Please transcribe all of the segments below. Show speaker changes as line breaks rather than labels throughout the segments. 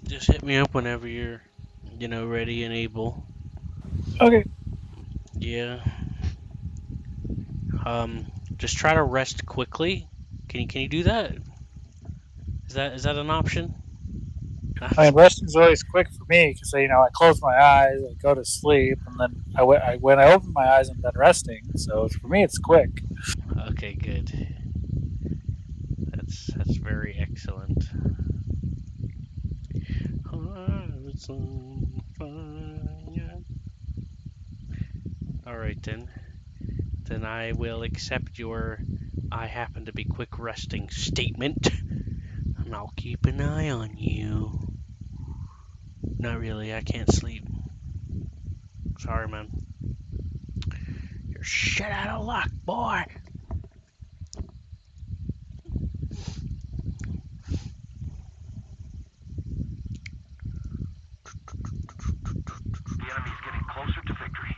Just hit me up whenever you're, ready and able.
Okay.
Yeah. Just try to rest quickly. Can you do that? Is that an option?
I mean, resting's always quick for me because I close my eyes, I go to sleep, and then when I open my eyes, I'm done resting. So for me, it's quick.
Okay, good. That's very excellent. Hearts on fire. All right then. Then I will accept your I happen to be quick resting statement, and I'll keep an eye on you. Not really, I can't sleep. Sorry, man. You're shit out of luck, boy.
The enemy's getting closer to victory.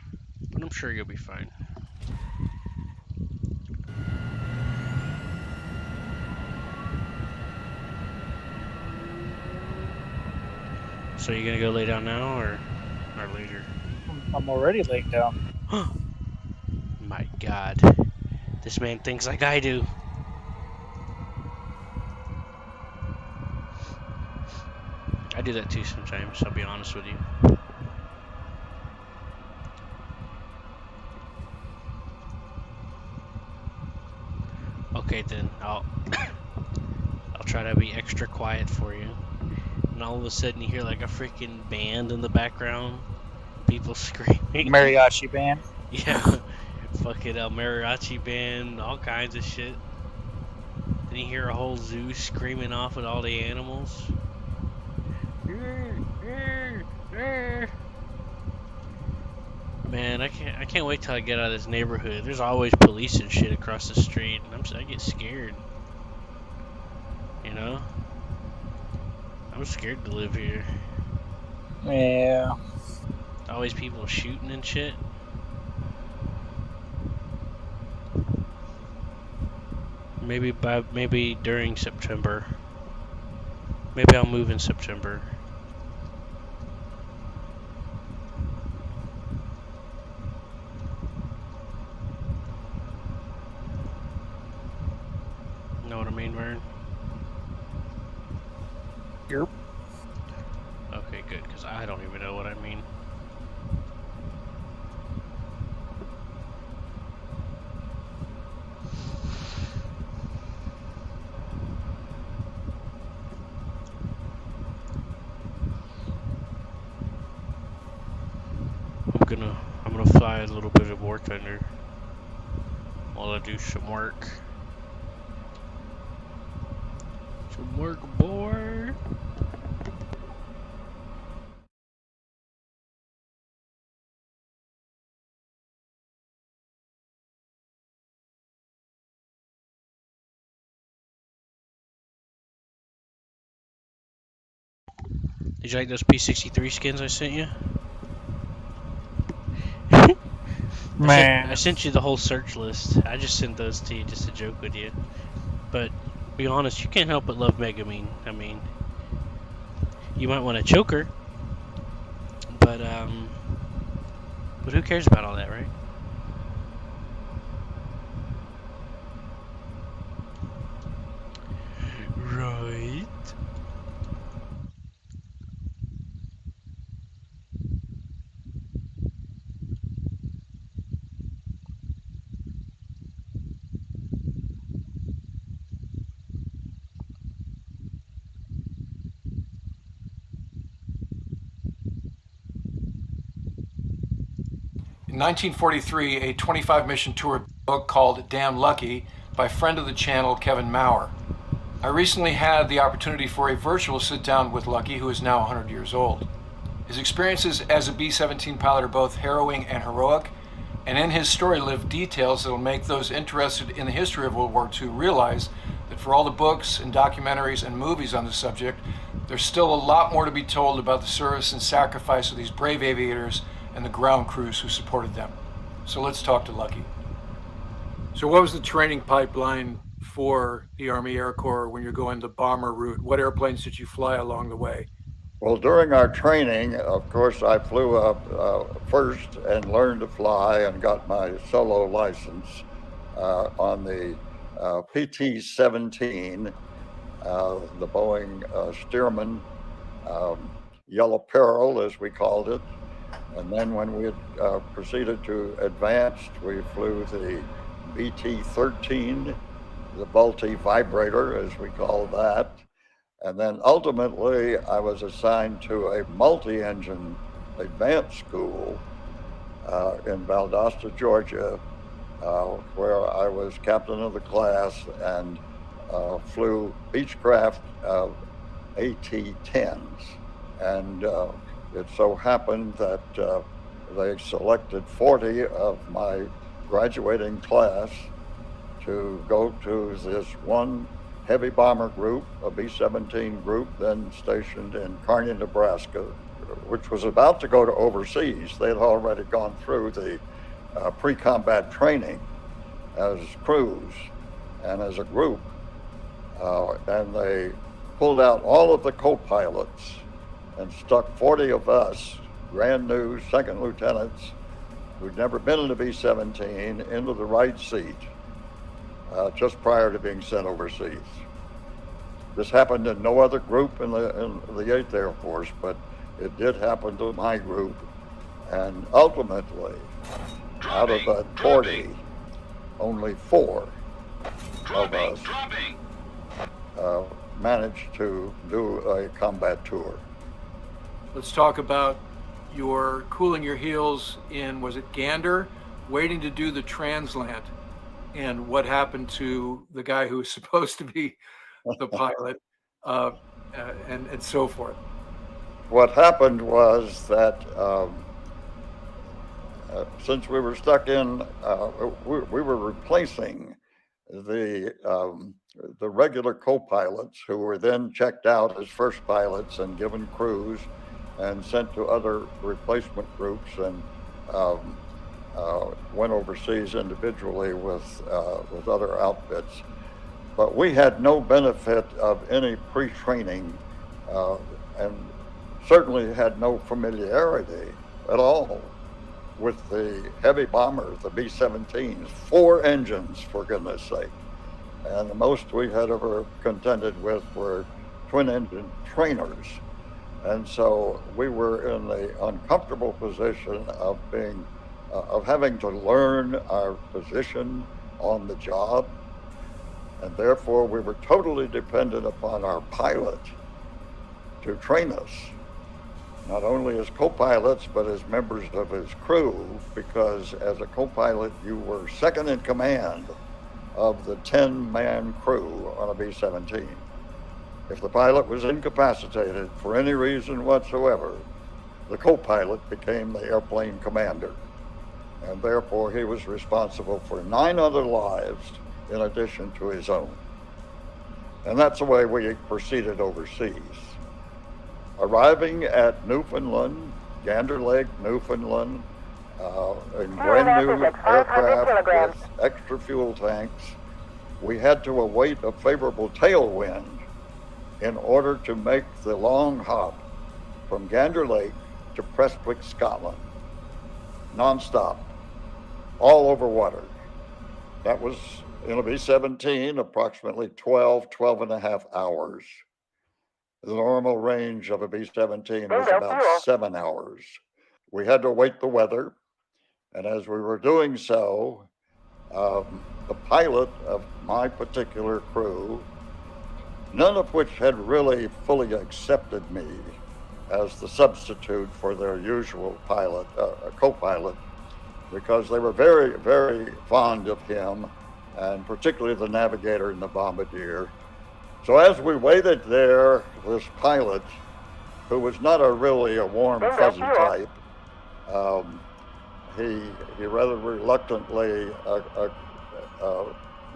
But I'm sure you'll be fine. So you gonna go lay down now or later?
I'm already laying down.
My God, this man thinks like I do. I do that too sometimes. I'll be honest with you. Okay, then I'll try to be extra quiet for you. And all of a sudden you hear like a freaking band in the background, people screaming.
Mariachi band.
Yeah, fucking mariachi band, all kinds of shit. Then you hear a whole zoo screaming off at all the animals. Man, I can't wait till I get out of this neighborhood. There's always police and shit across the street, and I get scared. You know, I'm scared to live here.
Yeah.
Always people shooting and shit. Maybe during September. Maybe I'll move in September. Know what I mean, Vern?
Yep.
Okay, good, because I don't even know what I mean. I'm gonna fly a little bit of bartender while I do some work. Some work, boy. Did you like those P63 skins I sent you? I
Man.
sent you the whole search list. I just sent those to you just to joke with you. But be honest, you can't help but love Megamine. I mean, you might want to choke her, but who cares about all that, right? Right.
In 1943, a 25 mission tour book called Damn Lucky by friend of the channel Kevin Maurer. I recently had the opportunity for a virtual sit down with Lucky, who is now 100 years old. His experiences as a B 17 pilot are both harrowing and heroic, and in his story live details that will make those interested in the history of World War II realize that for all the books and documentaries and movies on the subject, there's still a lot more to be told about the service and sacrifice of these brave aviators and the ground crews who supported them. So let's talk to Lucky. So what was the training pipeline for the Army Air Corps when you're going the bomber route? What airplanes did you fly along the way?
Well, during our training, of course, I flew up first and learned to fly and got my solo license on the PT-17, the Boeing Stearman Yellow Peril, as we called it. And then when we had proceeded to advance, we flew the BT-13, the Vultee Vibrator, as we call that. And then ultimately, I was assigned to a multi-engine advanced school in Valdosta, Georgia, where I was captain of the class and flew Beechcraft AT-10s. And it so happened that they selected 40 of my graduating class to go to this one heavy bomber group, a B-17 group, then stationed in Kearney, Nebraska, which was about to go to overseas. They had already gone through the pre-combat training as crews and as a group. And they pulled out all of the co-pilots and stuck 40 of us, brand new second lieutenants, who'd never been in a B-17, into the right seat. Just prior to being sent overseas. This happened in no other group in the 8th Air Force, but it did happen to my group. And ultimately, out of that 40, only 4 of us managed to do a combat tour.
Let's talk about your cooling your heels in, was it Gander, waiting to do the translant, and what happened to the guy who was supposed to be the pilot, and so forth.
What happened was that since we were stuck in, we were replacing the regular co-pilots who were then checked out as first pilots and given crews and sent to other replacement groups and went overseas individually with other outfits. But we had no benefit of any pre-training and certainly had no familiarity at all with the heavy bombers, the B-17s, 4 engines, for goodness sake. And the most we had ever contended with were twin-engine trainers. And so we were in the uncomfortable position of having to learn our position on the job. And therefore we were totally dependent upon our pilot to train us, not only as co-pilots, but as members of his crew, because as a co-pilot, you were second in command of the 10-man crew on a B-17. If the pilot was incapacitated for any reason whatsoever, the co-pilot became the airplane commander. And therefore he was responsible for 9 other lives in addition to his own. And that's the way we proceeded overseas. Arriving at Newfoundland, Gander Lake, Newfoundland, in brand new aircraft with extra fuel tanks, we had to await a favorable tailwind in order to make the long hop from Gander Lake to Prestwick, Scotland, nonstop, all over water. That was in a B-17, approximately 12 and a half hours. The normal range of a B-17 was about 7 hours. We had to await the weather, and as we were doing so, the pilot of my particular crew, none of which had really fully accepted me as the substitute for their usual pilot, co-pilot, because they were very, very fond of him, and particularly the navigator and the bombardier. So as we waited there, this pilot, who was not really a warm, fuzzy type, he rather reluctantly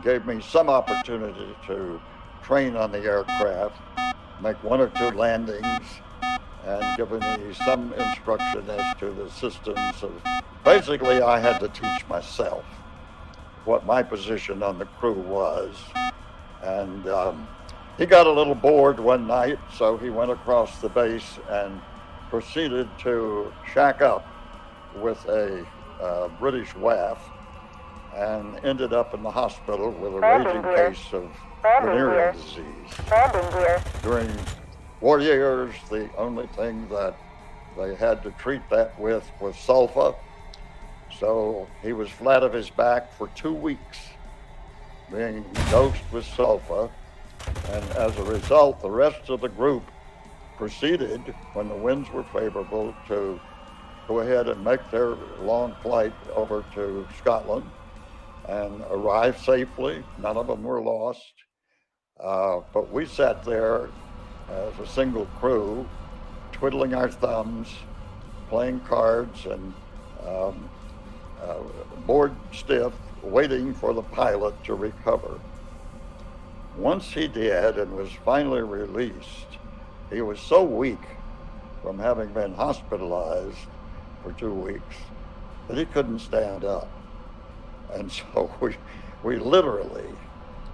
gave me some opportunity to train on the aircraft, make 1 or 2 landings, and given me some instruction as to the systems of, basically I had to teach myself what my position on the crew was. And He got a little bored one night, so he went across the base and proceeded to shack up with a British WAF and ended up in the hospital with a raging case of venereal disease. During 4 years, the only thing that they had to treat that with was sulfa. So he was flat of his back for 2 weeks, being dosed with sulfa. And as a result, the rest of the group proceeded, when the winds were favorable, to go ahead and make their long flight over to Scotland and arrive safely. None of them were lost. But we sat there as a single crew, twiddling our thumbs, playing cards, and bored stiff, waiting for the pilot to recover. Once he did and was finally released, he was so weak from having been hospitalized for 2 weeks that he couldn't stand up. And so we literally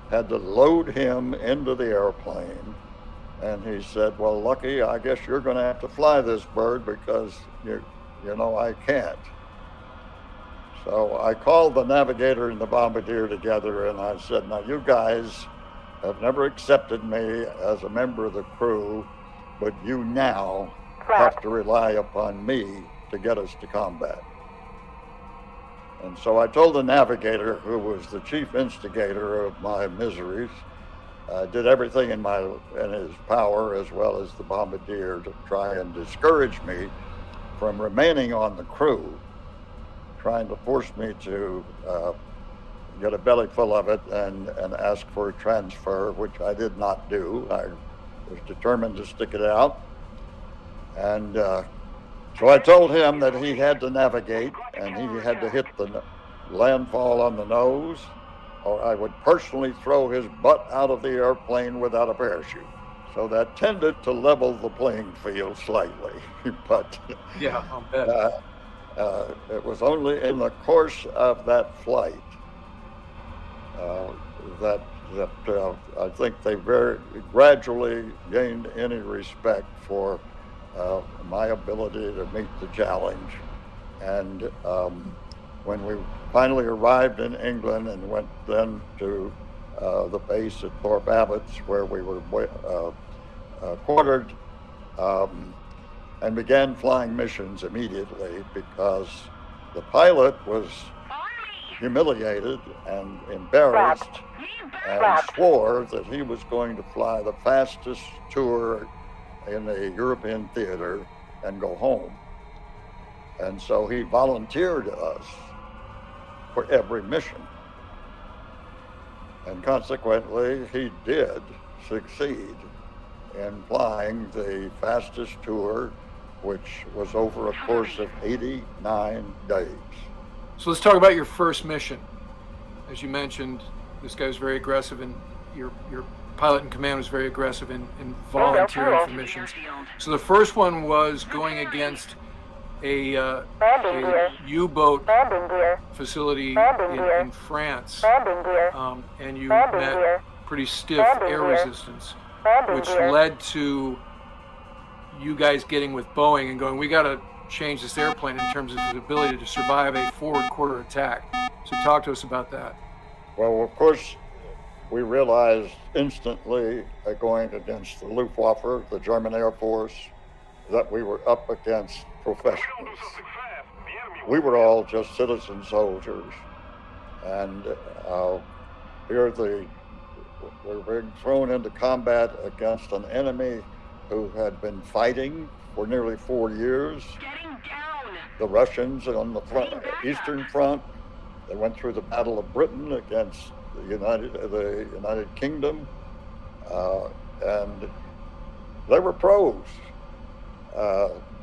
had to load him into the airplane. And he said, well, Lucky, I guess you're going to have to fly this bird because, you know, I can't. So I called the navigator and the bombardier together, and I said, now you guys have never accepted me as a member of the crew, but you now have to rely upon me to get us to combat. And so I told the navigator, who was the chief instigator of my miseries, did everything in his power, as well as the bombardier, to try and discourage me from remaining on the crew, trying to force me to get a belly full of it and ask for a transfer, which I did not do. I was determined to stick it out. And so I told him that he had to navigate and he had to hit the landfall on the nose, or I would personally throw his butt out of the airplane without a parachute. So that tended to level the playing field slightly. But
Yeah, I'll bet.
it was only in the course of that flight that I think they very gradually gained any respect for my ability to meet the challenge. And when we finally arrived in England and went then to the base at Thorpe Abbotts, where we were quartered, and began flying missions immediately, because the pilot was humiliated and embarrassed and swore that he was going to fly the fastest tour in a European theater and go home. And so he volunteered us for every mission. And consequently, he did succeed in flying the fastest tour, which was over a course of 89 days.
So let's talk about your first mission. As you mentioned, this guy was very aggressive, and your pilot in command was very aggressive in volunteering for missions. So the first one was going against a U-boat facility in France, and you met pretty stiff air resistance, which led to you guys getting with Boeing and going, we got to change this airplane in terms of its ability to survive a forward quarter attack. So talk to us about that.
Well, of course, we realized instantly, going against the Luftwaffe, the German Air Force, that we were up against professionals. We were all just citizen soldiers. And here we're being thrown into combat against an enemy who had been fighting for nearly 4 years. The Russians on the Eastern Front, they went through the Battle of Britain against the United Kingdom, and they were pros.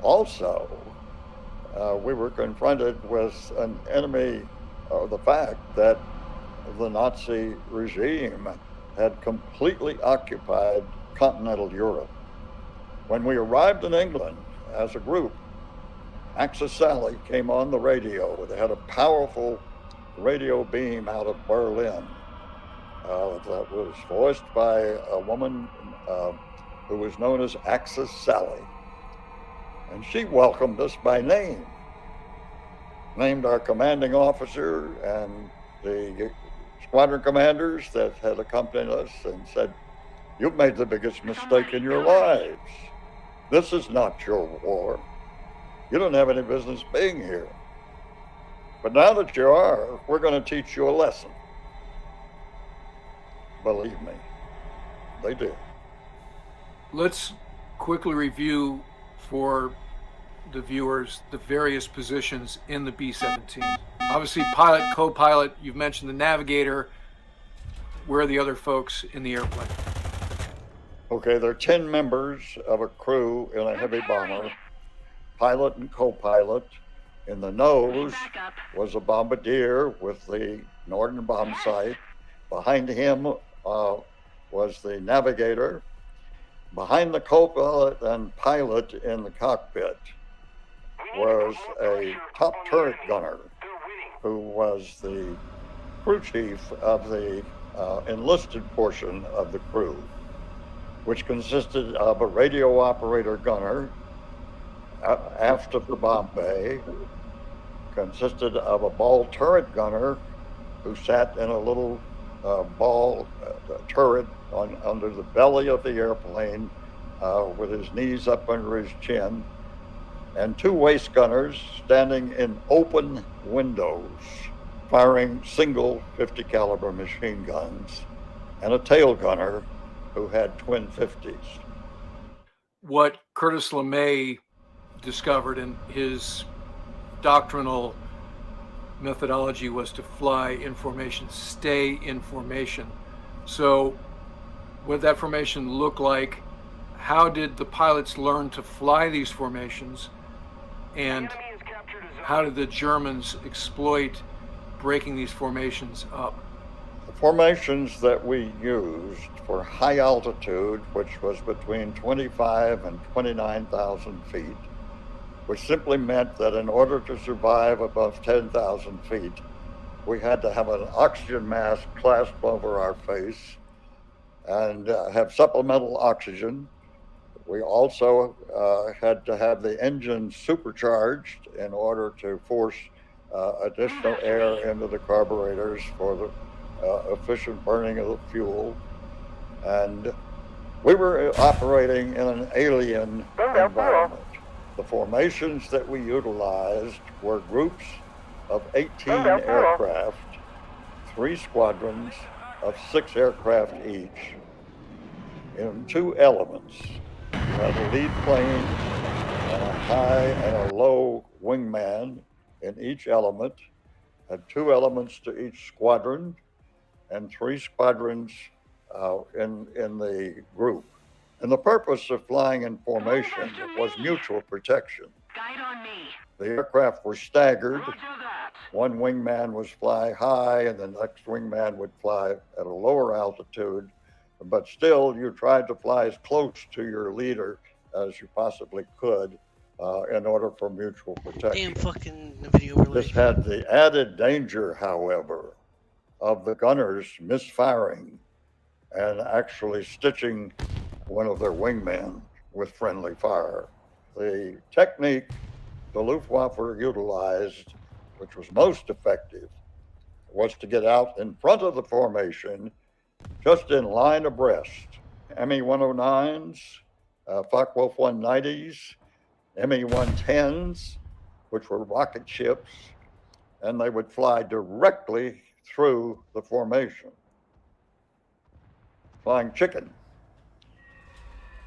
Also, we were confronted with an enemy, the fact that the Nazi regime had completely occupied continental Europe. When we arrived in England as a group, Axis Sally came on the radio. They had a powerful radio beam out of Berlin, that was voiced by a woman who was known as Axis Sally. And she welcomed us by name, named our commanding officer and the squadron commanders that had accompanied us and said, "You've made the biggest mistake in your lives. This is not your war. You don't have any business being here. But now that you are, we're going to teach you a lesson." Believe me, they did.
Let's quickly review for the viewers the various positions in the B-17. Obviously, pilot, co-pilot, you've mentioned the navigator. Where are the other folks in the airplane?
Okay, there are 10 members of a crew in a heavy bomber, pilot and co-pilot. In the nose was a bombardier with the Norden bomb sight. Behind him was the navigator. Behind the co-pilot and pilot in the cockpit was a top turret gunner who was the crew chief of the enlisted portion of the crew, which consisted of a radio operator gunner aft of the bomb bay, consisted of a ball turret gunner who sat in a little ball turret under the belly of the airplane with his knees up under his chin, and 2 waist gunners standing in open windows firing single 50 caliber machine guns, and a tail gunner who had twin 50s.
What Curtis LeMay discovered in his doctrinal methodology was to fly in formation, stay in formation. So what did that formation look like? How did the pilots learn to fly these formations? And how did the Germans exploit breaking these formations up?
The formations that we used for high altitude, which was between 25 and 29,000 feet, which simply meant that in order to survive above 10,000 feet, we had to have an oxygen mask clasped over our face and have supplemental oxygen. We also had to have the engine supercharged in order to force additional air into the carburetors for the efficient burning of the fuel. And we were operating in an alien environment. The formations that we utilized were groups of 18 aircraft, 3 squadrons of 6 aircraft each, in 2 elements. We had a lead plane and a high and a low wingman in each element, had 2 elements to each squadron, and 3 squadrons in the group. And the purpose of flying in formation was mutual protection.
Guide on me.
The aircraft were staggered. One wingman was fly high, and the next wingman would fly at a lower altitude. But still, you tried to fly as close to your leader as you possibly could in order for mutual protection.
Damn fucking video relay.
This had the added danger, however, of the gunners misfiring and actually stitching one of their wingmen with friendly fire. The technique the Luftwaffe utilized, which was most effective, was to get out in front of the formation, just in line abreast. Me-109s, Focke-Wulf 190s, Me-110s, which were rocket ships, and they would fly directly through the formation, flying chicken.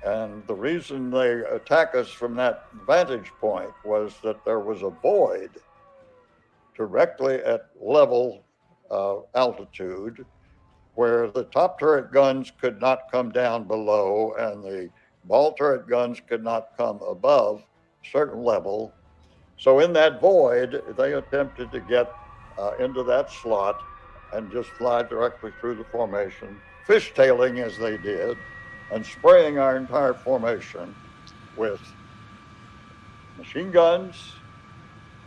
And the reason they attack us from that vantage point was that there was a void directly at level altitude where the top turret guns could not come down below and the ball turret guns could not come above a certain level. So in that void, they attempted to get into that slot and just fly directly through the formation, fishtailing as they did, and spraying our entire formation with machine guns,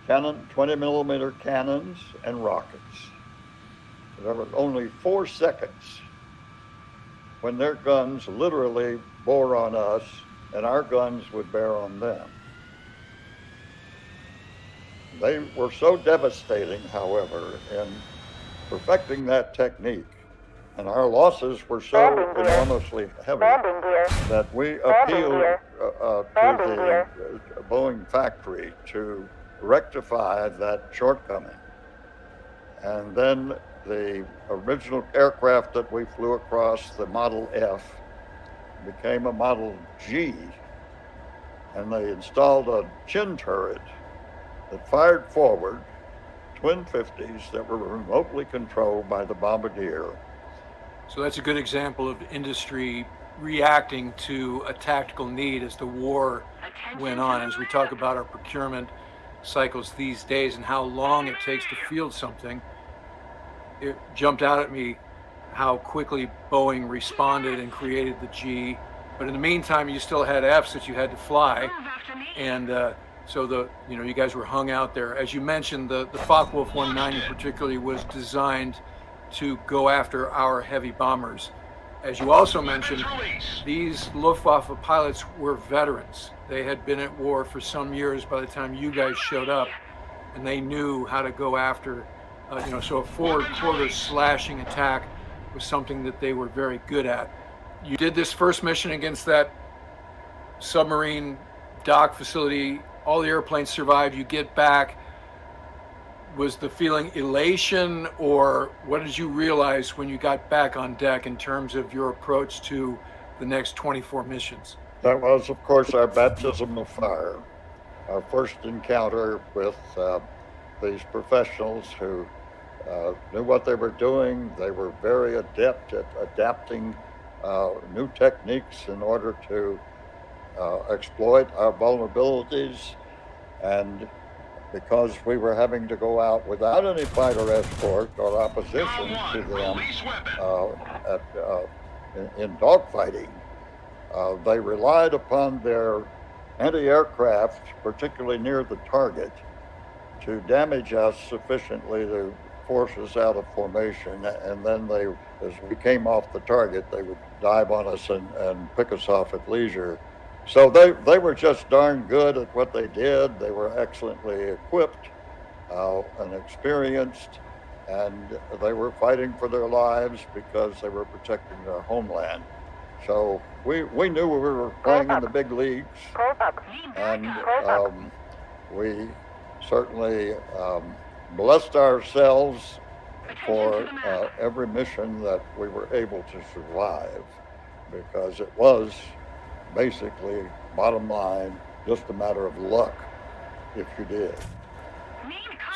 20 millimeter cannons, and rockets. there was only 4 seconds when their guns literally bore on us and our guns would bear on them. They were so devastating, however, in perfecting that technique, and our losses were so enormously heavy that we appealed to the Boeing factory to rectify that shortcoming. And then the original aircraft that we flew across, the Model F, became a Model G, and they installed a chin turret that fired forward twin 50s that were remotely controlled by the bombardier.
So that's a good example of industry reacting to a tactical need as the war went on. As we talk about our procurement cycles these days and how long it takes to field something, it jumped out at me how quickly Boeing responded and created the G. But in the meantime, you still had Fs that you had to fly. And so you guys were hung out there. As you mentioned, the Focke-Wulf 190 particularly was designed to go after our heavy bombers. As you also mentioned, these Luftwaffe pilots were veterans. They had been at war for some years by the time you guys showed up, and they knew how to go after, so a forward quarter slashing attack was something that they were very good at. You did this first mission against that submarine dock facility. All the airplanes survived. You get back. Was the feeling elation, or what did you realize when you got back on deck in terms of your approach to the next 24 missions?
That was, of course, our baptism of fire, our first encounter with these professionals who knew what they were doing. They were very adept at adapting new techniques in order to exploit our vulnerabilities. And because we were having to go out without any fighter escort or opposition to them in dogfighting, they relied upon their anti-aircraft, particularly near the target, to damage us sufficiently to force us out of formation. And then they, as we came off the target, they would dive on us and pick us off at leisure. So they were just darn good at what they did. They were excellently equipped and experienced, and they were fighting for their lives because they were protecting their homeland. So we knew we were playing in the big leagues, and we certainly blessed ourselves for every mission that we were able to survive, because it was basically, bottom line, just a matter of luck if you did.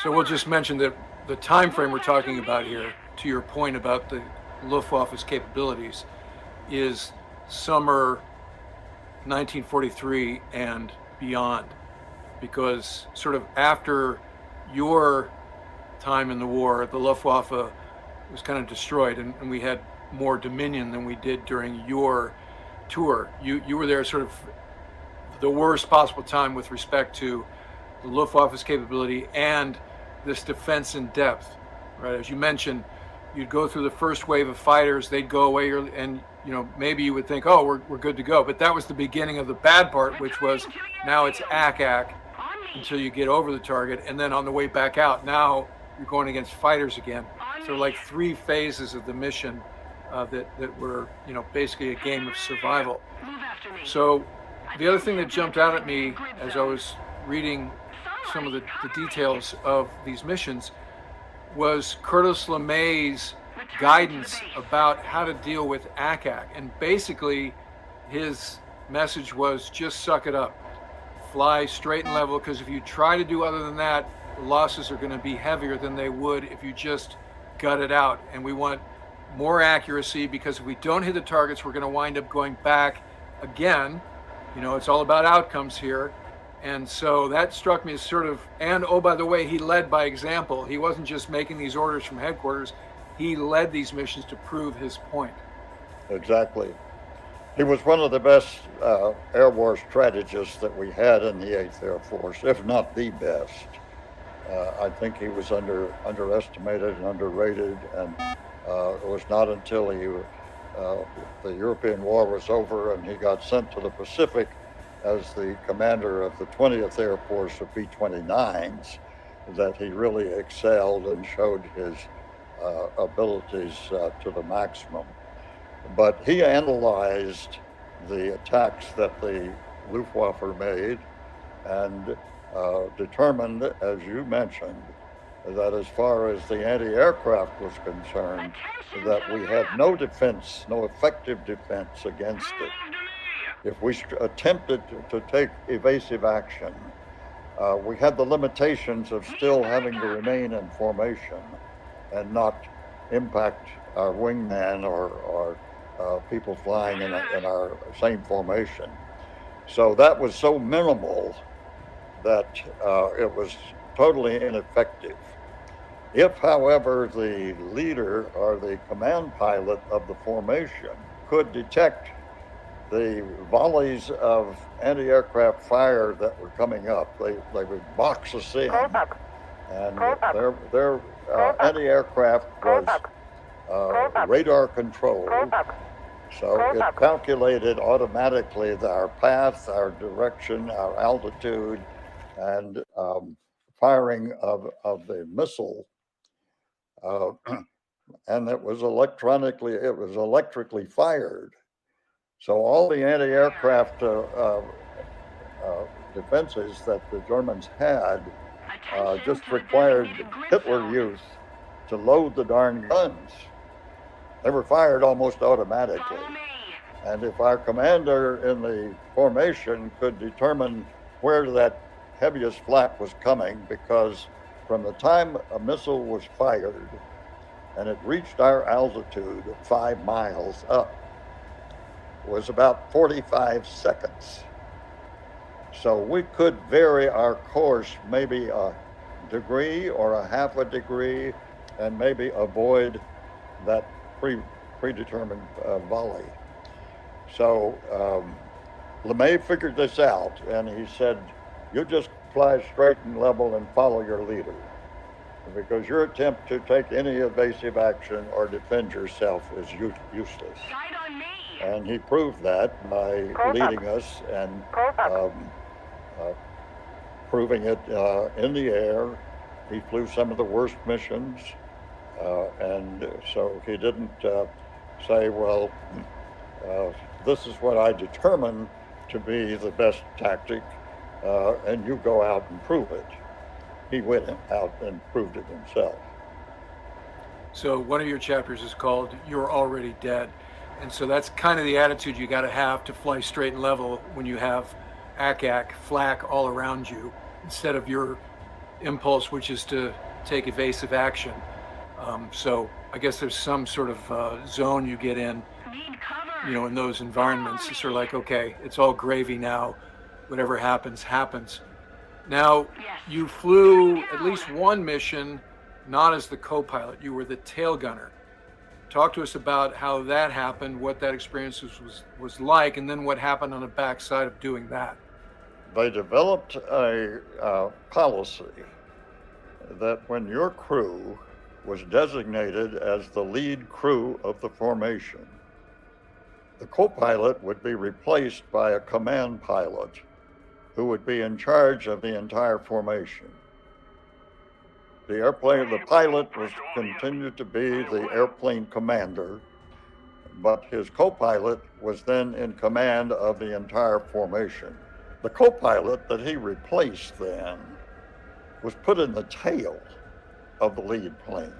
So we'll just mention that the time frame we're talking about here, to your point about the Luftwaffe's capabilities, is summer 1943 and beyond, because sort of after your time in the war, the Luftwaffe was kind of destroyed, and we had more dominion than we did during your tour. You were there sort of the worst possible time with respect to the Luftwaffe's capability and this defense in depth, right? As you mentioned, you'd go through the first wave of fighters, they'd go away, and maybe you would think, oh, we're good to go. But that was the beginning of the bad part, which was now it's ack until you get over the target, and then on the way back out, now you're going against fighters again. So like 3 phases of the mission that were, basically a game of survival. So the other thing that jumped out at me as I was reading some of the details of these missions was Curtis LeMay's guidance about how to deal with ACAC. And basically his message was just suck it up, fly straight and level, because if you try to do other than that, the losses are going to be heavier than they would if you just gut it out. And we want more accuracy, because if we don't hit the targets, we're going to wind up going back again. It's all about outcomes here. And so that struck me as sort of, and oh, by the way, he led by example. He wasn't just making these orders from headquarters. He led these missions to prove his point.
Exactly. He was one of the best air war strategists that we had in the 8th Air Force, if not the best. I think he was underestimated and underrated, and it was not until the European War was over and he got sent to the Pacific as the commander of the 20th Air Force of B-29s that he really excelled and showed his abilities to the maximum. But he analyzed the attacks that the Luftwaffe made and determined, as you mentioned, that as far as the anti-aircraft was concerned, that we had no defense, no effective defense against it. If we attempted to take evasive action, we had the limitations of still having to remain in formation and not impact our wingman or people flying in our same formation. So that was so minimal that it was totally ineffective. If, however, the leader or the command pilot of the formation could detect the volleys of anti-aircraft fire that were coming up, they would box us in, and their anti-aircraft was radar controlled, so it calculated automatically our path, our direction, our altitude, and firing of the missile, and it was electrically fired. So all the anti-aircraft defenses that the Germans had just required Hitler Youth to load the darn guns. They were fired almost automatically. And if our commander in the formation could determine where that heaviest flak was coming, because from the time a missile was fired and it reached our altitude of 5 miles up, was about 45 seconds. So we could vary our course maybe a degree or a half a degree and maybe avoid that predetermined volley. So LeMay figured this out, and he said, you just fly straight and level and follow your leader, because your attempt to take any evasive action or defend yourself is useless. And he proved that by leading us and proving it in the air. He flew some of the worst missions, and so he didn't say, well, this is what I determine to be the best tactic, and you go out and prove it. He went out and proved it himself.
So one of your chapters is called You're Already Dead. And so that's kind of the attitude you got to have to fly straight and level when you have ack-ack, flak all around you, instead of your impulse, which is to take evasive action. So I guess there's some sort of zone you get in, in those environments. It's sort of like, okay, it's all gravy now. Whatever happens, happens. Now, you flew at least one mission, not as the co-pilot. You were the tail gunner. Talk to us about how that happened, what that experience was like, and then what happened on the backside of doing that.
They developed a policy that when your crew was designated as the lead crew of the formation, the co-pilot would be replaced by a command pilot who would be in charge of the entire formation. The pilot was continued to be the airplane commander, but his co-pilot was then in command of the entire formation. The co-pilot that he replaced then was put in the tail of the lead plane.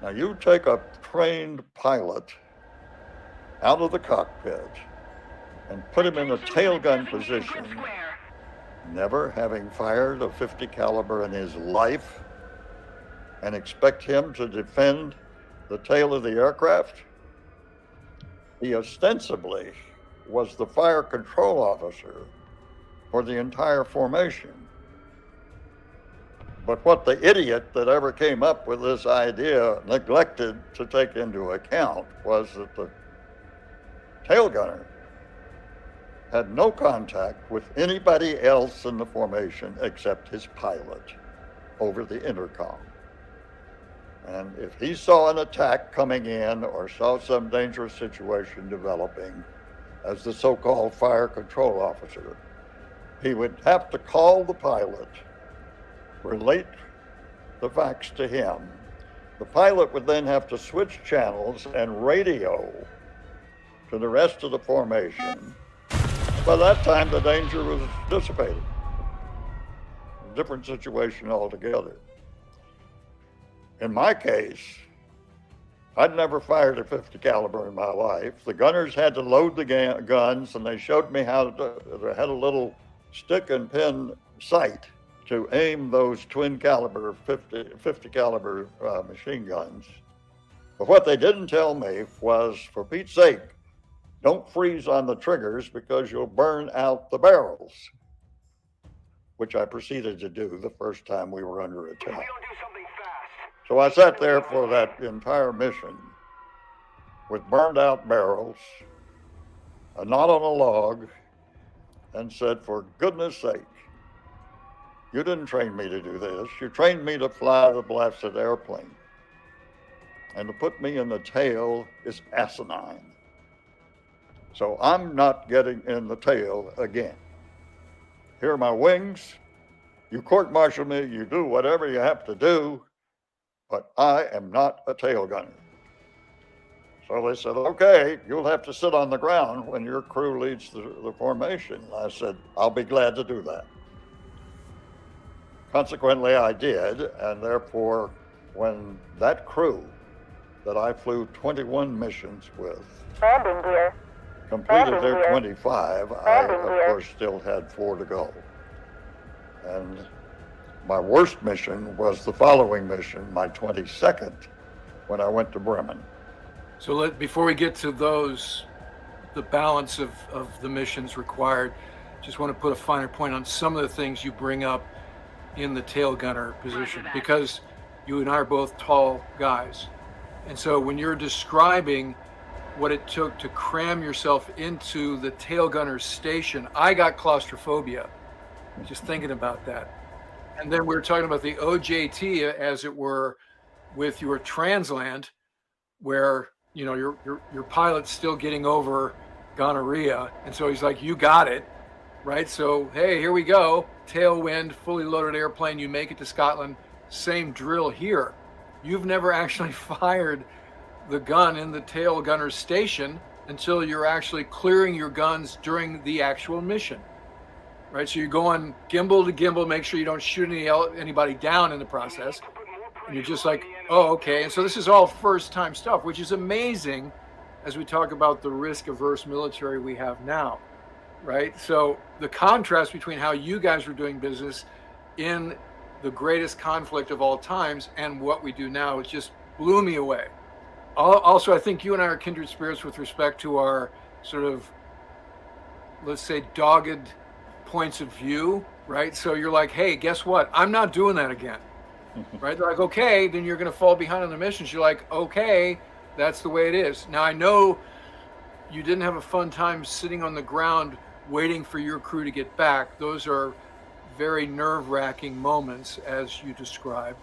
Now you take a trained pilot out of the cockpit and put him in a tail gun position, never having fired a 50 caliber in his life, and expect him to defend the tail of the aircraft? He ostensibly was the fire control officer for the entire formation. But what the idiot that ever came up with this idea neglected to take into account was that the tail gunner had no contact with anybody else in the formation except his pilot over the intercom. And if he saw an attack coming in or saw some dangerous situation developing, as the so-called fire control officer, he would have to call the pilot, relate the facts to him. The pilot would then have to switch channels and radio to the rest of the formation. By that time, the danger was dissipated. A different situation altogether. In my case, I'd never fired a .50 caliber in my life. The gunners had to load the guns, and they showed me how they had a little stick and pin sight to aim those twin caliber 50 caliber machine guns. But what they didn't tell me was, for Pete's sake, don't freeze on the triggers because you'll burn out the barrels, which I proceeded to do the first time we were under attack. So I sat there for that entire mission with burned out barrels, a knot on a log, and said, for goodness sake, you didn't train me to do this. You trained me to fly the blasted airplane. And to put me in the tail is asinine. So I'm not getting in the tail again. Here are my wings. You court-martial me, you do whatever you have to do, but I am not a tail gunner. So they said, okay, you'll have to sit on the ground when your crew leads the formation. I said, I'll be glad to do that. Consequently, I did, and therefore, when that crew that I flew 21 missions with completed their 25, I, of course, still had 4 to go. And my worst mission was the following mission, my 22nd, when I went to Bremen.
So before we get to those, the balance of the missions required, just want to put a finer point on some of the things you bring up in the tail gunner position, because you and I are both tall guys. And so when you're describing what it took to cram yourself into the tail gunner's station, I got claustrophobia just thinking about that. And then we were talking about the OJT, as it were, with your transland, where you know your pilot's still getting over gonorrhea, and so he's like, you got it, right? So hey, here we go, tailwind, fully loaded airplane, you make it to Scotland. Same drill here. You've never actually fired the gun in the tail gunner's station until you're actually clearing your guns during the actual mission, right? So you're going gimbal to gimbal, make sure you don't shoot anybody down in the process. And you're just like, oh, okay. And so this is all first time stuff, which is amazing as we talk about the risk averse military we have now, right? So the contrast between how you guys were doing business in the greatest conflict of all times and what we do now, it just blew me away. Also, I think you and I are kindred spirits with respect to our sort of, let's say, dogged points of view, right? So you're like, hey, guess what? I'm not doing that again, right? They're like, okay, then you're going to fall behind on the missions. You're like, okay, that's the way it is. Now, I know you didn't have a fun time sitting on the ground waiting for your crew to get back. Those are very nerve-wracking moments, as you described.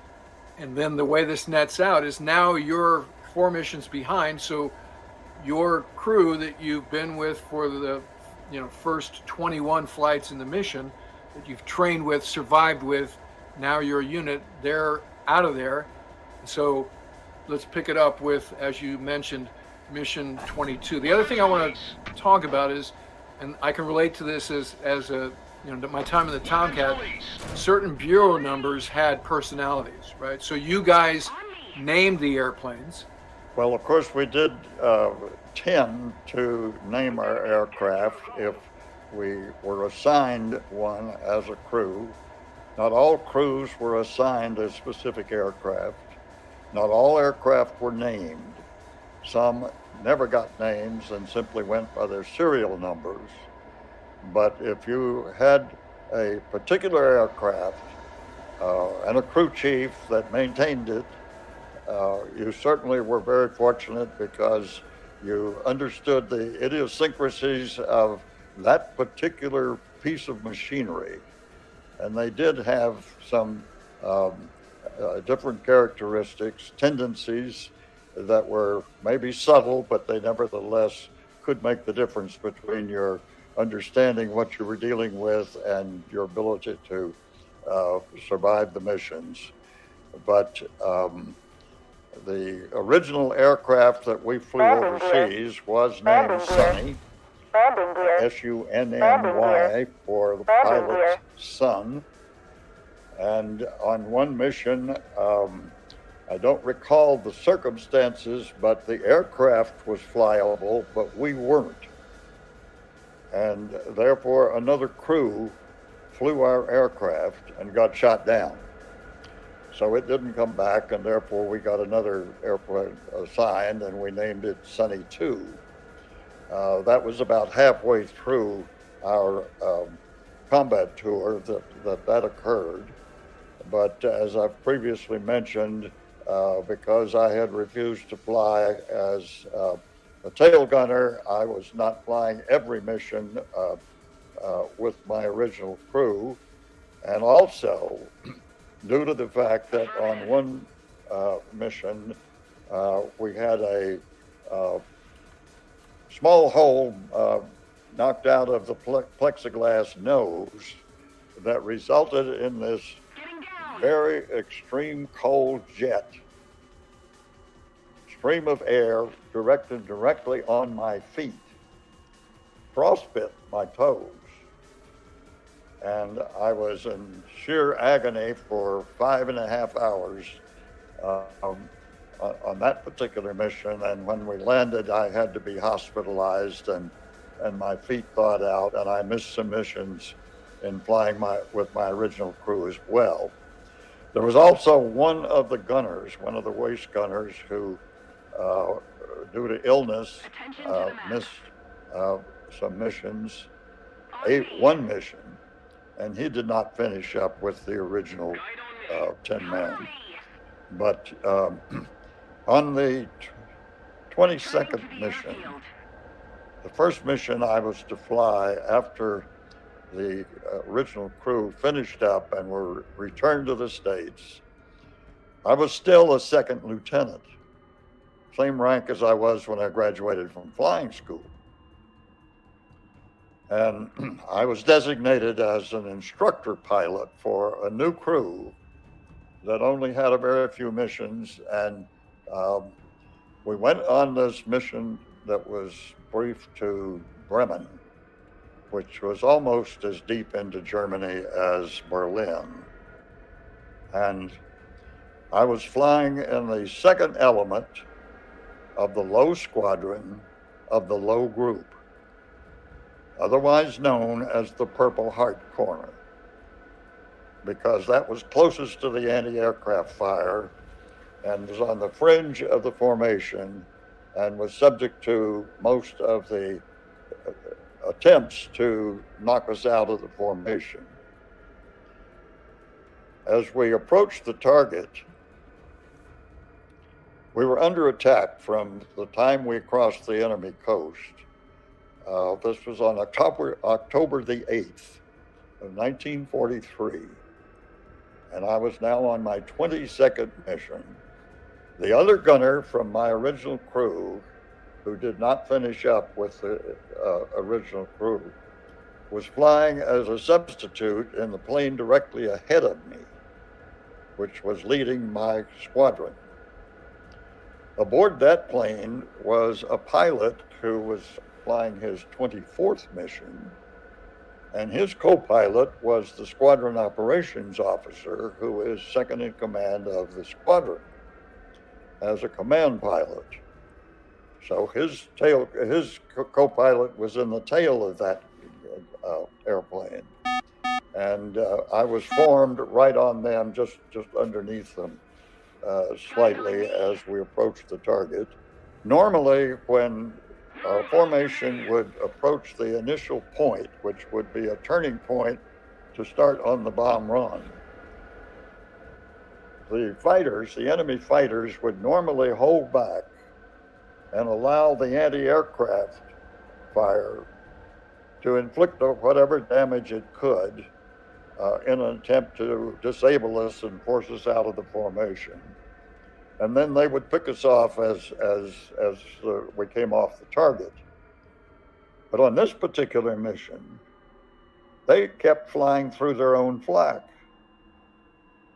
And then the way this nets out is now you're 4 missions behind, so your crew that you've been with for the first 21 flights in the mission, that you've trained with, survived with, now your unit, they're out of there. So let's pick it up with, as you mentioned, mission 22. The other thing I want to talk about is, and I can relate to this as a my time in the Tomcat, certain bureau numbers had personalities, right? So you guys named the airplanes.
Well, of course, we did tend to name our aircraft if we were assigned one as a crew. Not all crews were assigned a specific aircraft. Not all aircraft were named. Some never got names and simply went by their serial numbers. But if you had a particular aircraft and a crew chief that maintained it, you certainly were very fortunate because you understood the idiosyncrasies of that particular piece of machinery, and they did have some different characteristics, tendencies that were maybe subtle, but they nevertheless could make the difference between your understanding what you were dealing with and your ability to survive the missions. But the original aircraft that we flew overseas was named Sunny, Sunny, for the pilot's son. And on one mission, I don't recall the circumstances, but the aircraft was flyable, but we weren't. And therefore, another crew flew our aircraft and got shot down. So it didn't come back, and therefore we got another airplane assigned, and we named it Sunny 2. That was about halfway through our combat tour that occurred. But as I've previously mentioned, because I had refused to fly as a tail gunner, I was not flying every mission with my original crew. And also, due to the fact that on one mission, we had a small hole knocked out of the plexiglass nose that resulted in this very extreme cold jet stream of air directed directly on my feet, frostbit my toes. And I was in sheer agony for 5.5 hours on that particular mission. And when we landed, I had to be hospitalized and my feet thawed out, and I missed some missions in flying with my original crew as well. There was also one of the gunners, one of the waist gunners, who, due to illness, missed some missions, one mission, and he did not finish up with the original 10 men. But on the 22nd mission, the first mission I was to fly after the original crew finished up and were returned to the States, I was still a second lieutenant, same rank as I was when I graduated from flying school. And I was designated as an instructor pilot for a new crew that only had a very few missions. And we went on this mission that was briefed to Bremen, which was almost as deep into Germany as Berlin. And I was flying in the second element of the low squadron of the low group, otherwise known as the Purple Heart Corner, because that was closest to the anti-aircraft fire and was on the fringe of the formation and was subject to most of the attempts to knock us out of the formation. As we approached the target, we were under attack from the time we crossed the enemy coast. This was on October the 8th of 1943, and I was now on my 22nd mission. The other gunner from my original crew, who did not finish up with the original crew, was flying as a substitute in the plane directly ahead of me, which was leading my squadron. Aboard that plane was a pilot who was flying his 24th mission, and his co-pilot was the squadron operations officer, who is second in command of the squadron as a command pilot. So his co-pilot was in the tail of that airplane, and I was formed right on them, just underneath them, slightly as we approached the target. Normally, when our formation would approach the initial point, which would be a turning point to start on the bomb run, the enemy fighters would normally hold back and allow the anti-aircraft fire to inflict whatever damage it could in an attempt to disable us and force us out of the formation. And then they would pick us off as we came off the target. But on this particular mission, they kept flying through their own flak.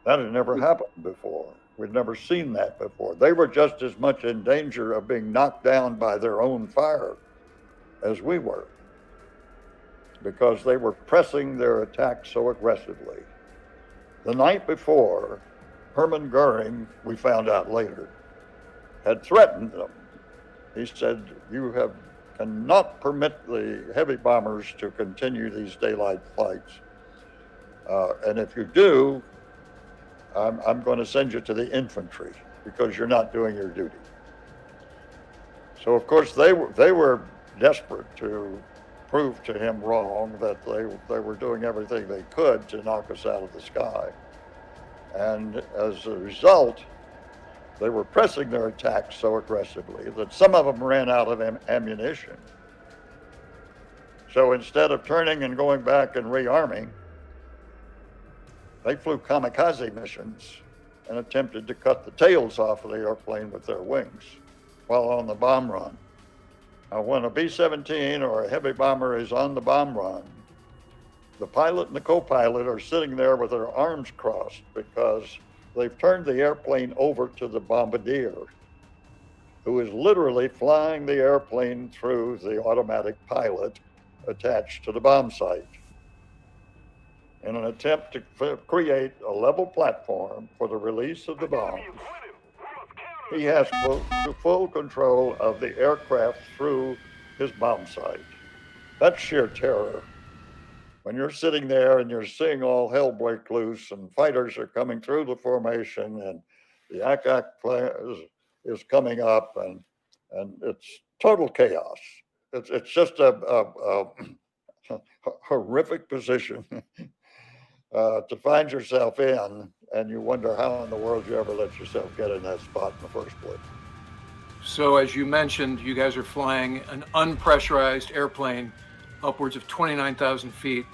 That had never happened before. We'd never seen that before. They were just as much in danger of being knocked down by their own fire as we were, because they were pressing their attack so aggressively. The night before, Hermann Goering, we found out later, had threatened them. He said, you cannot permit the heavy bombers to continue these daylight flights. And if you do, I'm going to send you to the infantry because you're not doing your duty. So of course they were desperate to prove to him wrong, that they were doing everything they could to knock us out of the sky. And as a result, they were pressing their attacks so aggressively that some of them ran out of ammunition. So instead of turning and going back and rearming, they flew kamikaze missions and attempted to cut the tails off of the airplane with their wings while on the bomb run. Now, when a B-17 or a heavy bomber is on the bomb run, the pilot and the co-pilot are sitting there with their arms crossed because they've turned the airplane over to the bombardier, who is literally flying the airplane through the automatic pilot attached to the bomb site in an attempt to create a level platform for the release of the bombs. He has full control of the aircraft through his bomb site. That's sheer terror. When you're sitting there and you're seeing all hell break loose and fighters are coming through the formation and the ACAC is coming up and it's total chaos. It's just a horrific position to find yourself in, and you wonder how in the world you ever let yourself get in that spot in the first place.
So as you mentioned, you guys are flying an unpressurized airplane upwards of 29,000 feet.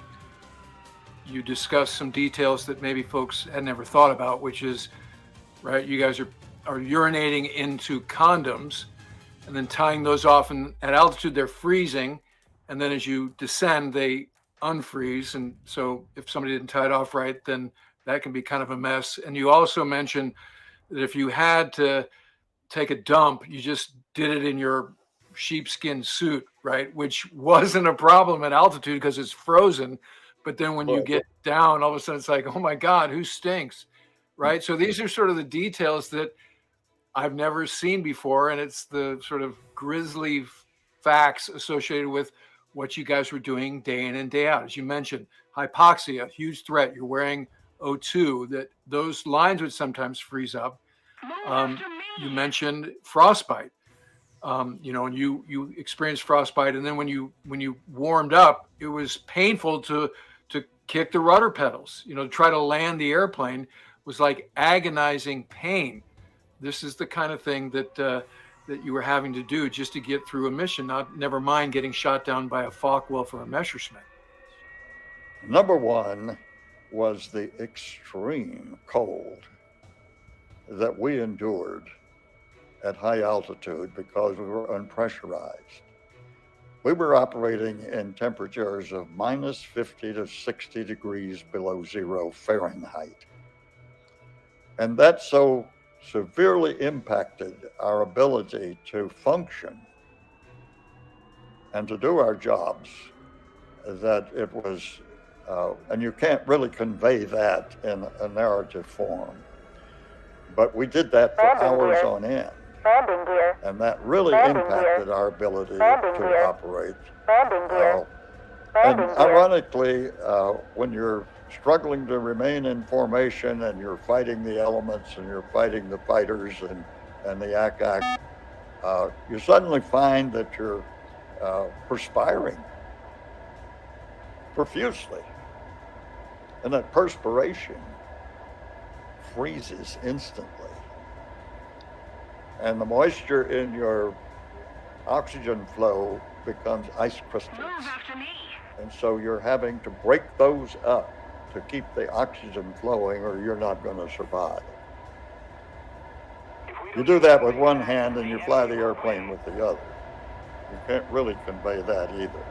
You discussed some details that maybe folks had never thought about, which is, right, you guys are urinating into condoms and then tying those off, and at altitude they're freezing, and then as you descend they unfreeze, and so if somebody didn't tie it off right, then that can be kind of a mess. And you also mentioned that if you had to take a dump, you just did it in your sheepskin suit, right? Which wasn't a problem at altitude because it's frozen. But then when you get down, all of a sudden it's like, oh my God, who stinks, right? So these are sort of the details that I've never seen before. And it's the sort of grisly facts associated with what you guys were doing day in and day out. As you mentioned, hypoxia, huge threat. You're wearing O2, that those lines would sometimes freeze up. You mentioned frostbite, and you experienced frostbite. And then when you warmed up, it was painful to kick the rudder pedals, to try to land the airplane was like agonizing pain. This is the kind of thing that you were having to do just to get through a mission, never mind getting shot down by a Focke-Wulf or a Messerschmitt.
Number one was the extreme cold that we endured at high altitude because we were unpressurized. We were operating in temperatures of minus 50 to 60 degrees below zero Fahrenheit. And that so severely impacted our ability to function and to do our jobs that it was, and you can't really convey that in a narrative form. But we did that for hours on end. And that really impacted our ability to operate. And ironically, when you're struggling to remain in formation and you're fighting the elements and you're fighting the fighters and the ACAC, you suddenly find that you're perspiring profusely. And that perspiration freezes instantly. And the moisture in your oxygen flow becomes ice crystals.
Move after me.
And so you're having to break those up to keep the oxygen flowing, or you're not going to survive. You do that with one hand and you fly the airplane with the other. You can't really convey that either.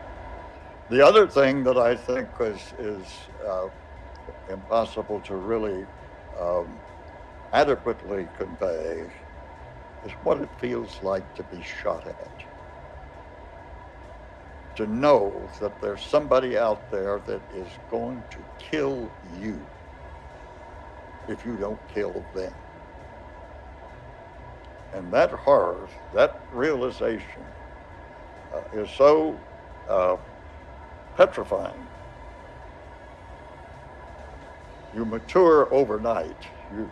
The other thing that I think is impossible to really adequately convey is what it feels like to be shot at. To know that there's somebody out there that is going to kill you if you don't kill them. And that horror, that realization is so petrifying. You mature overnight.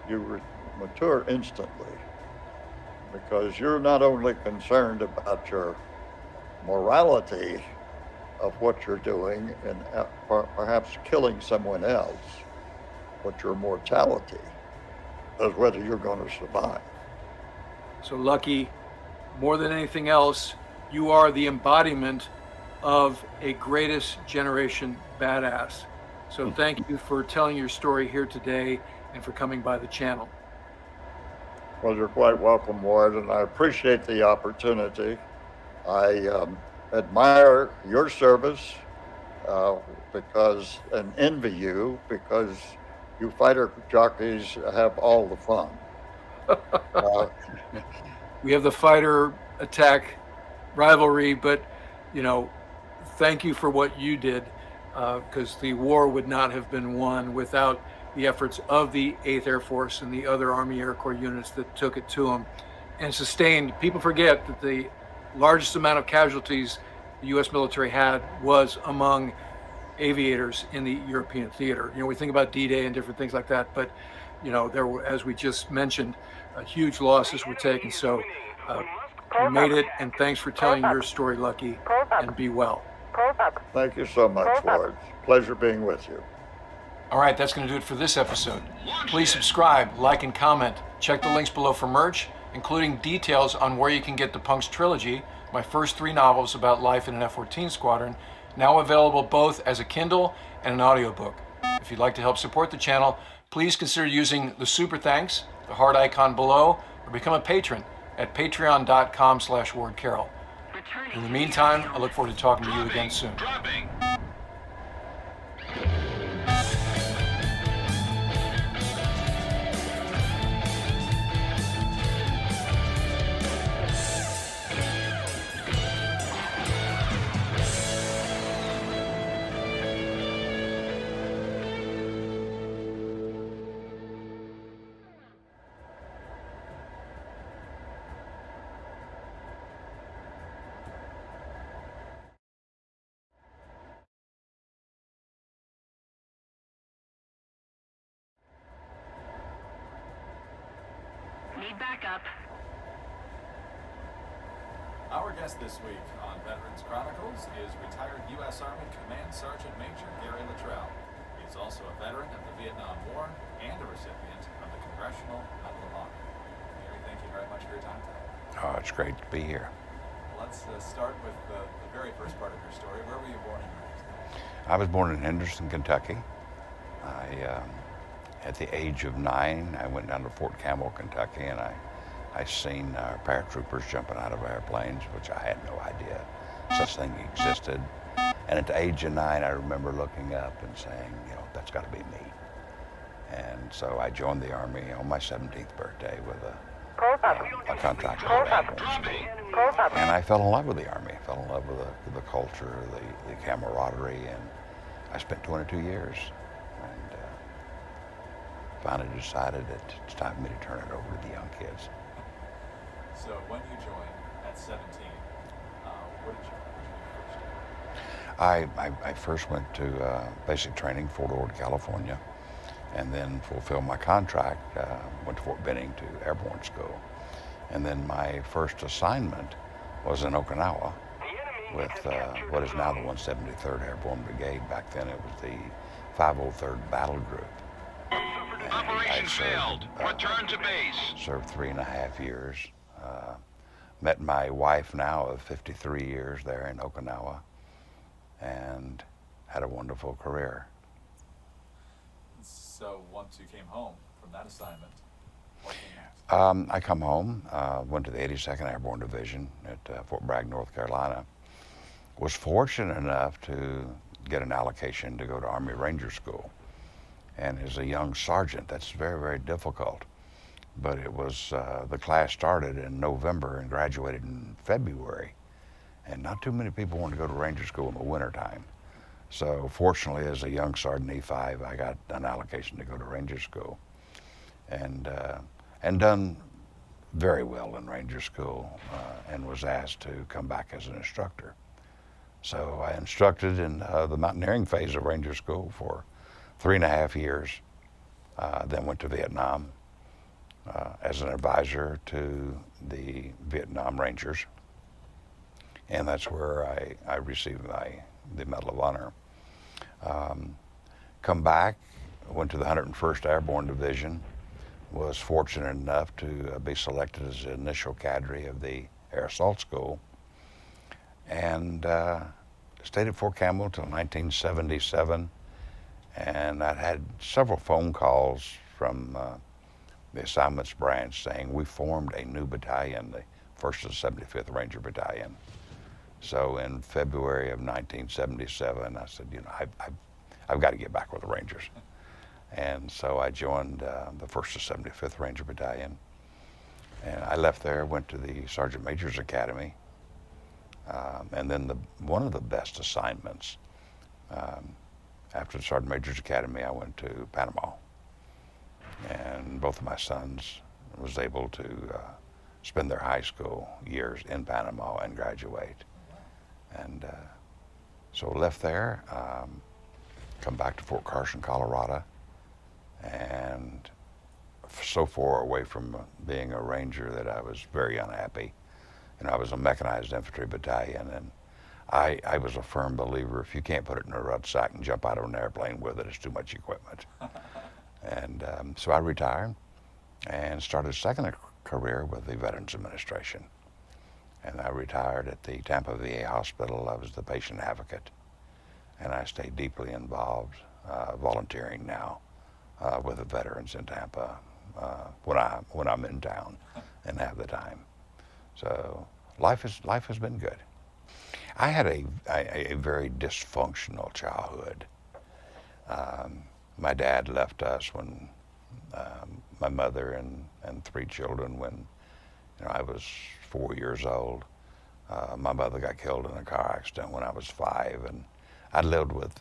You mature instantly, because you're not only concerned about your morality of what you're doing and perhaps killing someone else, but your mortality is whether you're going to survive.
So Lucky, more than anything else, you are the embodiment of a greatest generation badass. So thank you for telling your story here today and for coming by the channel.
Well, you're quite welcome, Ward, and I appreciate the opportunity. I admire your service and envy you because you fighter jockeys have all the fun.
We have the fighter attack rivalry, but thank you for what you did, because the war would not have been won without the efforts of the 8th Air Force and the other Army Air Corps units that took it to them and sustained. People forget that the largest amount of casualties the U.S. military had was among aviators in the European theater. We think about D-Day and different things like that, but there were, as we just mentioned, huge losses were taken. So you made it, and thanks for telling your story, Lucky, and be well.
Thank you so much, Ward. Pleasure being with you.
All right, that's going to do it for this episode. Please subscribe, like, and comment. Check the links below for merch, including details on where you can get the Punks trilogy, my first 3 novels about life in an F-14 squadron, now available both as a Kindle and an audiobook. If you'd like to help support the channel, please consider using the super thanks, the heart icon below, or become a patron at patreon.com/WardCarroll. In the meantime, I look forward to talking to you again soon.
Need backup.
Our guest this week on Veterans Chronicles is retired U.S. Army Command Sergeant Major Gary Luttrell. He is also a veteran of the Vietnam War and a recipient of the Congressional Medal of Honor. Gary, thank you very much for your time today.
Oh, it's great to be here.
Let's start with the very first part of your story. Where were you born and raised?
I was born in Henderson, Kentucky. At the age of 9, I went down to Fort Campbell, Kentucky, and I seen paratroopers jumping out of airplanes, which I had no idea such thing existed. And at the age of 9, I remember looking up and saying, that's got to be me. And so I joined the Army on my 17th birthday with a contract with the Air Force. And I fell in love with the Army. I fell in love with the culture, the camaraderie, and I spent 22 years. And finally decided that it's time for me to turn it over to the young kids.
So when you joined at 17, what did you do first?
I first went to basic training, Fort Ord, California, and then fulfilled my contract, went to Fort Benning to airborne school. And then my first assignment was in Okinawa with what is now the 173rd Airborne Brigade. Back then it was the 503rd Battle Group.
Operation failed. Return to base.
Served 3.5 years. Met my wife now of 53 years there in Okinawa. And had a wonderful career.
So once you came home from that assignment, what came next?
I come home, went to the 82nd Airborne Division at Fort Bragg, North Carolina. Was fortunate enough to get an allocation to go to Army Ranger School. And as a young sergeant, that's very, very difficult. But it was, the class started in November and graduated in February. And not too many people want to go to Ranger School in the wintertime. So fortunately, as a young Sergeant E5, I got an allocation to go to Ranger School. And done very well in Ranger School, and was asked to come back as an instructor. So I instructed in the mountaineering phase of Ranger School for 3.5 years, then went to Vietnam as an advisor to the Vietnam Rangers, and that's where I received the Medal of Honor. Come back, went to the 101st Airborne Division, was fortunate enough to be selected as the initial cadre of the Air Assault School, and stayed at Fort Campbell until 1977, and I'd had several phone calls from the assignments branch saying we formed a new battalion, the 1st and 75th Ranger Battalion. So in February of 1977, I said, you know, I've got to get back with the Rangers. And so I joined the 1st and 75th Ranger Battalion. And I left there, went to the Sergeant Major's Academy. And then one of the best assignments, after the Sergeant Major's Academy, I went to Panama. And both of my sons was able to spend their high school years in Panama and graduate. And so left there, come back to Fort Carson, Colorado, and so far away from being a Ranger that I was very unhappy. You know, I was a mechanized infantry battalion, and I was a firm believer if you can't put it in a rucksack and jump out of an airplane with it, it's too much equipment. And so I retired and started a second career with the Veterans Administration. And I retired at the Tampa VA Hospital. I was the patient advocate, and I stayed deeply involved, volunteering now with the veterans in Tampa when I'm in town and have the time. So life has been good. I had a very dysfunctional childhood. My dad left us when my mother and 3 children when I was 4 years old. My mother got killed in a car accident when I was 5, and I lived with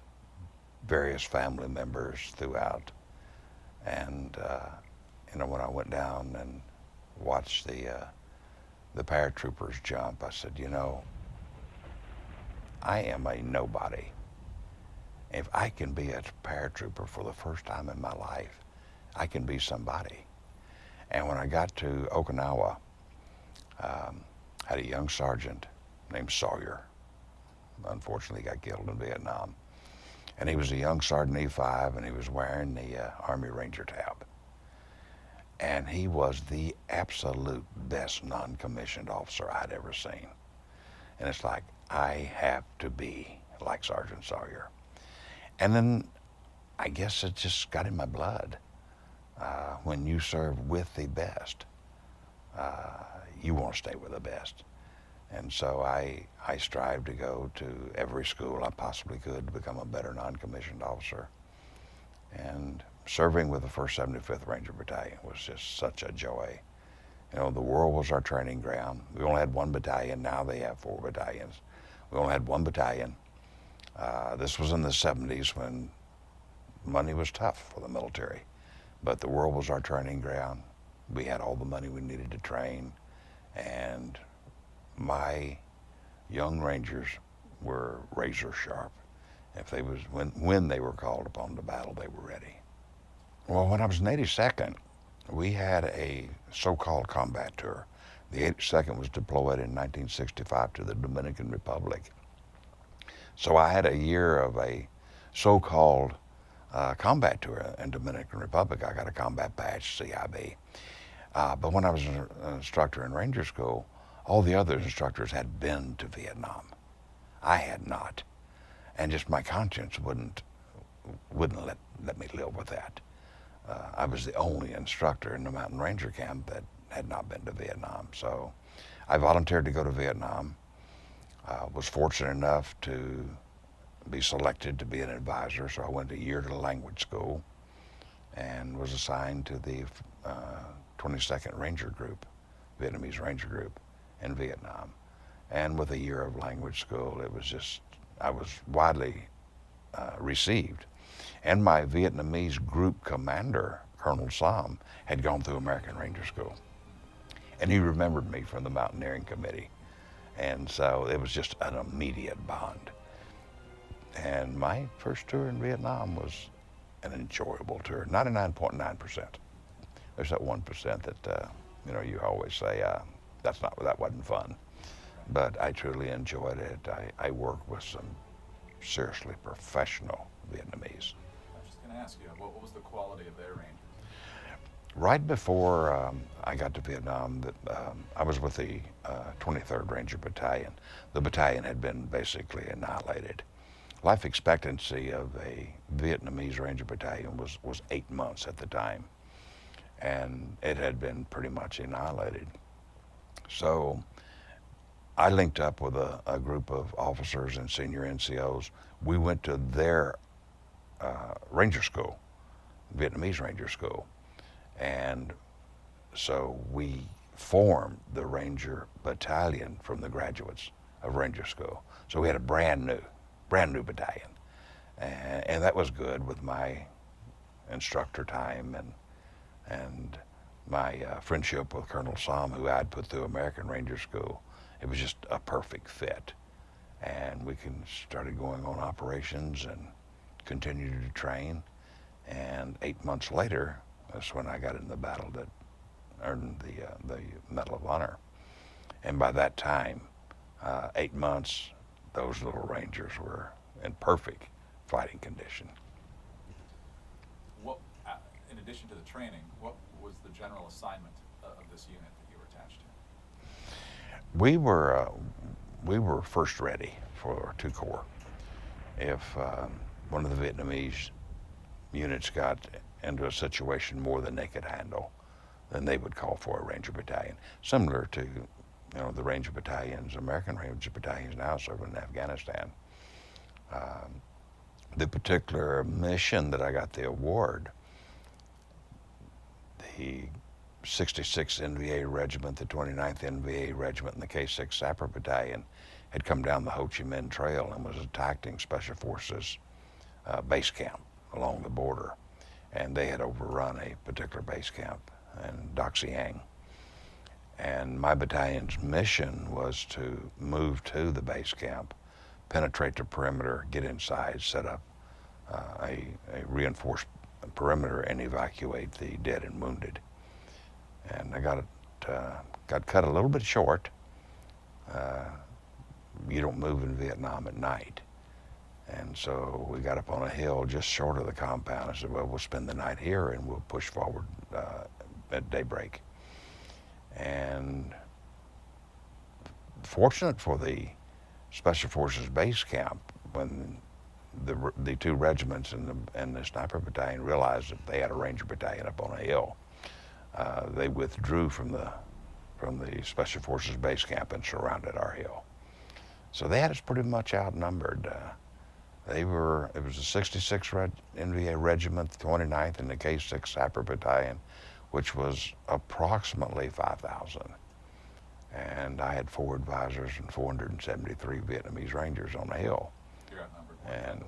various family members throughout. And when I went down and watched the paratroopers jump, I said, I am a nobody. If I can be a paratrooper for the first time in my life, I can be somebody. And when I got to Okinawa, I had a young sergeant named Sawyer. Unfortunately, he got killed in Vietnam. And he was a young Sergeant E5, and he was wearing the Army Ranger tab. And he was the absolute best non-commissioned officer I'd ever seen. And it's like, I have to be like Sergeant Sawyer. And then I guess it just got in my blood. When you serve with the best, you want to stay with the best. And so I strive to go to every school I possibly could to become a better non-commissioned officer. And serving with the 1st 75th Ranger Battalion was just such a joy. The world was our training ground. We only had 1 battalion. Now they have 4 battalions. We only had 1 battalion. This was in the 70s when money was tough for the military. But the world was our training ground. We had all the money we needed to train. And my young Rangers were razor sharp. When they were called upon to battle, they were ready. Well, when I was in 82nd, we had a so-called combat tour. The 82nd was deployed in 1965 to the Dominican Republic. So I had a year of a so-called combat tour in Dominican Republic. I got a combat badge, CIB. But when I was an instructor in Ranger School, all the other instructors had been to Vietnam. I had not. and just my conscience wouldn't let me live with that. I was the only instructor in the Mountain Ranger camp that had not been to Vietnam, so I volunteered to go to Vietnam. Was fortunate enough to be selected to be an advisor, so I went a year to the language school and was assigned to the 22nd Ranger Group, Vietnamese Ranger Group in Vietnam. And with a year of language school, it was just, I was widely received. And my Vietnamese group commander, Colonel Som, had gone through American Ranger School. And he remembered me from the Mountaineering Committee. And so it was just an immediate bond. And my first tour in Vietnam was an enjoyable tour, 99.9%. There's that 1% that, you always say, that wasn't fun. But I truly enjoyed it. I worked with some seriously professional Vietnamese.
I was just going to ask you, what was the quality of their Rangers?
Right before I got to Vietnam, I was with the 23rd Ranger Battalion. The battalion had been basically annihilated. Life expectancy of a Vietnamese Ranger Battalion was 8 months at the time, and it had been pretty much annihilated. So I linked up with a group of officers and senior NCOs. We went to their Ranger School, Vietnamese Ranger School. And so we formed the Ranger Battalion from the graduates of Ranger School. So we had a brand new battalion. And that was good with my instructor time and my friendship with Colonel Som, who I'd put through American Ranger School. It was just a perfect fit. And we started going on operations and continued to train. And 8 months later, that's when I got in the battle that earned the Medal of Honor. And by that time, 8 months, those little Rangers were in perfect fighting condition.
What, in addition to the training, what was the general assignment of this unit that you were attached to?
We were first ready for 2 Corps. If one of the Vietnamese units got into a situation more than they could handle, then they would call for a Ranger Battalion, similar to the Ranger Battalions, American Ranger Battalions now serving in Afghanistan. The particular mission that I got the award, the 66th NVA Regiment, the 29th NVA Regiment, and the K6 Sapper Battalion had come down the Ho Chi Minh Trail and was attacking Special Forces base camp along the border. And they had overrun a particular base camp in Dak Siang. And my battalion's mission was to move to the base camp, penetrate the perimeter, get inside, set up a reinforced perimeter, and evacuate the dead and wounded. And I got cut a little bit short. You don't move in Vietnam at night. And so we got up on a hill just short of the compound. I said, well, we'll spend the night here and we'll push forward at daybreak. And fortunate for the Special Forces base camp, when the 2 regiments and the sniper battalion realized that they had a Ranger battalion up on a hill, they withdrew from the Special Forces base camp and surrounded our hill. So they had us pretty much outnumbered. It was the 66th NVA Regiment, the 29th, and the K6 Sapper Battalion, which was approximately 5,000. And I had 4 advisors and 473 Vietnamese Rangers on the hill.
You're outnumbered.
And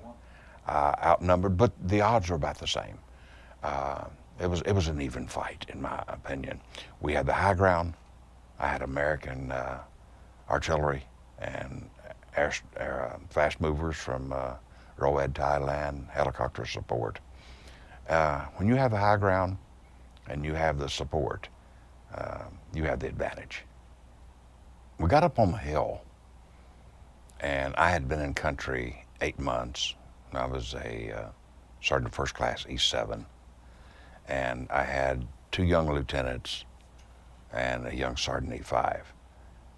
outnumbered, but the odds were about the same. It was an even fight, in my opinion. We had the high ground. I had American artillery and fast movers from Road, Thailand, helicopter support. When you have the high ground and you have the support, you have the advantage. We got up on the hill, and I had been in country 8 months. I was a Sergeant First Class E7, and I had 2 young lieutenants and a young Sergeant E5,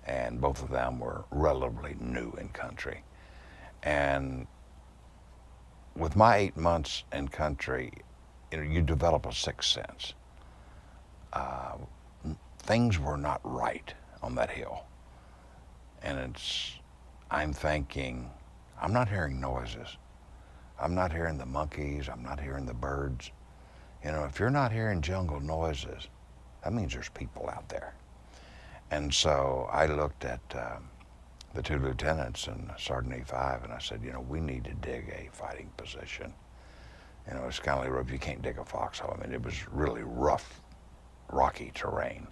and both of them were relatively new in country. And with my 8 months in country, you develop a sixth sense. Things were not right on that hill. And I'm thinking, I'm not hearing noises. I'm not hearing the monkeys. I'm not hearing the birds. If you're not hearing jungle noises, that means there's people out there. And so I looked at the two lieutenants and Sergeant E5, and I said, we need to dig a fighting position. It's kind of like rough. You can't dig a foxhole. I mean, it was really rough, rocky terrain.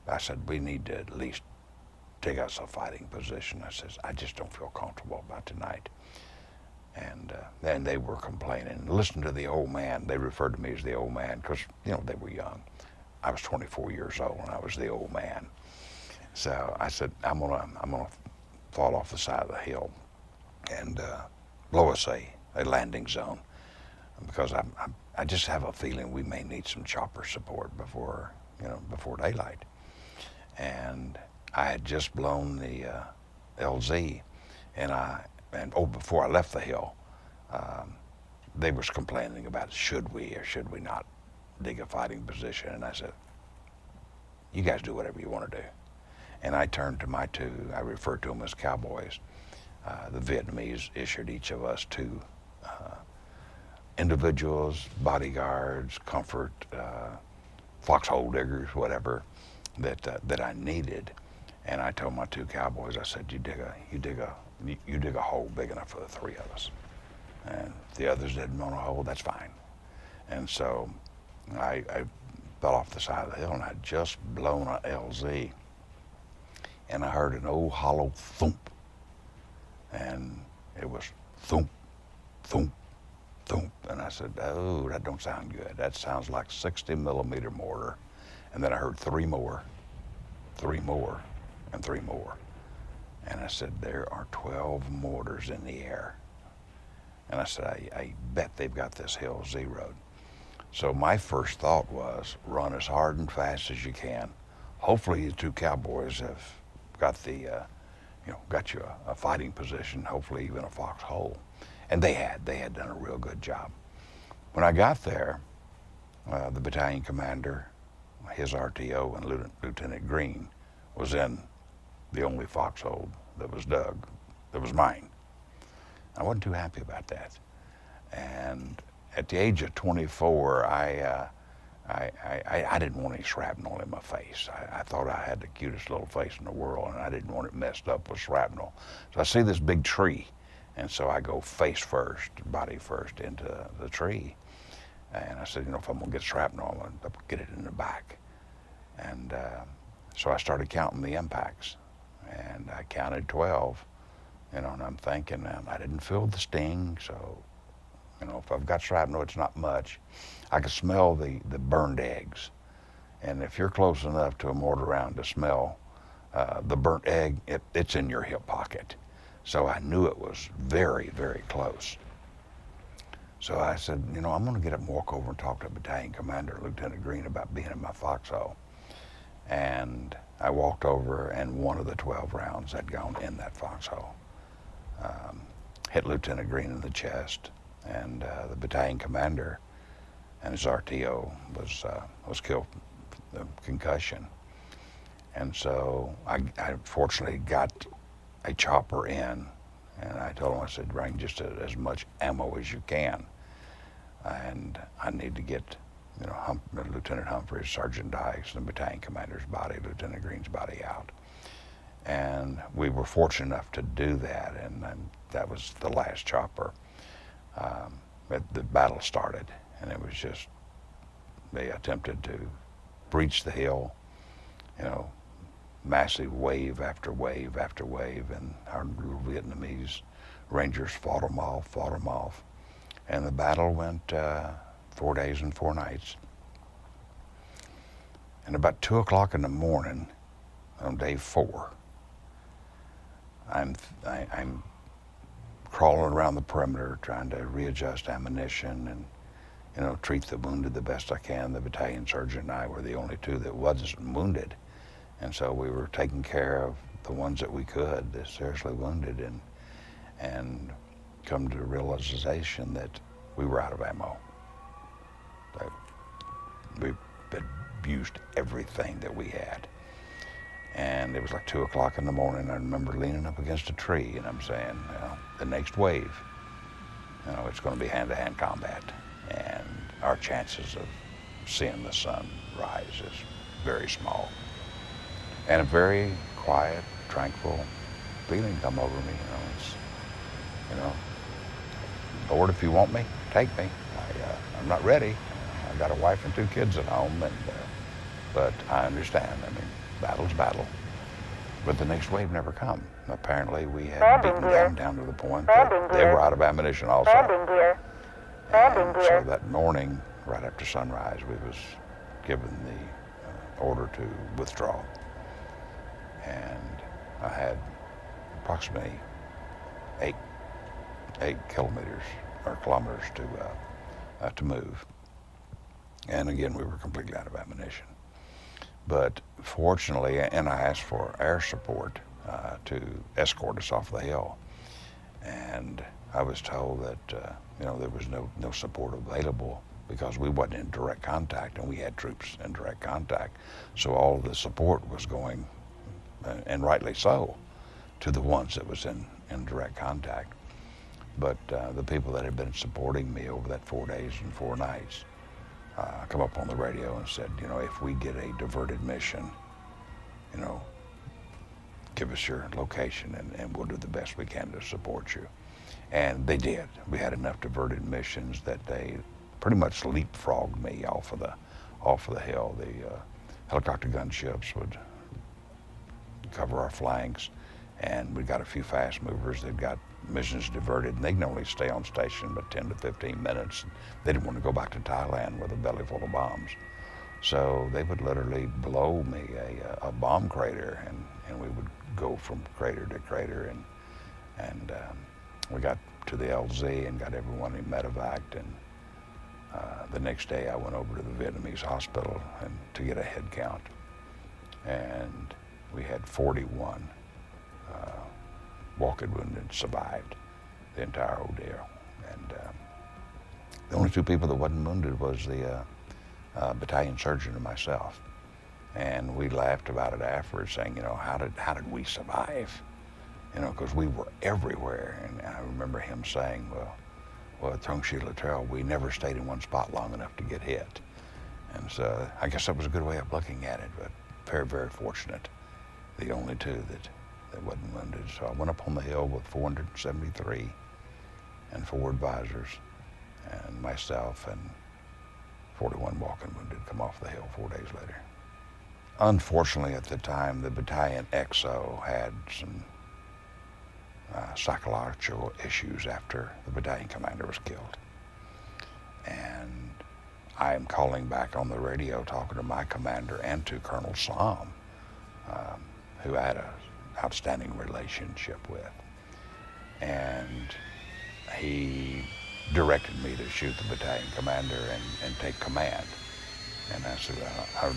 But I said, we need to at least dig us a fighting position. I says, I just don't feel comfortable about tonight. And then they were complaining. Listen to the old man. They referred to me as the old man because, they were young. I was 24 years old and I was the old man. So I said, I'm gonna fall off the side of the hill and blow us a landing zone because I just have a feeling we may need some chopper support before daylight. And I had just blown the LZ, and before I left the hill, they was complaining about should we or should we not dig a fighting position, and I said, you guys do whatever you want to do. And I turned to my two, I refer to them as cowboys. The Vietnamese issued each of us two individuals, bodyguards, comfort, foxhole diggers, whatever, that I needed. And I told my two cowboys, I said, you dig a hole big enough for the three of us. And if the others didn't want a hole, that's fine. And so I fell off the side of the hill, and I'd just blown a LZ. And I heard an old hollow thump. And it was thump, thump, thump. And I said, oh, that don't sound good. That sounds like 60 millimeter mortar. And then I heard three more, and three more. And I said, there are 12 mortars in the air. And I said, I bet they've got this hill zeroed. So my first thought was, run as hard and fast as you can. Hopefully the two cowboys have got got you a fighting position, hopefully even a foxhole. And they had done a real good job. When I got there, the battalion commander, his RTO, and Lieutenant Green was in the only foxhole that was dug, that was mine. I wasn't too happy about that. And at the age of 24, I didn't want any shrapnel in my face. I thought I had the cutest little face in the world, and I didn't want it messed up with shrapnel. So I see this big tree, and so I go face first, body first into the tree. And I said, if I'm gonna get shrapnel, I'm gonna get it in the back. And so I started counting the impacts, and I counted 12. And I'm thinking, I didn't feel the sting, so if I've got shrapnel, it's not much. I can smell the burned eggs. And if you're close enough to a mortar round to smell the burnt egg, it's in your hip pocket. So I knew it was very, very close. So I said, I'm gonna get up and walk over and talk to battalion commander, Lieutenant Green, about being in my foxhole. And I walked over, and one of the 12 rounds had gone in that foxhole. Hit Lieutenant Green in the chest, and the battalion commander and his RTO was killed from concussion. And so I fortunately got a chopper in, and I told him, I said, bring just as much ammo as you can. And I need to get, Lieutenant Humphreys, Sergeant Dykes, and the battalion commander's body, Lieutenant Green's body out. And we were fortunate enough to do that, and that was the last chopper. The battle started, and it was just, they attempted to breach the hill, massive wave after wave after wave, and our little Vietnamese Rangers fought them off. And the battle went 4 days and 4 nights. And about 2 o'clock in the morning on day 4, I'm crawling around the perimeter trying to readjust ammunition and treat the wounded the best I can. The battalion sergeant and I were the only two that wasn't wounded, and so we were taking care of the ones that we could, the seriously wounded, and come to the realization that we were out of ammo. We had used everything that we had. And it was like 2 o'clock in the morning. I remember leaning up against a tree and I'm saying, the next wave, it's going to be hand-to-hand combat. And our chances of seeing the sun rise is very small. And a very quiet, tranquil feeling come over me, Lord, if you want me, take me. I'm not ready. I've got a wife and 2 kids at home, but I understand. Battle's battle. But the next wave never come. Apparently we had beaten them down to the point that they were out of ammunition also. And so that morning, right after sunrise, we was given the order to withdraw. And I had approximately 8 kilometers to move. And again, we were completely out of ammunition. But fortunately, and I asked for air support to escort us off the hill. And I was told that, there was no support available because we wasn't in direct contact and we had troops in direct contact. So all of the support was going, and rightly so, to the ones that was in direct contact. But the people that had been supporting me over that 4 days and 4 nights come up on the radio and said, if we get a diverted mission, give us your location and we'll do the best we can to support you. And they did. We had enough diverted missions that they pretty much leapfrogged me off of the hill. The helicopter gunships would cover our flanks, and we got a few fast movers that got missions diverted, and they can only stay on station about 10 to 15 minutes. They didn't want to go back to Thailand with a belly full of bombs. So they would literally blow me a bomb crater, and we would go from crater to crater, and we got to the LZ and got everyone in medevaced, and the next day I went over to the Vietnamese hospital and to get a head count, and we had 41 walking wounded survived the entire ordeal. And the only 2 people that wasn't wounded was the battalion surgeon and myself. And we laughed about it afterwards, saying, how did we survive? Because we were everywhere. And I remember him saying, well, at Trung Chi Latrell, we never stayed in one spot long enough to get hit. And so I guess that was a good way of looking at it, but very, very fortunate. The only 2 that wasn't wounded. So I went up on the hill with 473 and 4 advisors, and myself and 41 walking wounded come off the hill 4 days later. Unfortunately, at the time, the battalion XO had some psychological issues after the battalion commander was killed. And I'm calling back on the radio talking to my commander and to Colonel Som, who I had an outstanding relationship with. And he directed me to shoot the battalion commander and take command. And I said,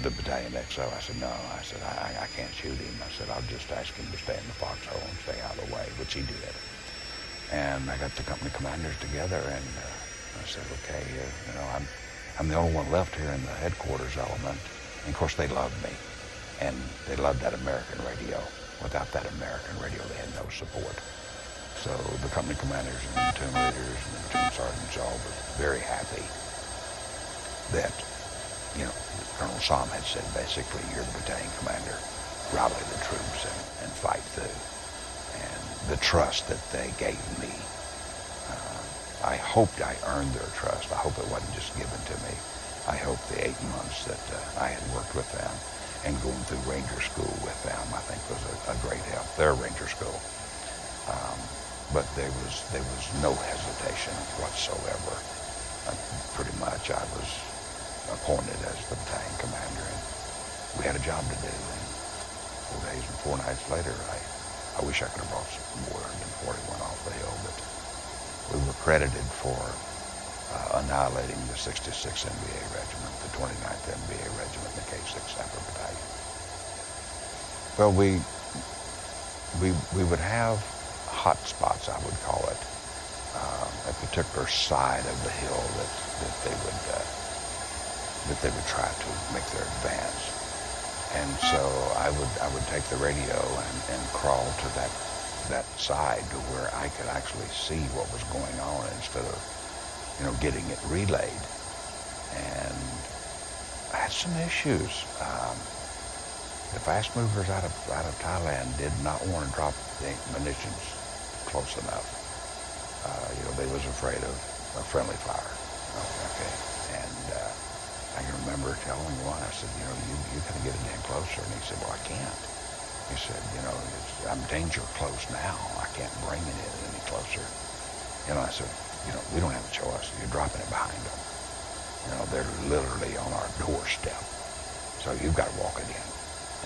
the battalion XO, I said, no. I said, I can't shoot him. I said, I'll just ask him to stay in the foxhole and stay out of the way, which he did. And I got the company commanders together, and I said, okay, I'm the only one left here in the headquarters element. And of course, they loved me, and they loved that American radio. Without that American radio, they had no support. So the company commanders and the platoon leaders and the platoon sergeants all were very happy that, Colonel Som had said, basically, you're the battalion commander, rally the troops and fight through. And the trust that they gave me, I hoped I earned their trust. I hope it wasn't just given to me. I hope the 8 months that I had worked with them and going through Ranger School with them, I think was a great help, their Ranger School. But there was no hesitation whatsoever. Pretty much I was appointed as the battalion commander, and we had a job to do. And 4 days and 4 nights later, I wish I could have brought some more than 41 off the hill, but we were credited for annihilating the 66th NBA Regiment, the 29th NBA Regiment, and the K6 Sapper Battalion. Well, we would have hot spots, I would call it, a particular side of the hill that they would try to make their advance. And so I would take the radio and crawl to that side to where I could actually see what was going on instead of, getting it relayed. And I had some issues. The fast movers out of Thailand did not want to drop the munitions close enough. They was afraid of friendly fire. Okay, and I can remember telling one, I said, you got to get it in closer. And he said, well, I can't. He said, I'm danger close now. I can't bring it in any closer. I said, we don't have a choice. You're dropping it behind them. They're literally on our doorstep. So you've got to walk it in.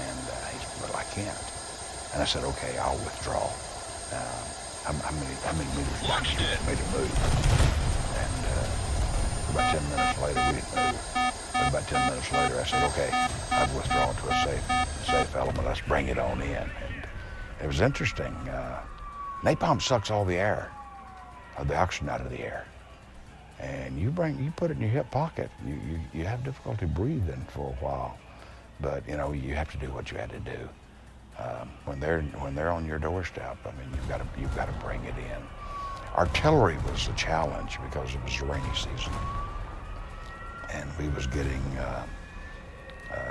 And he said, well, I can't. And I said, okay, I'll withdraw. How many meters back did you made it move? And about 10 minutes later, we didn't move. But about 10 minutes later, I said, okay, I've withdrawn to a safe element. Let's bring it on in. And it was interesting. Napalm sucks all the air, the oxygen out of the air. And you put it in your hip pocket. You have difficulty breathing for a while. But, you have to do what you had to do. When they're on your doorstep, you've got to bring it in. Artillery was the challenge because it was the rainy season, and we was getting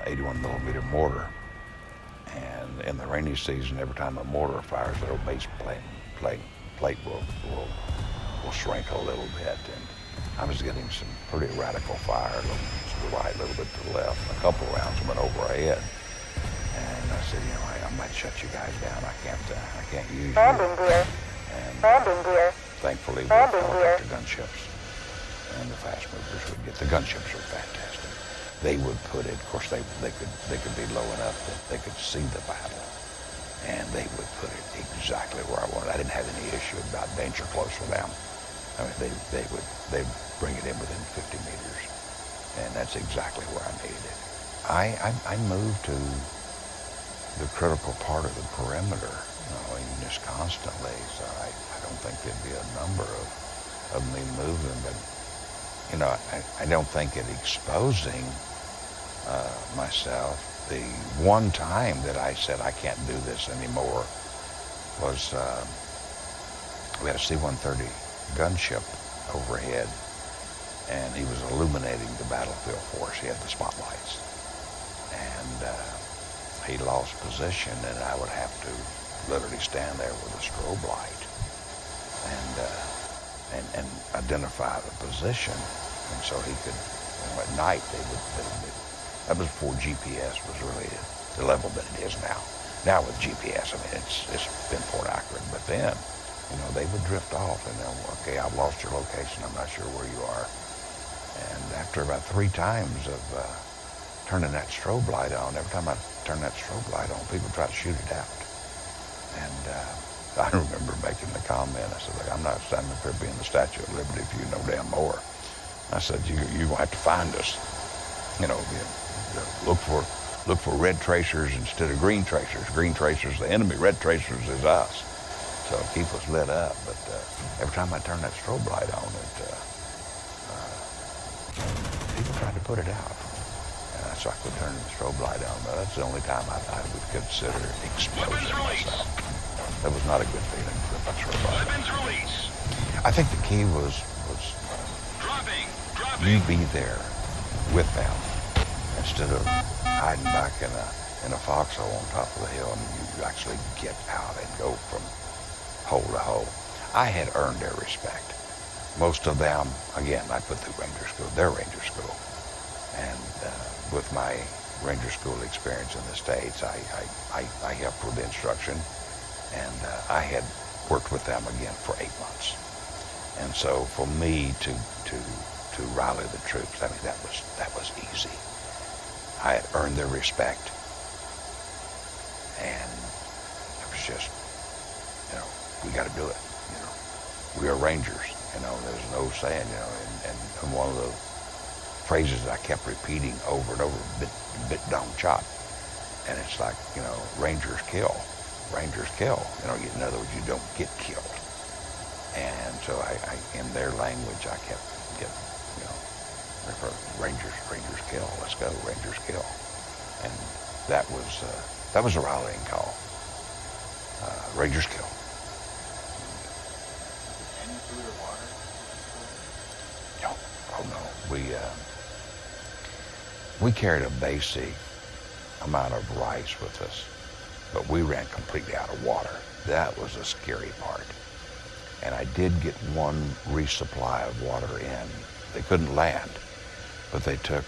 81 millimeter mortar. And in the rainy season, every time a mortar fires, their base plate will shrink a little bit. And I was getting some pretty radical fire, a little to the right, a little bit to the left. A couple of rounds went over our head. And I said, I might shut you guys down. I can't use you. And thankfully, with helicopter gunships and the fast movers would get, the gunships were fantastic. They would put it, of course, they could be low enough that they could see the battle, and they would put it exactly where I wanted. I didn't have any issue about danger close with them. They'd bring it in within 50 meters, and that's exactly where I needed it. I moved to the critical part of the perimeter, just constantly. So I don't think there'd be a number of me moving, but I don't think it exposing myself. The one time that I said I can't do this anymore was we had a C-130 gunship overhead, and he was illuminating the battlefield for us. He had the spotlights, and he lost position, and I would have to literally stand there with a strobe light and identify the position, and so he could. At night, they would. That was before GPS was really the level that it is now. Now with GPS, it's pinpoint accurate, but then, they would drift off and okay, I've lost your location. I'm not sure where you are. And after about 3 times of turning that strobe light on, every time I turn that strobe light on, people try to shoot it out. And I remember making the comment, I said, look, I'm not standing up here being the Statue of Liberty if you know damn more. I said, you have to find us. Look for red tracers instead of green tracers. Green tracers, the enemy. Red tracers is us. So keep us lit up. But every time I turn that strobe light on, people tried to put it out. So I quit turning the strobe light on. But that's the only time I would consider exposing myself. That was not a good feeling to put my strobe light on. I think the key was you be there with them instead of hiding back in a foxhole on top of the hill. You actually get out and go from hole to hole. I had earned their respect. Most of them, again, I put through their ranger school. And with my ranger school experience in the States, I helped with the instruction, and I had worked with them again for 8 months. And so for me to rally the troops, that was easy. I had earned their respect, and it was just, we got to do it. We are Rangers. There's no saying. And one of the phrases I kept repeating over and over, bit down chop, and it's like, Rangers kill. Rangers kill. In other words, you don't get killed. And so I in their language, I kept getting, Rangers kill, let's go, Rangers kill. And that was a rallying call. Rangers kill.
Any food or water?
No, oh no. We carried a basic amount of rice with us, but we ran completely out of water. That was a scary part. And I did get one resupply of water in. They couldn't land, but they took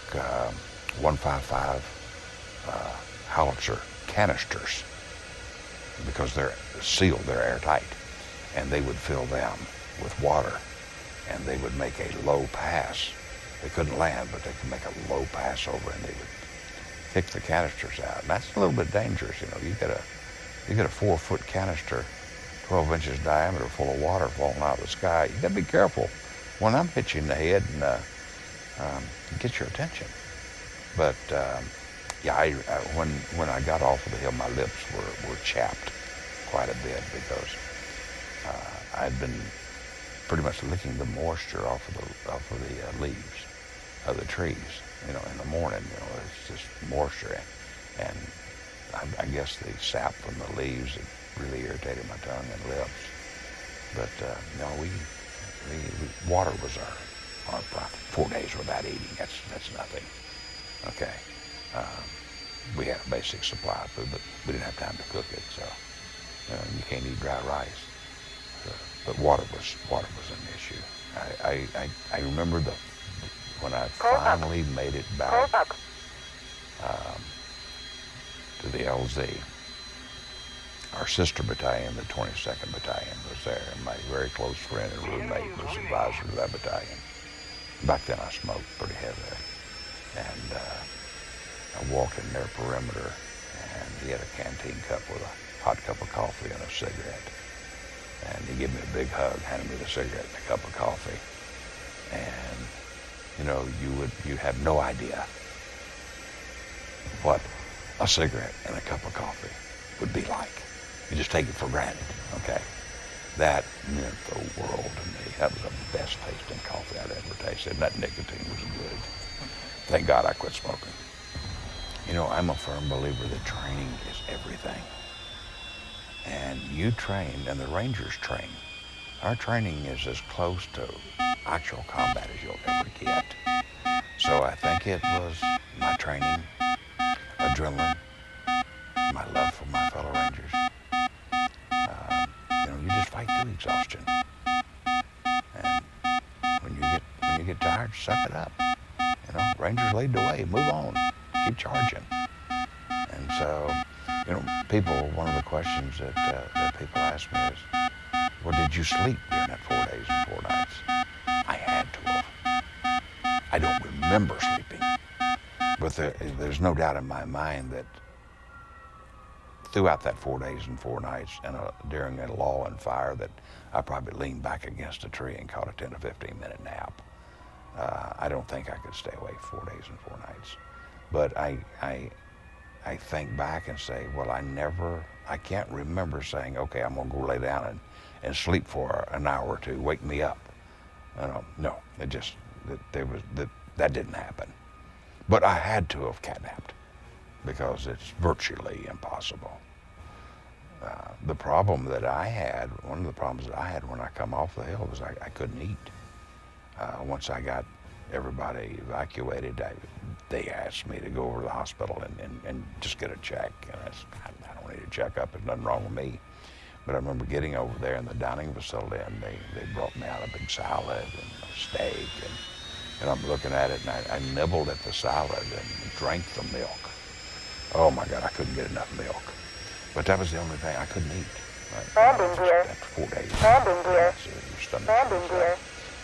155 howitzer canisters because they're sealed, they're airtight, and they would fill them with water, and they would make a low pass. They couldn't land, but they could make a low pass over, and they would kick the canisters out. And that's a little bit dangerous, You get a 4-foot canister, 12 inches diameter, full of water falling out of the sky. You gotta be careful. One of them hits you in the head and get your attention. But when I got off of the hill, my lips were chapped quite a bit because I'd been pretty much licking the moisture off of the leaves of the trees. In the morning, it's just moisture, and I guess the sap from the leaves had really irritated my tongue and lips. But no, we water was our 4 days without eating. That's nothing. Okay. We had a basic supply of food, but we didn't have time to cook it, so you can't eat dry rice. But water was an issue. I remember when I finally made it back to the LZ. Our sister battalion, the 22nd Battalion, was there, and my very close friend and roommate was advisor of that battalion. Back then I smoked pretty heavily, and I walked in their perimeter, and he had a canteen cup with a hot cup of coffee and a cigarette. And he gave me a big hug, handed me the cigarette and a cup of coffee. And, you have no idea what a cigarette and a cup of coffee would be like. You just take it for granted, okay? That meant the world to me. That was the best tasting coffee I'd ever tasted. And that nicotine was good. Thank God I quit smoking. I'm a firm believer that training is everything. And you train, and the Rangers train. Our training is as close to actual combat as you'll ever get. So I think it was my training, adrenaline, my love for my fellow Rangers. You just fight through exhaustion. And when you get tired, suck it up. Rangers lead the way. Move on. Keep charging. And so, one of the questions that people ask me is, well, did you sleep during that 4 days and 4 nights? I had to have. I don't remember sleeping. But there's no doubt in my mind that throughout that 4 days and 4 nights and during a lull and fire that I probably leaned back against a tree and caught a 10 to 15 minute nap. I don't think I could stay awake 4 days and 4 nights. But I think back and say, well, I can't remember saying, okay, I'm gonna go lay down and sleep for an hour or two, wake me up. No, that didn't happen. But I had to have catnapped because it's virtually impossible. The problem that I had, one of the problems that I had when I come off the hill was I couldn't eat. Once I got everybody evacuated, they asked me to go over to the hospital and just get a check. And I don't need a checkup, there's nothing wrong with me. But I remember getting over there in the dining facility, and they brought me out a big salad and a steak, and I'm looking at it, and I nibbled at the salad and drank the milk. Oh my God, I couldn't get enough milk. But that was the only thing I couldn't eat. After 4 days.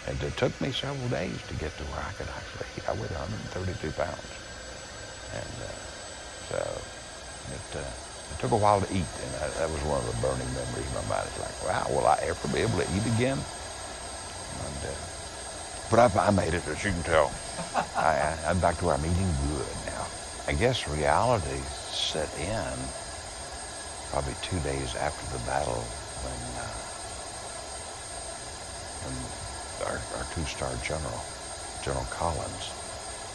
And it took me several days to get to where I could actually eat. I weighed 132 pounds. And so it took a while to eat, and that was one of the burning memories in my mind. It's like, wow, will I ever be able to eat again? But I made it, as you can tell. I'm back to where I'm eating good now. I guess reality set in probably 2 days after the battle when and our two-star general, General Collins,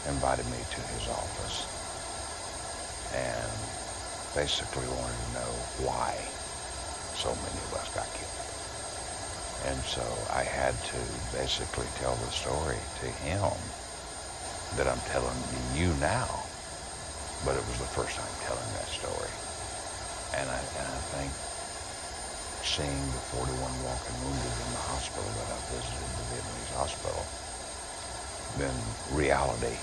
invited me to his office and basically wanted to know why so many of us got killed. And so I had to basically tell the story to him that I'm telling you now, but it was the first time telling that story. And I think seeing the 41 walking wounded in the hospital that I visited, the Vietnamese hospital, then reality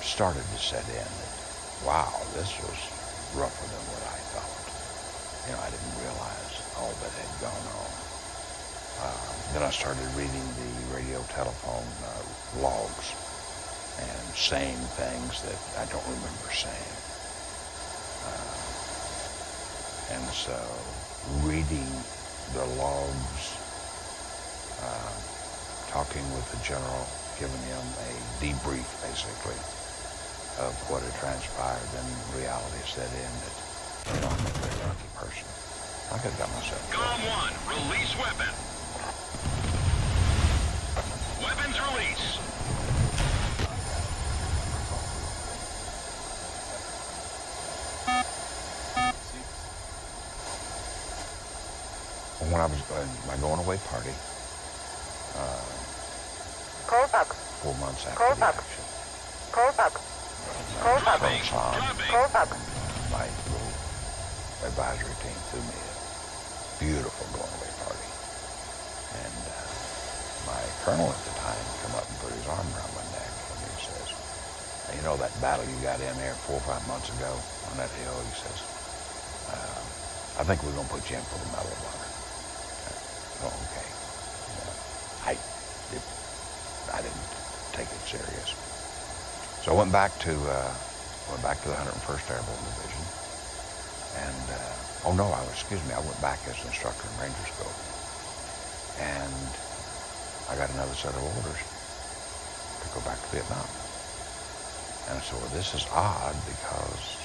started to set in that, wow, this was rougher than what I thought. You know, I didn't realize all that had gone on. Then I started reading the radio telephone logs and saying things that I don't remember saying. And so reading the logs, talking with the general, giving him a debrief basically of what had transpired, then reality set in that, you know, I'm a very lucky person. I could have got myself killed.
Com 1, release weapon. Weapons release.
When I was in my going away party,
Close up.
4 months after
Close
the
up.
action,
Close up. Close up.
Dropping.
Close up.
my little advisory team threw me a beautiful going away party. And my colonel at the time come up and put his arm around my neck and he says, "Hey, you know that battle you got in there 4 or 5 months ago on that hill?" He says, "I think we're going to put you in for the Medal of Honor." Oh, okay. I didn't take it serious. So I went back to the 101st Airborne Division, and I went back as an instructor in Ranger School, and I got another set of orders to go back to Vietnam. And I said, well, this is odd because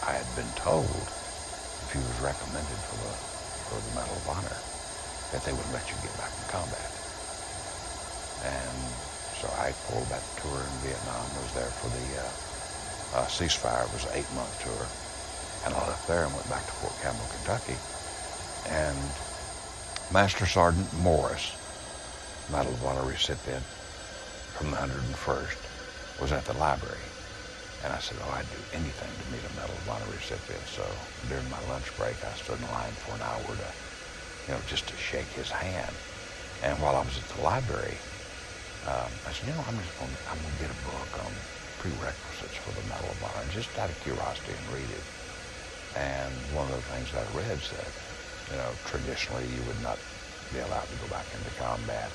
I had been told if you was recommended for the Medal of Honor, that they would let you get back in combat. And so I pulled that tour in Vietnam. I was there for the ceasefire. It was an 8-month tour. And I left there and went back to Fort Campbell, Kentucky. And Master Sergeant Morris, Medal of Honor recipient from the 101st, was at the library. And I said, I'd do anything to meet a Medal of Honor recipient. So during my lunch break, I stood in line for an hour to, just to shake his hand. And while I was at the library, I said, I'm going to get a book on prerequisites for the Medal of Honor, just out of curiosity, and read it. And one of the things I read said, traditionally you would not be allowed to go back into combat,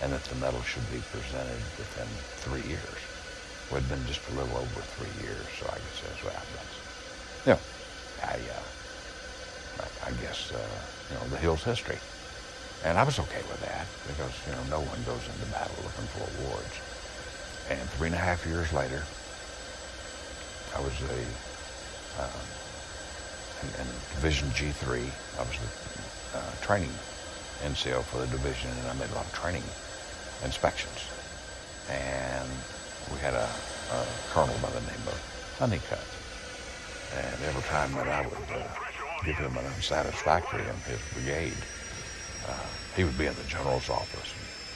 and that the medal should be presented within 3 years. Well, it'd been just a little over 3 years, so I said, well, that's, I guess, the hill's history. And I was okay with that because, no one goes into battle looking for awards. And 3.5 years later, I was in Division G3. I was the training NCO for the division, and I made a lot of training inspections. And we had a colonel by the name of Honeycutt. And every time that I would give him an unsatisfactory in his brigade, he would be in the general's office.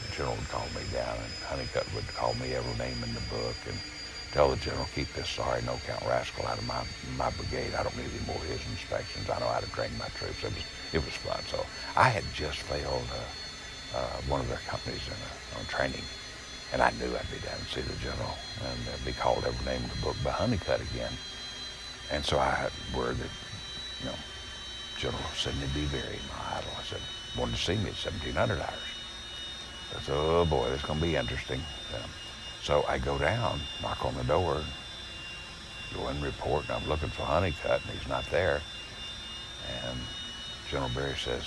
The general would call me down, and Honeycutt would call me every name in the book and tell the general, keep this sorry, no-count rascal out of my brigade. I don't need any more of his inspections. I know how to train my troops. It was fun. So I had just failed one of their companies on training, and I knew I'd be down and see the general and be called every name in the book by Honeycutt again. And so I had word that, General Sidney B. Berry, my idol, I said, wanted to see me at 1700 hours. I said, oh boy, this is going to be interesting. So I go down, knock on the door, go in, report, and I'm looking for Honeycutt, and he's not there. And General Berry says,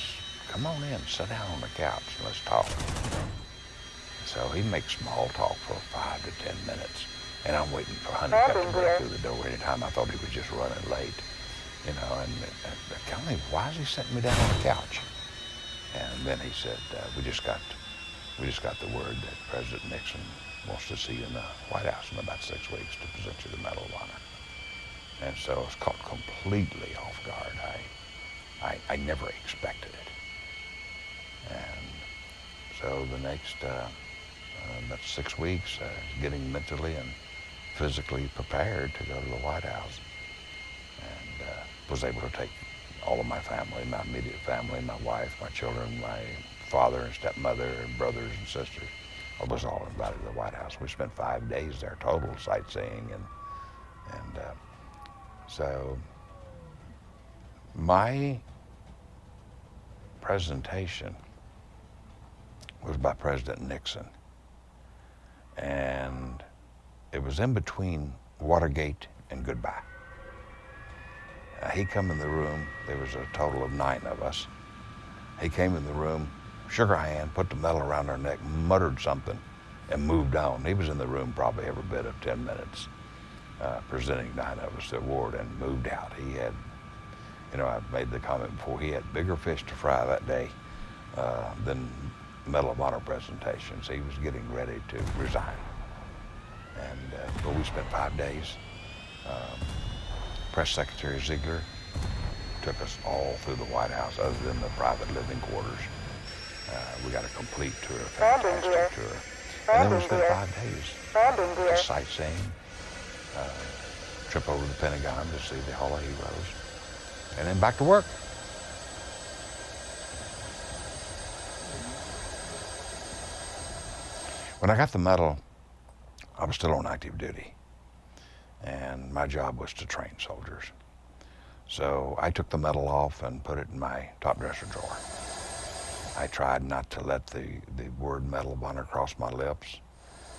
come on in, sit down on the couch, and let's talk. So he makes small talk for 5 to 10 minutes, and I'm waiting for Honeycutt to break through the door anytime. I thought he was just running late, and kind of, why is he sitting me down on the couch? And then he said, we just got the word that President Nixon wants to see you in the White House in about 6 weeks to present you the Medal of Honor. And so I was caught completely off guard. I never expected it. And so the next about 6 weeks, getting mentally and physically prepared to go to the White House, and was able to take all of my family, my immediate family, my wife, my children, my father and stepmother, and brothers and sisters. I was all invited to the White House. We spent 5 days there total sightseeing, and so my presentation was by President Nixon, and it was in between Watergate and goodbye. He come in the room. There was a total of 9 of us. He came in the room, shook our hand, put the medal around our neck, muttered something, and moved on. He was in the room probably every bit of 10 minutes, presenting 9 of us the award, and moved out. He had, I've made the comment before, he had bigger fish to fry that day than Medal of Honor presentations. He was getting ready to resign. And but we spent 5 days. Press Secretary Ziegler took us all through the White House, other than the private living quarters. We got a complete tour, a fantastic tour. And then we spent 5 days just sightseeing, trip over to the Pentagon to see the Hall of Heroes, and then back to work. When I got the medal, I was still on active duty, and my job was to train soldiers. So I took the medal off and put it in my top dresser drawer. I tried not to let the word Medal of Honor cross my lips.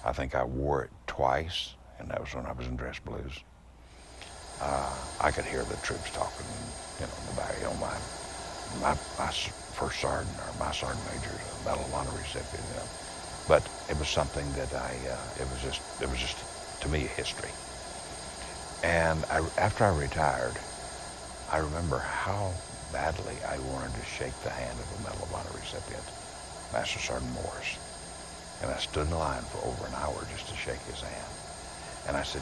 I think I wore it twice, and that was when I was in dress blues. I could hear the troops talking, in the back. My first sergeant, or my sergeant major, is a Medal of Honor recipient. But it was something that it was just to me a history. And after I retired, I remember how badly I wanted to shake the hand of a Medal of Honor recipient, Master Sergeant Morris. And I stood in line for over an hour just to shake his hand. And I said,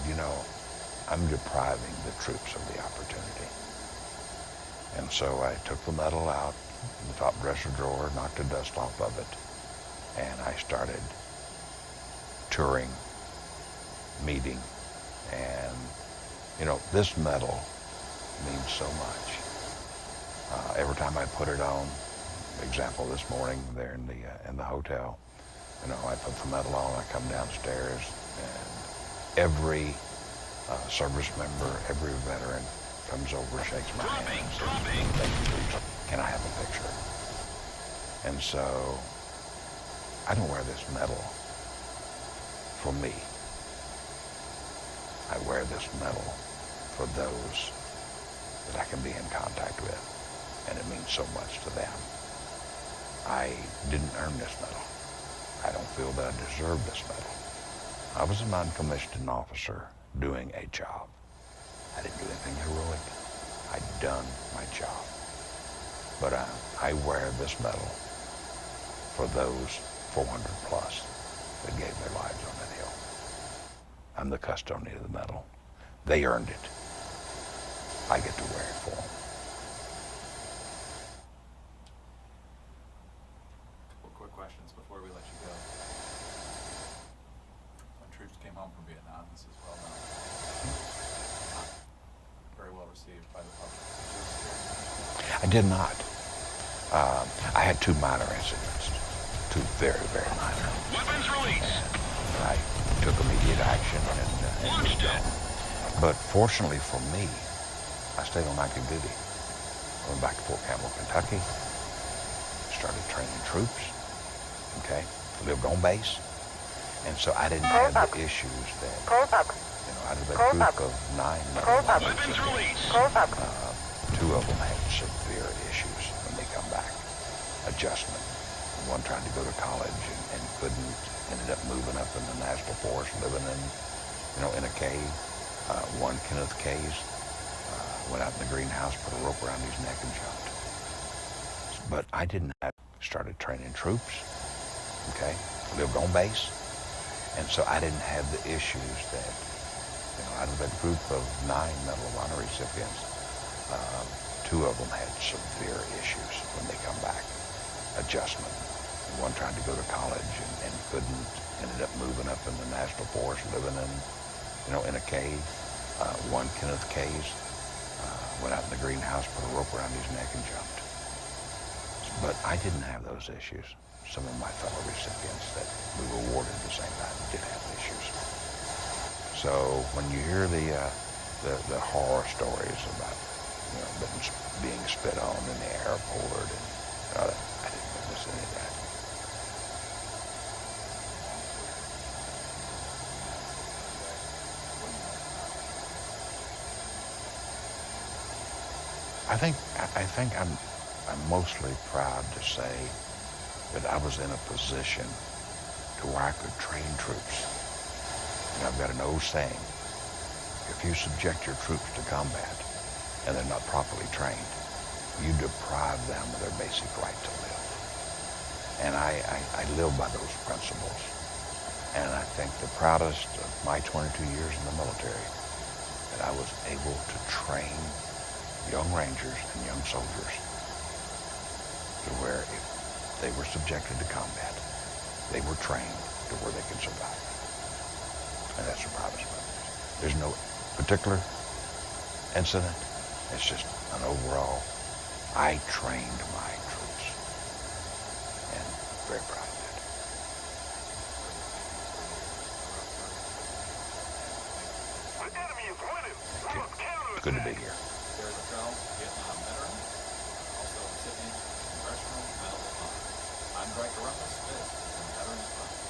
I'm depriving the troops of the opportunity. And so I took the medal out in the top dresser drawer, knocked the dust off of it, and I started touring, meeting, and this medal means so much. Every time I put it on, example this morning there in the hotel, I put the medal on, I come downstairs, and every service member, every veteran comes over, shakes my hand, and says, "Thank you, please. Can I have a picture?" And so I don't wear this medal for me. I wear this medal for those that I can be in contact with, and it means so much to them. I didn't earn this medal. I don't feel that I deserve this medal. I was a non-commissioned officer doing a job. I didn't do anything heroic. I'd done my job. But I wear this medal for those 400 plus that gave their lives on that hill. I'm the custodian of the medal. They earned it. I get to wear it for them.
Couple quick questions before we let you go. When troops came home from Vietnam, this is well known. Not very well received by the public. Did you experience that?
I did not. I had 2 minor incidents. 2 very, very minor.
Weapons release.
And I took immediate action and moved on. But fortunately for me, I stayed on active duty. I went back to Fort Campbell, Kentucky, started training troops, okay, lived on base. And so I didn't have the issues that, out of that group of 9
Weapons release.
2 of them had severe issues when they come back. Adjustment. One tried to go to college and couldn't, ended up moving up in the National Forest, living in a cave. One, Kenneth Case, went out in the greenhouse, put a rope around his neck and jumped. But I didn't have started training troops, okay, lived on base. And so I didn't have the issues that, out of that group of 9 Medal of Honor recipients, 2 of them had severe issues when they come back. Adjustment. One tried to go to college and couldn't, ended up moving up in the National Forest, living in a cave. One, Kenneth Case, went out in the greenhouse, put a rope around his neck and jumped. But I didn't have those issues. Some of my fellow recipients that we were awarded at the same time did have issues. So when you hear the horror stories about being spit on in the airport and all that, I didn't witness any of that. I think I'm mostly proud to say that I was in a position to where I could train troops. I've got an old saying: if you subject your troops to combat and they're not properly trained, you deprive them of their basic right to live. And I live by those principles. And I think the proudest of my 22 years in the military, that I was able to train young Rangers and young soldiers to where if they were subjected to combat, they were trained to where they could survive. And that's the proudest part. There's no particular incident. It's just an overall, I trained my troops. And very proud of that.
The enemy is winning. We must counter
It's good to be here.
Gary Luttrell, Vietnam veteran, also a recipient of the Congressional Medal of Honor. I'm Greg Columbus. This is Veterans Chronicles.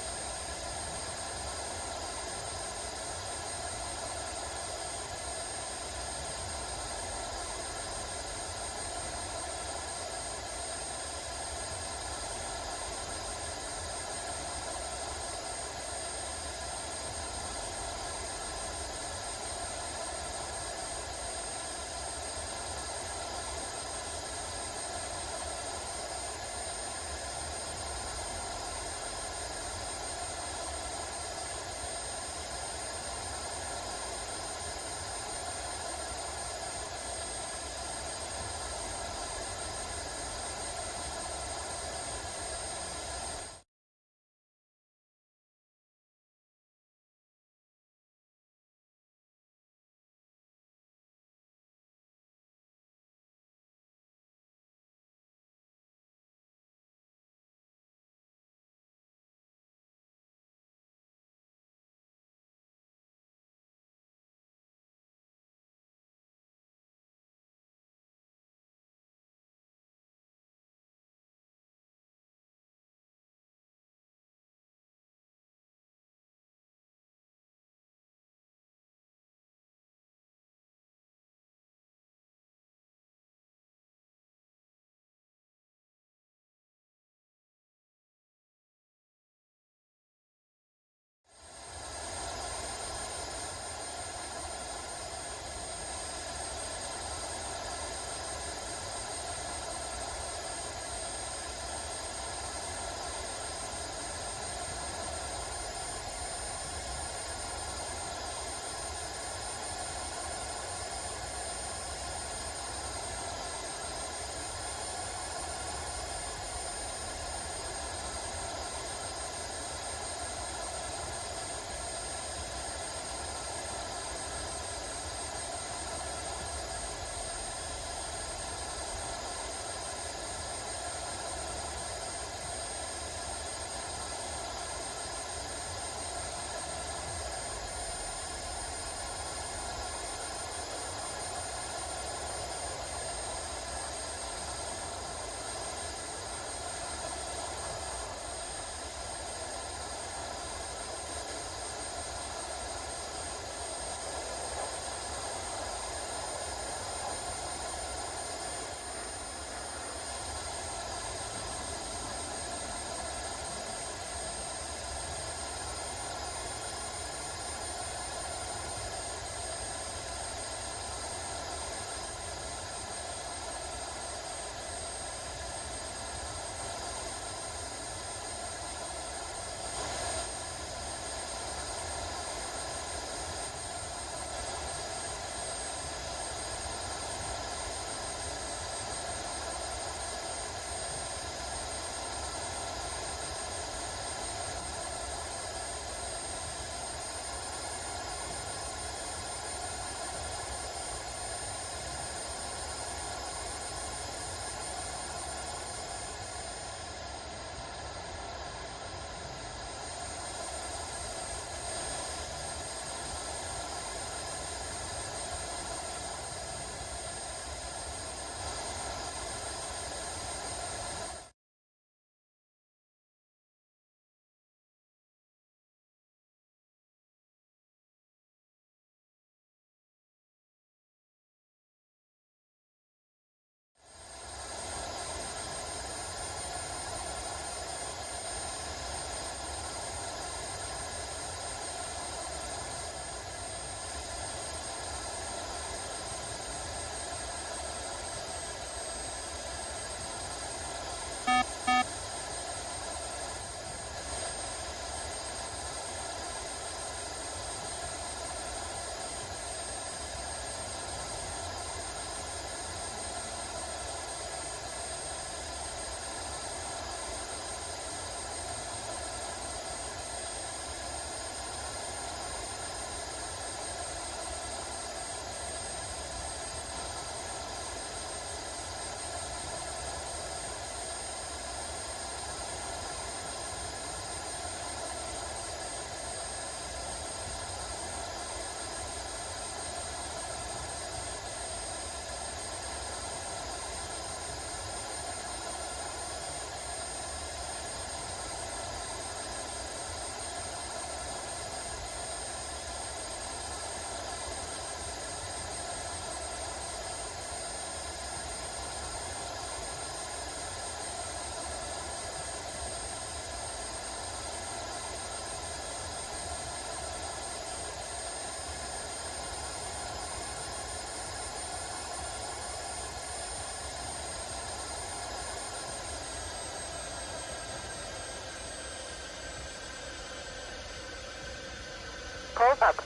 up.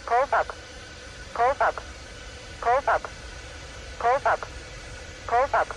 Pulse up. Pulse up. Pulse up. Pulse up. Pulse up.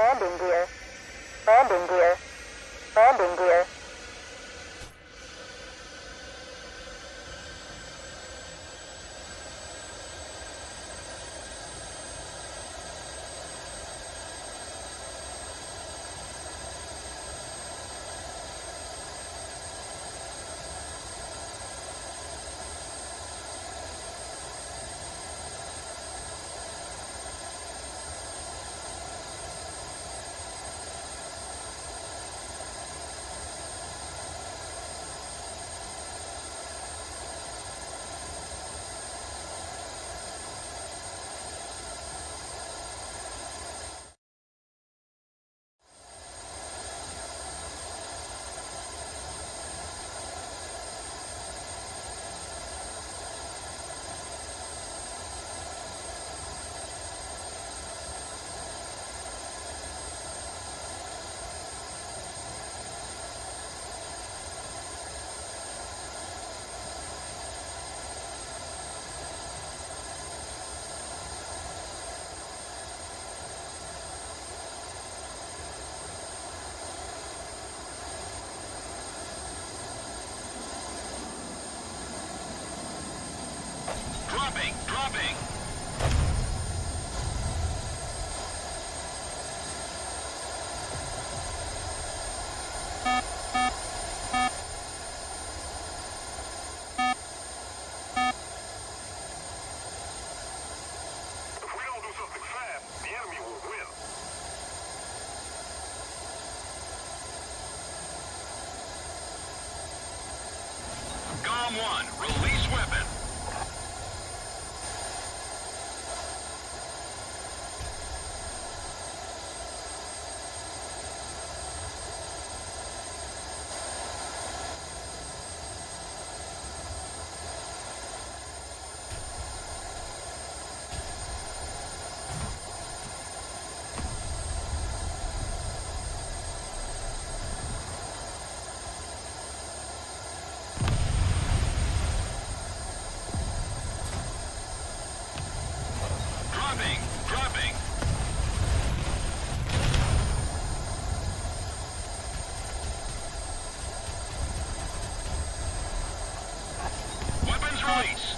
Landing gear. Landing gear. Landing gear.
Dropping. Dropping. Weapons release.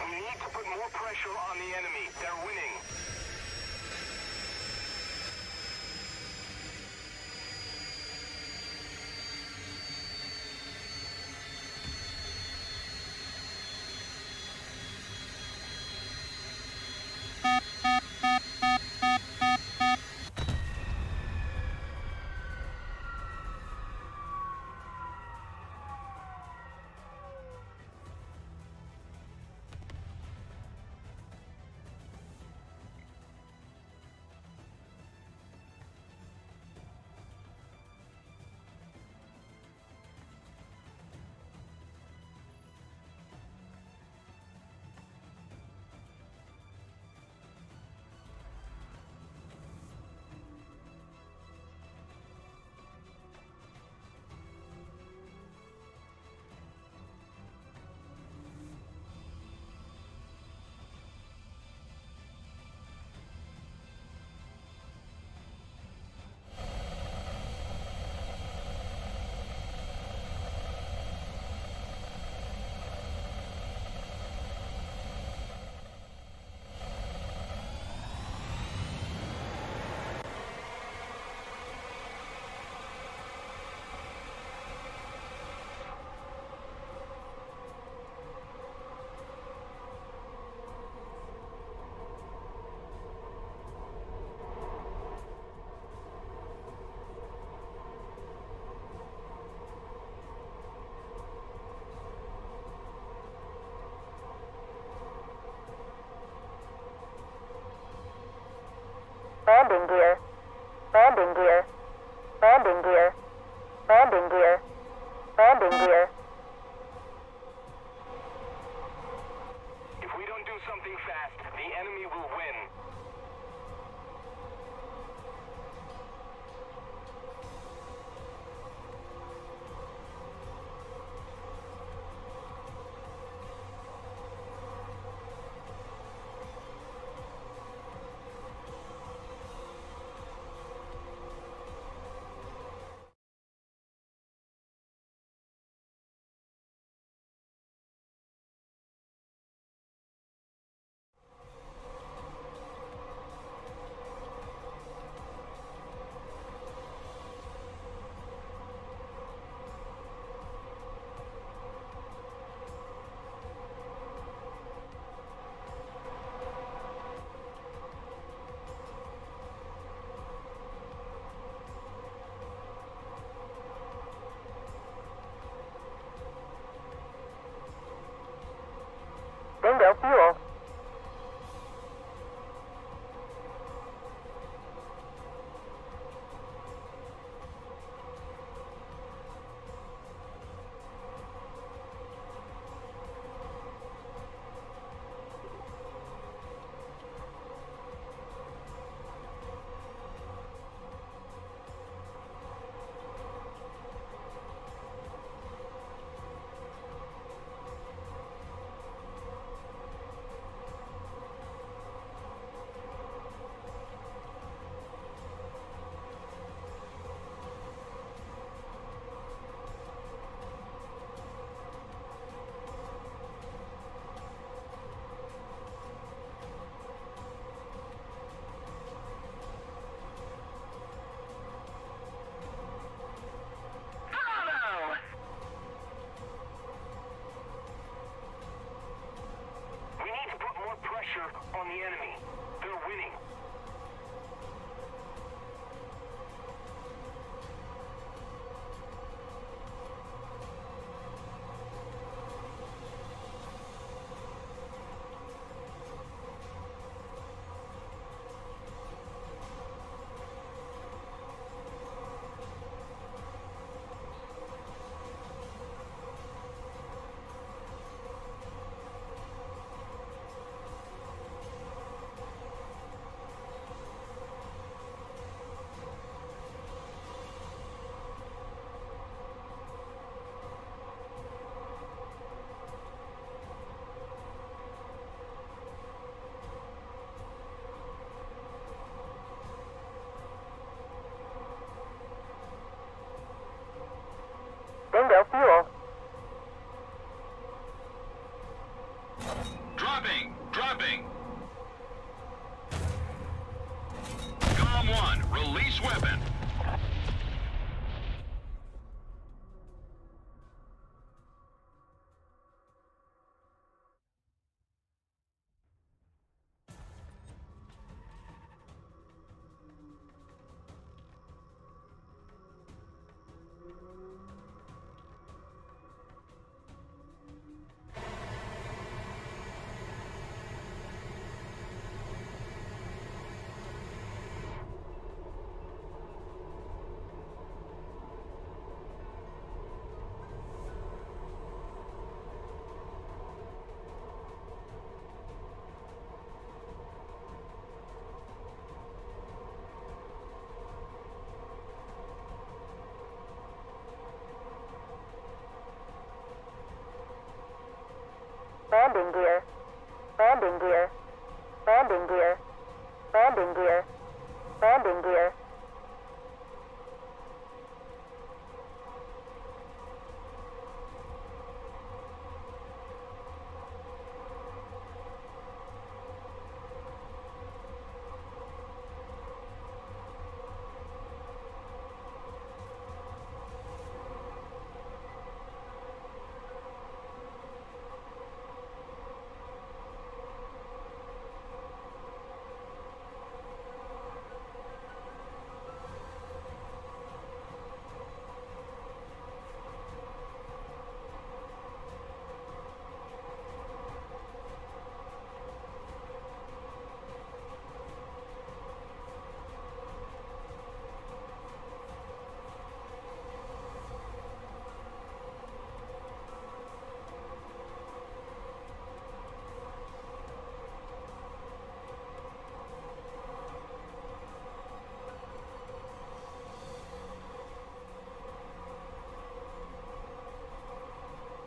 We need to put more pressure on the enemy. They're winning.
Landing gear. Landing gear. Landing gear. Landing gear. Landing gear.
If we don't do something fast, the enemy will win.
Bingo fuel.
on the enemy. They're winning.
Bingo fuel.
Dropping. Column 1, release weapon.
Landing gear. Landing gear. Landing gear. Landing gear. Landing gear.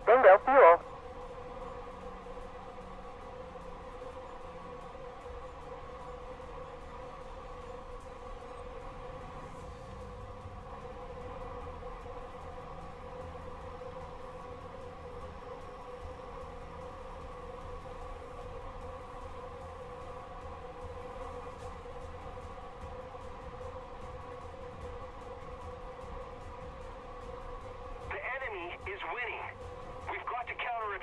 Bingo fuel.
The enemy is winning. We've got to counter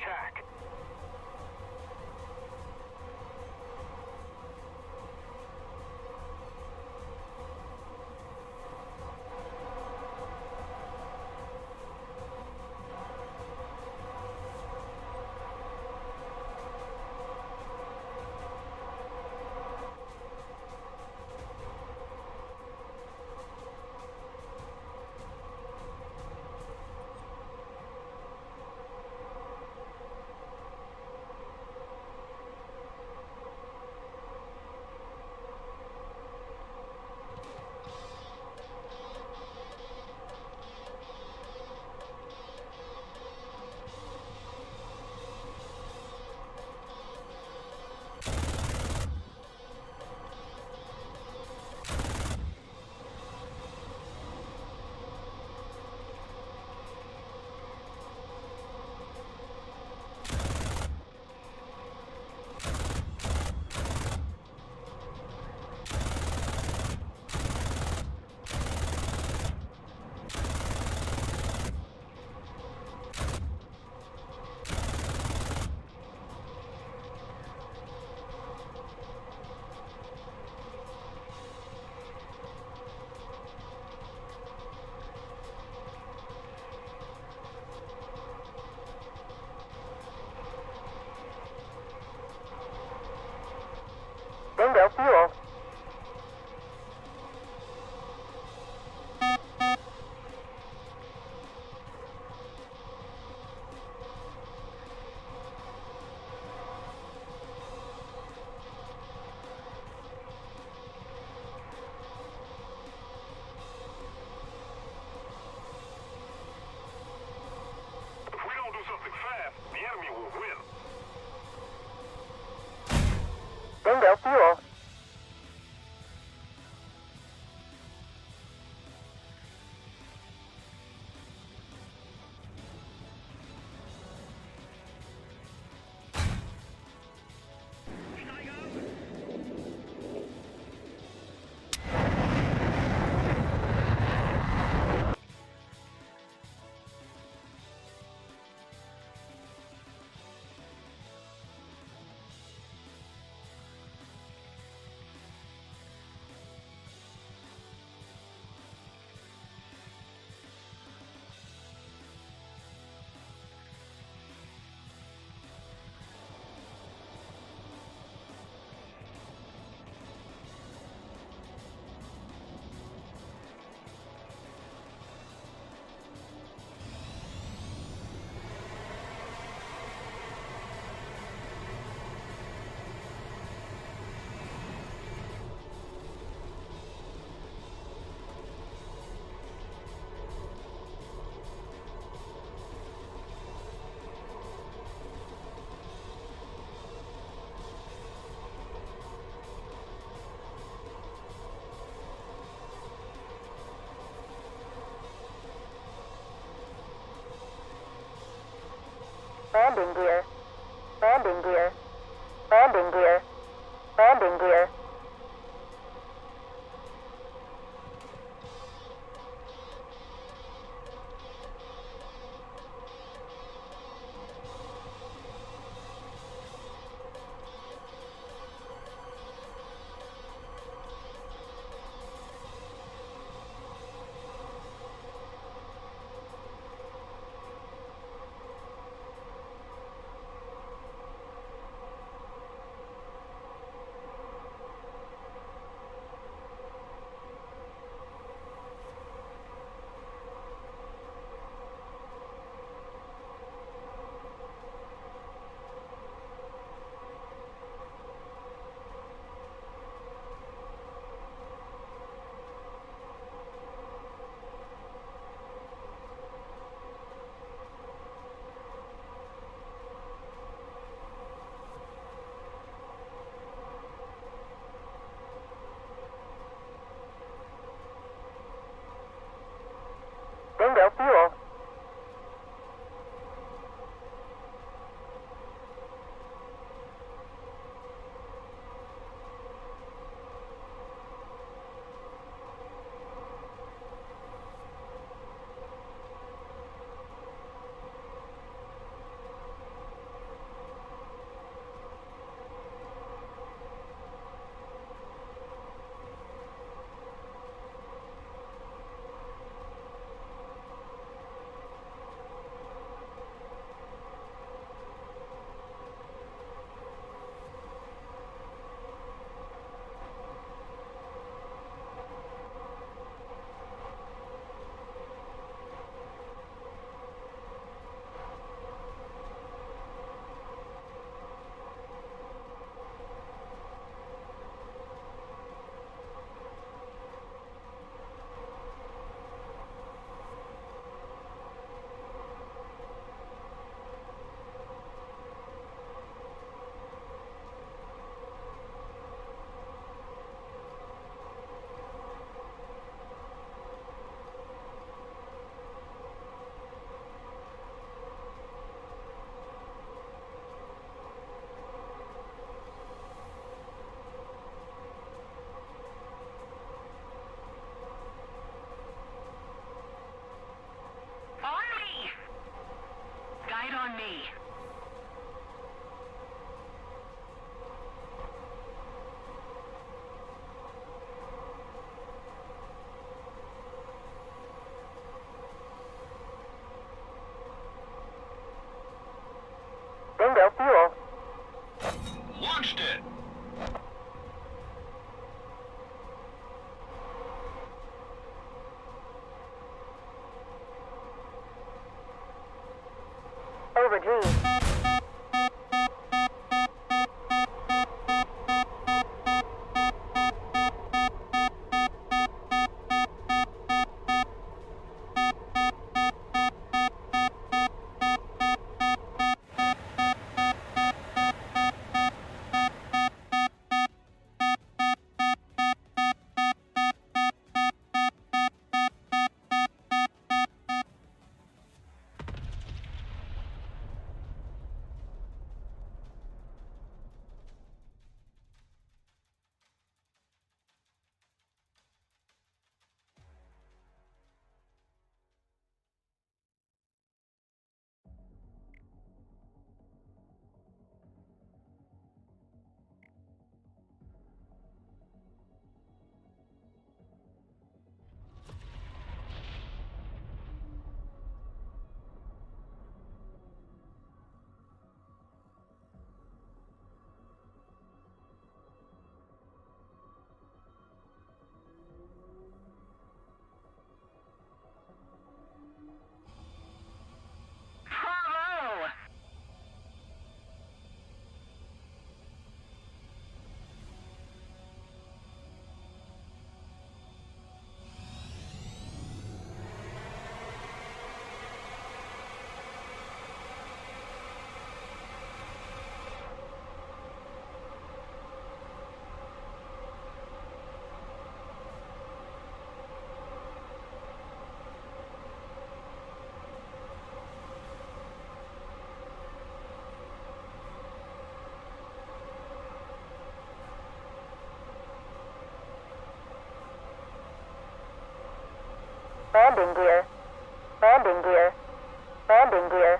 Bingo fuel.
If we don't do something fast, the enemy will win.
Bingo fuel. Landing gear. Landing gear. Landing gear. Landing gear. Zero G.
Bravo!
Landing gear. Landing gear. Landing gear.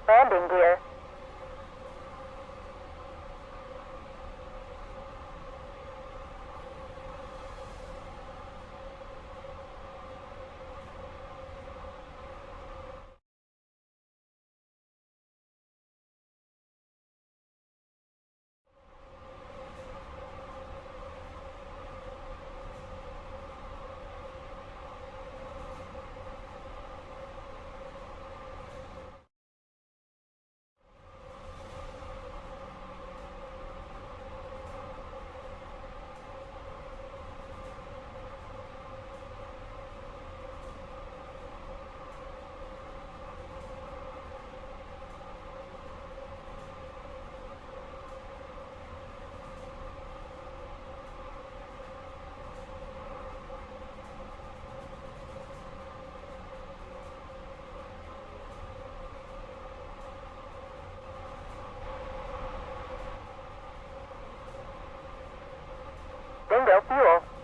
Landing gear. Bingo fuel.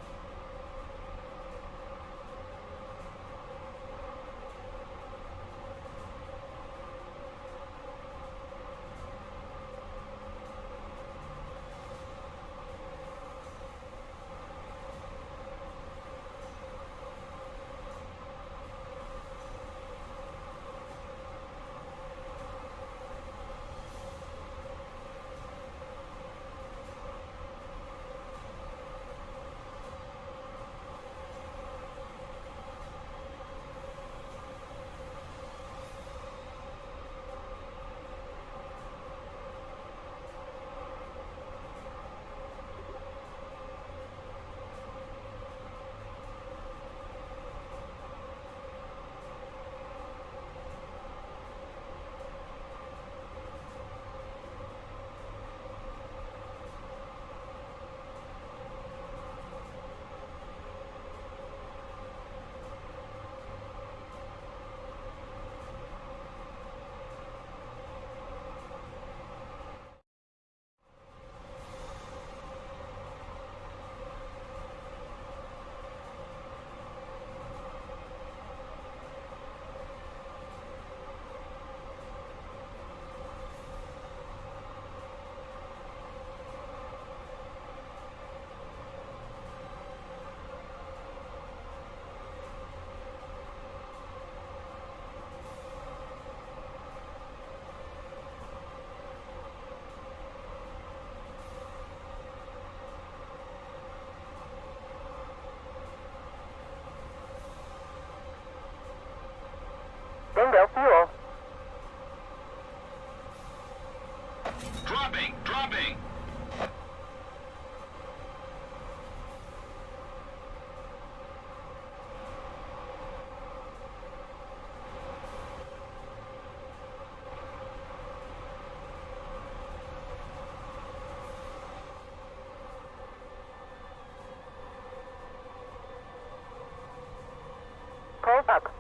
Pulls up.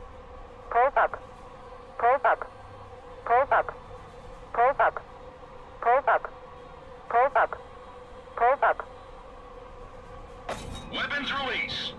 Pulls up. Pulls up. Pulls up. Pulls up. Pulls up. Pulls up. Pulls up.
Weapons release.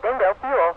Bingo fuel.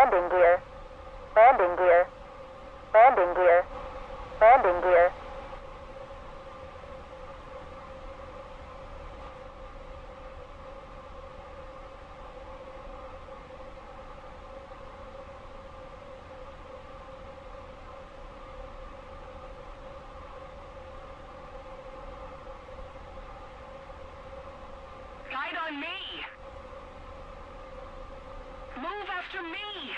Landing gear. Landing gear. Landing gear. Landing gear.
Guide on me. Move after me.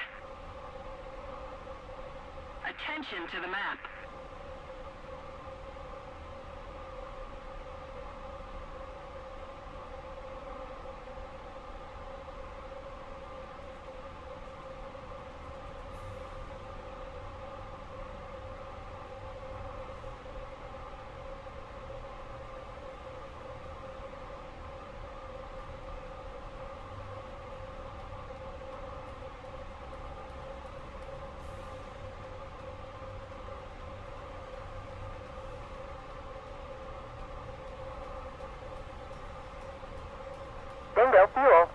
Attention to the map.
Bingo fuel.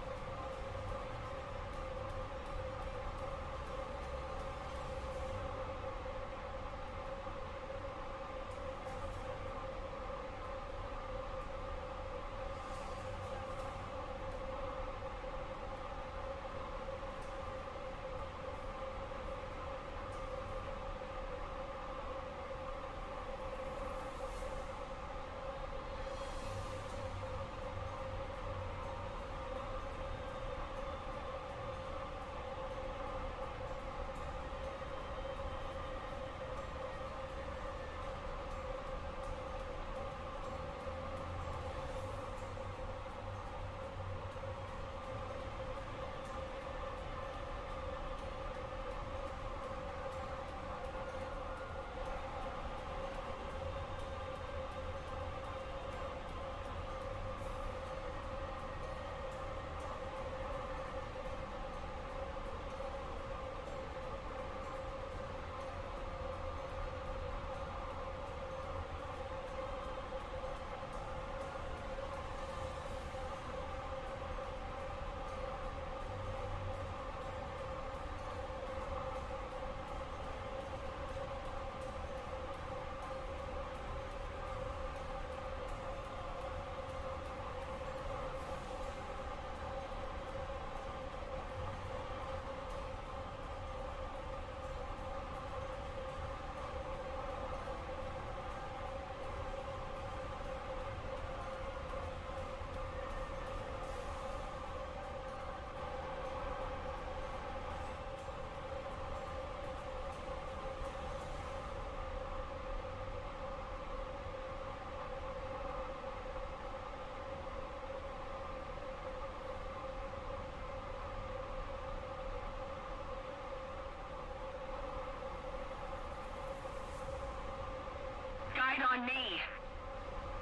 Guide on me.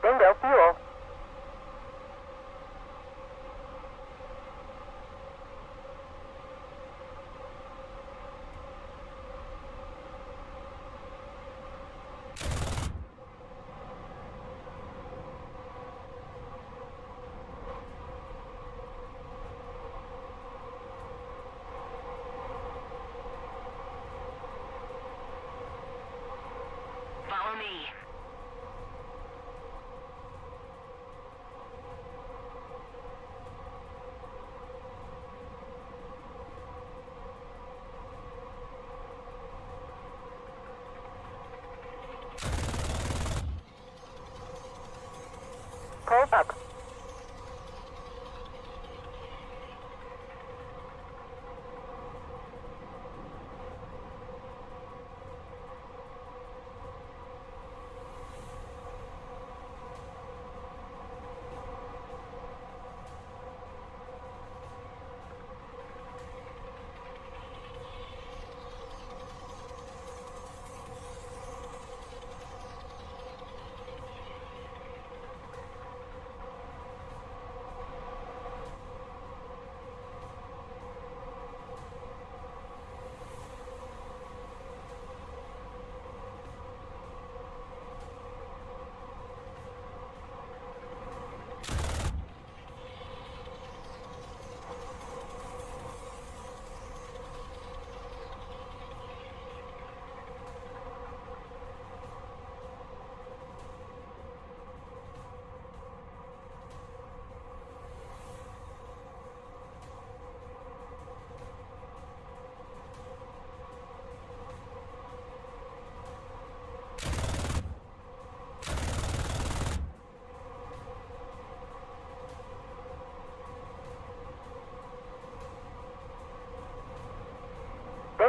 Bingo fuel.
Follow me.
Close up.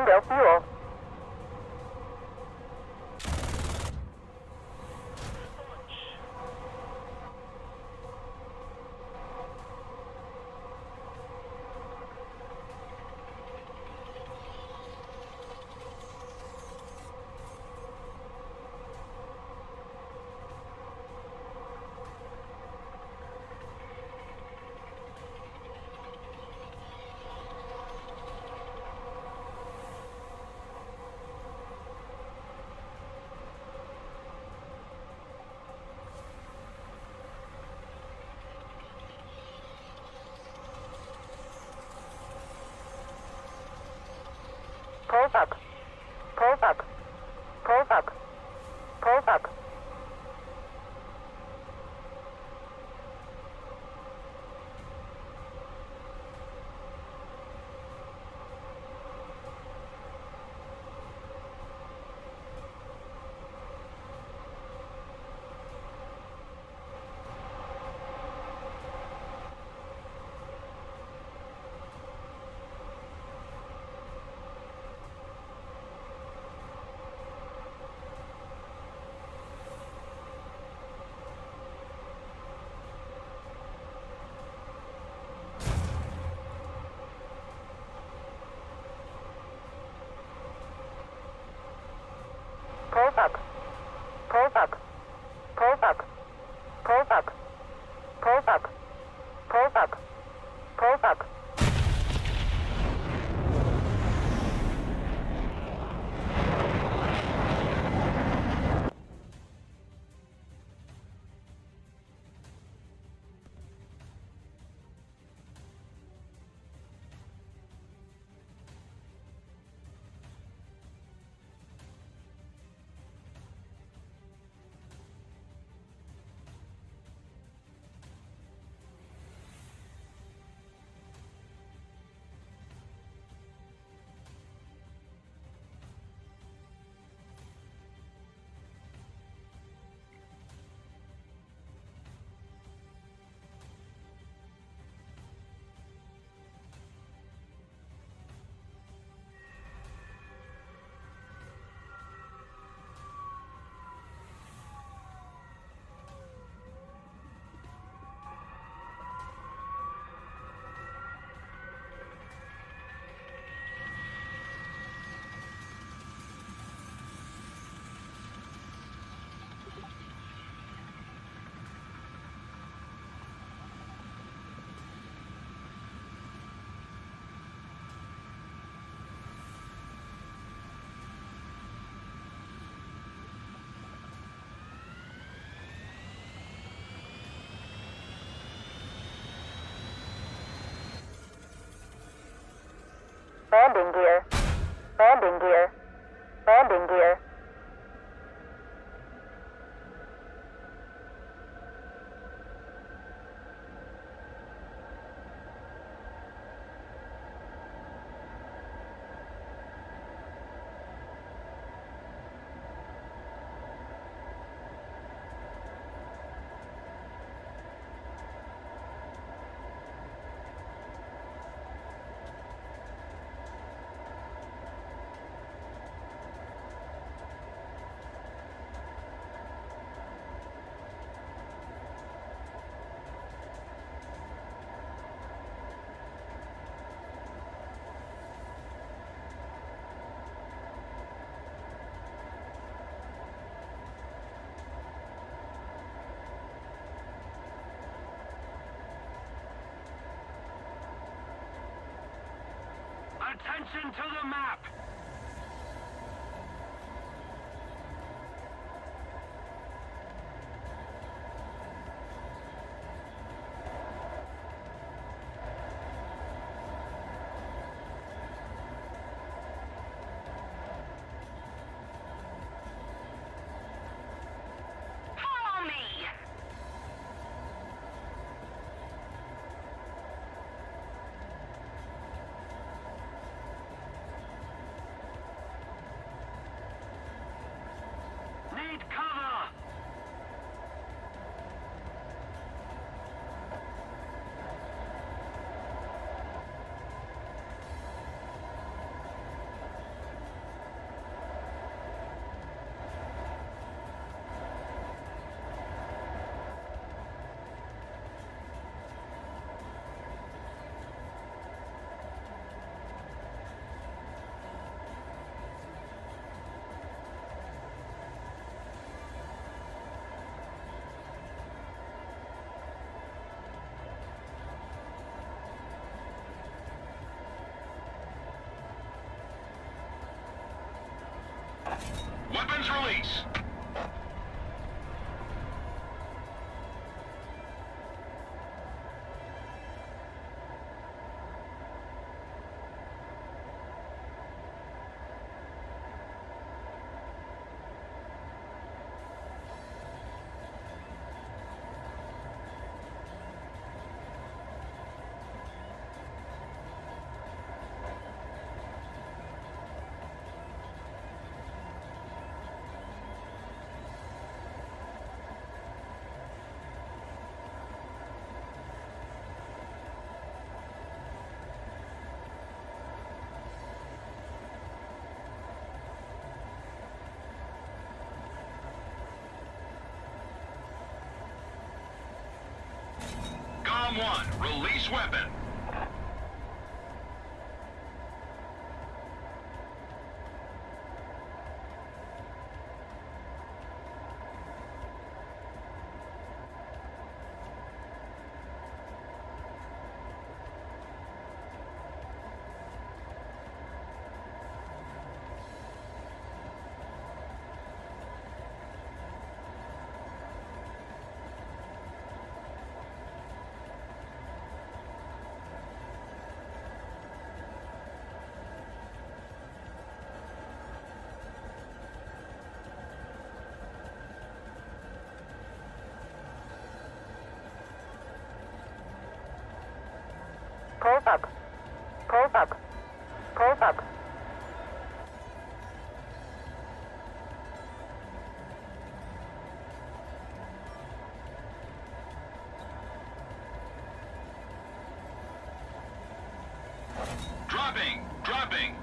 Bingo fuel. Pulls up. Pulls up. Pulls up. Pulls up. Pulls up. Pulls up. Pulls up. Pulls up. Pulls up. Pulls up. Pulls up. Landing gear. Landing gear. Landing gear.
Attention to the map! Follow me! Weapons release. COM 1, release weapon.
Pulse up. Pulse up. Pulse up.
Dropping. Dropping.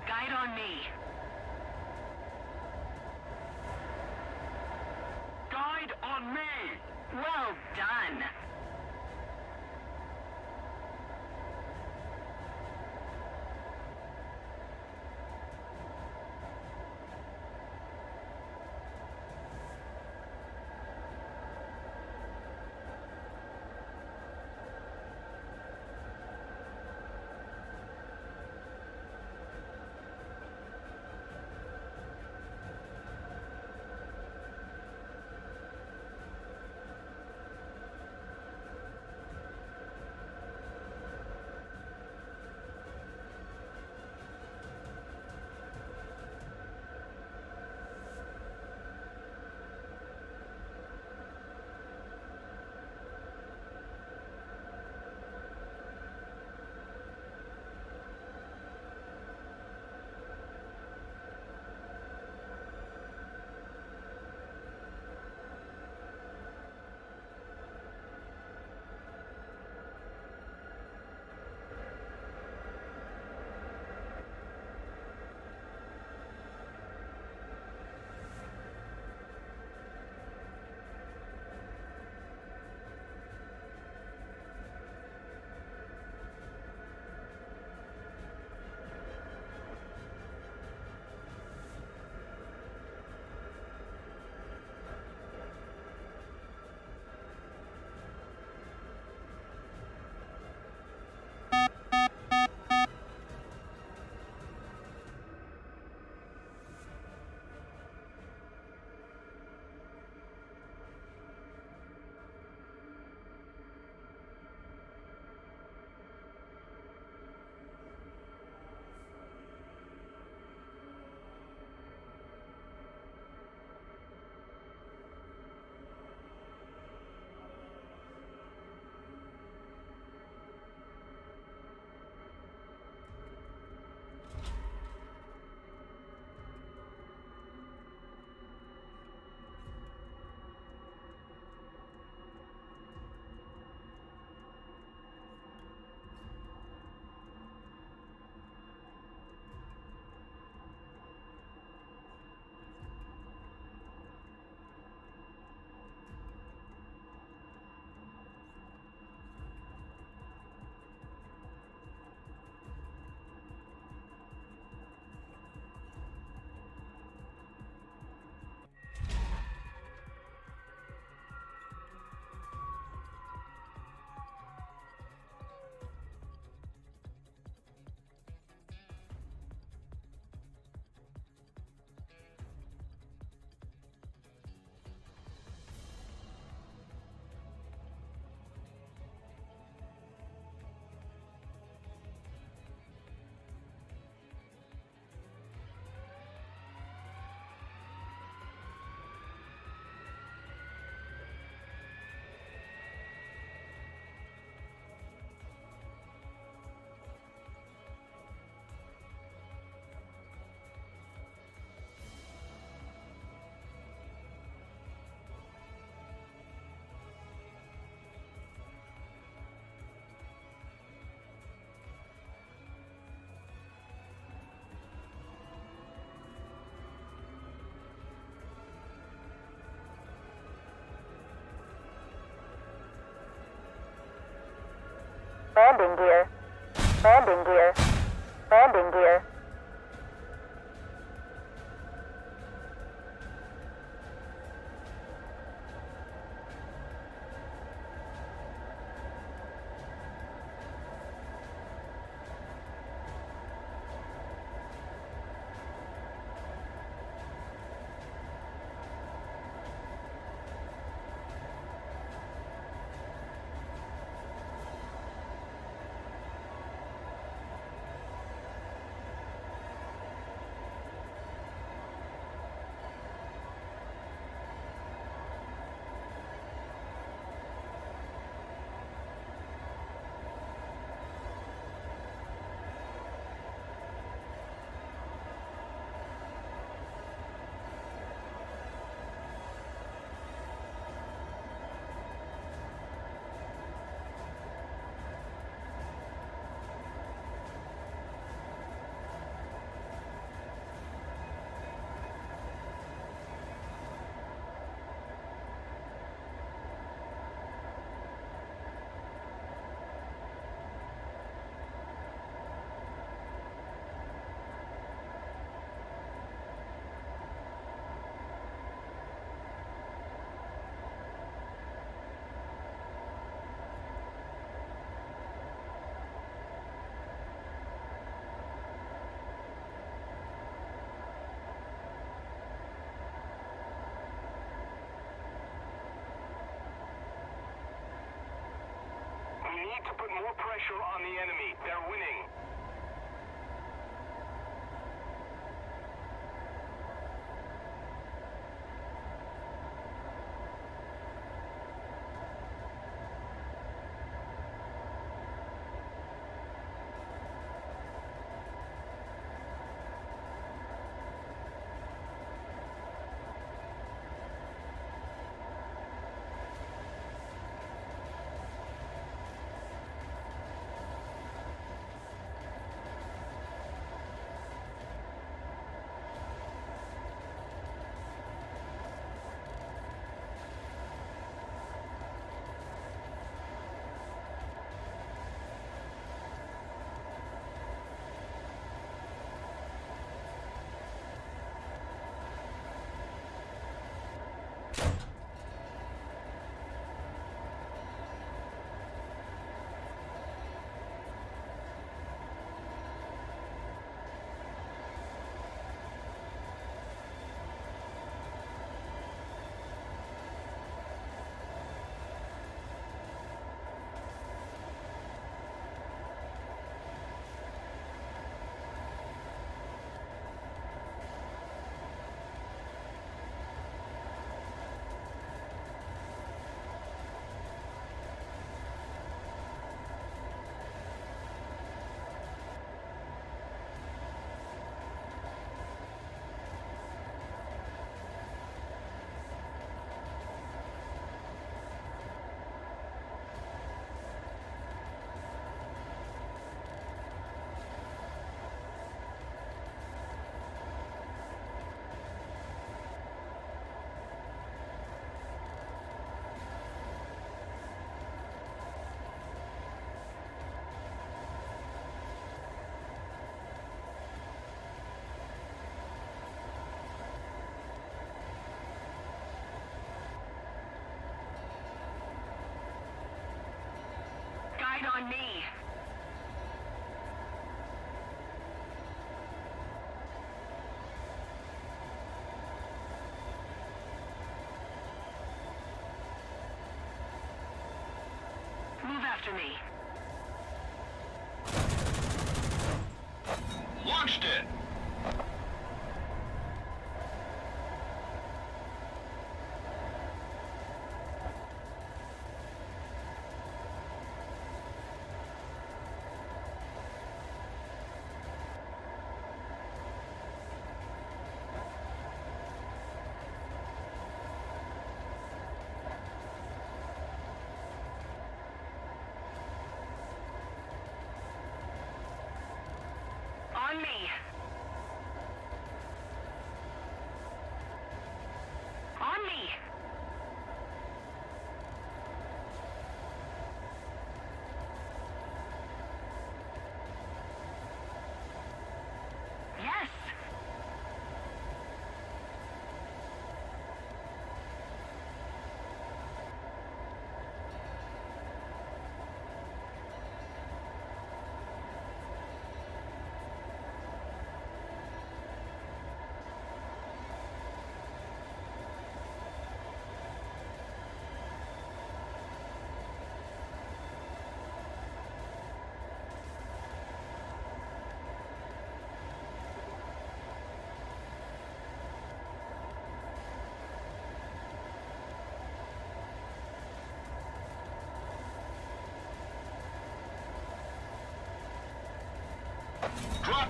Guide on me.
Guide on me.
Well done.
Landing gear. Landing gear. Landing gear.
We need to put more pressure on the enemy. They're winning.
Guide on me. Move after me.
Launched it.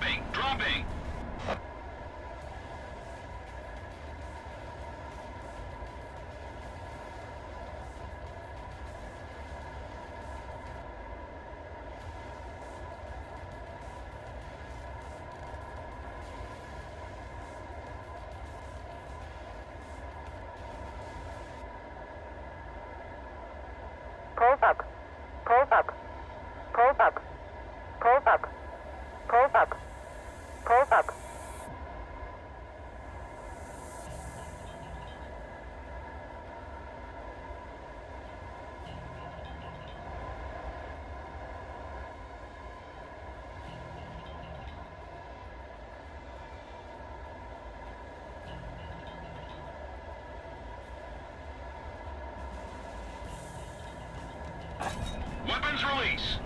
Dropping. Dropping.
Pulls up. Pulls up. Pulls up. Pulls up. Pulls up. Pulls up.
Weapons release.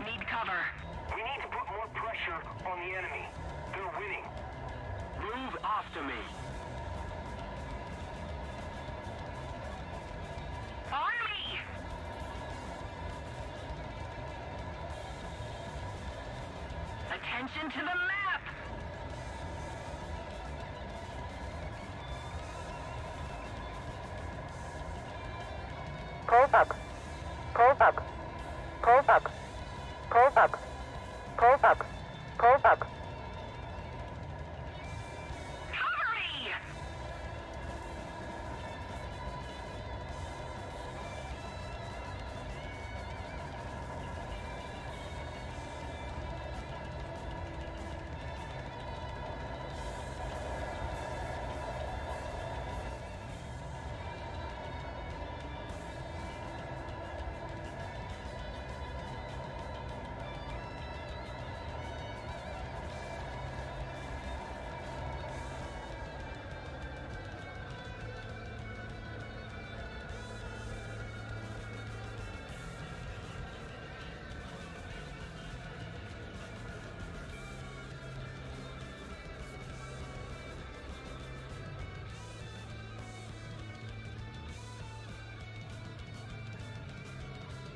Need cover.
We need to put more pressure on the enemy. They're winning.
Move after me.
On me! Attention to the map!
Pulls up. Pulls up. Pulls up. Pulls up. Pulls up. Pulls up.
Cover me!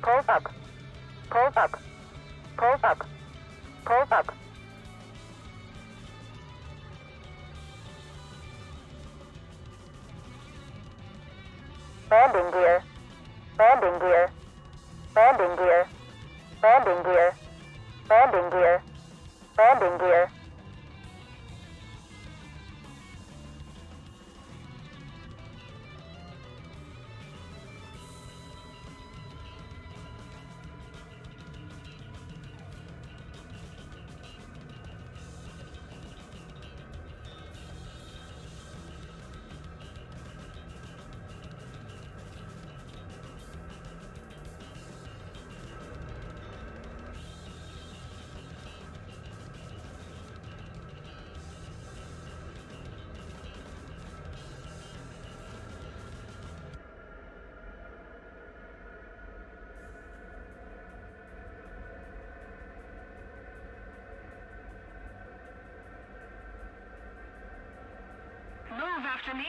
Pulls up. Pulls up. Pulls up. Pulls up. Landing gear. Landing gear. Landing gear. Landing gear. Landing gear. Landing gear.
after me.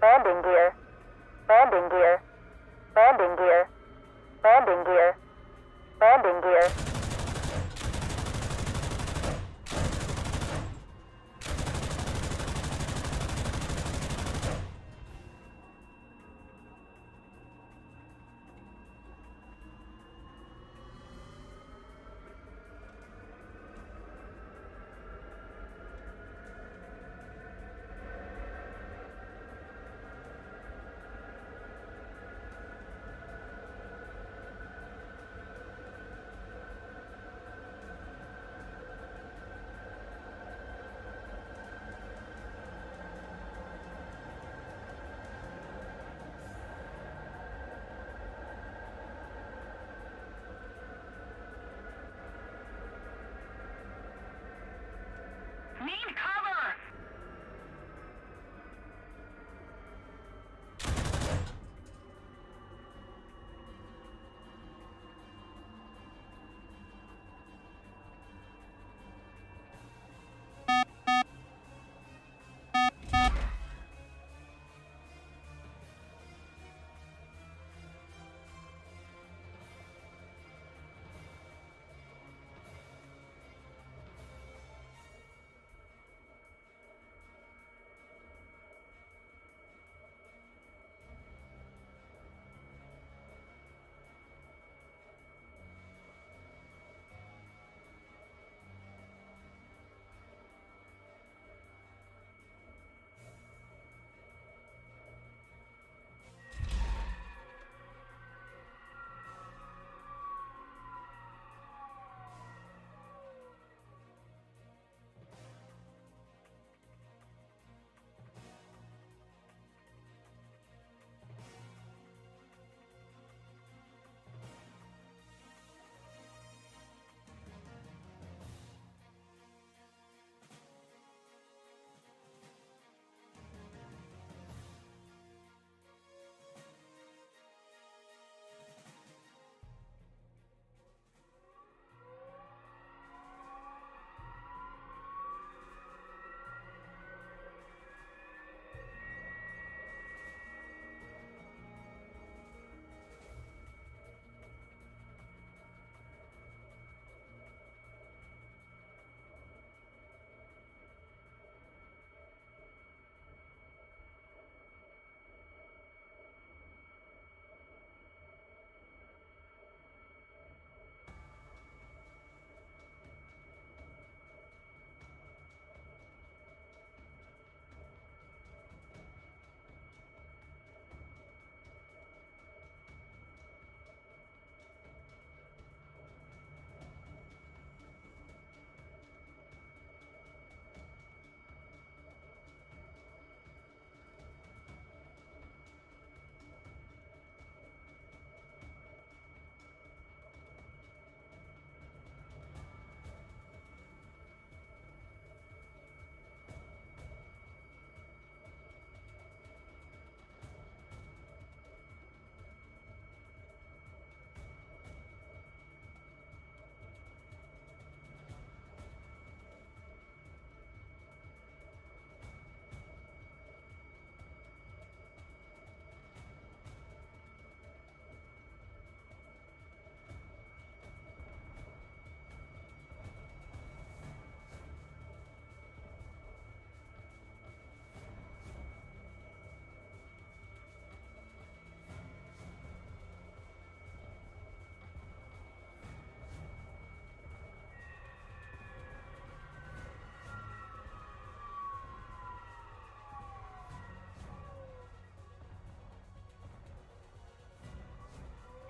Landing gear. Landing gear. Landing gear. Landing gear. Landing gear.
Need cover!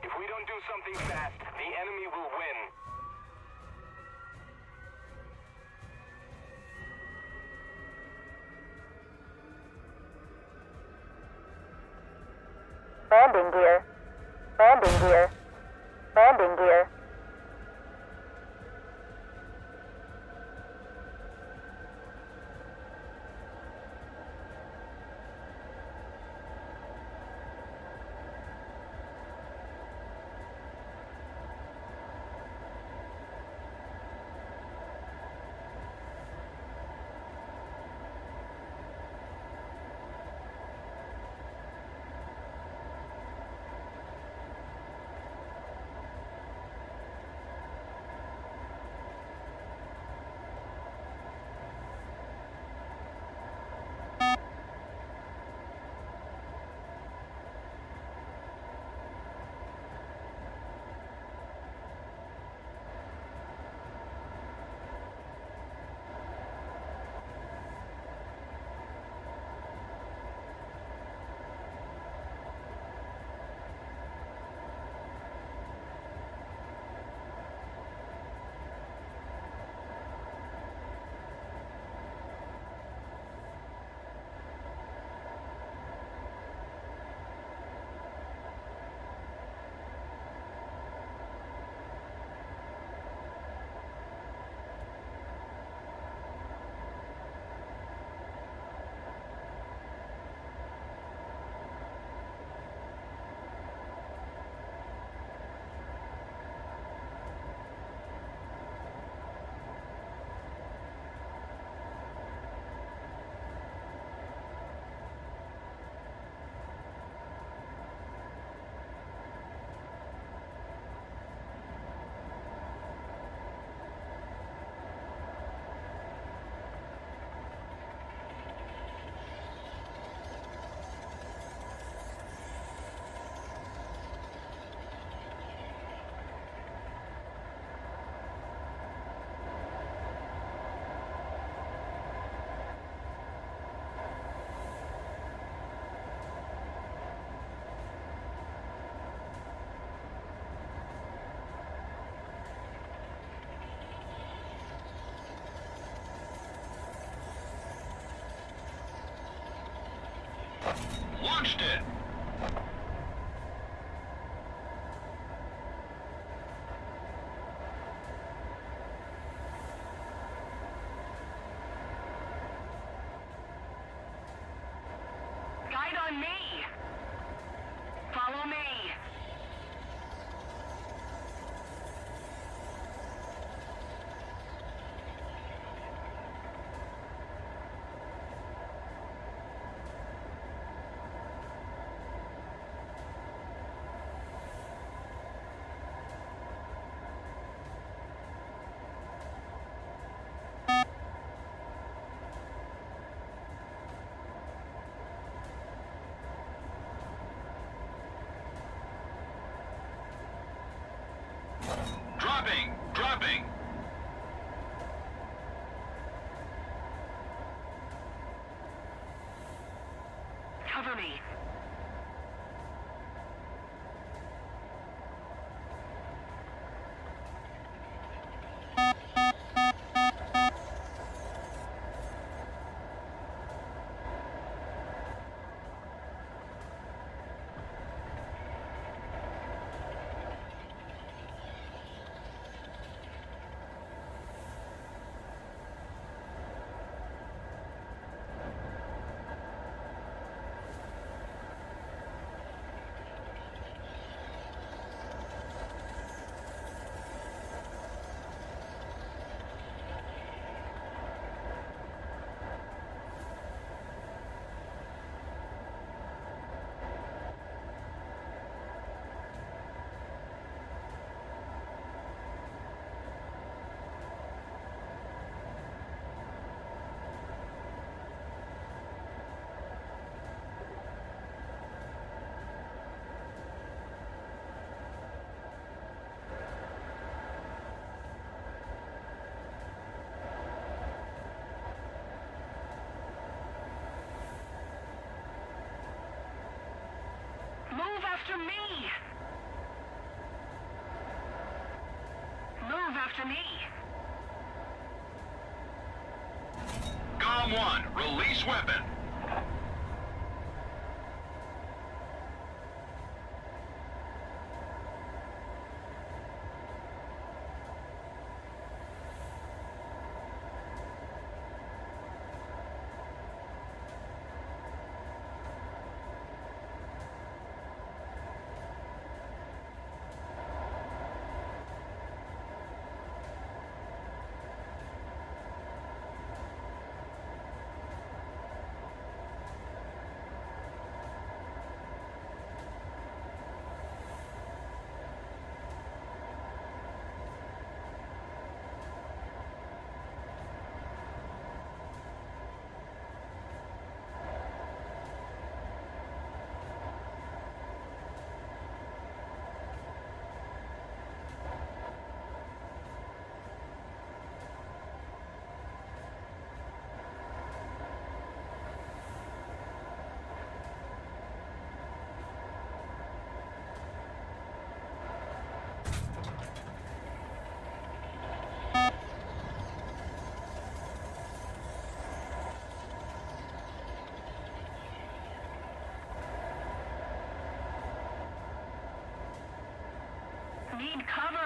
If we don't do something fast, the enemy will win.
Landing gear. Landing gear. Landing gear.
Launched it.
Guide on me. Follow me.
Dropping. Dropping.
Cover me. Move after me! Move after me!
Column 1, release weapon.
Need cover!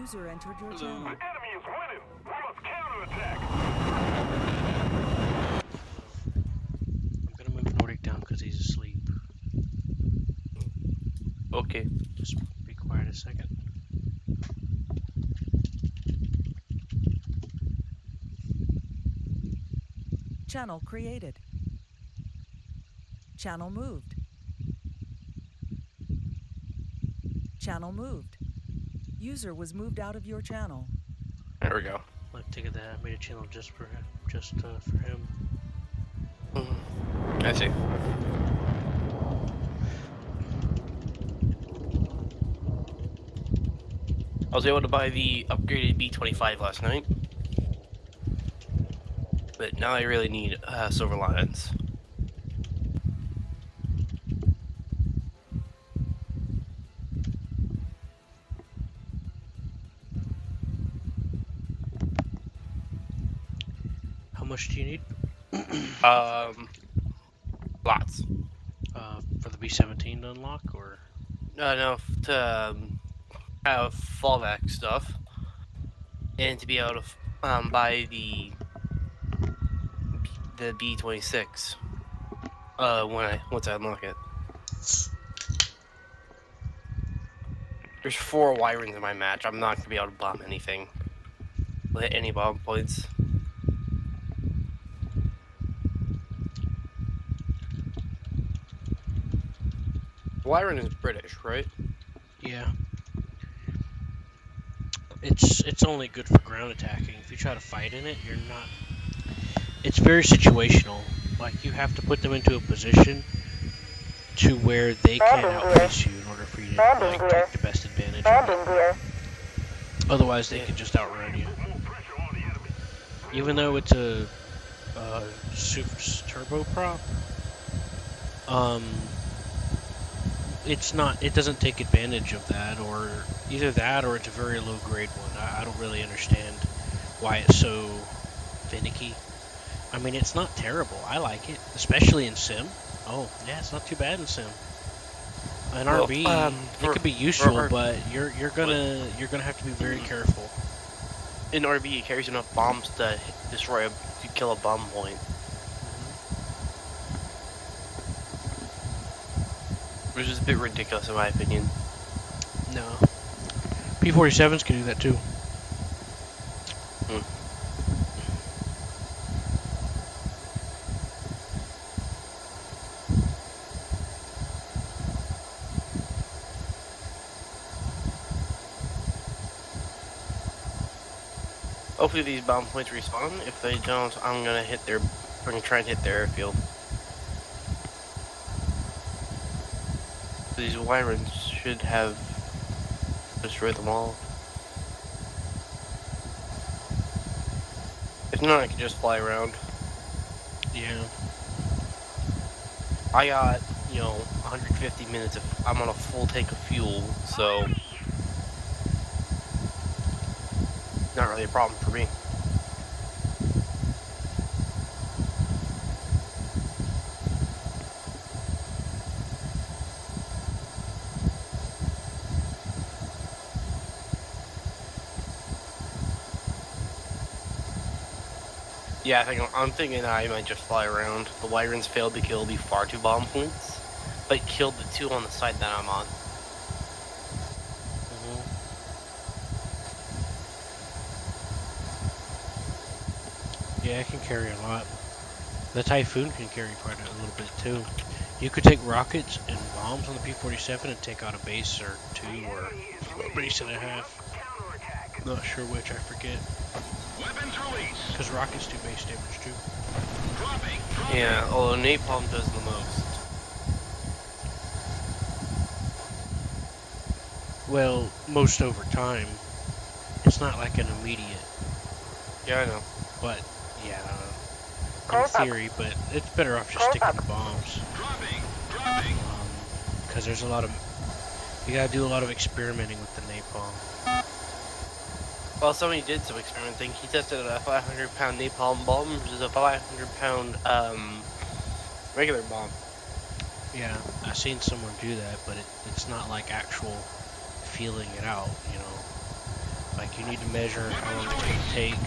User entered your channel.
The enemy is winning. We must counterattack.
I'm gonna move Nordic down because he's asleep.
Okay.
Just be quiet a second.
Channel created. Channel moved. Channel moved. User was moved out of your channel.
There we go.
Look, take it that I made a channel just for him. Just for him.
I see. I was able to buy the upgraded B25 last night, but now I really need Silver Lions.
How much do you need?
Lots.
For the B17 to unlock, or?
Enough to have fallback stuff, and to be able to buy the B26 once I unlock it. There's 4 Wyrens in my match. I'm not gonna be able to bomb anything. Hit any bomb points. Wyron is British, right?
Yeah. It's only good for ground attacking. If you try to fight in it, you're not. It's very situational. Like, you have to put them into a position to where they can't outpace you in order for you to like take the best advantage of it. Otherwise, they can just outrun you. Even though it's a Soup's turboprop, it's not. It doesn't take advantage of that, or either that, or it's a very low grade one. I don't really understand why it's so finicky. I mean, it's not terrible. I like it, especially in Sim. Oh, yeah, it's not too bad in Sim. In RV, it could be useful, but you're gonna have to be very careful.
In RV, it carries enough bombs to to kill a bomb point. Which is a bit ridiculous in my opinion.
No. P-47s can do that too.
Hopefully these bomb points respawn. If they don't, I'm gonna try and hit their airfield. These Wyrens should have destroyed them all. If not, I can just fly around.
Yeah.
I got, 150 minutes if I'm on a full tank of fuel, so not really a problem for me. Yeah, I'm thinking I might just fly around. The Wyrens failed to kill the far 2 bomb points, but killed the 2 on the side that I'm on.
Yeah, it can carry a lot. The Typhoon can carry quite a little bit too. You could take rockets and bombs on the P-47 and take out a base or 2 or a base and a half. Not sure which, I forget.
Weapons release.
Because rockets do base damage too.
Dropping.
Yeah, although napalm does the most.
Well, most over time. It's not like an immediate.
Yeah, I know.
But, yeah, in theory, but it's better off just sticking to bombs.
Dropping.
Because there's a lot of. You gotta do a lot of experimenting with the napalm.
Well, somebody did some experimenting. He tested a 500-pound napalm bomb versus a 500-pound regular bomb.
Yeah, I've seen someone do that, but it's not like actual feeling it out, Like, you need to measure how long it's going to take,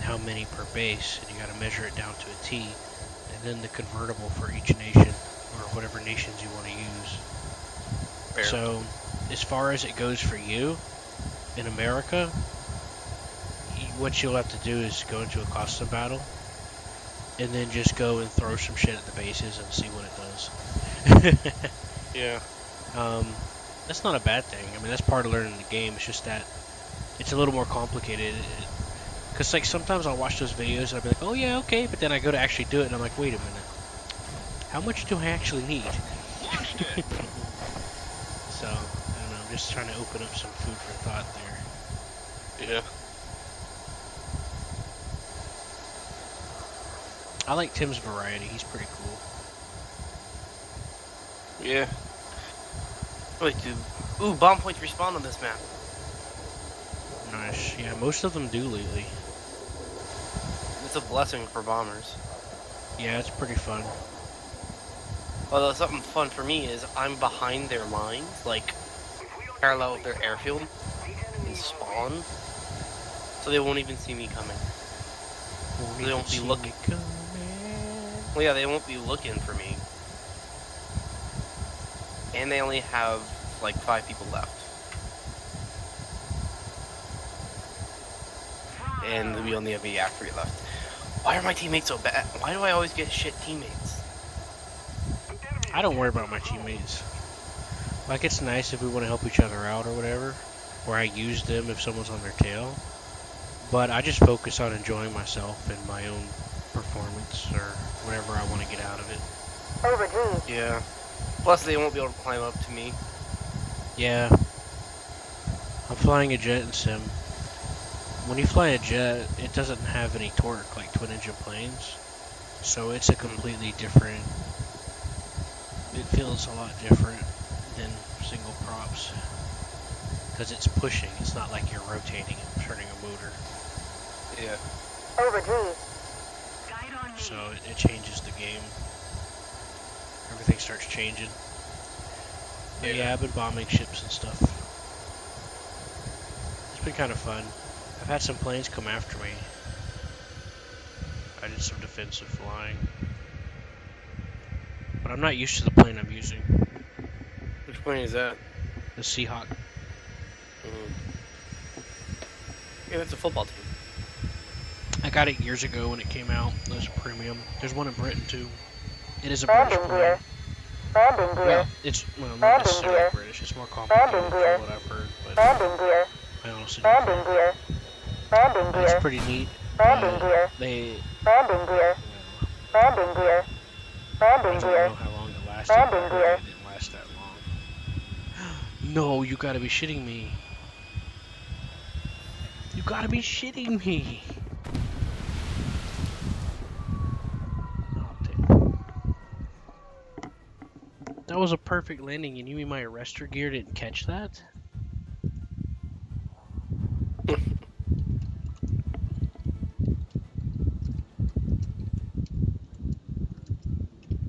how many per base, and you got to measure it down to a T, and then the convertible for each nation, or whatever nations you want to use.
Fair.
So, as far as it goes for you, in America, what you'll have to do is go into a custom battle, and then just go and throw some shit at the bases and see what it does.
Yeah.
That's not a bad thing. I mean, that's part of learning the game. It's just that it's a little more complicated. Because, like, sometimes I'll watch those videos and I'll be like, oh, yeah, okay. But then I go to actually do it and I'm like, wait a minute. How much do I actually need? So, I don't know. I'm just trying to open up some food for thought there.
Yeah.
I like Tim's variety. He's pretty cool.
Yeah. Wait, dude. Ooh, bomb points respawn on this map.
Nice. Yeah, most of them do lately.
It's a blessing for bombers.
Yeah, it's pretty fun.
Although something fun for me is I'm behind their lines, like parallel with their airfield, and spawn, so they won't even see me coming. They won't be looking. Well, yeah, they won't be looking for me. And they only have like 5 people left. And we only have a yak 3 left. Why are my teammates so bad? Why do I always get shit teammates?
I don't worry about my teammates. Like, it's nice if we want to help each other out or whatever, or I use them if someone's on their tail. But I just focus on enjoying myself and my own performance or whatever I want to get out of it.
Overdue.
Yeah. Plus, they won't be able to climb up to me.
Yeah. I'm flying a jet in Sim. When you fly a jet, it doesn't have any torque like twin-engine planes. So it's a completely different... It feels a lot different than single props. Because it's pushing. It's not like you're rotating and turning a motor.
Yeah.
Overdue.
So it changes the game. Everything starts changing. But yeah, I've been bombing ships and stuff. It's been kind of fun. I've had some planes come after me. I did some defensive flying. But I'm not used to the plane I'm using.
Which plane is that?
The Seahawk.
Yeah, that's a football team.
I got it years ago when it came out. It was a premium. There's one in Britain too. It is a British
Landing
plane.
gear. Landing gear.
Well, it's not
Landing
necessarily
gear.
British. It's more complicated
Landing
from
gear.
what I've heard. But
Landing gear.
I honestly don't
Landing
know.
gear. Landing gear.
It's pretty neat.
Landing gear.
They
Landing gear. Landing gear.
I
Landing
don't
gear.
know how long it lasted.
Landing
But
gear.
it didn't last that long. No, you gotta be shitting me. You gotta be shitting me. Oh, damn. That was a perfect landing, and you mean my arrestor gear didn't catch that?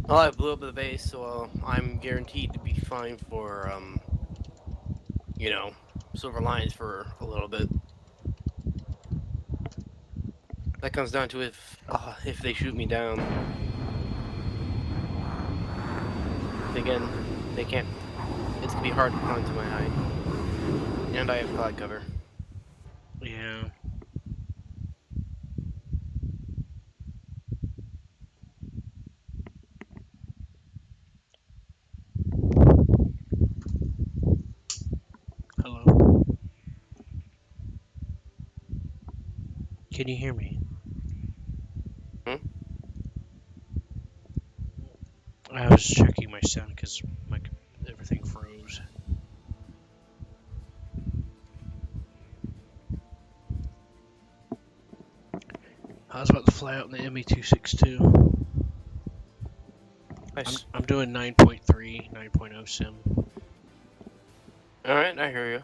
Well, I blew up the base, so I'm guaranteed to be fine for, you know, Silver Lions for a little bit. That comes down to if they shoot me down. Again, they can't. It's gonna be hard to climb to my height, and I have cloud cover.
Yeah. Hello. Can you hear me? I was checking my sound because everything froze. I was about to fly out in the ME262.
Nice.
I'm doing 9.3, 9.0 sim.
Alright, I hear you.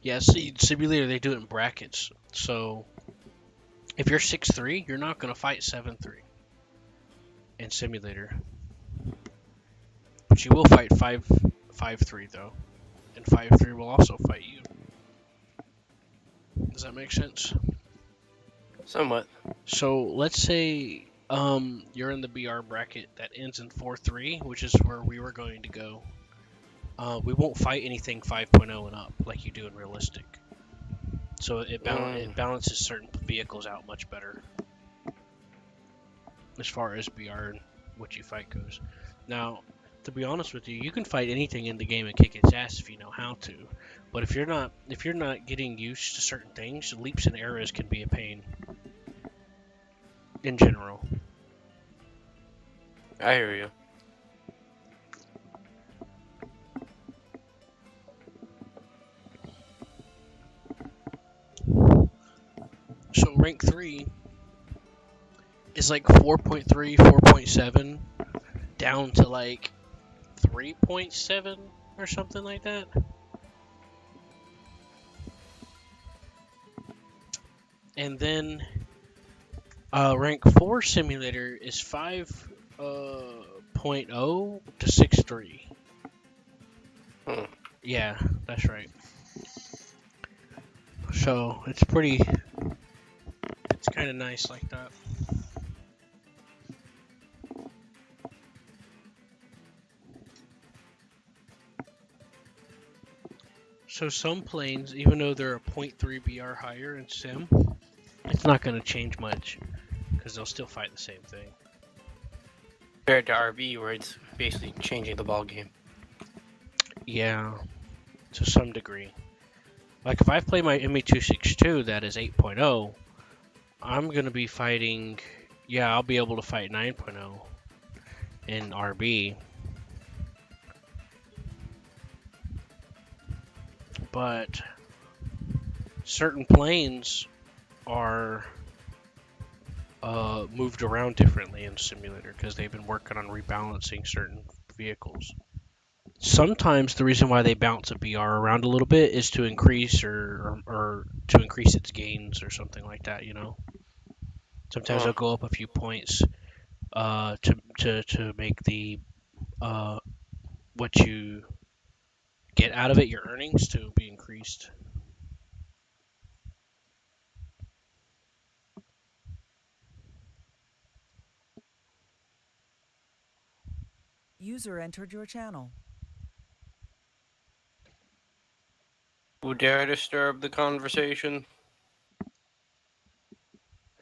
Yeah, see, simulator, they do it in brackets. So, if you're 6'3", you're not going to fight 7'3" in simulator. But you will fight 5'3", though. And 5'3" will also fight you. Does that make sense?
Somewhat.
So let's say you're in the BR bracket that ends in 4-3, which is where we were going to go. We won't fight anything 5.0 and up like you do in realistic. So it balances certain vehicles out much better as far as BR and what you fight goes. Now, to be honest with you, you can fight anything in the game and kick its ass if you know how to. But if you're not getting used to certain things, leaps and errors can be a pain. In general.
I hear you.
So rank 3 is like 4.3, 4.7 down to like 3.7 or something like that. And then rank 4 simulator is 5.0 to 6.3. Yeah, that's right. So it's kind of nice like that. So some planes, even though they're a 0.3 BR higher in sim, it's not going to change much because they'll still fight the same thing.
Compared to RB, where it's basically changing the ball game.
Yeah, to some degree. Like if I play my ME262 that is 8.0, I'm going to be fighting, yeah, I'll be able to fight 9.0 in RB. But certain planes are moved around differently in simulator because they've been working on rebalancing certain vehicles. Sometimes the reason why they bounce a BR around a little bit is to increase or to increase its gains or something like that, you know. Sometimes they'll go up a few points to make the what you get out of it, your earnings, to be increased.
User entered your channel.
Who dare disturb the conversation?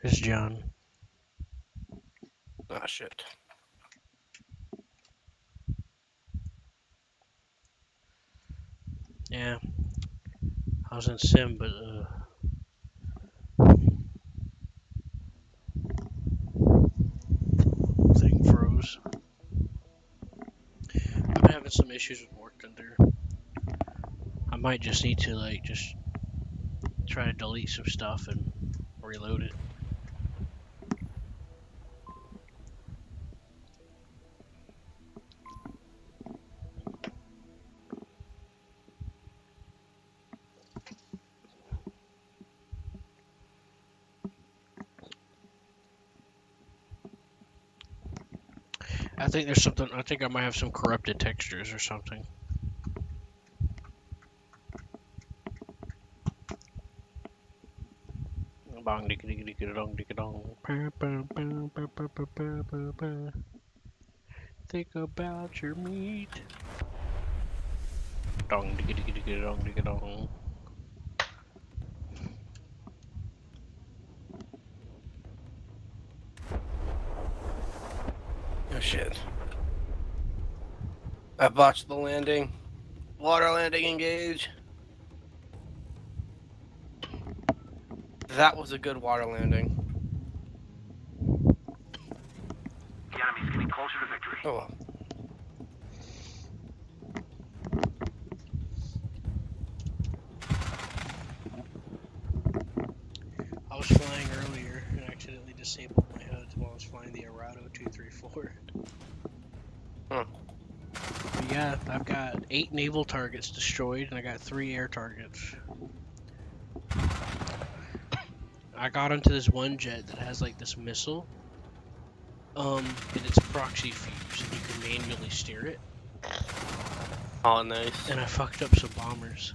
It's John.
Ah, shit.
Yeah. I was in sim, but thing froze. I've been having some issues with War Thunder. I might just need to like just try to delete some stuff and reload it. I think there's something. I think I might have some corrupted textures or something. Bong digga digga digga dong digga dong. Think about your meat. Dong digga digga digga dong digga dong.
Oh shit. I botched the landing. Water landing engage. That was a good water landing.
The enemy's getting closer to victory.
Oh well.
I was flying earlier and accidentally disabled my HUD while I was flying the Arado 234.
Huh.
But yeah, I've got 8 naval targets destroyed and I got 3 air targets. I got onto this one jet that has like this missile. And it's proxy fuse and you can manually steer it.
Oh, nice.
And I fucked up some bombers.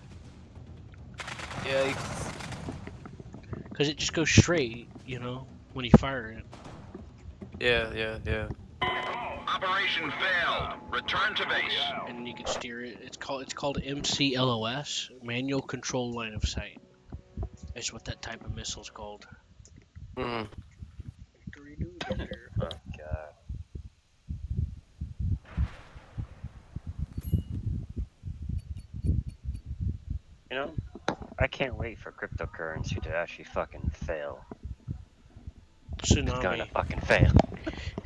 Yeah.
because it just goes straight, when you fire it.
Yeah.
Operation failed. Return to base.
And you can steer it. It's called MCLOS, Manual Control Line of Sight. That's what that type of missile's called.
Mm.
Oh god. You know, I can't wait for cryptocurrency to actually fucking fail. It's going to
Tsunami.
fucking fail.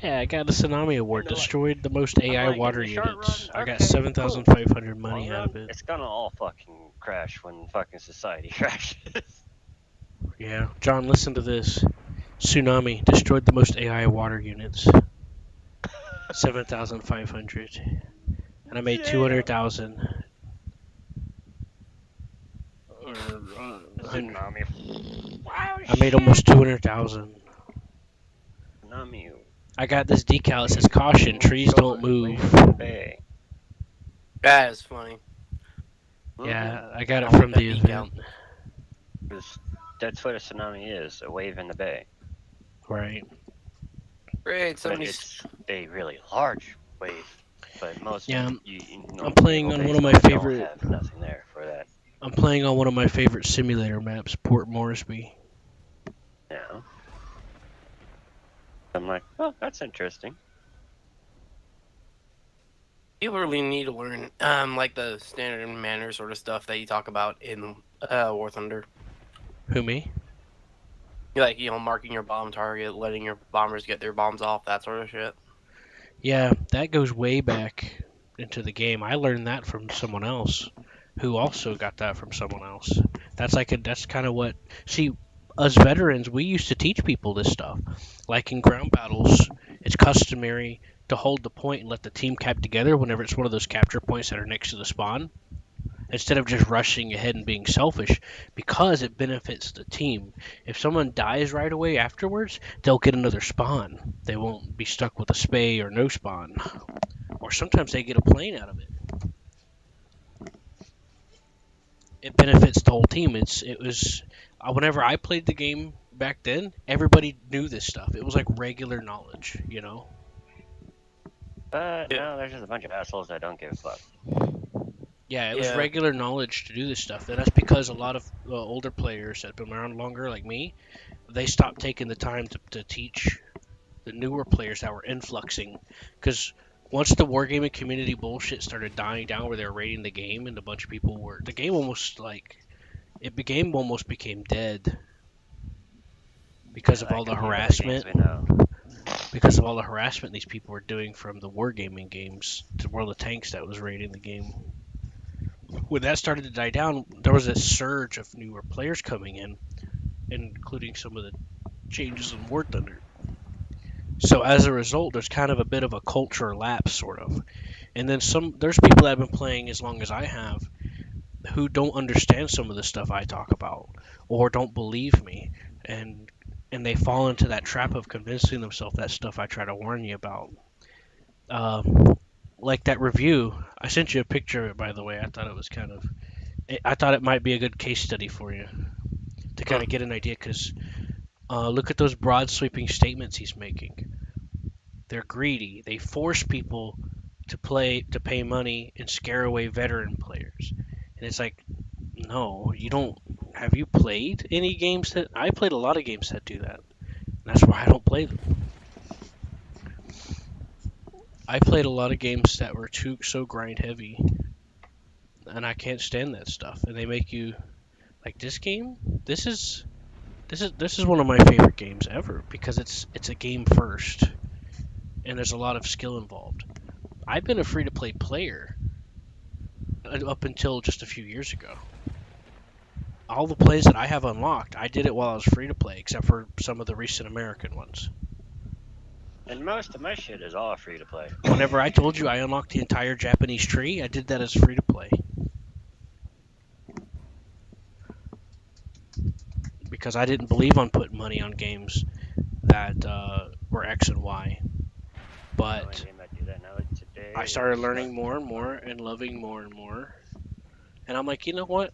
Yeah, I got a Tsunami Award. Destroyed the most AI
like,
water
in the short
units.
run,
I got
okay,
7,500 money
Long
out of
run,
it.
it's gonna all fucking crash when fucking society crashes.
Yeah. John, listen to this. Tsunami destroyed the most AI water units. 7,500. And I made 200,000.
Tsunami. Wow,
I made almost 200,000.
Tsunami.
I got this decal that says caution, trees don't move.
Bay.
That is funny.
Yeah, I got it
I'll
from
make
the
that decal.
event.
That's what a tsunami is, a wave in the bay.
Right.
Great,
But
somebody's.
it's a really large wave. But most
Yeah,
you
I'm playing on one of my favorite.
Don't have nothing there for that.
I'm playing on one of my favorite simulator maps, Port Moresby.
Yeah. I'm like, oh, that's interesting.
People really need to learn, like the standard and manner sort of stuff that you talk about in War Thunder.
Who, me?
Like, marking your bomb target, letting your bombers get their bombs off, that sort of shit.
Yeah, that goes way back into the game. I learned that from someone else, who also got that from someone else. That's kind of what. See, us veterans, we used to teach people this stuff. Like in ground battles, it's customary to hold the point and let the team cap together whenever it's one of those capture points that are next to the spawn, instead of just rushing ahead and being selfish, because it benefits the team. If someone dies right away afterwards, they'll get another spawn. They won't be stuck with a spay or no spawn. Or sometimes they get a plane out of it. It benefits the whole team. Whenever I played the game back then, everybody knew this stuff. It was like regular knowledge,
But no, there's just a bunch of assholes that don't give a fuck.
Yeah, it was regular knowledge to do this stuff. And that's because a lot of older players that have been around longer, like me, they stopped taking the time to teach the newer players that were influxing. Because once the wargaming community bullshit started dying down where they were rating the game and a bunch of people were... The game almost became dead. Because of all the harassment. Because of all the harassment these people were doing from the wargaming games to World of Tanks that was rating the game. When that started to die down, there was a surge of newer players coming in, including some of the changes in War Thunder. So as a result, there's kind of a bit of a culture lapse, sort of. And then there's people that have been playing as long as I have who don't understand some of the stuff I talk about or don't believe me, and they fall into that trap of convincing themselves that stuff I try to warn you about. Like that review, I sent you a picture of it, by the way. I thought it might be a good case study for you to kind of get an idea, because look at those broad sweeping statements he's making. They're greedy. They force people to pay money and scare away veteran players. And it's like, no, you don't. Have you played any games that... I played a lot of games that do that. And that's why I don't play them. I played a lot of games that were so grind heavy, and I can't stand that stuff. And they make you like, this game. This is one of my favorite games ever, because it's a game first, and there's a lot of skill involved. I've been a free to play player up until just a few years ago. All the plays that I have unlocked, I did it while I was free to play, except for some of the recent American ones.
And most of my shit is all free to play.
Whenever I told you I unlocked the entire Japanese tree, I did that as free to play. Because I didn't believe on putting money on games that were X and Y. But I started learning more and more and loving more and more. And I'm like, you know what?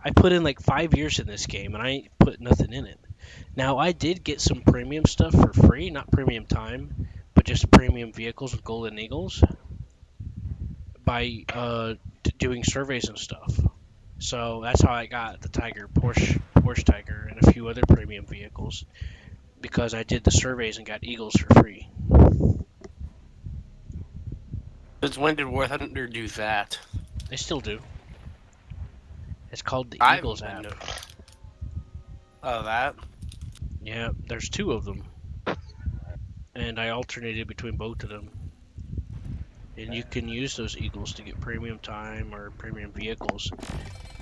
I put in like 5 years in this game and I ain't put nothing in it. Now, I did get some premium stuff for free, not premium time, but just premium vehicles with Golden Eagles by doing surveys and stuff. So that's how I got the Porsche Tiger, and a few other premium vehicles because I did the surveys and got Eagles for free.
Since when did War Thunder do that?
They still do. It's called the Eagles app.
Oh, that?
Yeah, there's 2 of them. And I alternated between both of them. And you can use those Eagles to get premium time or premium vehicles.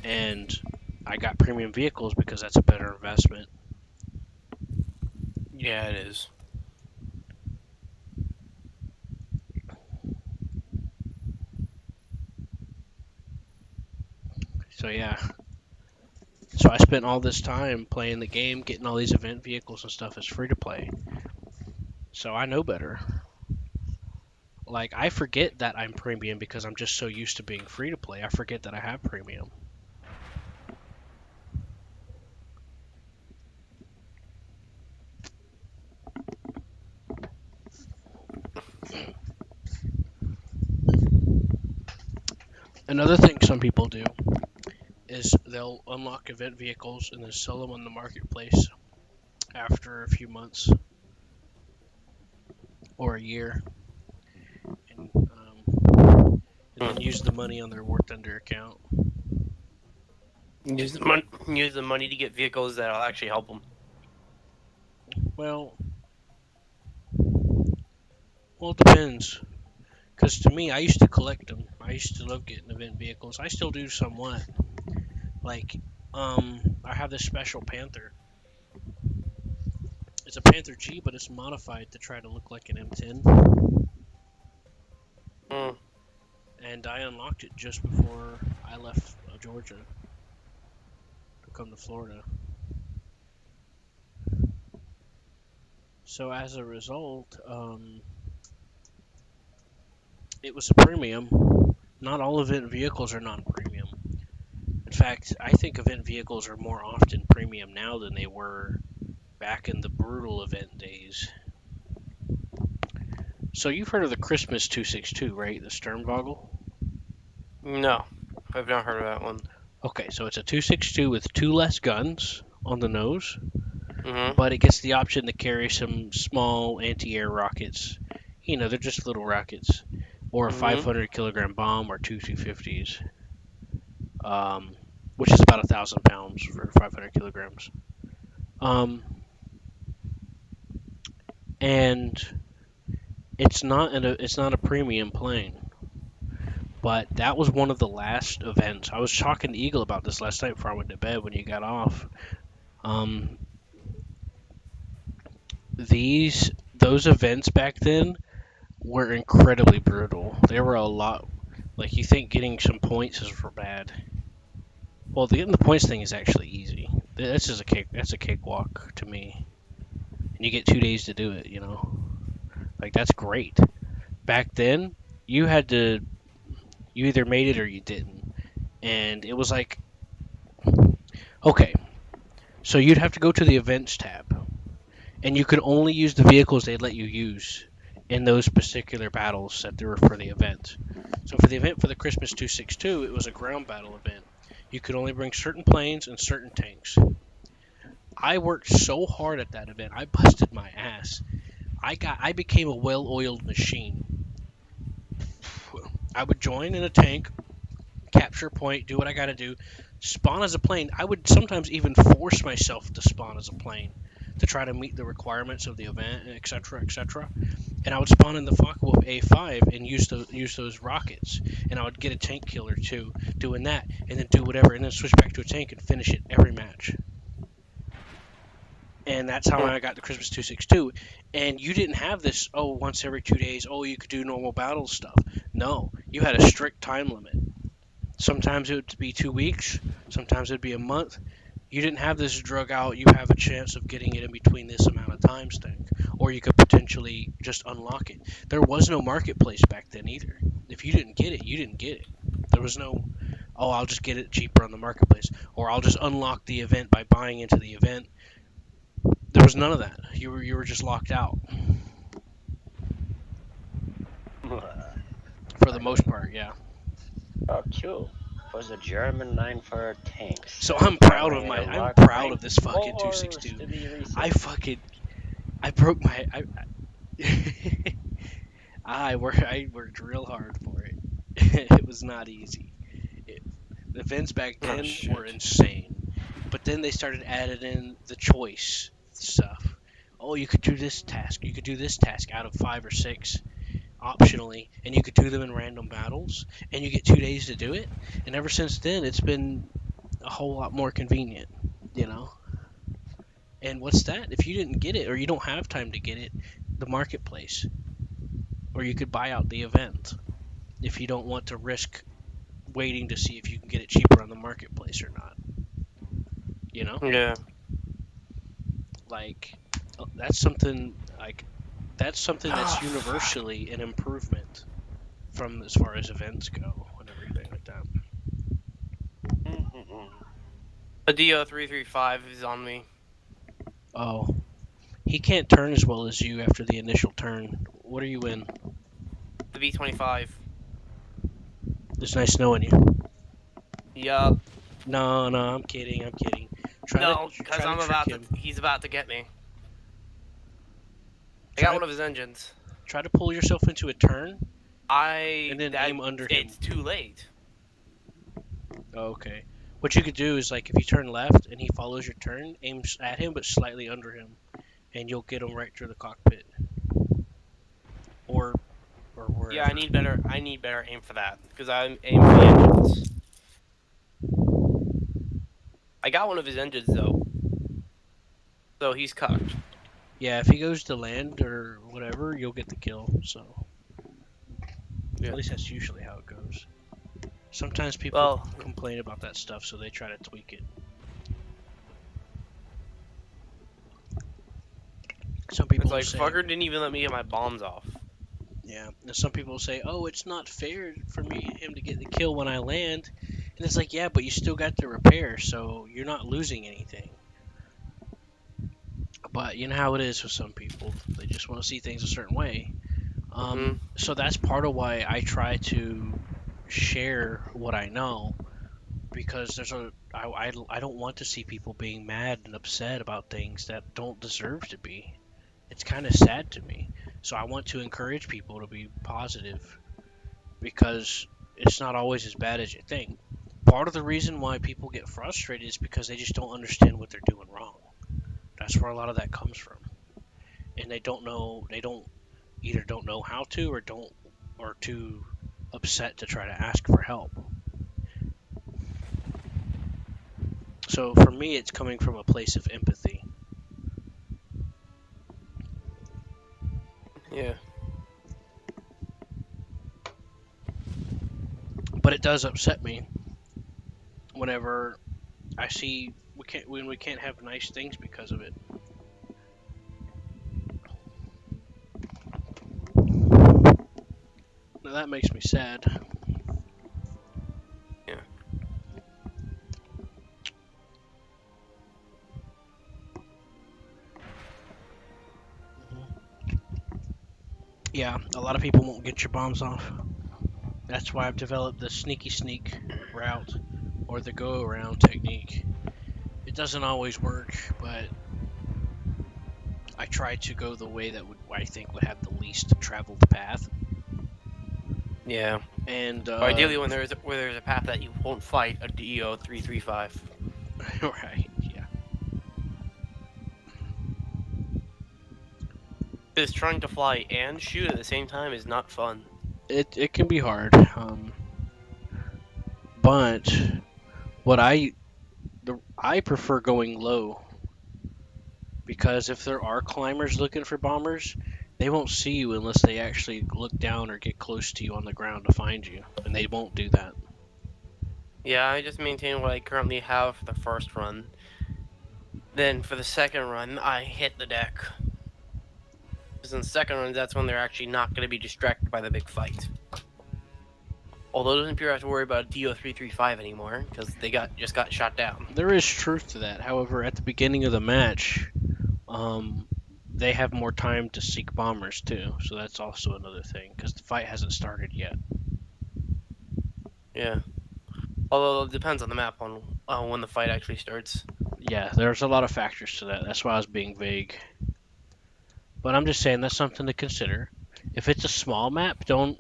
And I got premium vehicles because that's a better investment.
Yeah, it is.
So yeah. So I spent all this time playing the game, getting all these event vehicles and stuff as free to play. So I know better. Like, I forget that I'm premium because I'm just so used to being free to play. I forget that I have premium. Another thing some people do is they'll unlock event vehicles and then sell them on the marketplace after a few months or a year, and then use the money on their War Thunder account.
Use the money to get vehicles that'll actually help them.
Well, it depends. Because to me, I used to collect them. I used to love getting event vehicles. I still do somewhat. Like, I have this special Panther. It's a Panther G, but it's modified to try to look like an M10. And I unlocked it just before I left Georgia to come to Florida. So as a result, it was a premium. Not all event vehicles are non-premium. In fact, I think event vehicles are more often premium now than they were back in the brutal event days. So you've heard of the Christmas 262, right? The Sternvogel?
No, I've not heard of that one.
Okay, so it's a 262 with 2 less guns on the nose,
Mm-hmm.
but it gets the option to carry some small anti-air rockets. You know, they're just little rockets. Or a 500 kilogram bomb or 2 250s. Which is about 1,000 pounds for 500 kilograms. And it's not a premium plane. But that was one of the last events. I was talking to Eagle about this last night before I went to bed when you got off. Those events back then were incredibly brutal. They were a lot. Like, you think getting some points is for bad. Well, getting the points thing is actually easy. That's a cakewalk to me. And you get 2 days to do it, you know. Like, that's great. Back then, you either made it or you didn't. And it was like, okay, so you'd have to go to the events tab. And you could only use the vehicles they'd let you use in those particular battles that there were for the event. So for the event for the Christmas 262, it was a ground battle event. You could only bring certain planes and certain tanks. I worked so hard at that event. I busted my ass. I became a well-oiled machine. I would join in a tank, capture a point, do what I gotta do, spawn as a plane. I would sometimes even force myself to spawn as a plane to try to meet the requirements of the event, etc., etc. And I would spawn in the Focke-Wulf A5 and use those rockets. And I would get a tank killer too, doing that, and then do whatever, and then switch back to a tank and finish it every match. And that's how I got the Christmas 262. And you didn't have this, once every 2 days, you could do normal battle stuff. No, you had a strict time limit. Sometimes it would be 2 weeks, sometimes it would be a month. You didn't have this drug out, you have a chance of getting it in between this amount of times thing. Or you could potentially just unlock it. There was no marketplace back then either. If you didn't get it, you didn't get it. There was no, I'll just get it cheaper on the marketplace. Or I'll just unlock the event by buying into the event. There was none of that. You were just locked out for the most part. Yeah.
Oh, cool. Was a German 9 for tanks.
So I'm proud of
Apparently a
I'm
lot
proud of
ranked
this fucking
wars
262.
to be
I
researched.
fucking I broke my I worked real hard for it. It was not easy. The events back
Oh,
then
shit.
were insane, but then they started adding in the choice stuff. Oh, you could do this task. You could do this task out of 5 or 6 optionally, and you could do them in random battles, and you get 2 days to do it. And ever since then, it's been a whole lot more convenient, you know. And what's that? If you didn't get it or you don't have time to get it, the marketplace, or you could buy out the event if you don't want to risk waiting to see if you can get it cheaper on the marketplace or not. You know,
Yeah.
like that's something that's universally an improvement from as far as events go and everything like that.
A DO335 is on me.
Oh, he can't turn as well as you after the initial turn. What are you in?
The B-25.
It's nice knowing you.
Yup.
No, I'm kidding.
No, because
try to trick him.
he's about to get me. I
Try
got
to-
one of his engines.
Try to pull yourself into a turn
And
then aim under him.
It's too late.
Oh, okay. What you could do is like if you turn left and he follows your turn, aim at him but slightly under him, and you'll get him right through the cockpit. Or wherever.
Yeah, I need better aim for that because I'm aiming for the engines. I got one of his engines though, so he's cocked.
Yeah, if he goes to land or whatever, you'll get the kill. So
Yeah.
at least that's usually how it goes. Sometimes people complain about that stuff, so they try to tweak it. Some people
It's like
say,
fucker didn't even let me get my bombs off.
yeah. And some people say, oh, it's not fair for him to get the kill when I land. And it's like, yeah, but you still got the repair, so you're not losing anything. But you know how it is with some people. They just want to see things a certain way. So that's part of why I try to share what I know, because I don't want to see people being mad and upset about things that don't deserve to be. It's kind of sad to me. So I want to encourage people to be positive, because it's not always as bad as you think. Part of the reason why people get frustrated is because they just don't understand what they're doing wrong. That's where a lot of that comes from. And they either don't know how to or too upset to try to ask for help. So for me, it's coming from a place of empathy.
Yeah.
But it does upset me whenever I see when we can't have nice things because of it. Now that makes me sad.
Yeah.
Yeah, a lot of people won't get your bombs off. That's why I've developed the sneaky sneak route or the go around technique. It doesn't always work, but I try to go the way that I think would have the least traveled path.
Yeah.
And
ideally, when there's a path that you won't fight, a DEO 335.
Right. Yeah.
Because trying to fly and shoot at the same time is not fun.
It can be hard. But what I prefer going low, because if there are climbers looking for bombers, they won't see you unless they actually look down or get close to you on the ground to find you, and they won't do that.
Yeah, I just maintain what I currently have for the first run. Then for the second run, I hit the deck. Because in the second run, that's when they're actually not going to be distracted by the big fight. Although it doesn't appear I have to worry about a DO335 anymore, because they just got shot down.
There is truth to that. However, at the beginning of the match, they have more time to seek bombers too, so that's also another thing because the fight hasn't started yet.
Yeah. Although it depends on the map on when the fight actually starts.
Yeah, there's a lot of factors to that. That's why I was being vague. But I'm just saying that's something to consider. If it's a small map, don't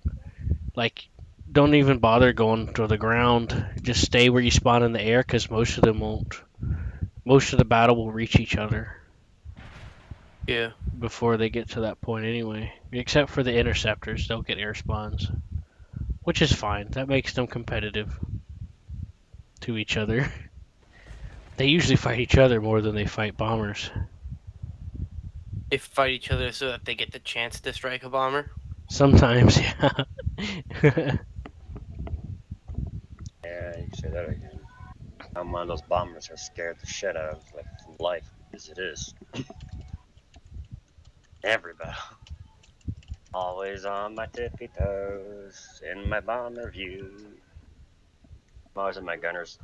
even bother going to the ground. Just stay where you spawn in the air because most of them won't. Most of the battle will reach each other.
Yeah.
Before they get to that point anyway. Except for the interceptors, they'll get air spawns. Which is fine. That makes them competitive to each other. They usually fight each other more than they fight bombers.
They fight each other so that they get the chance to strike a bomber.
Sometimes, yeah.
Yeah, you say that again. I'm one of those bombers that scared the shit out of like life as it is. Every battle. Always on my tippy toes, in my bomber view. I'm always in my gunners,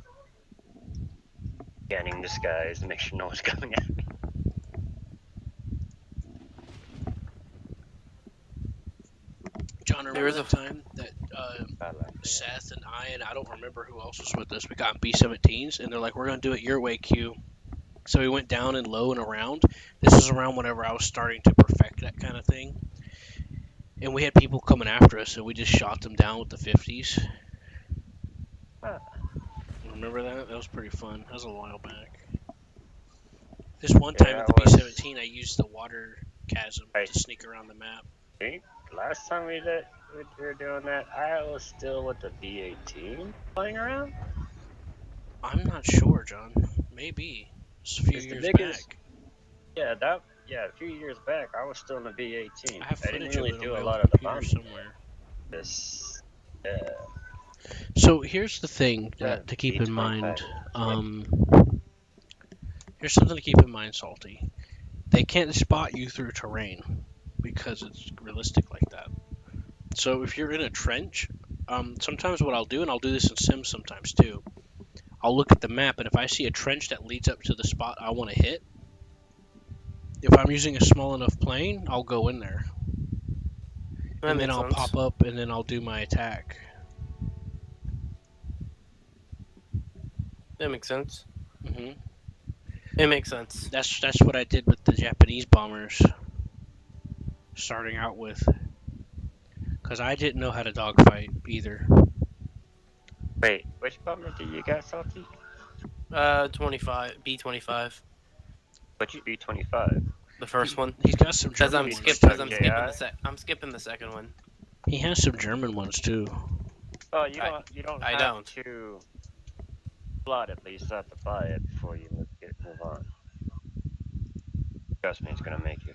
scanning the skies to make sure no one's coming at me.
John, remember that time that
I like that.
Seth and I don't remember who else was with us, we got B-17s, and they're like, we're going to do it your way, Q. So we went down and low and around. This was around whenever I was starting to perfect that kind of thing. And we had people coming after us, and we just shot them down with the 50s. Remember that? That was pretty fun. That was a while back. This one time with the B-17, I used the water chasm to sneak around the map.
Last time we were doing that, I was still with the B-18 playing around.
I'm not sure, John. Maybe. It's a few years back.
Yeah, a few years back, I was still in the B-18.
I have
I didn't
footage
really
of it
do
on
a
my
lot
old
of the
computer
bombing.
somewhere.
Yeah.
So here's the thing to keep in mind. Here's something to keep in mind, Salty. They can't spot you through terrain because it's realistic like that. So if you're in a trench, sometimes what I'll do, and I'll do this in Sims sometimes too, I'll look at the map, and if I see a trench that leads up to the spot I want to hit, if I'm using a small enough plane, I'll go in there. And then I'll pop up, and then I'll do my attack.
That makes sense.
Mm-hmm.
It makes sense.
That's what I did with the Japanese bombers. Starting out with. Because I didn't know how to dogfight either.
Wait, which bomber do you got, Salty?
25, B-25.
Which B-25?
The first one.
He's got some German ones.
I'm skipping the second one.
He has some German ones too.
Oh, you don't have to plot at least have to buy it before you move on. Trust me, it's gonna make you.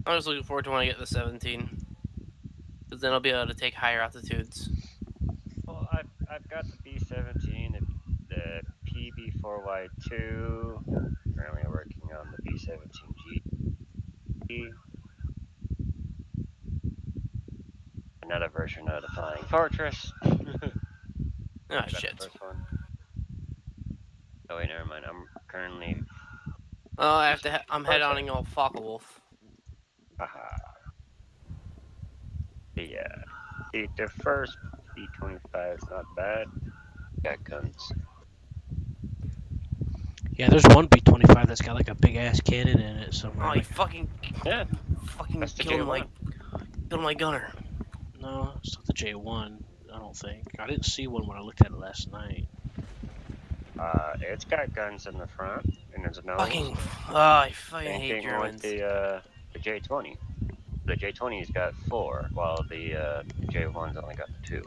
I'm just looking forward to when I get the 17, because then I'll be able to take higher altitudes.
Well, I've got the B-17, the PB4Y2. Currently working on the B-17G. Another version of the Flying Fortress.
Oh shit.
The first one. Oh wait, never mind. I'm currently.
Oh, I have to. I'm head-oning all Focke-Wulf.
Haha. Yeah. The first B-25 is not bad. Got guns.
Yeah, there's one B-25 that's got like a big ass cannon in it somewhere.
Oh, he fucking
That's
killed my gunner.
No, it's not the J1. I don't think. I didn't see one when I looked at it last night.
It's got guns in the front, and there's no.
I fucking hate Germans.
With the J20. The J20's got 4, while the J1's only got 2.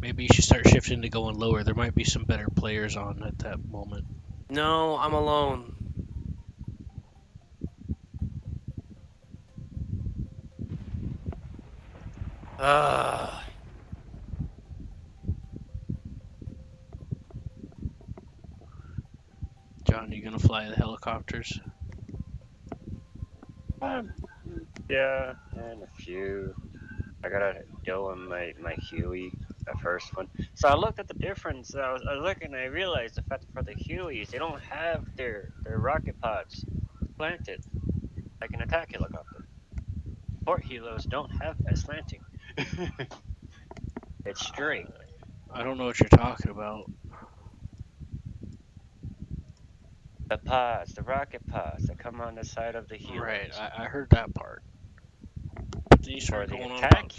Maybe you should start shifting to going lower. There might be some better players on at that moment.
No, I'm alone.
John, you gonna fly the helicopters?
Yeah, and a few. I gotta deal with my Huey. I first one. So I looked at the difference. I was looking, and I realized the fact that for the Hueys, they don't have their rocket pods slanted like an attack helicopter. Port helos don't have that slanting. It's straight.
I don't know what you're talking about.
The pods, the rocket pods that come on the side of the helos.
Right, I heard that part. But then you
For
started
the
going on
attack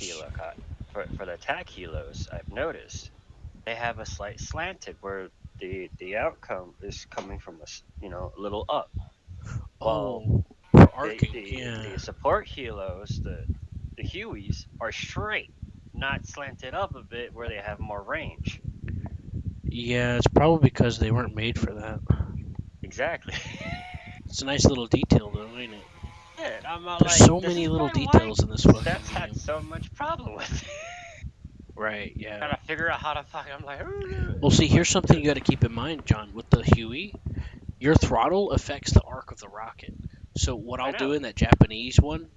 about
for the attack helos, I've noticed they have a slight slanted where the outcome is coming from a little up. While
for arcing, yeah.
the support helos, the Hueys are straight, not slanted up a bit where they have more range.
Yeah, it's probably because they weren't made for that.
Exactly.
It's a nice little detail, though, ain't it?
Yeah, I'm not
There's
like,
so
this
many
is
little
why
details in this fucking
Seth's
game.
had so much problem with it.
Right, yeah.
Gotta figure out how to fuck. I'm like,
well, see, here's something you got to keep in mind, John. With the Huey, your throttle affects the arc of the rocket. So what I'll do in that Japanese one,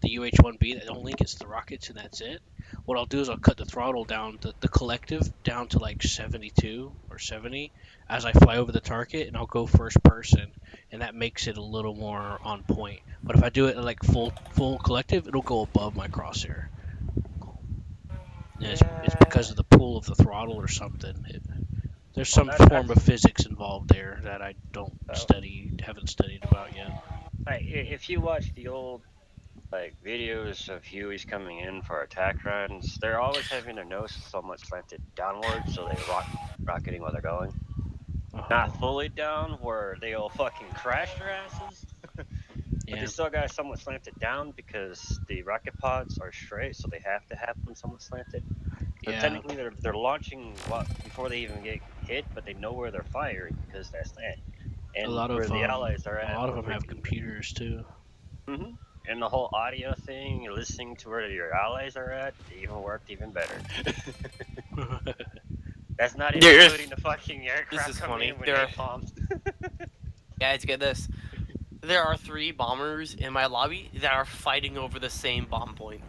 the UH-1B that only gets the rockets and that's it. What I'll do is I'll cut the throttle down, the collective down to like 72 or 70 as I fly over the target, and I'll go first person, and that makes it a little more on point. But if I do it like full collective, it'll go above my crosshair. And it's because of the pull of the throttle or something. There's some form of physics involved there that I haven't studied about yet.
Like, if you watch the old videos of Hueys coming in for attack runs, they're always having their nose somewhat slanted downwards, so they rocketing while they're going. Not fully down where they'll fucking crash their asses. But they still got somewhat slanted down because the rocket pods are straight, so they have to have them somewhat slanted. So technically, they're launching before they even get hit, but they know where they're firing because that's that. And where the allies are at.
A lot of them have computers too.
Mm-hmm. And the whole audio thing, listening to where your allies are at, even worked even better. That's not even including the fucking aircraft coming in with napalm.
Guys, get this. There are 3 bombers in my lobby that are fighting over the same bomb point.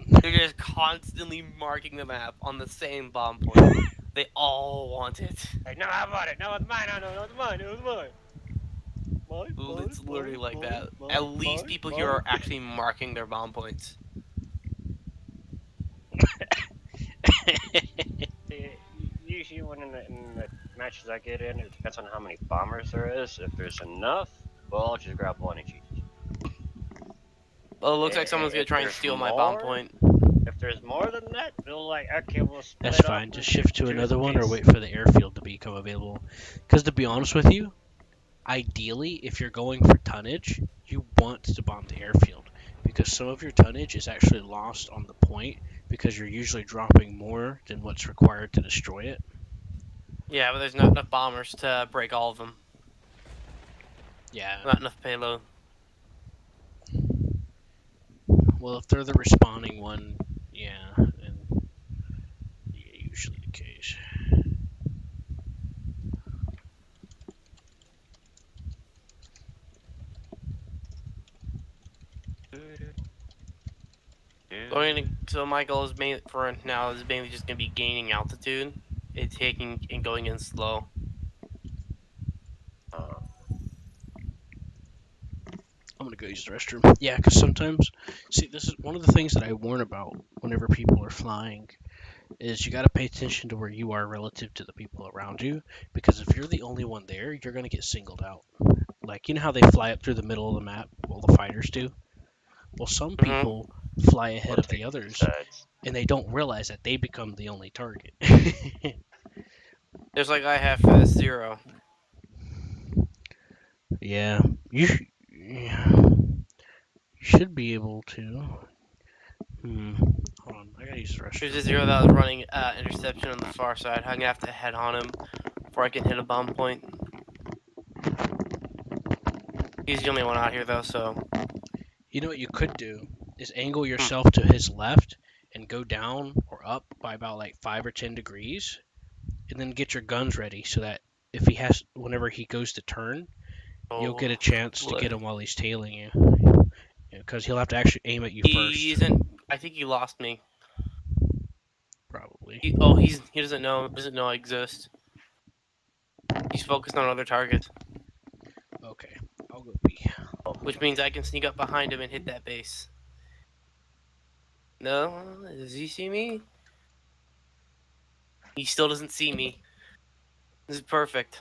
They're just constantly marking the map on the same bomb point. They all want it.
Like, no, I want it. No, it's mine. No, it's mine. It was mine.
It's literally like that. At least people here are actually marking their bomb points.
Usually when in the matches I get in, it depends on how many bombers there is. If there's enough, well, I'll just grab one each.
Well, it looks like someone's gonna try and steal my bomb point.
If there's more than that, they'll like, okay, we'll split
That's fine. Just shift to another one or wait for the airfield to become available. Because to be honest with you, ideally, if you're going for tonnage, you want to bomb the airfield. Because some of your tonnage is actually lost on the point because you're usually dropping more than what's required to destroy it.
Yeah, but there's not enough bombers to break all of them.
Yeah.
Not enough payload.
Well, if they're the respawning one, yeah, and usually the case.
So my goal is mainly for now is mainly just gonna be gaining altitude, and taking and going in slow.
I'm gonna go use the restroom. Yeah, because sometimes, see, this is one of the things that I warn about whenever people are flying, is you got to pay attention to where you are relative to the people around you, because if you're the only one there, you're gonna get singled out. Like, you know how they fly up through the middle of the map, all the fighters do? Well, some people fly ahead of the others, and they don't realize that they become the only target.
There's like I have 0.
Yeah, you should be able to. Hold on, I gotta use the restroom.
There's a 0 that was running interception on the far side. I'm gonna have to head on him before I can hit a bomb point. He's the only one out here though, so.
You know what you could do is angle yourself to his left and go down or up by about like 5 or 10 degrees, and then get your guns ready so that if he has, whenever he goes to turn, you'll get a chance to get him while he's tailing you. Because he'll have to actually aim at you first.
I think he lost me.
apparently.
He doesn't know I exist. He's focused on other targets.
Okay, I'll go pee.
Which means I can sneak up behind him and hit that base. No? Does he see me? He still doesn't see me. This is perfect.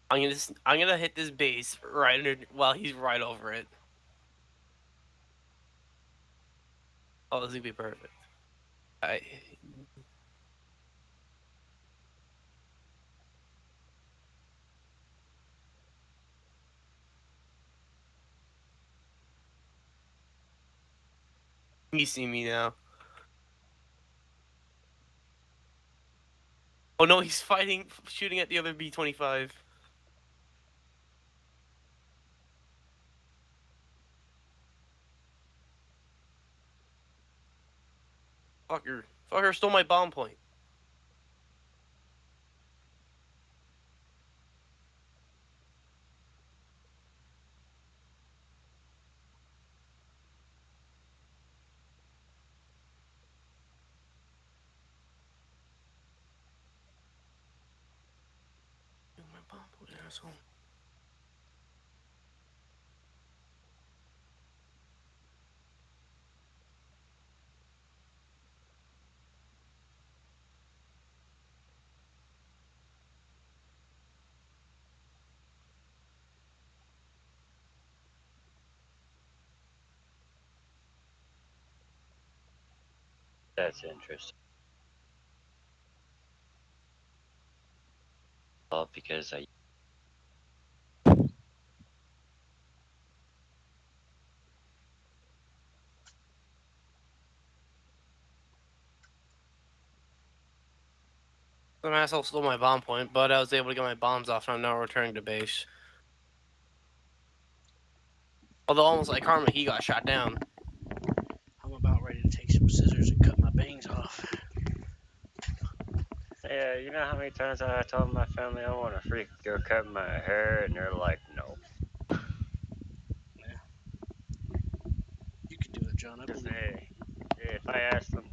I'm gonna hit this base right under while he's right over it. Oh, this is gonna be perfect. You see me now. Oh no, he's shooting at the other B-25. Fucker stole my bomb point. My bomb point, asshole.
That's interesting. Well, because I
Some asshole stole my bomb point, but I was able to get my bombs off, and I'm now returning to base. Although almost like Karma, he got shot down.
I'm about ready to take some scissors and cut my bangs off.
Yeah, you know how many times I told my family I want to freak go cut my hair, and they're like, no.
You can do it, John. I believe you.
If I ask them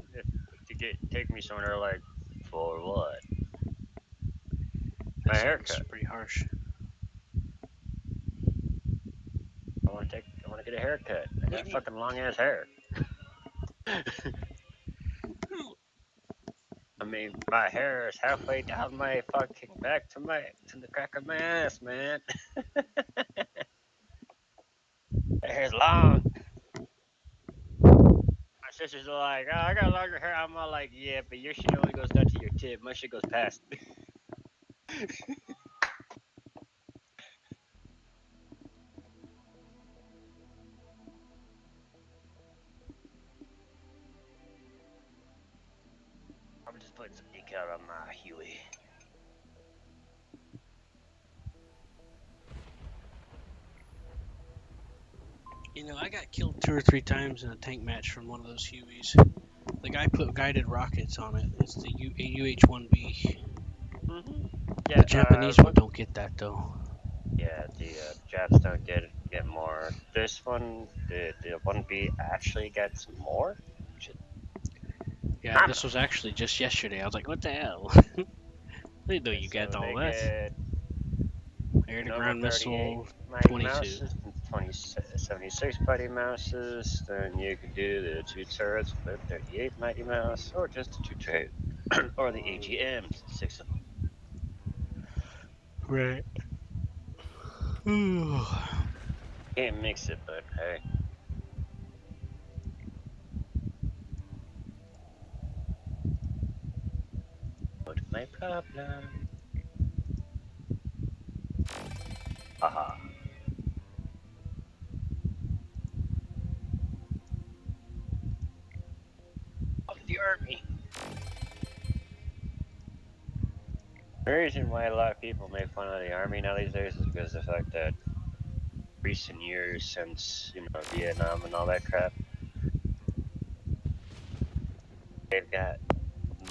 to take me somewhere, they're like, for what? My haircut.
Pretty harsh.
I want to get a haircut. I got fucking long ass hair. I mean, my hair is halfway down my fucking back to the crack of my ass, man. My hair's long. My sisters are like, oh, I got longer hair. I'm all like, yeah, but your shit only goes down to your tip. My shit goes past. I'm just putting some decal on my Huey.
You know, I got killed 2 or 3 times in a tank match from one of those Hueys. The guy put guided rockets on it. It's the UH-1B.
Yeah,
The Japanese one don't get that though.
Yeah, the Japs don't get more. This one, the 1B actually gets more.
Yeah, this was actually just yesterday. I was like, what the hell? I didn't know you got all that. Air-to-ground missile, 22.
76 Mighty Mouses, then you could do the 2 turrets with 38 Mighty Mouse, or just the 2 turrets, or the AGMs, 6 of them.
Right.
Can't mix it, but hey. What's my problem? Haha. Of the army. The reason why a lot of people make fun of the army now these days is because of the fact that recent years since, Vietnam and all that crap, they've got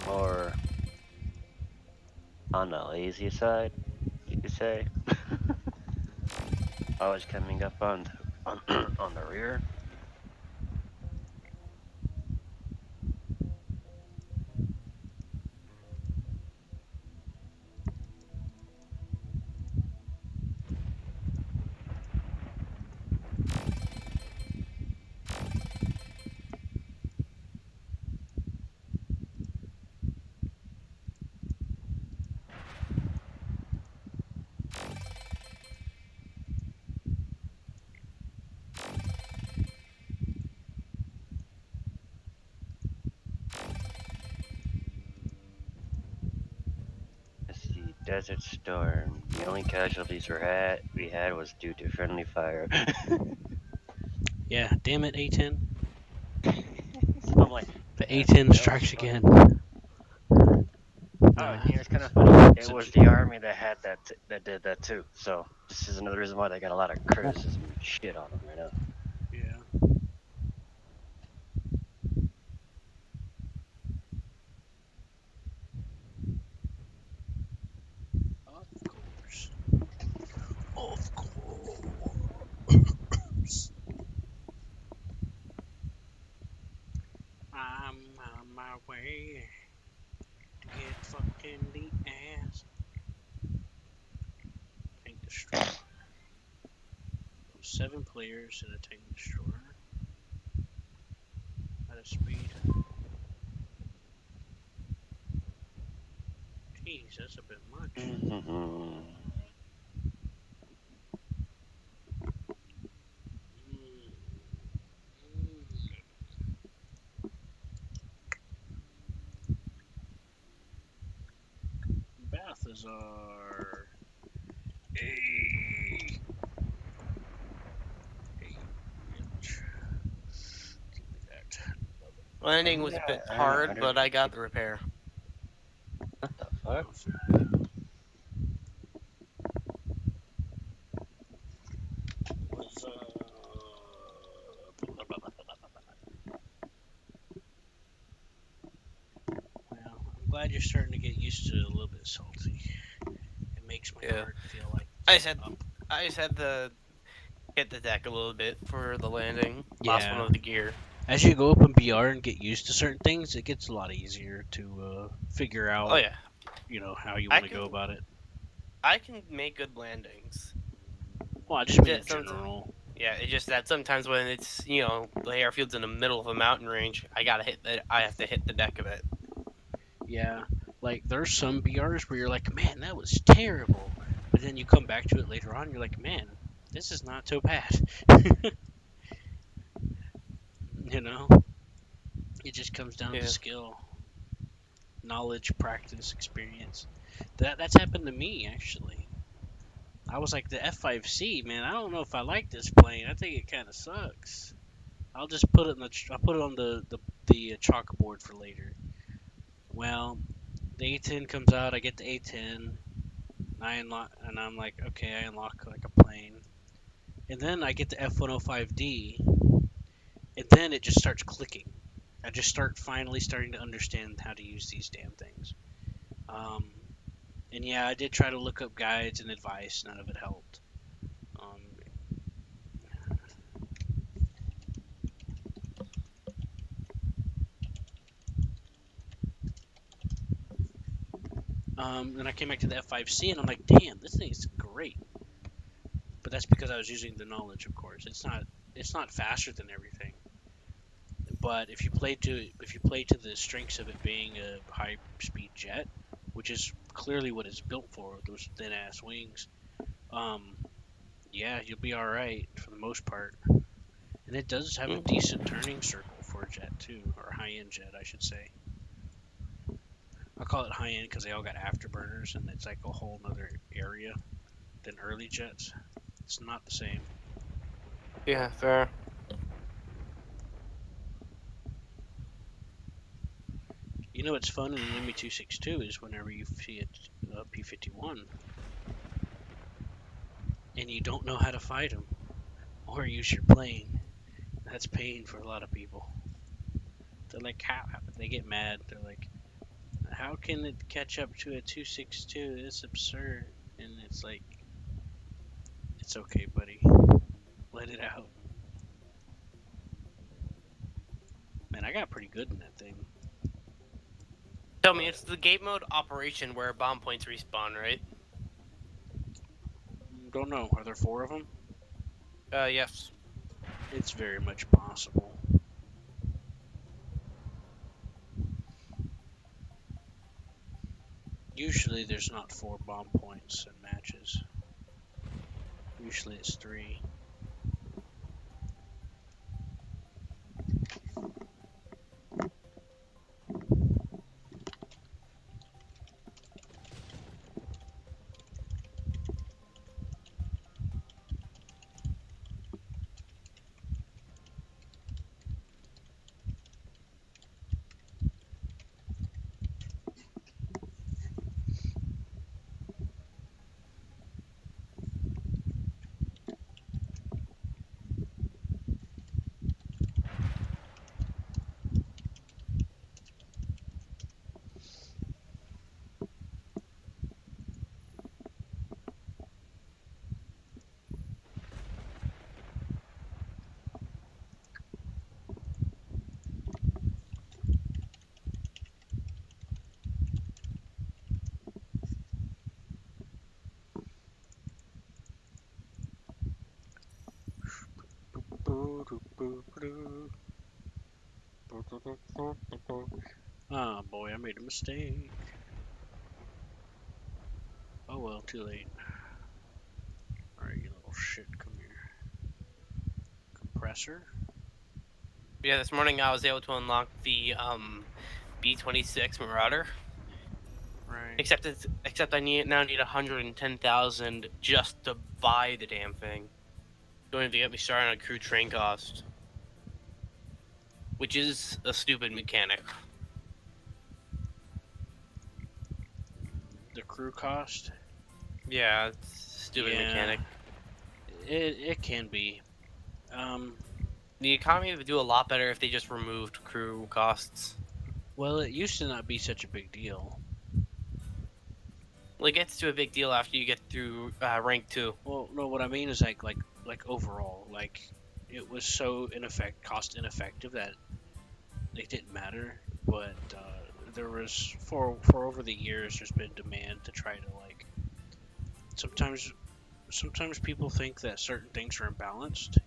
more on the lazy side, you could say. Always coming up on on on the rear. Let's see, Desert Storm. The only casualties we had was due to friendly fire.
Yeah, damn it, A10.
So I'm like,
The
that
A10
was
strikes
funny.
again.
Oh,
Nah,
it's kind of funny. It
so
was the army that had that did that too. So this is another reason why they got a lot of criticism and shit on them right now.
yeah. Of course. Of course. I'm on my way to get fucking the ass. Tank destroyer. 7 players in a tank destroyer. At a speed. Jeez, that's a bit much. Balthazar. Hey. Hey. Give me that.
Landing was a bit hard, but I got the repair.
What the fuck?
Was well, I'm glad you're starting to get used to it a little bit salty. It makes my heart feel like
I just had to hit the deck a little bit for the landing. Lost one of the gear.
As you go up in BR and get used to certain things, it gets a lot easier to figure out.
Oh yeah.
You know how you want to go about it.
I can make good landings.
Well, I just mean in general.
Yeah, it's just that sometimes when it's the airfield's in the middle of a mountain range, I have to hit the deck of it.
Yeah, like there's some BRs where you're like, man, that was terrible, but then you come back to it later on, you're like, man, this is not so bad. You know, it just comes down to skill, knowledge, practice, experience. That's happened to me actually. I was like the F5C, man. I don't know if I like this plane. I think it kind of sucks. I'll just put it I'll put it on the chalkboard for later. Well, the A10 comes out. I get the A10. I unlock, and I'm like, okay, I unlock like a plane, and then I get the F105D, and then it just starts clicking. I just finally starting to understand how to use these damn things. And yeah, I did try to look up guides and advice. None of it helped. Then I came back to the F5C, and I'm like, damn, this thing is great. But that's because I was using the knowledge, of course. It's not faster than everything. But if you play to the strengths of it being a high speed jet, which is clearly what it's built for with those thin ass wings, yeah, you'll be all right for the most part. And it does have a decent turning circle for a jet too, or high end jet, I should say. I call it high end because they all got afterburners, and it's like a whole nother area than early jets. It's not the same.
Yeah, fair.
You know what's fun in an ME-262 is whenever you see a P-51 and you don't know how to fight them or use your plane. That's pain for a lot of people. They're like, how? They get mad. They're like, how can it catch up to a 262? It's absurd. And it's like, it's okay, buddy. Let it out. got pretty good in that thing.
Tell me, it's the game mode operation where bomb points respawn, right?
Don't know. Are there 4 of them?
Yes.
It's very much possible. Usually there's not 4 bomb points in matches. Usually it's 3. Ah, boy, I made a mistake. Oh well, too late. Alright, you little shit, come here. Compressor?
Yeah, this morning I was able to unlock the B-26 Marauder.
Right.
Except I now need 110,000 just to buy the damn thing. Going to get me started on crew train cost, which is a stupid mechanic.
The crew cost?
Yeah, it's a stupid mechanic.
It can be.
The economy would do a lot better if they just removed crew costs.
Well, it used to not be such a big deal.
Well, it gets to a big deal after you get through rank 2.
Well, no, what I mean is like overall, like it was so cost ineffective that it didn't matter. But there was for over the years, there's been demand to try to like. Sometimes people think that certain things are imbalanced,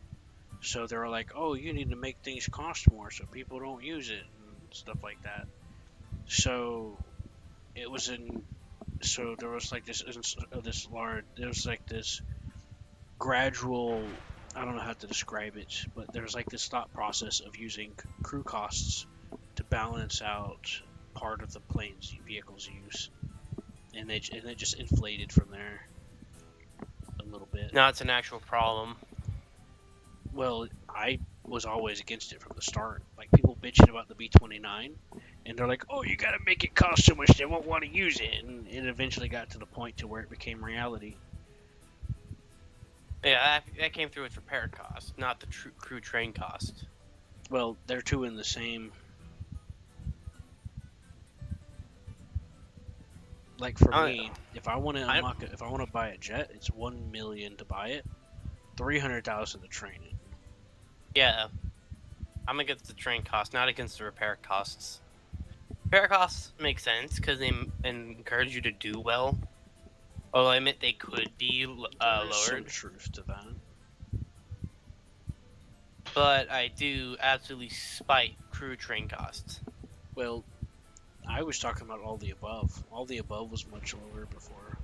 so they're like, oh, you need to make things cost more so people don't use it and stuff like that. So it was in. So there was like this gradual, I don't know how to describe it, but there's like this thought process of using crew costs to balance out part of the vehicle's use, and it just inflated from there a little bit.
Now it's an actual problem.
Well, I was always against it from the start. Like people bitching about the B-29, and they're like, "Oh, you gotta make it cost so much they won't want to use it," and it eventually got to the point to where it became reality.
Yeah, that came through with repair cost, not the crew train cost.
Well, they're two in the same. Like for me, if I want to unlock it, if I want to buy a jet, it's 1 million to buy it, 300,000 to train it.
Yeah, I'm against the train cost, not against the repair costs. Repair costs make sense because they encourage you to do well. Although I admit they could be lowered.
Some truth to that.
But I do absolutely spite crew train costs.
Well, I was talking about all the above. All the above was much lower before.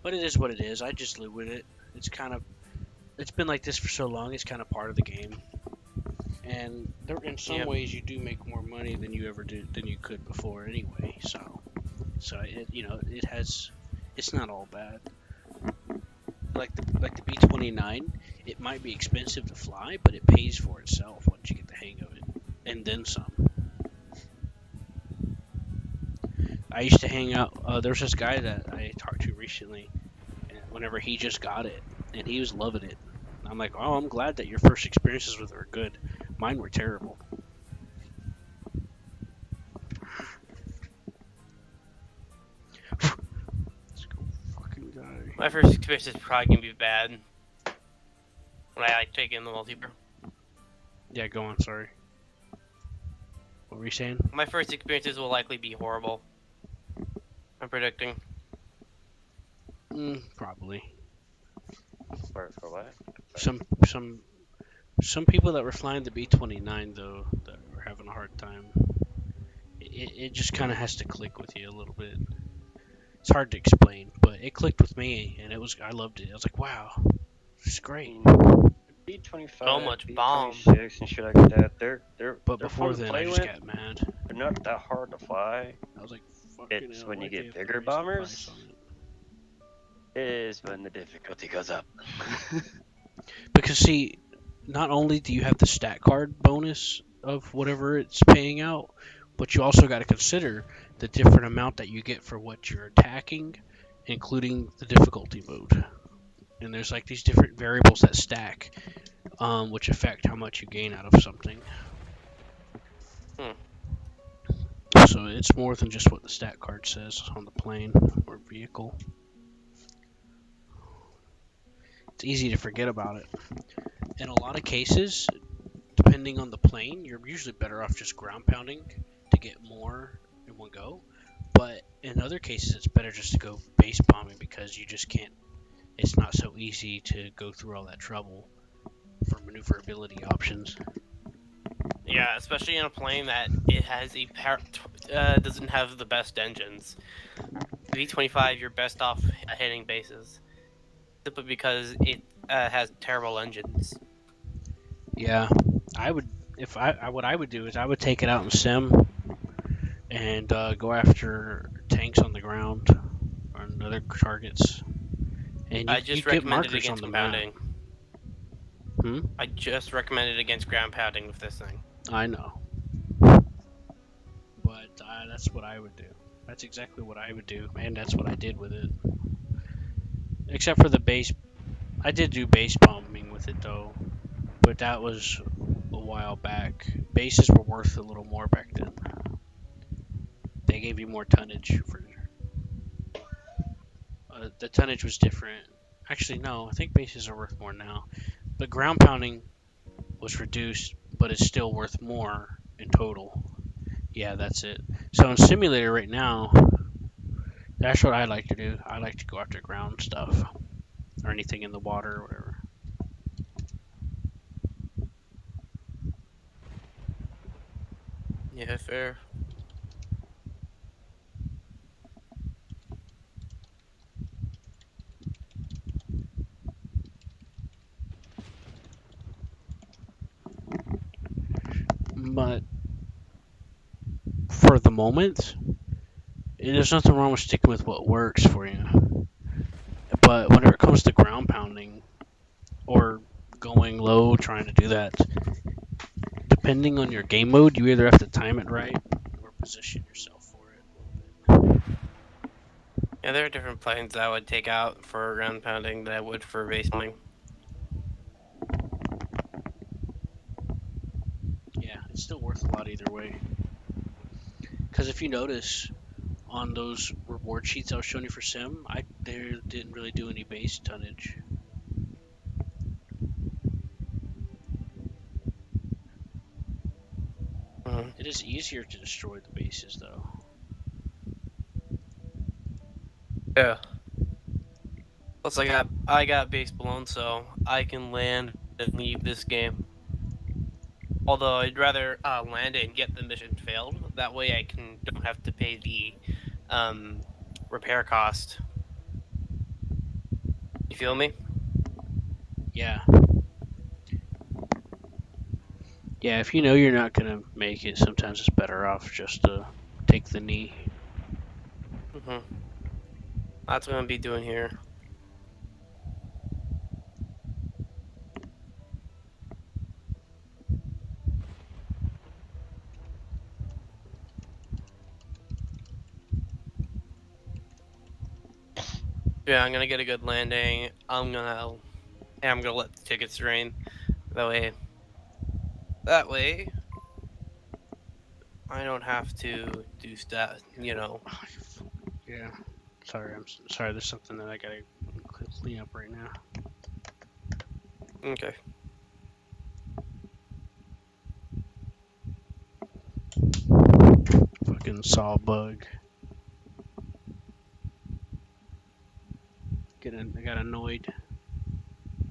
But it is what it is. I just live with it. It's been like this for so long. It's kind of part of the game. And there, in some ways, you do make more money than you could before anyway. So it's not all bad. Like the B-29, it might be expensive to fly, but it pays for itself once you get the hang of it, and then some. I used to hang out. There's this guy that I talked to recently, and whenever he just got it, and he was loving it. I'm like, oh, I'm glad that your first experiences with it were good. Mine were terrible. Let's go, fucking guy.
My first experience is probably gonna be bad when I take in the multiplayer.
Yeah, go on. Sorry. What were you saying?
My first experiences will likely be horrible. I'm predicting.
Probably.
For what?
Some people that were flying the B-29 though that were having a hard time. It just kind of has to click with you a little bit. It's hard to explain, but it clicked with me, and I loved it. I was like, wow, this is great.
B-25,
So much bomb.
B-26 and shit like that. They're
before
fun to
then,
play
I just
with.
got mad.
They're not that hard to fly.
I was like, fucking
It's
hell,
when you
why'd they
get
have to
bigger
raise the
bombers.
price on it?
Is when the difficulty goes up.
Because see, not only do you have the stat card bonus of whatever it's paying out, but you also got to consider the different amount that you get for what you're attacking, including the difficulty mode. And there's like these different variables that stack, which affect how much you gain out of something. So it's more than just what the stat card says on the plane or vehicle. It's easy to forget about it. In a lot of cases, depending on the plane, you're usually better off just ground pounding to get more in one go. But in other cases, it's better just to go base bombing because you just can't. It's not so easy to go through all that trouble for maneuverability options.
Yeah, especially in a plane that it has doesn't have the best engines. V-25, you're best off hitting bases, simply because it has terrible engines.
Yeah, I would. If what I would do is I would take it out in sim and go after tanks on the ground or other targets. And
I just
you get
recommend it
markers on
against
the
pounding.
map.
I just recommend it against ground pounding with this thing.
I know. But that's what I would do. That's exactly what I would do, and that's what I did with it. Except for the base. I did do base bombing with it, though. But that was a while back. Bases were worth a little more back then. They gave you more tonnage. The tonnage was different. Actually, no. I think bases are worth more now. But ground pounding was reduced, but it's still worth more in total. Yeah, that's it. So in simulator right now, that's what I like to do. I like to go after ground stuff or anything in the water or whatever.
Yeah, fair.
But for the moment, there's nothing wrong with sticking with what works for you. But whenever it comes to ground pounding or going low, trying to do that, depending on your game mode, you either have to time it right or position yourself for it.
Yeah, there are different planes that I would take out for ground pounding than I would for base bombing.
Yeah, it's still worth a lot either way. Because if you notice, on those reward sheets I was showing you for Sim, they didn't really do any base tonnage. It is easier to destroy the bases, though.
Yeah. Plus, I got base blown, so I can land and leave this game. Although I'd rather land it and get the mission failed. That way, I don't have to pay the repair cost. You feel me?
Yeah. Yeah, if you know you're not gonna make it, sometimes it's better off just to take the knee.
That's what I'm gonna be doing here. Yeah, I'm gonna get a good landing. I'm gonna let the tickets rain. That way, I don't have to do stuff.
Yeah. Sorry, I'm sorry. There's something that I gotta clean up right now.
Okay.
fucking saw a bug. I got annoyed.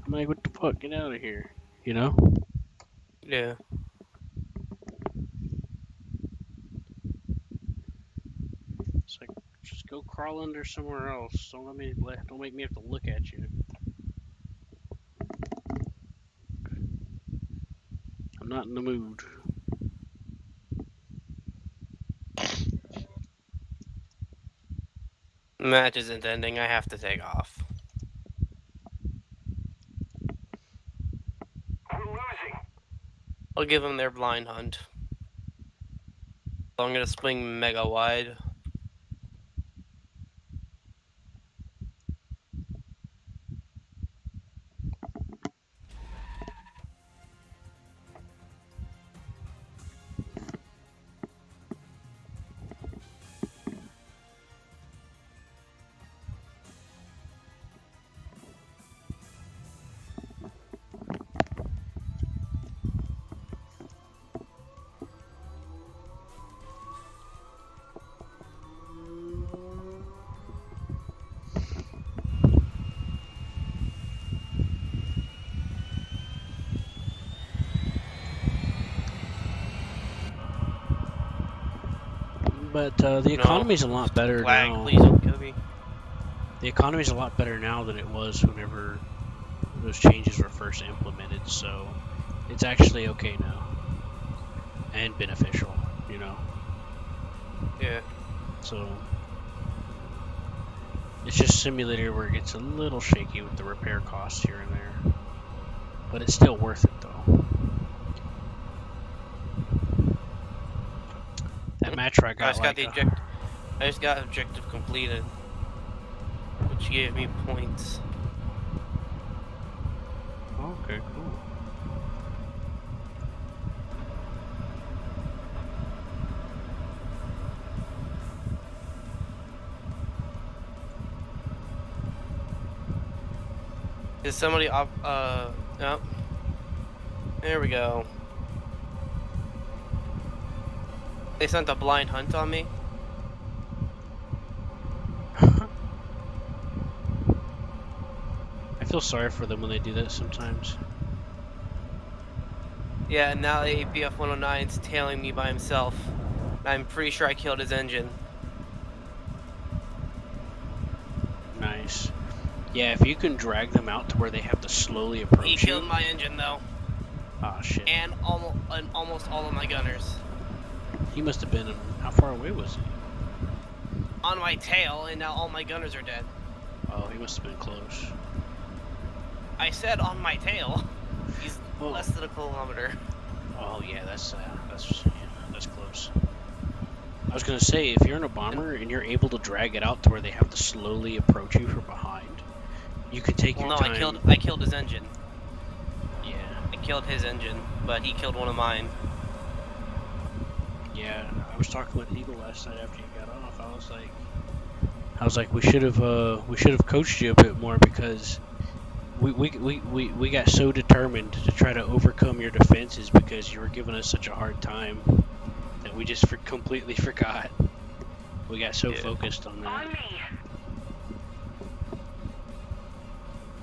I'm like, what the fuck? Get out of here. You know?
Yeah.
It's like, just go crawl under somewhere else. Don't make me have to look at you. I'm not in the mood.
Match isn't ending. I have to take off.
We're losing.
I'll give them their blind hunt. So I'm gonna swing mega wide.
But the economy's a lot better
Flag,
now.
please don't kill me.
The economy's a lot better now than it was whenever those changes were first implemented, so it's actually okay now. And beneficial, you know?
Yeah.
So it's just simulator where it gets a little shaky with the repair costs here and there. But it's still worth it though. That match where I got
I just got objective completed, which gave me points.
Okay, cool.
Is somebody up? Yep. There we go. They sent a blind hunt on me.
I feel sorry for them when they do that sometimes.
Yeah, and now the APF 109's tailing me by himself. I'm pretty sure I killed his engine.
Nice. Yeah, if you can drag them out to where they have to slowly approach
He killed my engine though.
Ah, shit.
And almost all of my gunners.
He must have been. How far away was he?
On my tail, and now all my gunners are dead.
Oh, he must have been close.
I said on my tail. He's less than a kilometer.
Oh yeah, that's close. I was gonna say, if you're in a bomber and you're able to drag it out to where they have to slowly approach you from behind, you can take your time.
No, I killed his engine.
Yeah.
I killed his engine, but he killed one of mine.
Yeah, I was talking with Eagle last night after you got off. I was like, we should have coached you a bit more because we got so determined to try to overcome your defenses because you were giving us such a hard time that we just completely forgot. We got so focused on that.
On me.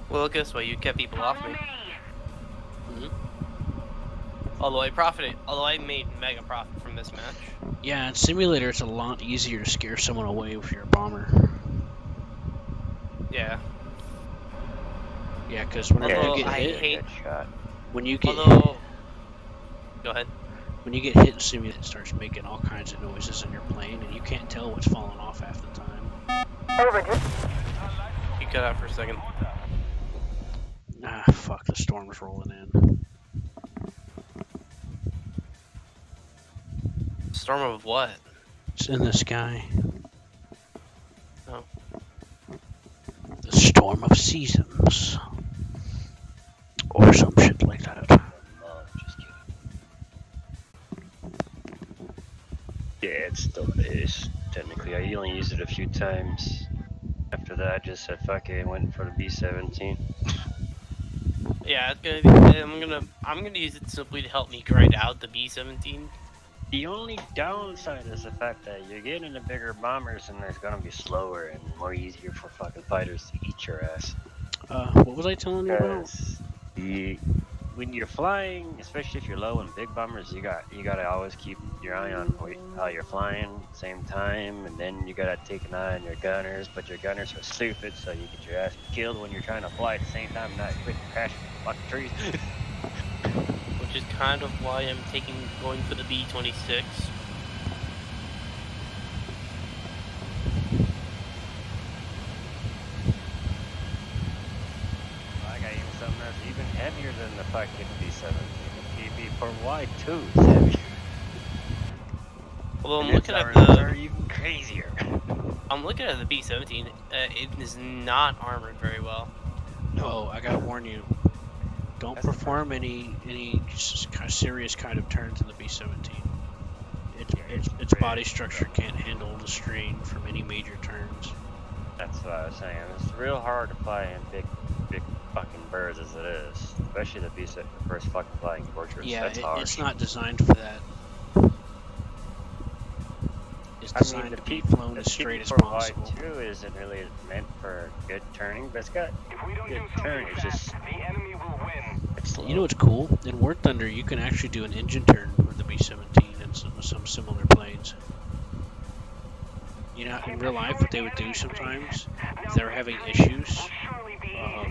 Well, guess what? You kept people off me. Although I made mega profit from this match.
Yeah, in simulator it's a lot easier to scare someone away if you're a bomber.
Yeah.
Yeah, because whenever you get
I
hit,
hate
when you get
go ahead.
When you get hit in simulator, it starts making all kinds of noises in your plane, and you can't tell what's falling off half the time.
Over.
You cut out for a second.
Ah, fuck, the storm's rolling in.
Storm of what?
It's in the sky.
Oh.
The storm of seasons. Or some shit like that.
Just kidding. Yeah, it still is, technically. I only used it a few times. After that, I just said fuck it and went for the B-17.
Yeah, it's gonna be, I'm gonna use it simply to help me grind out the B-17.
The only downside is the fact that you're getting into bigger bombers and they're gonna be slower and more easier for fucking fighters to eat your ass.
What was I telling you about?
Because when you're flying, especially if you're low in big bombers, you gotta always keep your eye on how you're flying at the same time, and then you gotta take an eye on your gunners. But your gunners are stupid, so you get your ass killed when you're trying to fly at the same time, not quit crashing fucking trees.
Which is kind of why I'm going for the B-26.
I got even something that's even heavier than the fucking B-17. The PB-4Y2 is heavier.
Although I'm
And its
looking at
armors
the,
are even crazier.
I'm looking at the B-17. It is not armored very well.
No, I gotta warn you. Don't perform any serious kind of turns in the B-17. Its body structure can't handle the strain from any major turns.
That's what I was saying. It's real hard to fly in big fucking birds as it is, especially the B-17, the first fucking flying portraits.
Yeah,
That's hard.
it's not designed for that. It's designed to be flown as straight as possible.
The PB-4Y2 isn't really meant for good turning, but it's got good turn. It's just it's slow.
You know what's cool? In War Thunder, you can actually do an engine turn with the B-17 and some similar planes. You know, in real life, what they would do sometimes, if they're having issues,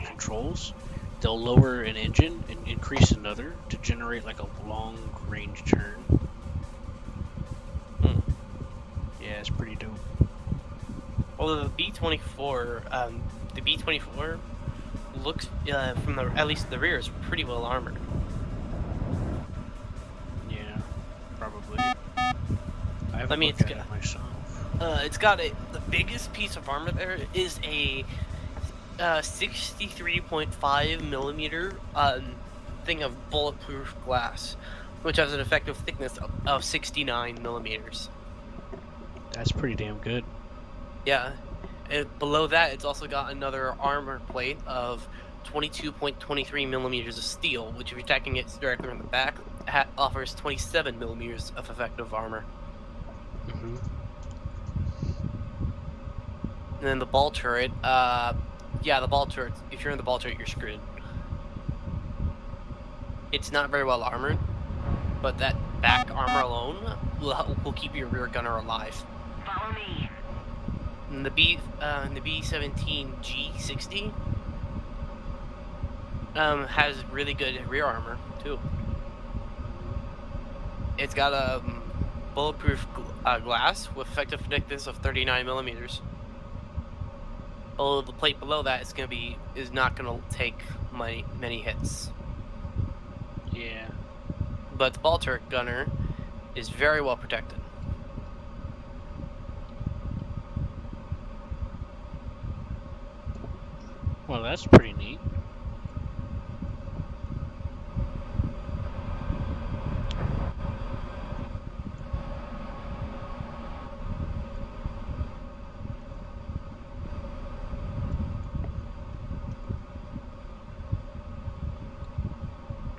controls, they'll lower an engine and increase another to generate like a long-range turn. Yeah, it's pretty dope.
Although the B-24 looks, from at least the rear, is pretty well armored.
Yeah, probably. I haven't looked at it myself.
It's got the biggest piece of armor there is a 63.5 millimeter thing of bulletproof glass, which has an effective thickness of 69 millimeters.
That's pretty damn good.
Yeah. Below that, it's also got another armor plate of 22.23 millimeters of steel, which, if you're attacking it directly from the back, offers 27 millimeters of effective armor.
Mm-hmm.
And then the ball turret, the ball turret, if you're in the ball turret, you're screwed. It's not very well armored, but that back armor alone will keep your rear gunner alive.
Follow me.
And the B-17 G60 has really good rear armor too. It's got a bulletproof glass with effective thickness of 39 millimeters. Although the plate below that is not gonna take many hits.
Yeah.
But the ball turret gunner is very well protected.
Well, that's pretty neat.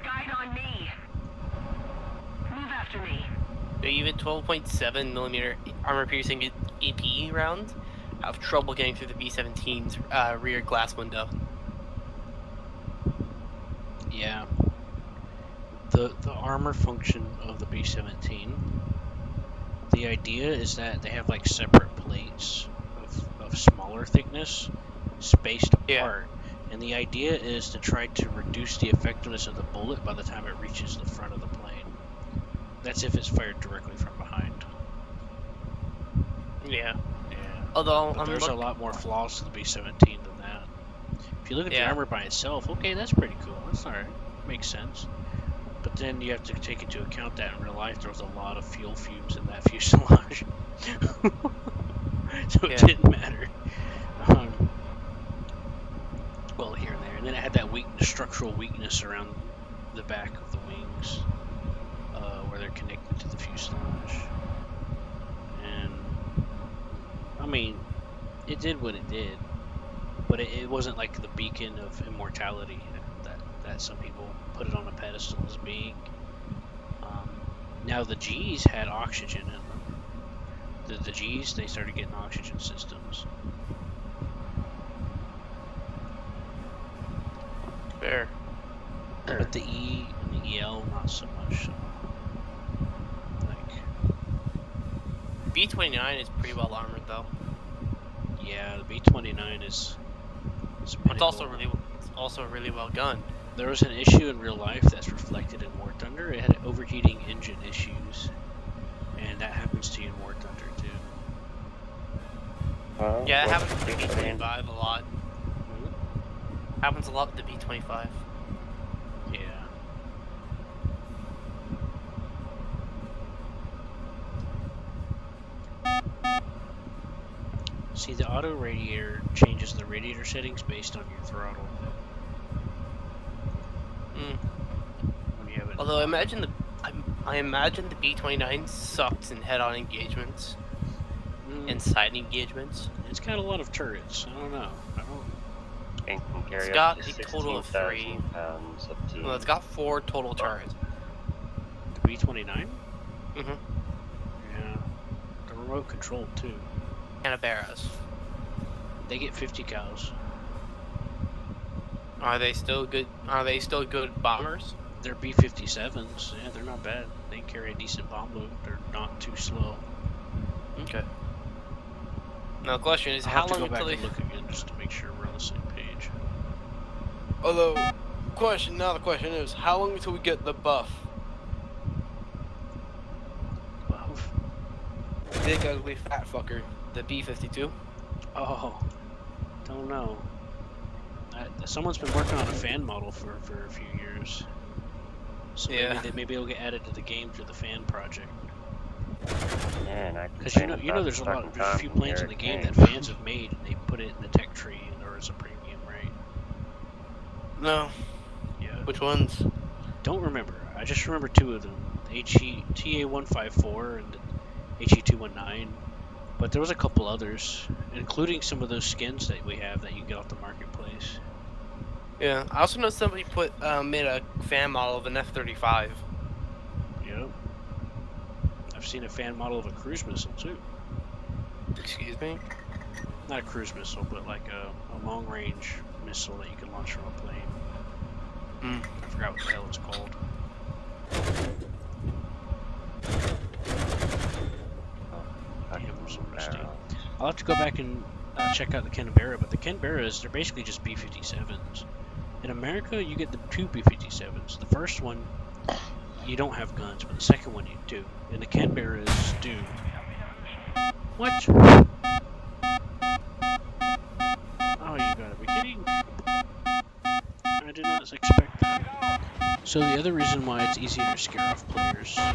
Guide on me. Move after me.
Even 12.7 millimeter armor-piercing AP rounds have trouble getting through the B-17's rear glass window.
Yeah. The armor function of the B-17, the idea is that they have like separate plates of smaller thickness spaced apart. And the idea is to try to reduce the effectiveness of the bullet by the time it reaches the front of the plane. That's if it's fired directly from behind.
Yeah.
Yeah.
Although
but there's a lot more flaws to the B-17 than that. If you look at the armor by itself, okay, that's pretty cool. That's alright. Makes sense. But then you have to take into account that in real life there was a lot of fuel fumes in that fuselage. So it didn't matter. Well, here and there. And then it had that structural weakness around the back of the wings, where they're connected to the fuselage. And, I mean, it did what it did, but it wasn't like the beacon of immortality that some people put it on a pedestal as being. Now the G's had oxygen in them. The G's, they started getting oxygen systems.
Fair.
But the E and the EL, not so much. So. Like,
B-29 is pretty well armored though.
yeah, the B-29 is
It's also really well gunned.
There was an issue in real life that's reflected in War Thunder. It had overheating engine issues, and that happens to you in War Thunder too.
Yeah, it happens with the B-25 a lot. Happens a lot with the B-25.
Yeah. See, the auto radiator changes the radiator settings based on your throttle. When you have it.
Although I imagine the B-29 sucks in head-on engagements and side engagements.
It's got a lot of turrets. I don't know.
It's got a total of 3. Well, it's got 4 total turrets.
The B-29?
Mm-hmm.
Yeah. They're remote controlled too.
Canaveras.
They get 50 cows.
Are they still good? Are they still good bombers?
They're B-57s. Yeah, they're not bad. They carry a decent bomb load. They're not too slow.
Okay. Now the question is,
I'll
how
have to
long
go back
until
and look again just to make sure we're on the same page.
Although, the question is, how long until we get the buff?
Buff?
Big ugly fat fucker, the B-52.
Oh, don't know. Someone's been working on a fan model for a few years. So
yeah.
maybe it'll get added to the game through the fan project.
Man,
because you know there's a few planes in the game that fans have made and they put it in the tech tree or as a premium, right?
No.
Yeah.
Which ones?
Don't remember. I just remember 2 of them: the TA-154 and the HE-219. But there was a couple others, including some of those skins that we have that you can get off the marketplace.
Yeah, I also know somebody made a fan model of an F-35.
Yep. I've seen a fan model of a cruise missile too.
Excuse me?
Not a cruise missile, but like a long-range missile that you can launch from a plane. I forgot what the hell it's called. Damn, I'm so rusty. I'll have to go back and check out the Canberra, but the Canberras, they're basically just B-57s. In America, you get the 2 B-57s. The first one, you don't have guns, but the second one you do. And the Canberras do. What? Oh, you gotta be kidding. I did not expect that. So the other reason why it's easier to scare off players in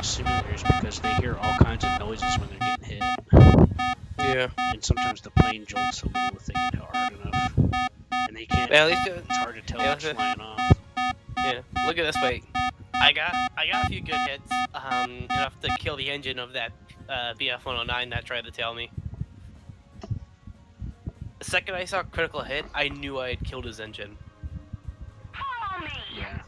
simulators because they hear all kinds of noises when they're getting hit.
Yeah.
And sometimes the plane jolts a little if they get hit hard enough. And they can't.
Yeah, at least
it's hard to tell what's flying off.
Yeah. Look at this way. I got a few good hits. Enough to kill the engine of that BF-109 that tried to tail me. The second I saw a critical hit, I knew I had killed his engine.
Follow me!
Yeah.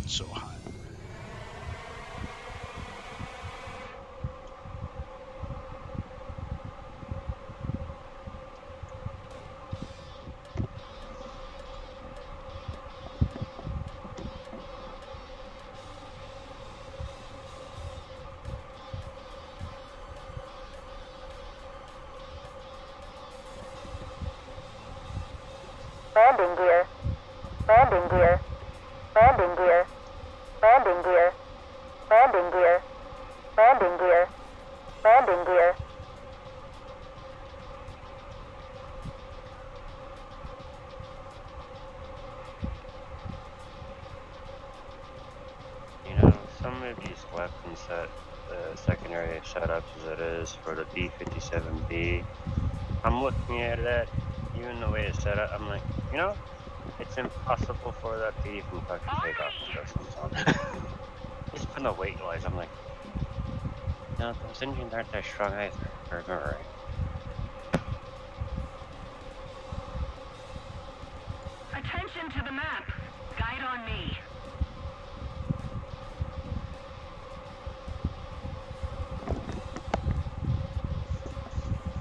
So hot.
Landing gear. Landing gear. Landing gear. Landing gear. Landing gear. Landing gear. Landing gear.
You know, some of these weapons that the secondary setups as it is for the B-57B, I'm looking at that, even the way it's set up, I'm like, you know, it's impossible for that to even fucking take off and go sometimes. Just from the weight wise, I'm like, no, those engines aren't that strong either. If I remember right.
Attention to the map. Guide on me.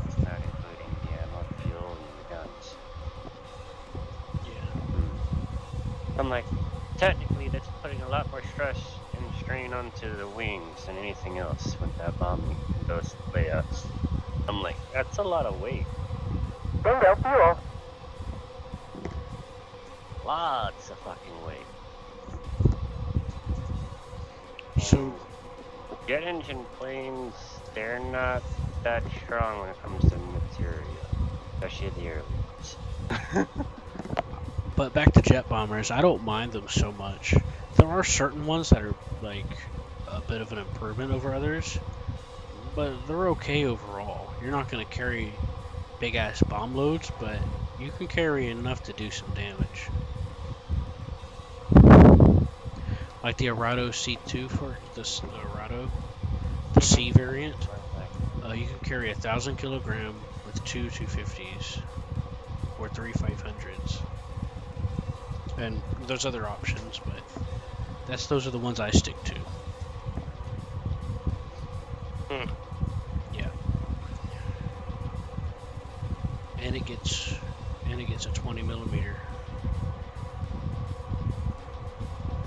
It's not including the ammo, fuel, and the guns.
Yeah.
I'm like, technically, that's putting a lot more stress and strain onto the wings than anything else with that bombing those layups. I'm like, that's a lot of weight.
Bingo fuel.
Lots of fucking weight.
So,
Jet engine planes, they're not that strong when it comes to material, especially the early ones.
but back to jet bombers, I don't mind them so much. There are certain ones that are like a bit of an improvement over others, but they're okay overall. You're not going to carry big ass bomb loads, but you can carry enough to do some damage. Like the Arado C2 for the Arado, the C variant, you can carry 1,000 kilogram with two 250s or three 500s. And there's other options, but those are the ones I stick to. Yeah. And it gets a 20 millimeter.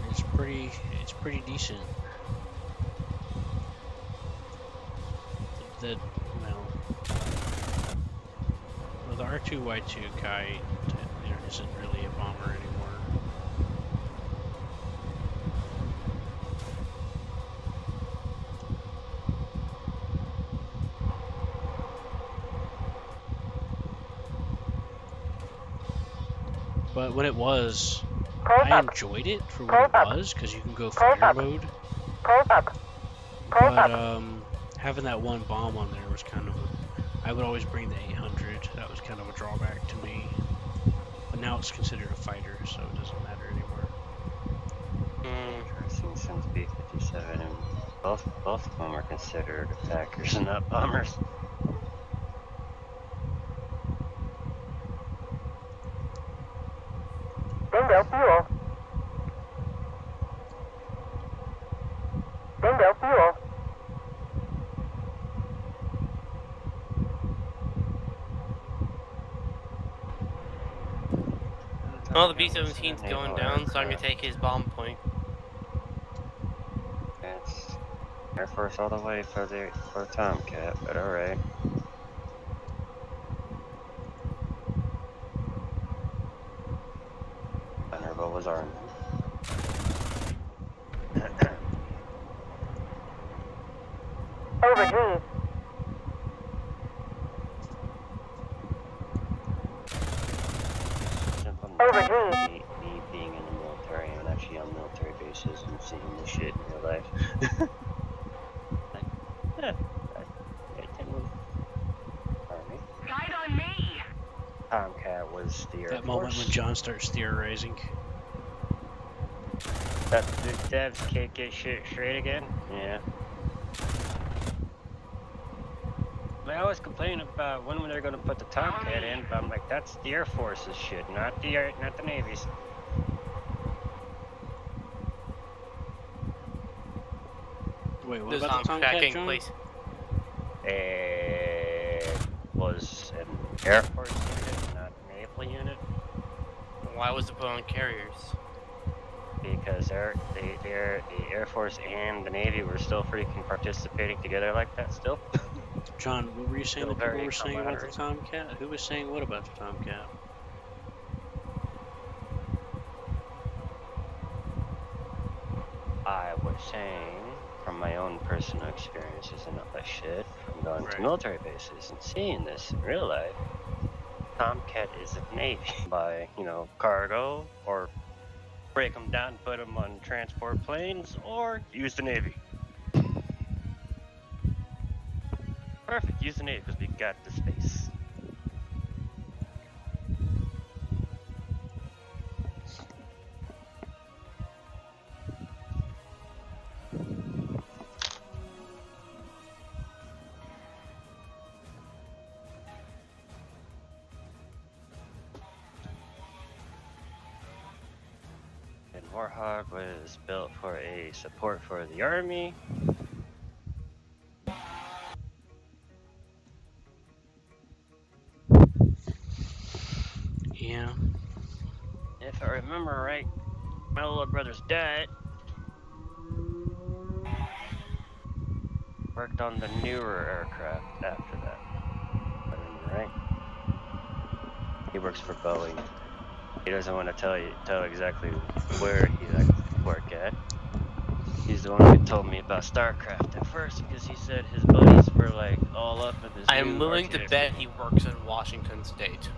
It's pretty decent. The R2Y2 kite isn't really a bomber anymore. But when it was, I enjoyed it for what it was, because you can go fire mode. But having that one bomb on there was kind of I would always bring the 800. That was kind of a drawback to me. But now it's considered a fighter, so it doesn't matter anymore.
Interesting, since B-57 and both of them are considered attackers and not bombers.
Bingo fuel. Bingo fuel.
Well, the B-17's going down, so I'm gonna take his bomb point.
It's Air Force all the way for Tomcat, but alright. Thunderbolt was armed.
Over G. Over G.
Me being in the military and actually on military bases and seeing this shit in real life. Like, yeah, it didn't move. Army.
Guide on me.
Tomcat was the Air Force.
That moment when John starts theorizing.
That the devs can't get shit straight again? Yeah. I always complain about when they're going to put the Tomcat in, but I'm like, that's the Air Force's shit, not the Navy's.
Wait, what
Does
about the Tomcat, John?
place?
It was an Air Force unit, not a naval unit.
Why was it put on carriers?
Because the Air Force and the Navy were still freaking participating together like that still.
John, what were you saying
Still
that people
very
were saying about the
camaraderie.
Tomcat? Who was saying what about the Tomcat?
I was saying, from my own personal experiences and all that shit, from going
Right.
to military bases and seeing this in real life, Tomcat isn't Navy. By, cargo, or break them down and put them on transport planes, or use the Navy. Perfect, use the Navy because we got the space. Warthog was built for a support for the army.
Yeah.
If I remember right, my little brother's dad worked on the newer aircraft after that. If I remember right. He works for Boeing. He doesn't want to tell exactly where he likes to work at. He's the one who told me about StarCraft at first because he said his buddies were like all up in this.
I'm
new
willing to
arcade
bet
game.
he works in Washington State.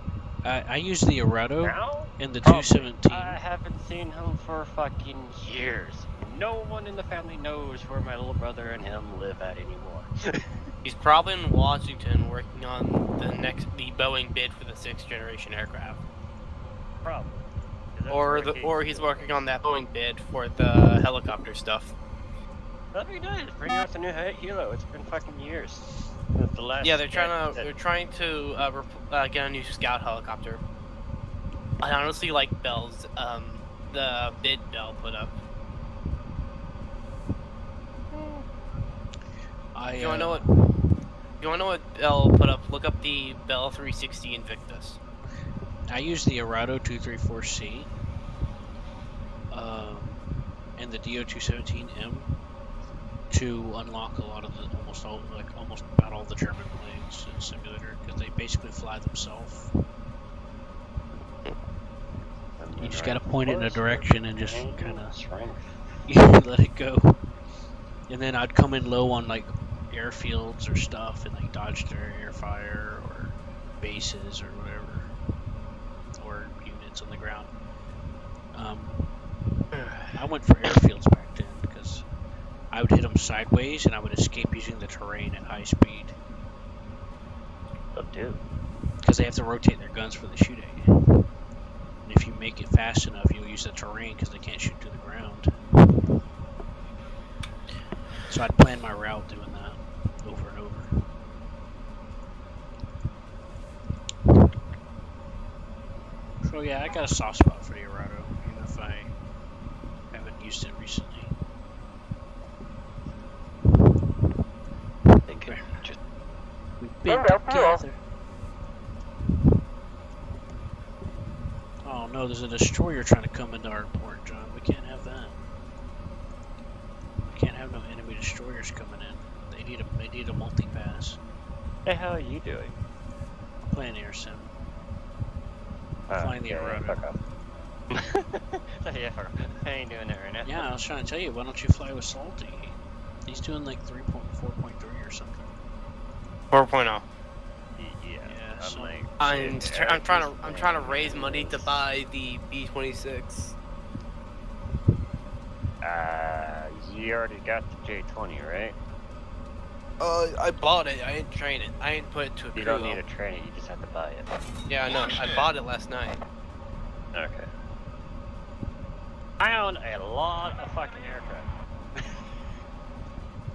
I use the Arado
Now?
and the
Probably.
217.
I haven't seen him for fucking years. No one in the family knows where my little brother and him live at anymore.
He's probably in Washington working on the Boeing bid for the 6th generation aircraft.
Probably.
Or he's working on that Boeing bid for the helicopter stuff.
That'd be nice. Bring out the new Hilo. It's been fucking years. Since the last.
Yeah, they're trying to get a new scout helicopter. I honestly like Bell's the bid Bell put up. You wanna know what Bell put up? Look up the Bell 360 Invictus.
I use the Arado 234C and the DO-217M to unlock a lot of the almost about all the German planes in the simulator because they basically fly themselves. You just gotta point it in a direction and just kind of let it go. And then I'd come in low on like airfields or stuff and like dodge their air fire or bases or whatever, or units on the ground. I went for airfields back then because I would hit them sideways and I would escape using the terrain at high speed.
Oh, dude.
Because they have to rotate their guns for the shoot at you. And if you make it fast enough, you'll use the terrain because they can't shoot to the ground. So I'd plan my route doing that over and over. So yeah, I got a soft spot for the Arado, even if I haven't used it recently. We've been together. Oh no, there's a destroyer trying to come into our port, John. We can't have that. We can't have no enemy destroyers coming in. They need a multi-pass.
What the hell are you doing?
Playing air sim. Flying the Arado.
Yeah, I ain't doing that right now.
Yeah, I was trying to tell you, why don't you fly with Salty? He's doing like 4.3 or something.
4.0.
Yeah,
I'm trying to raise money to buy the B-26.
You already got the J-20, right?
I bought it. I didn't train it. I didn't put it to a crew.
You don't need to train it. You just have to buy it.
Yeah, I know. I bought it last night.
Okay. I own a lot of fucking aircraft.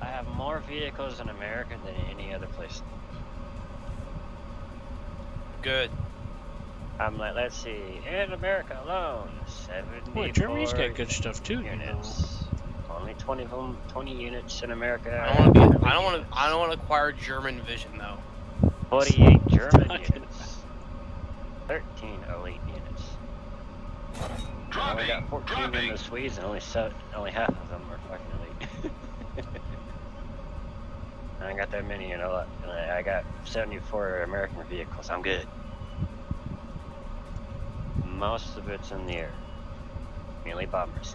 I have more vehicles in America than any other place.
Good.
I'm like, let's see, in America alone, 74
Boy, Germany's got good stuff too,
units.
you know.
Only 20 of them, 20 units in America.
I don't want to acquire German vision though.
48 German units. 13 elite units. I only got 14 in the Swedes, and only half of them are fucking elite. I ain't got that many, you know. I got 74 American vehicles. I'm good. Most of it's in the air, mainly bombers.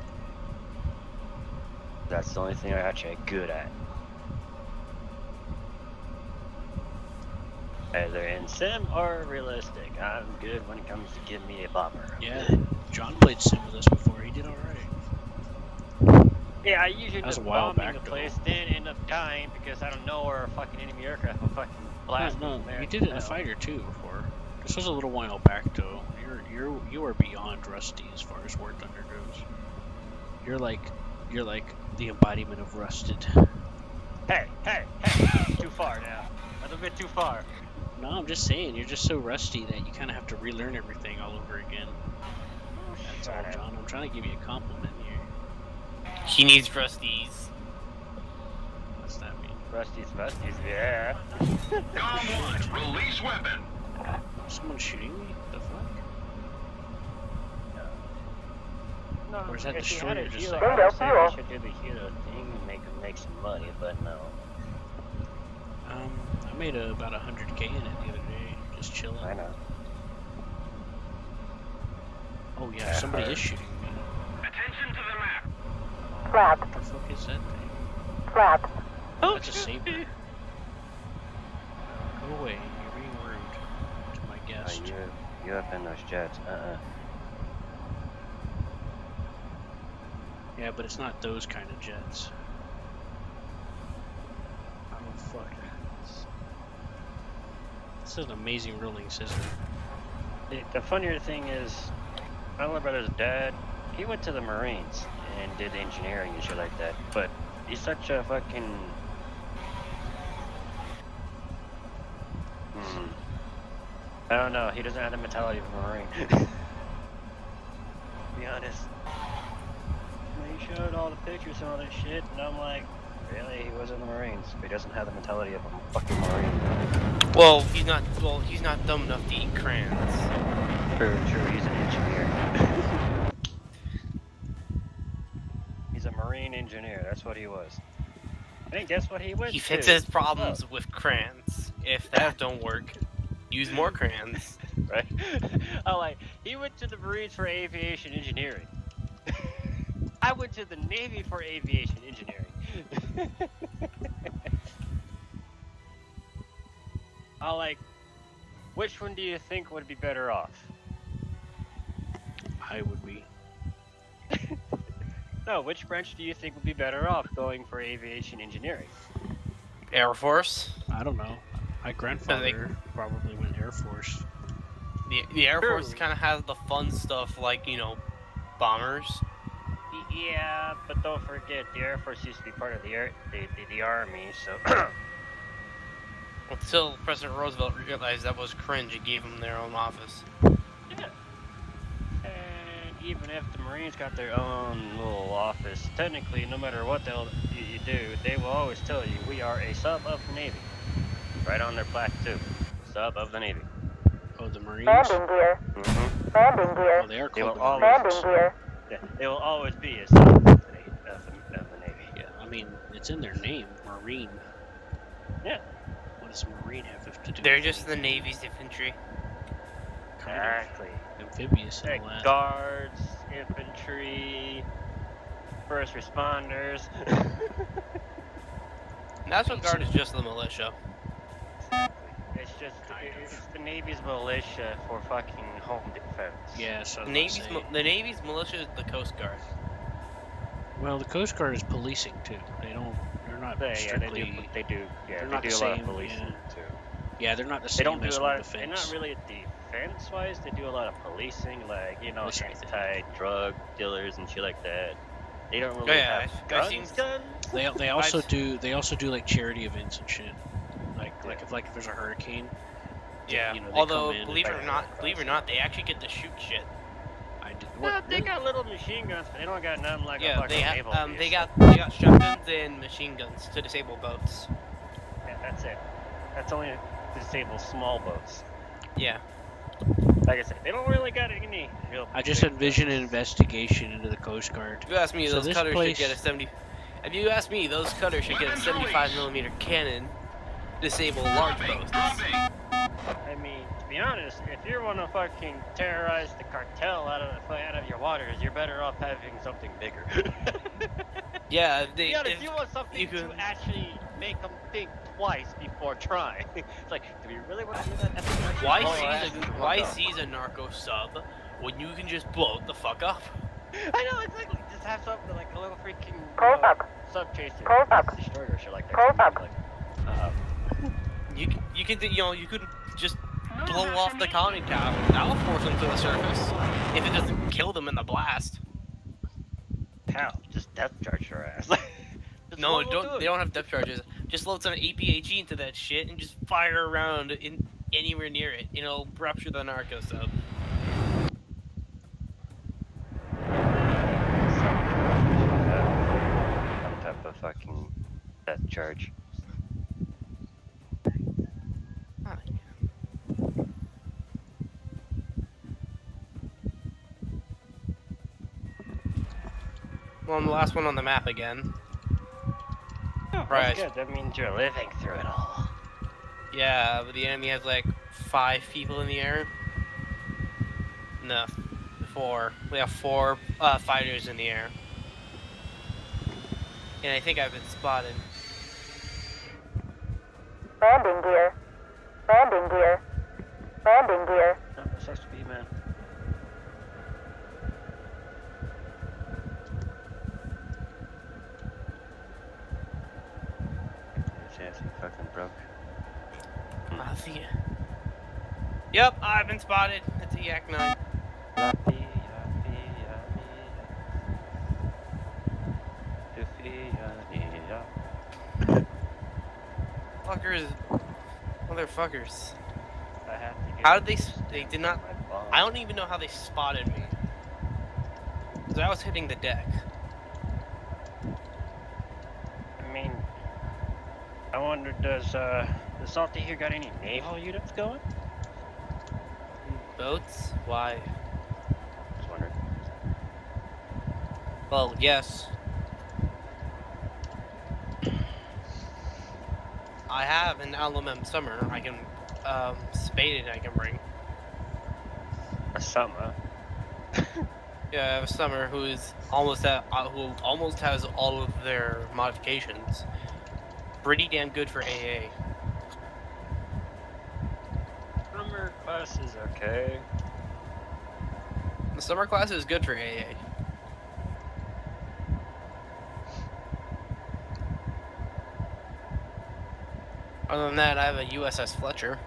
That's the only thing I'm actually good at. Either in sim or realistic. I'm good when it comes to giving me a bomber.
Yeah, John played sim with us before. He did alright.
Yeah, I usually
That was
just
a while
bombing
back,
the place, then end up dying because I don't know where a fucking enemy aircraft will fucking blast me.
No,
from there.
you did it in a fighter too before. This was a little while back though. You are beyond rusty as far as War Thunder goes. You're like the embodiment of rusted.
Hey, too far now. That's a bit too far.
No, I'm just saying, you're just so rusty that you kind of have to relearn everything all over again. That's all, John. I'm trying to give you a compliment here.
He needs Rusty's.
What's that mean?
Rusty's Musties, yeah.
Dom 1, release weapon.
Someone's shooting me? The fuck?
No,
Or is that
if he
destroyer
had a
just
helo,
like-
I would say they should do the helo thing and make some money, but no.
I made about 100K in it the other day, just chilling.
I know.
Oh yeah, somebody is shooting me.
Attention to the map.
Trap.
What the fuck is that thing?
Trap.
Oh, that's a saber. Go away, you're being rude to my guest.
You up in those jets,
Yeah, but it's not those kind of jets. Oh fuck. This is an amazing rolling system.
The funnier thing is, my little brother's dad, he went to the Marines and did engineering and shit like that, but he's such a fucking... I don't know, he doesn't have the mentality of a Marine. To be honest. He showed all the pictures and all that shit, and I'm like, really? He was in the Marines, but he doesn't have the mentality of a fucking Marine.
Well, he's not dumb enough to eat crayons.
True, he's an engineer. He's a Marine engineer, that's what he was. And guess what he went to?
He fixes problems with crayons. If that don't work, use more crayons.
Right? Oh, like, he went to the Marines for aviation engineering. I went to the Navy for aviation engineering. Oh, like, which one do you think would be better off?
I would be.
No, which branch do you think would be better off going for aviation engineering?
Air Force?
I don't know. My grandfather probably went Air Force.
The Air Force kind of has the fun stuff, like, you know, bombers.
Yeah, but don't forget, the Air Force used to be part of the Army, so...
Until President Roosevelt realized that was cringe and gave them their own office.
Yeah. And even if the Marines got their own little office, technically, no matter what you do, they will always tell you, we are a sub of the Navy. Right on their plaque, too. Sub of the Navy.
Oh, the Marines?
Landing gear.
Mm-hmm.
Landing gear.
Oh, they are
They will
called the
always,
Marines.
Landing gear.
yeah, they will always be a sub of the Navy.
Yeah, I mean, it's in their name, Marine.
Yeah.
What does Marine have to do
They're
with
just the
anything?
Navy's infantry.
Kind
Exactly.
of amphibious and all that.
Guards, infantry, first responders.
National Guard is just the militia.
It's just it's the Navy's militia for fucking home defense.
Yeah, so
The Navy's militia is the Coast Guard.
well, the Coast Guard is policing too. They're not strictly.
They do
they're
a
not the
lot
same,
of policing
yeah.
too.
Yeah, they're not the
They
same
don't do
as
a lot.
defense.
They're not really defense wise. They do a lot of policing, like
That's right.
anti-drug dealers and shit like that. They don't really
Oh, yeah,
have
I've seen
guns.
They also do like charity events and shit. Like if there's a hurricane.
Yeah.
You know, they
Although,
come in
believe it
and-
or not, they actually get to shoot shit.
I did.
Well,
What?
they got little machine guns, but they don't got nothing like a
Yeah,
fucking naval base.
they got shotguns and machine guns to disable boats.
Yeah, that's it. That's only to disable small boats.
Yeah.
Like I said, they don't really got any real.
I just
big
envision an
guns.
investigation into the Coast Guard.
If you ask me,
So
those
this
cutters
place-
should get a 70. If you ask me, those cutters should get a 75mm cannon, disable large boats.
I mean, to be honest, if you want to fucking terrorize the cartel out of your waters, you're better off having something bigger.
Yeah,
To be honest, you want something to actually make them think twice before trying. It's like, do we really want to do that?
Why seize a narco sub when you can just blow it the fuck up?
I know, exactly. Just have something like a little freaking sub chaser, destroyer, or shit like that.
You could just blow off the conning tower. That'll force them to the surface if it doesn't kill them in the blast.
How? Just depth charge your ass.
No, they don't have depth charges. Just load some APHE into that shit and just fire around anywhere near it. It'll rupture the narco sub.
fucking death charge.
Well, I'm the last one on the map again.
Oh,
Right.
that's good. That means you're living through it all.
Yeah, but the enemy has like 5 people in the air. No, 4. We have 4 fighters in the air. And I think I've been spotted.
Landing gear. Landing gear. Landing gear.
Oh, that sucks to be, man. His ass, he fucking broke.
I see it. Yep, I've been spotted. It's a Yak 9. Fuckers. Motherfuckers.
I have to get
How did they did not, I don't even know how they spotted me. Because I was hitting the deck.
I mean, I wonder, does Salty here got any naval units going?
Boats? Why?
Just wondering.
Well, yes. I have an LMM Summer. I can, Spaded I can bring.
A summer.
Yeah, I have a Summer who is almost at, who almost has all of their modifications. Pretty damn good for AA.
Summer class is okay.
The Summer class is good for AA. Other than that, I have a USS Fletcher.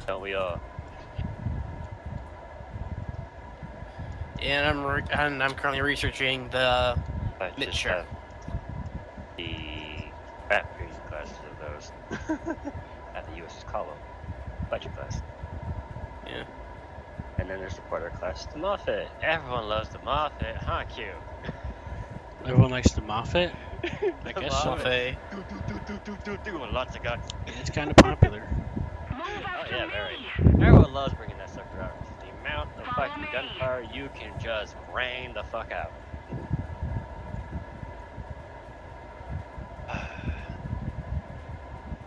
Don't we all?
And I'm currently researching the
I just
Mitsure.
have the battery classes of those at the USS Column. Budget class.
Yeah.
And then there's the quarter class, the Moffat. Everyone loves the Moffat, huh, Q?
Everyone likes the Moffat? I
The
guess so.
Moffat.
Do lots of guns.
It's kind of popular.
Oh yeah, very. Everyone loves bringing that sucker out. The amount of fucking gunfire you can just rain the fuck out.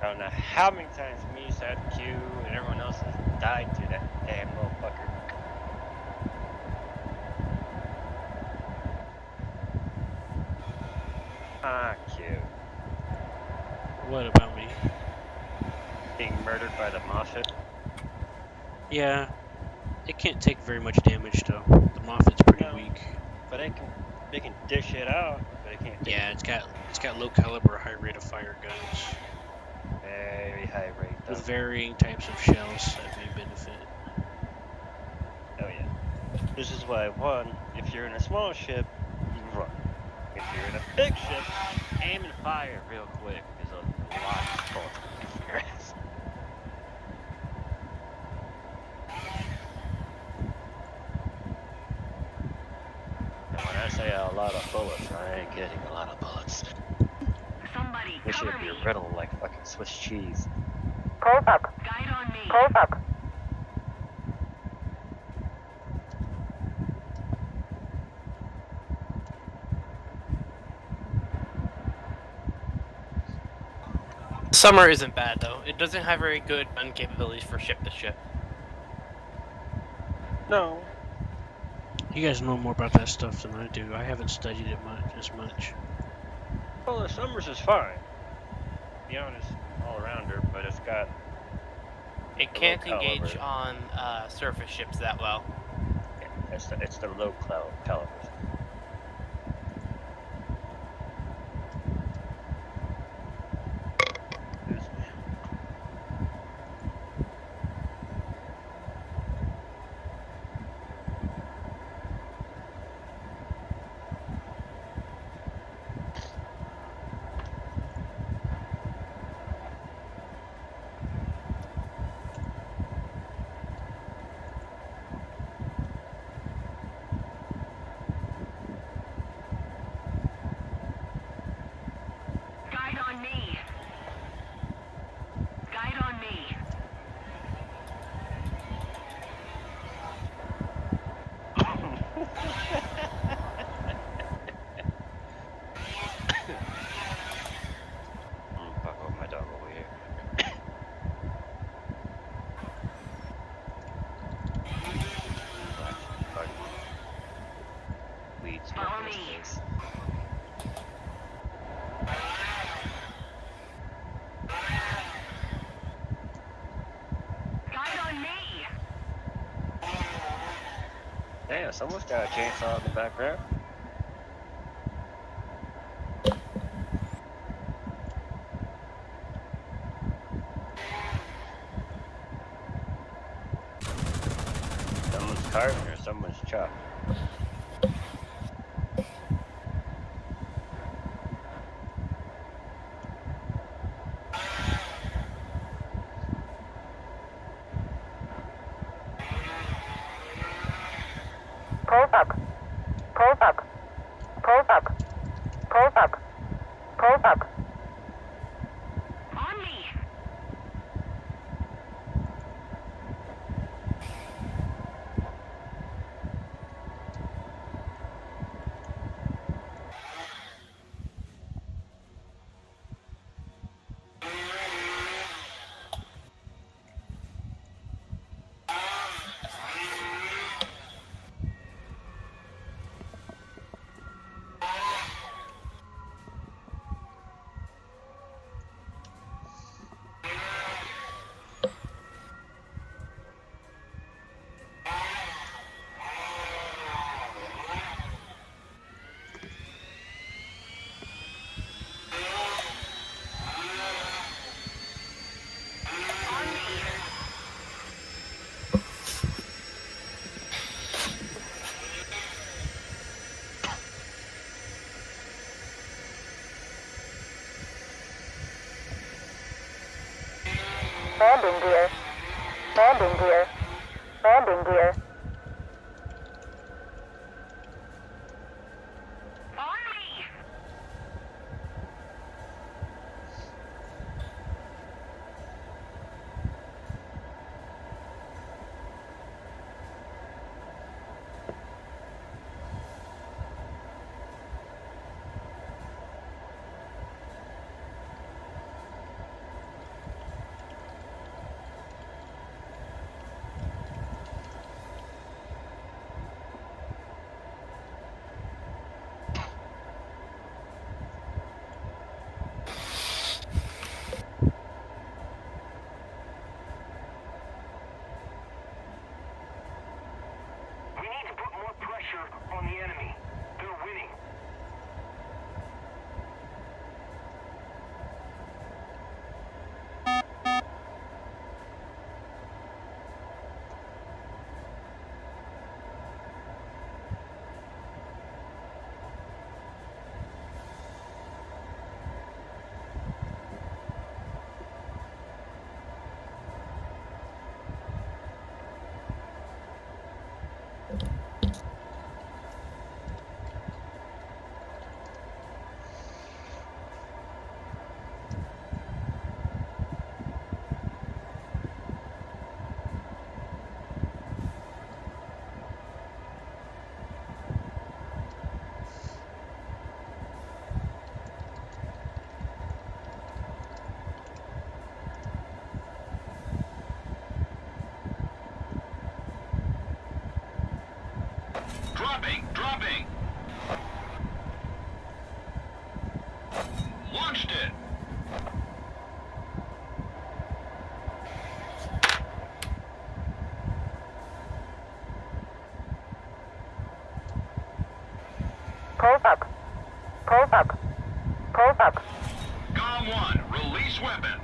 I don't know how many times me, Sad Q, and everyone else has died to that damn little fucker. Ah, Q.
What about me?
Being murdered by the Moffat.
Yeah, it can't take very much damage though. The Moffat's pretty
No.
weak.
But they can dish it out, but it can't take
Yeah, it's got low caliber, high rate of fire guns
very high rate though.
with varying types of shells that may benefit.
Oh yeah. This is why, one, if you're in a small ship, you run. If you're in a big ship, aim and fire real quick, because a lot of bullets will kick your ass. And when I say a lot of bullets, I ain't kidding, a lot of bullets.
Somebody
This
cover
should be
me.
riddled like fucking Swiss cheese.
Close up.
Guide on me.
Close up.
Summer isn't bad though. It doesn't have very good gun capabilities for ship to ship.
No.
You guys know more about that stuff than I do. I haven't studied it as much.
Well, the Summers is fine. To be honest, all arounder, but it's got.
It
The
can't
low
engage
caliber.
on surface ships that well.
Yeah, it's the low calibers. Excuse me. Damn, someone's got a chainsaw in the background. Someone's carving or someone's chopping.
Pulls up. Pulls up. Pulls up. Pulls up. Pulls up.
On me!
Landing gear. Landing gear. Landing gear.
On me!
We need to put more pressure on the enemy. They're winning.
Dropping, dropping. Launched it.
Pulls up. Pulls up. Pulls up.
Com 1, release weapon.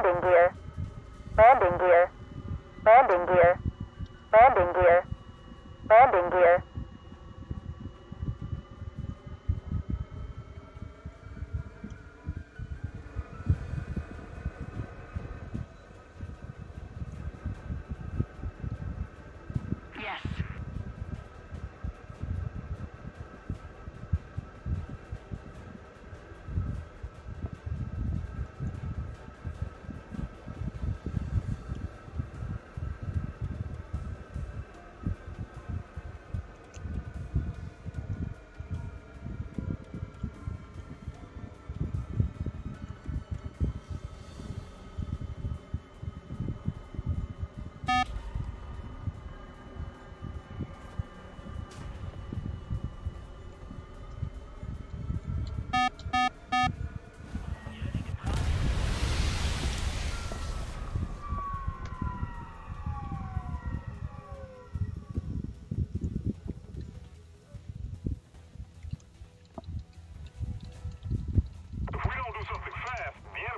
Landing gear. Landing gear. Landing gear. Landing gear. Landing gear.
Yes.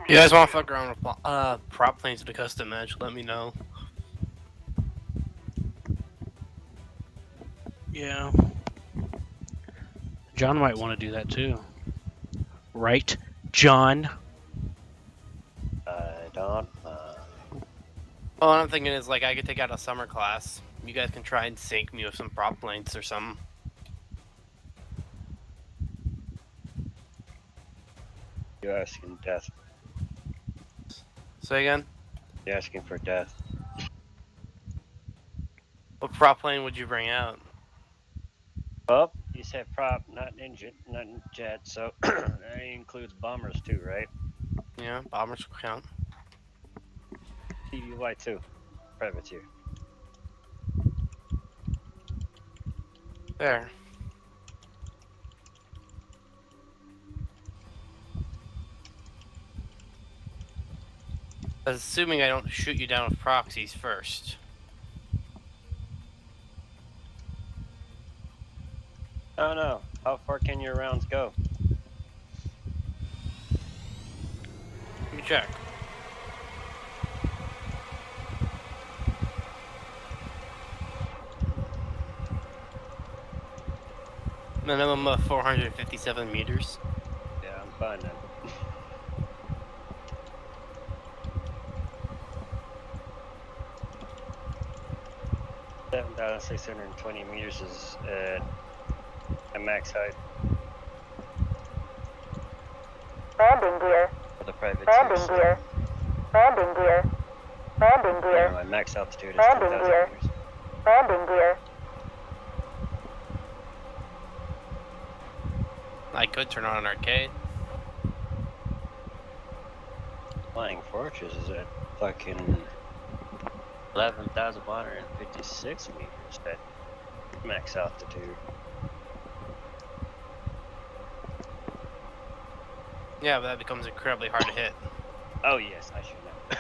You guys want to fuck around with prop planes with a custom edge? Let me know.
Yeah. John might want to do that too. Right, John?
I don't.
All I'm thinking is, like, I could take out a summer class. You guys can try and sink me with some prop planes or something.
You're asking death.
Say again?
You're asking for death.
What prop plane would you bring out?
Well, you said prop, not engine, not jet, so that includes bombers too, right?
Yeah, bombers count.
TVY too. Privateer.
There. Assuming I don't shoot you down with proxies first.
I don't know. How far can your rounds go?
Let me check. Minimum of 457 meters.
Yeah, I'm fine then. 7,620 meters is at max height.
Landing gear.
For the private
Landing
use.
gear. Landing gear. Landing gear.
My max altitude is
Landing
10,000
gear.
meters.
Landing gear.
I could turn on an arcade.
Flying Fortress is at fucking 11,156 meters at max altitude.
Yeah, but that becomes incredibly hard to hit.
Oh yes, I should know.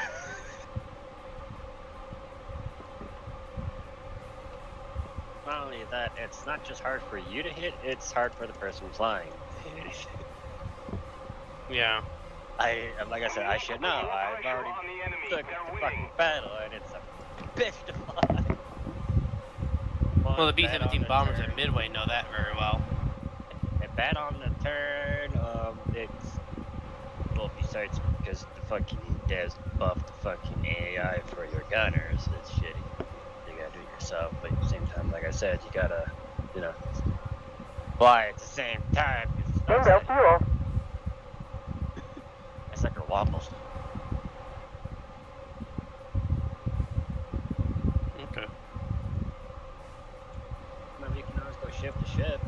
Not only that, it's not just hard for you to hit, it's hard for the person flying to hit.
Yeah.
Like I said, I should know. I've already took the fucking battle, and it's a bitch to fly.
Well, the B-17 bombers at Midway know that very well.
And bad on the turn, it's well, besides because the fucking devs buff the fucking AI for your gunners, it's shitty. You gotta do it yourself, but at the same time, like I said, you gotta, you know, fly at the same time.
Bingo fuel.
It's like her wobbles.
Okay.
Maybe you can always go ship to ship.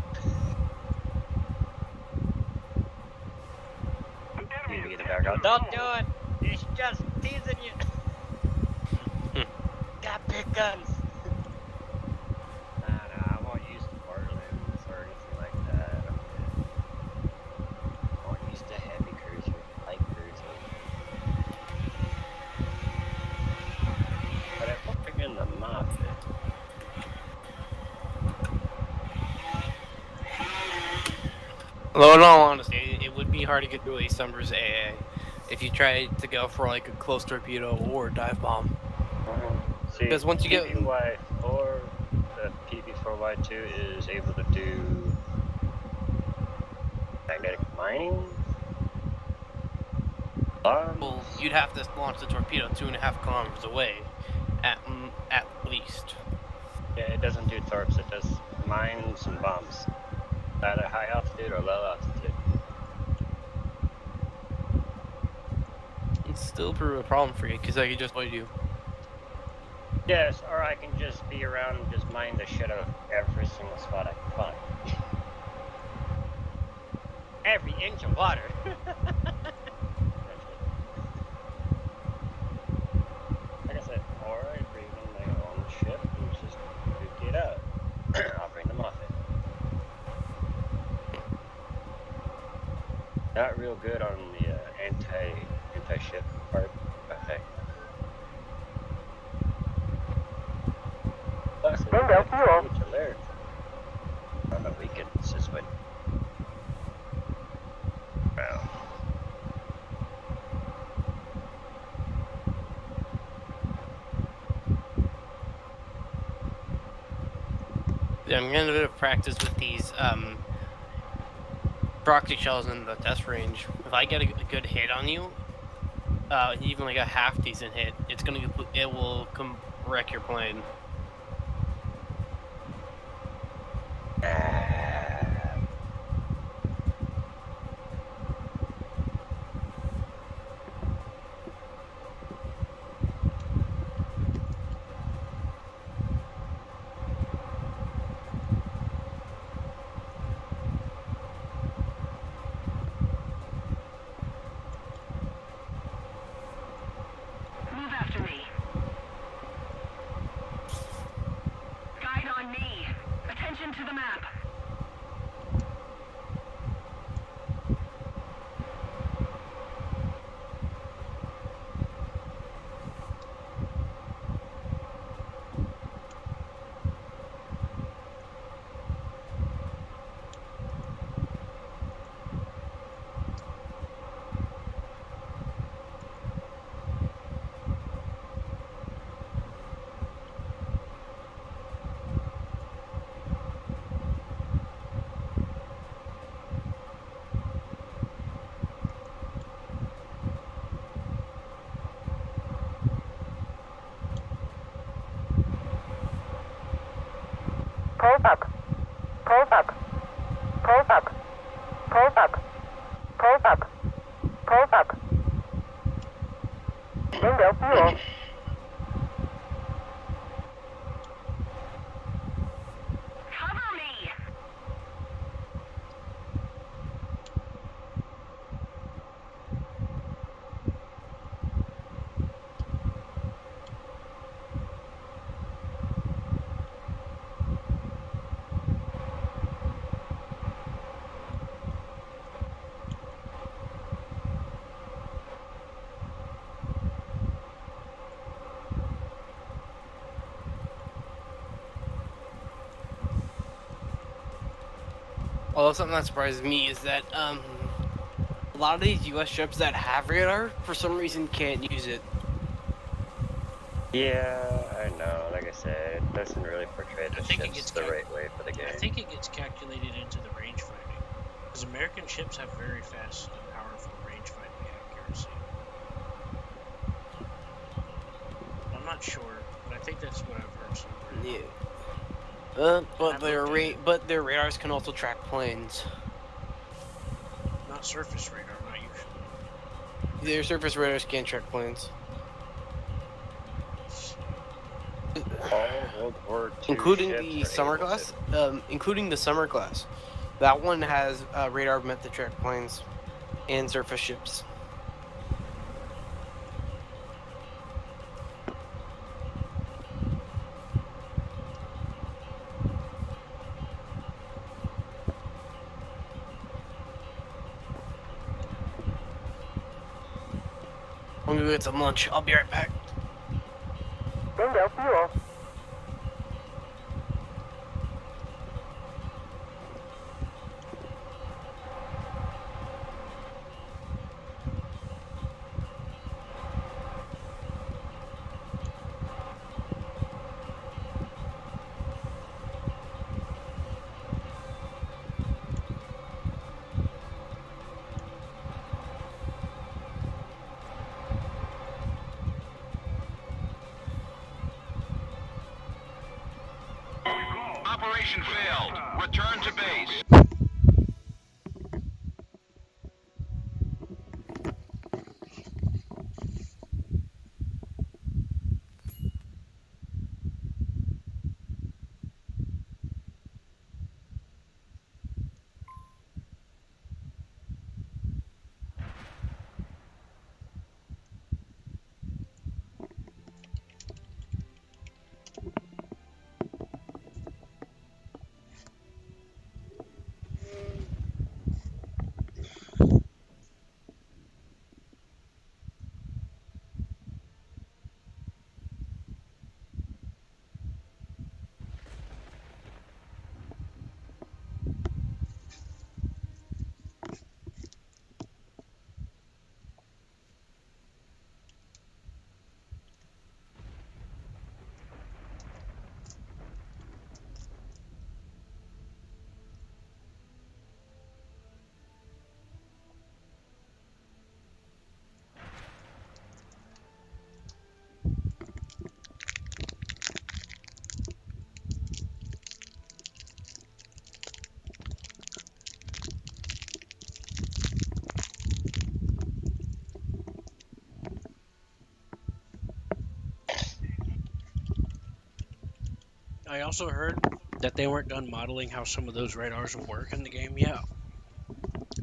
You be the back out. Don't do it! He's just teasing you! Got big guns! Nah, I won't use the Portlands or anything like that. I won't use the heavy cruiser, light cruiser. But I won't begin the mob it.
Although in all honesty, it would be hard to get through a Summers AA. if you try to go for like a close torpedo or dive bomb.
See,
Because once you get
PPY4, the PP4Y2 is able to do magnetic mining.
Well, you'd have to launch the torpedo 2.5 kilometers away, at least.
Yeah, it doesn't do torps. It does mines and bombs at a high altitude or low altitude.
It's still prove a problem for you because I could just avoid you.
Yes, or I can just be around and just mine the shit out of every single spot I can find. Every inch of water. Like I said, or I bring in my own ship and just duke it out. I'll bring them off it. Not real good on the anti-ship part, but hey. Plus, we got to learn on the weekends is when. Well.
Yeah, I'm getting a bit of practice with these proxy shells in the test range. If I get a good hit on you, even like a half decent hit, it will wreck your plane.
Move after me. Guide on me. Attention to the map.
Pulse up. Pulse up. Pulse up. Pulse up. Pulse up. Pulse up. Bingo fuel.
Cover me.
Although something that surprises me is that a lot of these U.S. ships that have radar, for some reason, can't use it.
Yeah, I know. Like I said, it doesn't really portray the ships the right way for the game.
I think it gets calculated into the range fighting. Because American ships have very fast and powerful range fighting accuracy. I'm not sure, but I think that's what I've heard somewhere.
Yeah. But their radars can also track planes.
Not surface radar, not usually.
Their surface radars can't track planes.
All World War II
including
ships
the
are
summer
able
class.
to-
Including the summer class. That one has radar meant to track planes and surface ships. I'm gonna go get some lunch. I'll be right back.
Bingo fuel.
Operation failed. Return to base.
I also heard that they weren't done modeling how some of those radars will work in the game yet.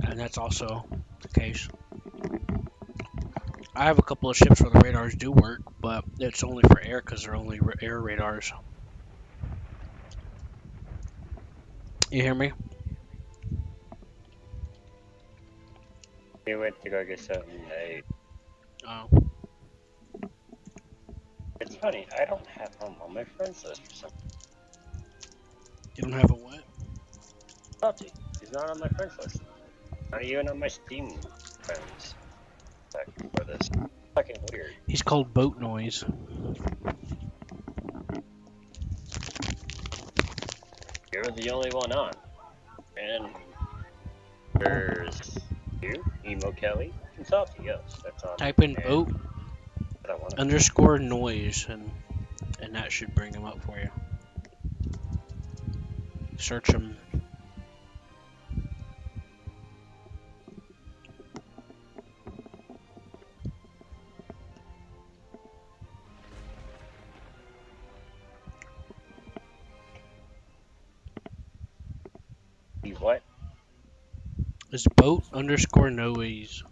And that's also the case. I have a couple of ships where the radars do work, but it's only for air because they're only air radars. You hear me?
We went to go get something to eat.
Oh.
It's funny, I don't have him on my friends list for some
You don't have a what?
reason. He's not on my friends list. Not even on my Steam friends for this. Fucking weird.
He's called Boat Noise.
You're the only one on. And there's you, Emo Kelly, and Salty Ghost. That's on.
Type in boat
_
noise and that should bring him up for you. Search him.
What?
It's boat _ noise.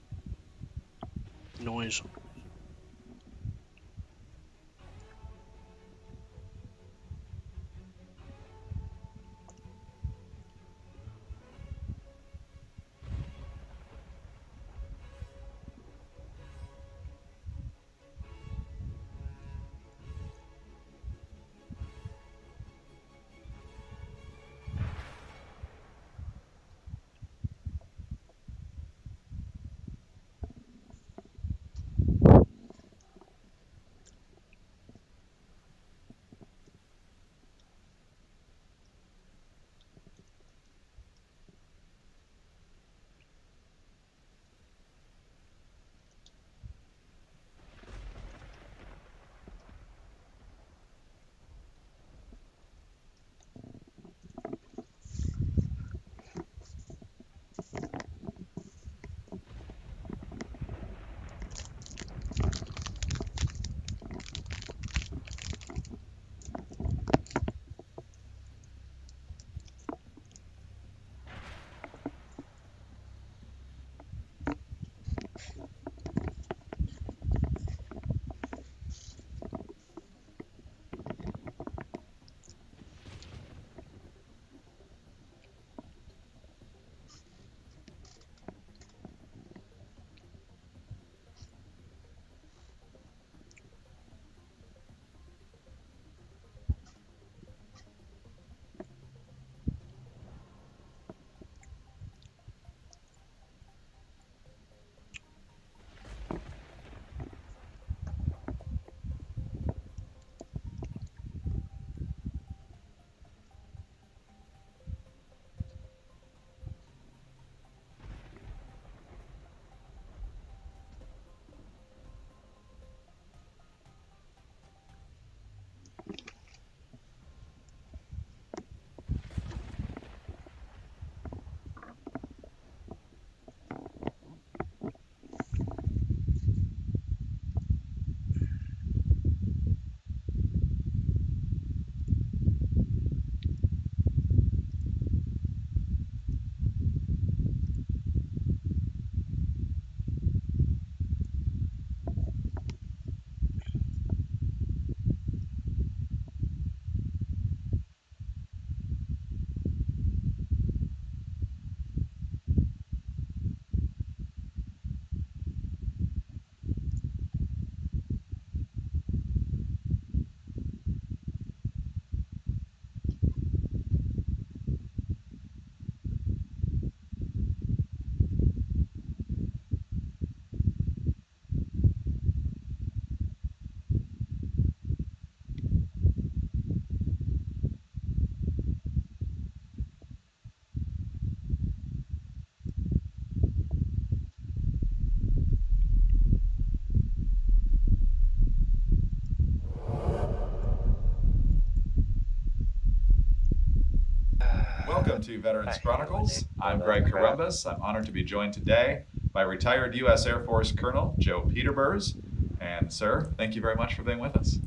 Welcome to Veterans
Hi,
Chronicles. I'm
Hello,
Greg
Crowd.
Columbus. I'm honored to be joined today by retired U.S. Air Force Colonel Joe Peterburs. And sir, thank you very much for being with us.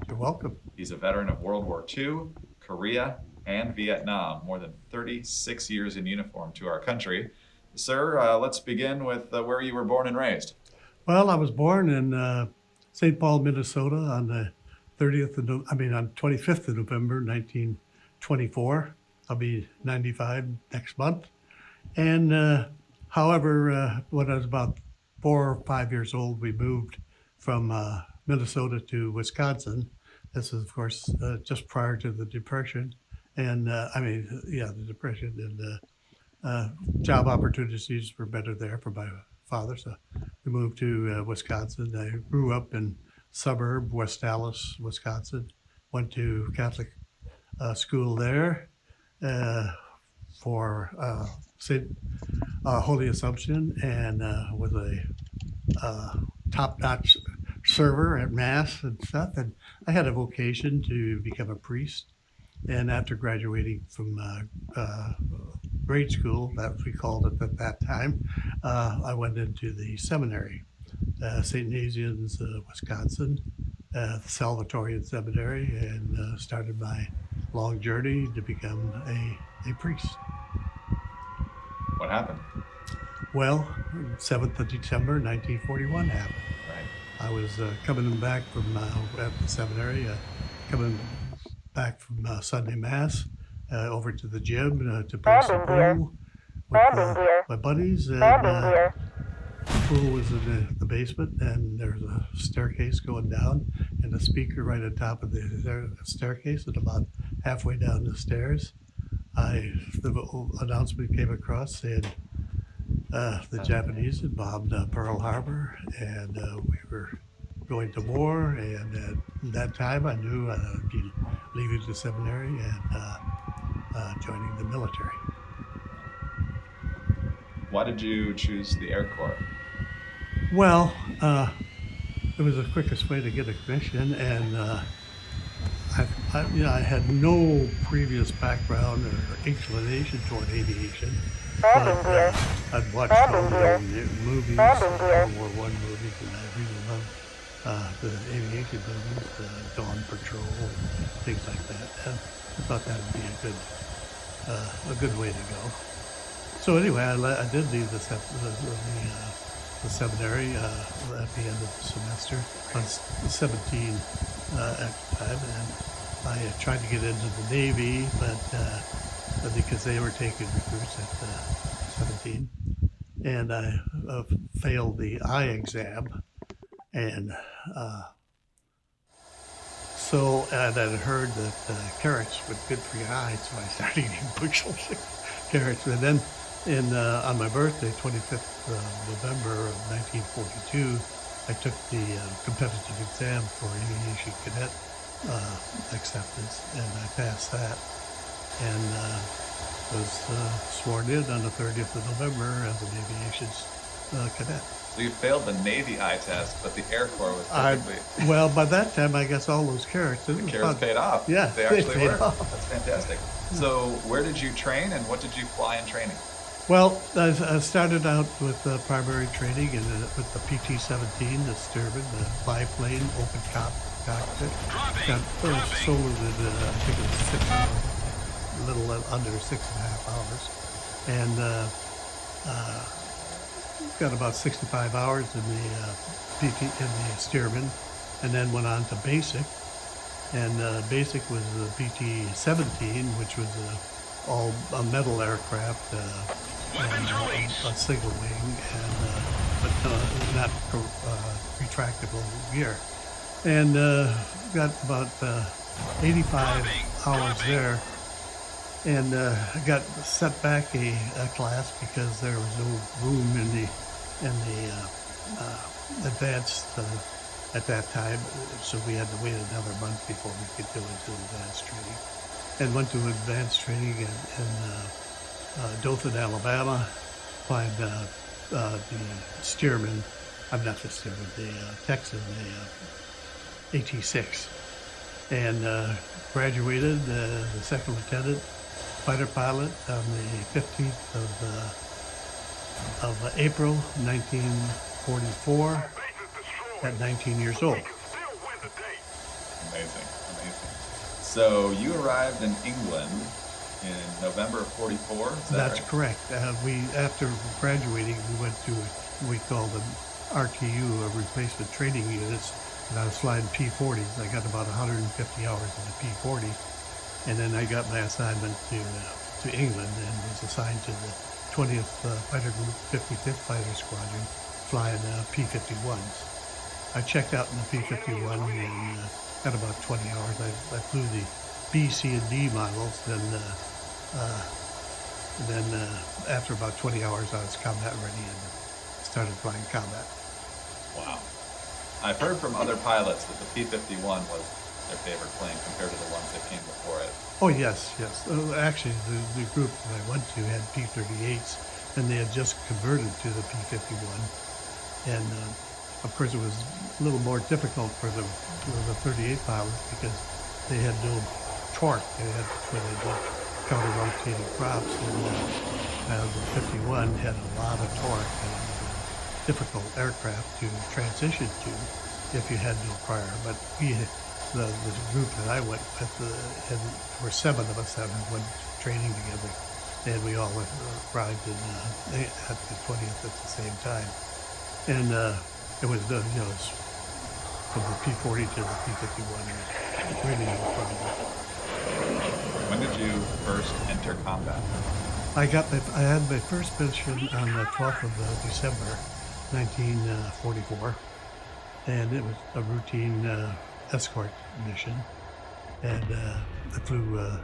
You're welcome.
He's a veteran of World War II, Korea, and Vietnam, more than 36 years in uniform to our country. Sir, let's begin with where you were born and raised.
Well, I was born in St. Paul, Minnesota on the 25th of November, 1924. I'll be 95 next month. And however, when I was about 4 or 5 years old, we moved from Minnesota to Wisconsin. This is, of course, just prior to the Depression. And the Depression, and job opportunities were better there for my father. So we moved to Wisconsin. I grew up in suburb, West Allis, Wisconsin. Went to Catholic school there for St. Holy Assumption, and was a top-notch server at Mass and stuff. And I had a vocation to become a priest. And after graduating from grade school, that we called it at that time, I went into the seminary, St. Ignatian's, Wisconsin, the Salvatorian Seminary, and started my long journey to become a priest.
What happened?
Well, 7th of December, 1941 happened.
Right.
I was coming back from at the seminary, coming back from Sunday Mass, over to the gym to play some pool with my buddies. And the pool was in the basement, and there's a staircase going down, and a speaker right on top of the staircase, and about halfway down the stairs, the announcement came across saying the Japanese had bombed Pearl Harbor, and we were going to war. And at that time, I knew I'd be leaving the seminary and joining the military.
Why did you choose the Air Corps?
Well, it was the quickest way to get a commission, and I had no previous background or inclination toward aviation. But I'd watched all the movies, World War I movies, and I really loved the aviation movies, Dawn Patrol, things like that. And I thought that would be a good way to go. So anyway, I did leave the seminary at the end of the semester. I was 17 at the time, and I tried to get into the Navy, but because they were taking recruits at 17, and I failed the eye exam, and so I'd heard that carrots were good for your eyes, so I started eating bushels of carrots. And then on my birthday, 25th November of 1942, I took the competitive exam for aviation cadet acceptance, and I passed that, and was sworn in on the 30th of November as an aviation cadet.
So you failed the Navy eye test, but the Air Corps was perfectly...
Well, by that time, I guess all those carrots...
The carrots paid off.
Yeah,
they actually
paid
worked.
off.
That's fantastic. So where did you train, and what did you fly in training?
Well, I started out with primary training with the PT-17, the Sturban, the biplane, open cockpit. Got first soloed in, I think it was 6 hours, a little under 6.5 hours. And got about 65 hours in the Stearman, and then went on to basic. And basic was the PT-17, which was all a metal aircraft, a single wing, but not retractable gear. And got about 85 hours there, and got set back a class because there was no room in the advanced at that time, so we had to wait another month before we could go into advanced training. And went to advanced training in Dothan, Alabama, find the Stearman, I'm not the Stearman, the Texan, the AT-6, and graduated the second lieutenant, fighter pilot on the 15th of April 1944 at 19 years old.
Amazing. So you arrived in England in November of 44, is that
That's
right?
correct. After graduating, we went to what we call the RTU, replacement training units, and I was flying P-40s. I got about 150 hours in the P-40, and then I got my assignment to England and was assigned to the 20th Fighter Group, 55th Fighter Squadron, flying P-51s. I checked out in the P-51 and got about 20 hours. I flew the B, C, and D models, and then after about 20 hours, I was combat ready and started flying combat.
Wow. I've heard from other pilots that the P-51 was their favorite plane compared to the ones that came before it.
Oh, yes. Actually, the group that I went to had P-38s, and they had just converted to the P-51. And, of course, it was a little more difficult for the 38 pilots because they had no torque. They had counter-rotating props, and the 51 had a lot of torque and it was a difficult aircraft to transition to if you had no prior. But the group that I went with, there were 7 of us that went training together, and we all arrived at the 20th at the same time. And it was from the P-40 to the P-51, really no problem.
When did you first enter combat?
I had my first mission on the 12th of December, 1944, and it was a routine escort mission, and I flew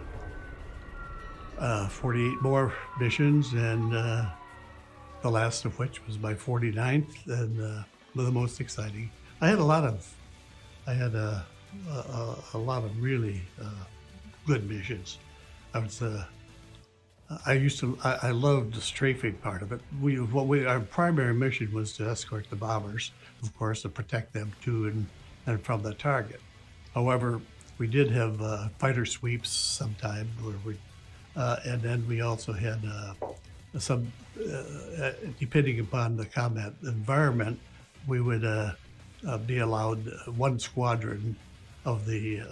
48 more missions, and the last of which was my 49th, and the most exciting. I had a lot of really good missions. I loved the strafing part of it. Our primary mission was to escort the bombers, of course, to protect them to and from the target. However, we did have fighter sweeps sometime, and then we also had some, depending upon the combat environment, we would be allowed one squadron of the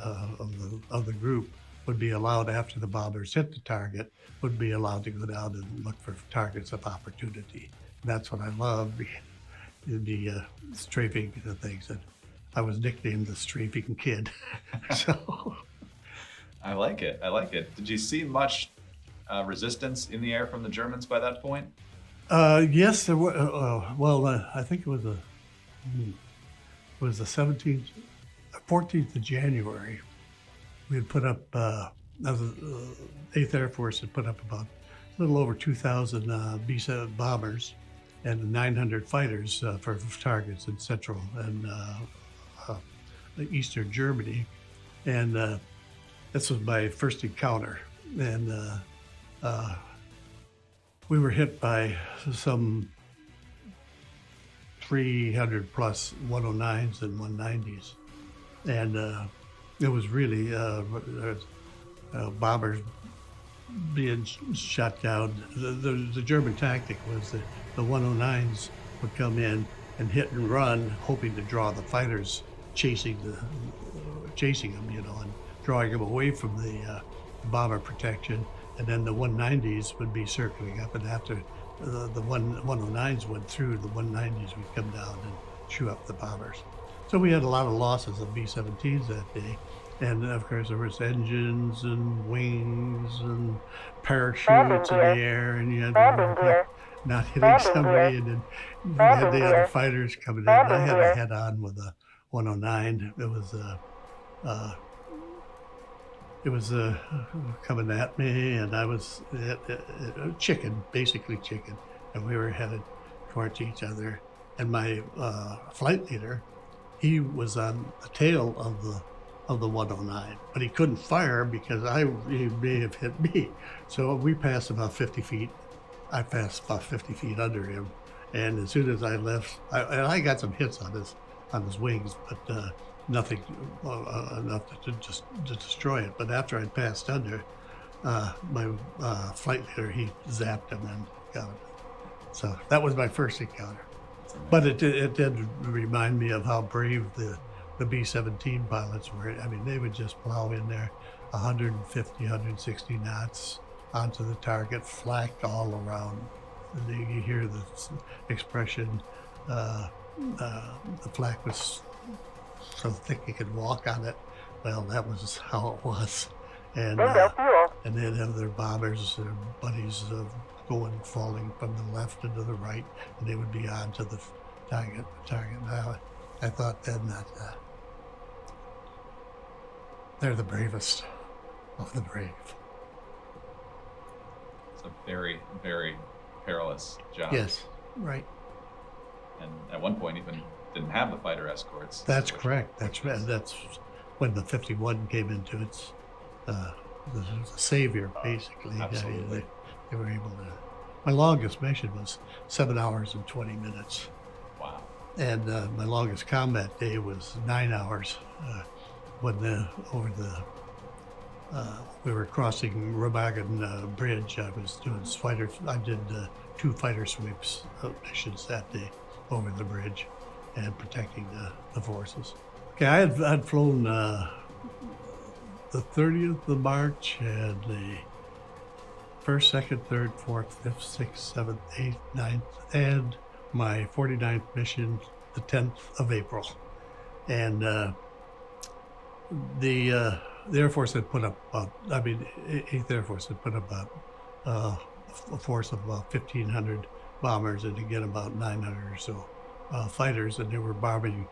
group would be allowed, after the bombers hit the target, would be allowed to go down and look for targets of opportunity. And that's what I loved, the strafing things. And I was nicknamed the strafing kid. So
I like it. Did you see much resistance in the air from the Germans by that point?
Yes, there were. I think it was the 14th of January. We had put up, the 8th Air Force had put up about a little over 2,000 B-7 bombers and 900 fighters for targets in central and eastern Germany. And this was my first encounter. And we were hit by some 300 plus 109s and 190s. And it was really bombers being shot down. The German tactic was that the 109s would come in and hit and run, hoping to draw the fighters chasing them, and drawing them away from the bomber protection. And then the 190s would be circling up, and after the 109s went through, the 190s would come down and chew up the bombers. So we had a lot of losses of B-17s that day. And of course there was engines and wings and parachutes in the air, and you had to not hitting somebody, and then you had the other fighters coming in. I had a head-on with a 109. It was coming at me, and I was basically chicken, and we were headed towards each other. And my flight leader, he was on the tail of the 109, but he couldn't fire because he may have hit me. So we passed about 50 feet. I passed about 50 feet under him, and as soon as I left, I got some hits on his wings, but nothing enough to destroy it. But after I passed under, my flight leader, he zapped him and got him. So that was my first encounter. But it did remind me of how brave the B-17 pilots were. I mean, they would just plow in there 150, 160 knots onto the target, flak all around. And you hear the expression, the flak was so thick you could walk on it. Well, that was how it was. And they'd have their bombers, their buddies falling from the left and to the right, and they would be on to the target. Now, I thought then that they're the bravest of the brave.
It's a very, very perilous job.
Yes, right.
And at one point even didn't have the fighter escorts.
That's correct. That's when the 51 came into its the savior, basically.
Absolutely.
They were able to. My longest mission was 7 hours and 20 minutes.
Wow.
And my longest combat day was 9 hours. When we were crossing Remagen Bridge, I was doing I did 2 fighter sweeps missions that day over the bridge and protecting the forces. Okay, I'd flown the 30th of March and the 1st, 2nd, 3rd, 4th, 5th, 6th, 7th, 8th, 9th, and my 49th mission the 10th of April. And the Air Force had put up, 8th Air Force had put up a force of about 1,500 bombers and to get about 900 or so fighters, and they were bombing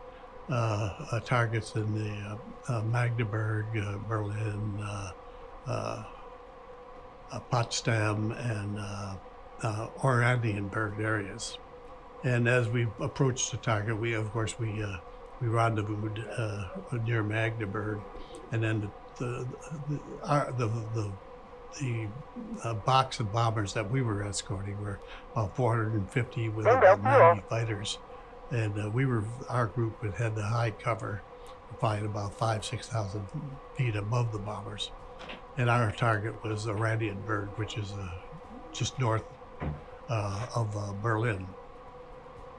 targets in the Magdeburg, Berlin, Potsdam, and Oranienburg areas. And as we approached the target, we rendezvoused near Magdeburg, and then the box of bombers that we were escorting were about 450 with about 90 fighters, and our group had the high cover, flying about 6,000 feet above the bombers, and our target was Oranienburg, which is just north of Berlin.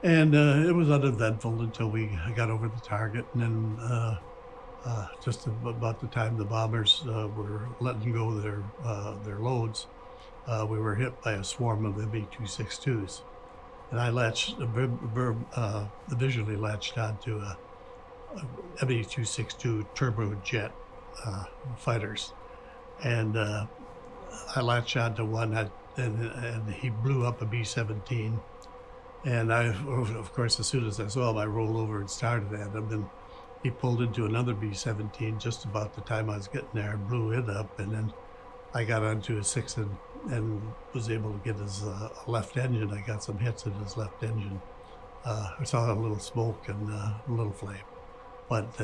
And it was uneventful until we got over the target, and then just about the time the bombers were letting go their loads, we were hit by a swarm of ME-262s, and I visually latched onto a ME-262 turbojet fighters, and I latched onto one, and he blew up a B-17. And of course, as soon as I saw him, I rolled over and started at him. And he pulled into another B-17 just about the time I was getting there and blew it up. And then I got onto his 6 and was able to get his left engine. I got some hits in his left engine. I saw a little smoke and a little flame. But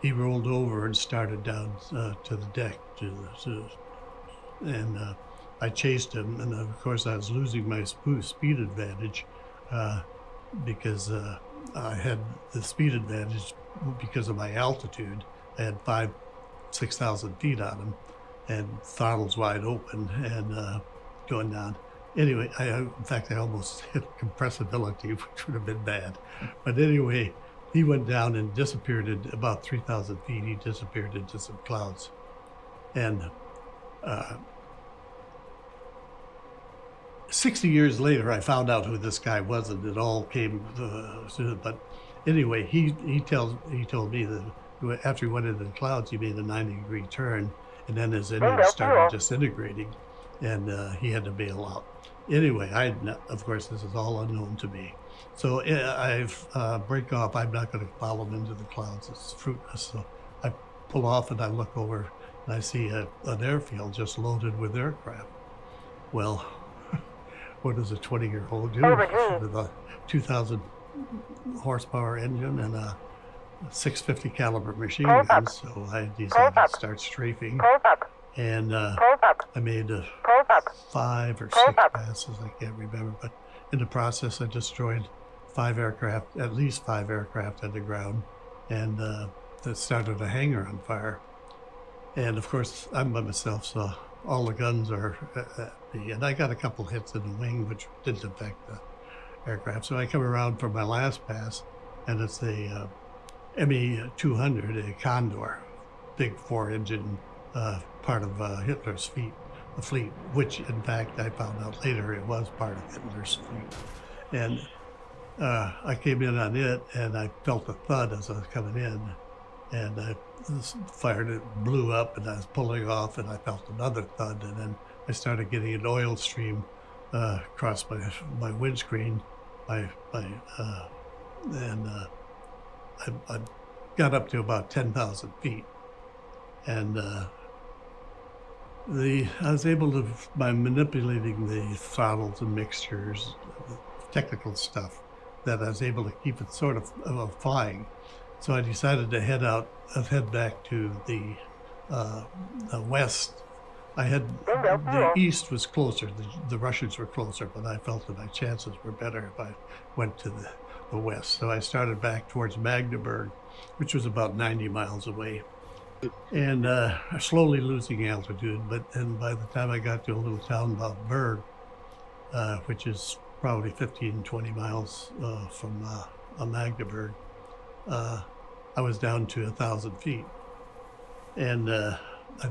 he rolled over and started down to the deck. And I chased him. And of course, I was losing my speed advantage. Because I had the speed advantage because of my altitude. I had 6,000 feet on him, and throttles wide open and going down. Anyway, in fact, I almost hit compressibility, which would have been bad. But anyway, he went down and disappeared at about 3,000 feet. He disappeared into some clouds. And 60 years later, I found out who this guy was, and it all came. But anyway, he told me that after he went into the clouds, he made a 90-degree turn, and then his engine started disintegrating, and he had to bail out. Anyway, of course, this is all unknown to me. So I've break off. I'm not going to follow him into the clouds. It's fruitless. So I pull off, and I look over, and I see an airfield just loaded with aircraft. Well, what does a 20-year-old do with a 2,000 horsepower engine and a 650 caliber machine gun? So I decided to start strafing, and I made 5 or 6 passes, I can't remember, but in the process I destroyed at least 5 aircraft on the ground, and that started a hangar on fire. And of course, I'm by myself, so all the guns are at me, and I got a couple hits in the wing, which didn't affect the aircraft. So I come around for my last pass, and it's a ME-200, a Condor, big 4-engine, part of Hitler's fleet, which in fact I found out later it was part of Hitler's fleet. And I came in on it, and I felt a thud as I was coming in, and I fired it, blew up, and I was pulling off, and I felt another thud, and then I started getting an oil stream across my windscreen, and I got up to about 10,000 feet, and I was able to, by manipulating the throttles and mixtures, technical stuff, that I was able to keep it sort of flying. So I decided to head back to the west. The east was closer, the Russians were closer, but I felt that my chances were better if I went to the west. So I started back towards Magdeburg, which was about 90 miles away, and slowly losing altitude. And by the time I got to a little town about Berg, which is probably 15, 20 miles from Magdeburg, I was down to 1,000 feet. And I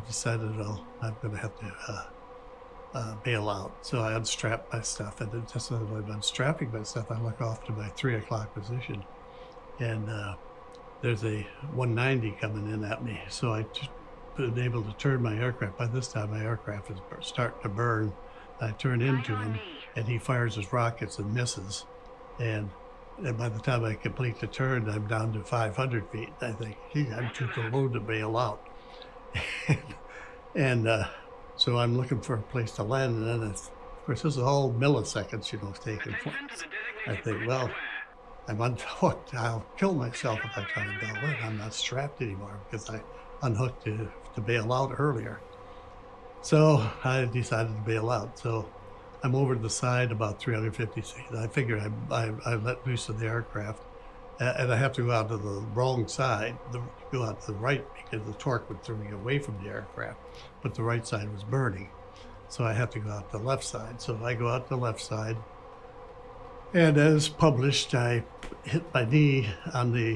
decided, well, I'm going to have to bail out. So I unstrapped my stuff, and then just as I'm unstrapping my stuff, I look off to my 3 o'clock position, and there's a 190 coming in at me. So I just been able to turn my aircraft. By this time, my aircraft is starting to burn. I turn into him, and he fires his rockets and misses. And by the time I complete the turn, I'm down to 500 feet. I think, I'm too low to bail out. And so I'm looking for a place to land. And then, of course, this is all milliseconds, taking place. I think, well, I'm unhooked. I'll kill myself if I try to bail in. I'm not strapped anymore because I unhooked to bail out earlier. So I decided to bail out. So I'm over to the side about 350 feet. I figure I let loose of the aircraft, and I have to go out to the wrong side, go out to the right, because the torque would throw me away from the aircraft, but the right side was burning. So I have to go out the left side. So I go out the left side, and as published, I hit my knee on the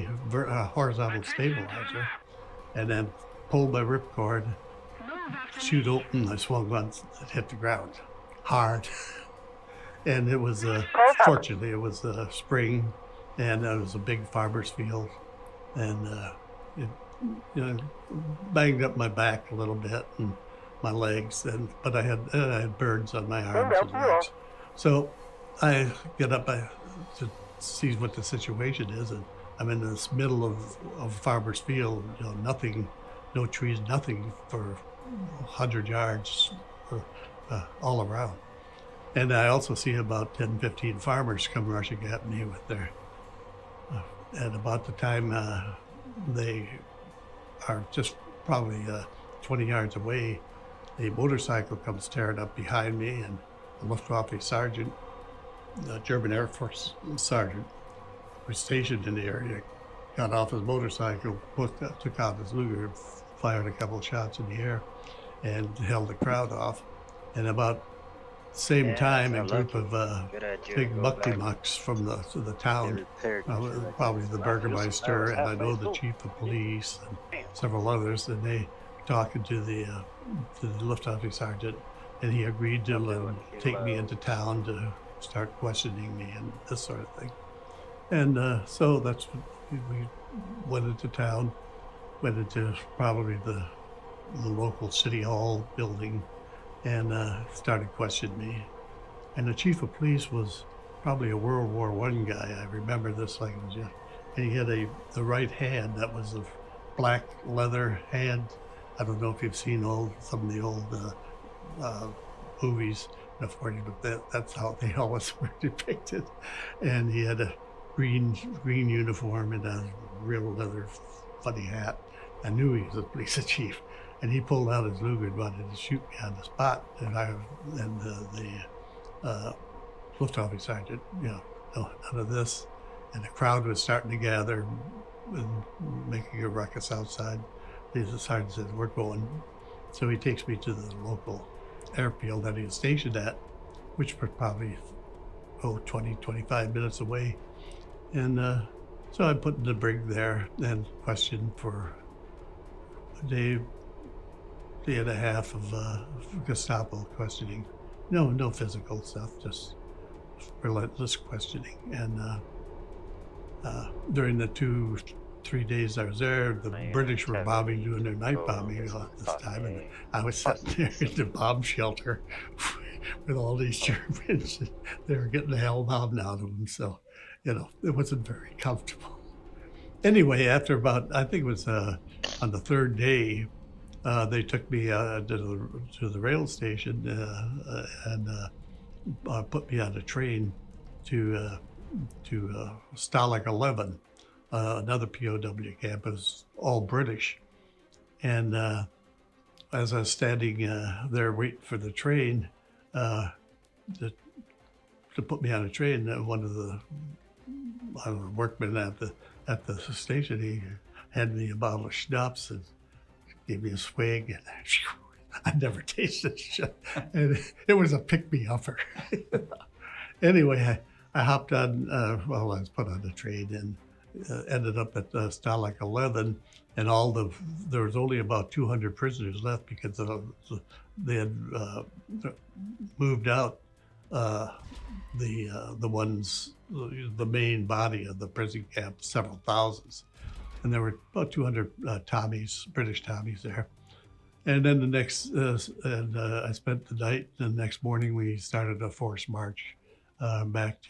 horizontal stabilizer, and then pulled my ripcord, chute open, I swung once, it hit the ground hard. And it was, fortunately, it was spring, and it was a big farmer's field, and it banged up my back a little bit and my legs, but I had burns on my arms and legs. So I get up to see what the situation is, and I'm in this middle of farmer's field, nothing, no trees, nothing for 100 yards all around. And I also see about 10, 15 farmers come rushing at me with their, and about the time they are just probably 20 yards away, a motorcycle comes tearing up behind me, and the Luftwaffe sergeant, the German Air Force sergeant, was stationed in the area, got off his motorcycle, took out his Luger, fired a couple shots in the air, and held the crowd off. And about the same time, a group of big mucky-mucks from the town, probably the Burgermeister, and I know the chief of police and several others, and they talking to the Luftwaffe sergeant, and he agreed to take me into town to start questioning me and this sort of thing. And so that's what we went into town, went into probably the local city hall building, and started questioning me. And the chief of police was probably a World War I guy. I remember this like it was just, and he had the right hand that was a black leather hand. I don't know if you've seen some of the old movies before you, but that's how they always were depicted. And he had a green uniform and a real leather funny hat. I knew he was a police chief. And he pulled out his Luger and wanted to shoot me on the spot. And the Luftwaffe sergeant, no, none of this. And the crowd was starting to gather and making a ruckus outside. The sergeant said, "We're going." So he takes me to the local airfield that he was stationed at, which was probably 20, 25 minutes away. And so I put in the brig there and questioned for a day and a half of Gestapo questioning. No physical stuff, just relentless questioning. And during the 2-3 days I was there, the British were bombing, doing their night bombing at this time, and I was sitting there in the bomb shelter with all these Germans. They were getting the hell bombed out of them, so it wasn't very comfortable. Anyway, after about, I think it was on the third day, they took me to the rail station and put me on a train to Stalag 11, another POW camp. It was all British. And as I was standing there waiting for the train to put me on a train, one of the workmen at the station, he handed me a bottle of schnapps and gave me a swig, and I'd never tasted shit. And it was a pick-me-upper. Anyway, I hopped on, I was put on the train and ended up at Stalag 11, and there was only about 200 prisoners left because they had moved out the main body of the prison camp, several thousands. And there were about 200 British Tommies there. And then I spent the night. The next morning we started a forced march back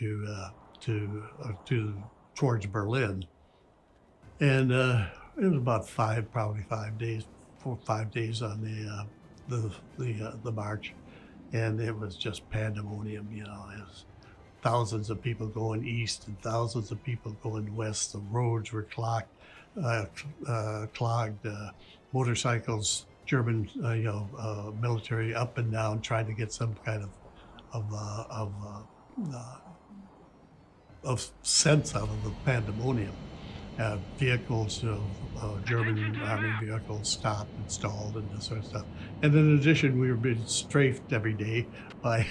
towards Berlin. And it was about 5 days, 4 or 5 days on the march, and it was just pandemonium. It was thousands of people going east and thousands of people going west. The roads were clogged, motorcycles, German, military up and down, trying to get some kind of sense out of the pandemonium. Vehicles, German army vehicles stopped and stalled and this sort of stuff. And in addition, we were being strafed every day by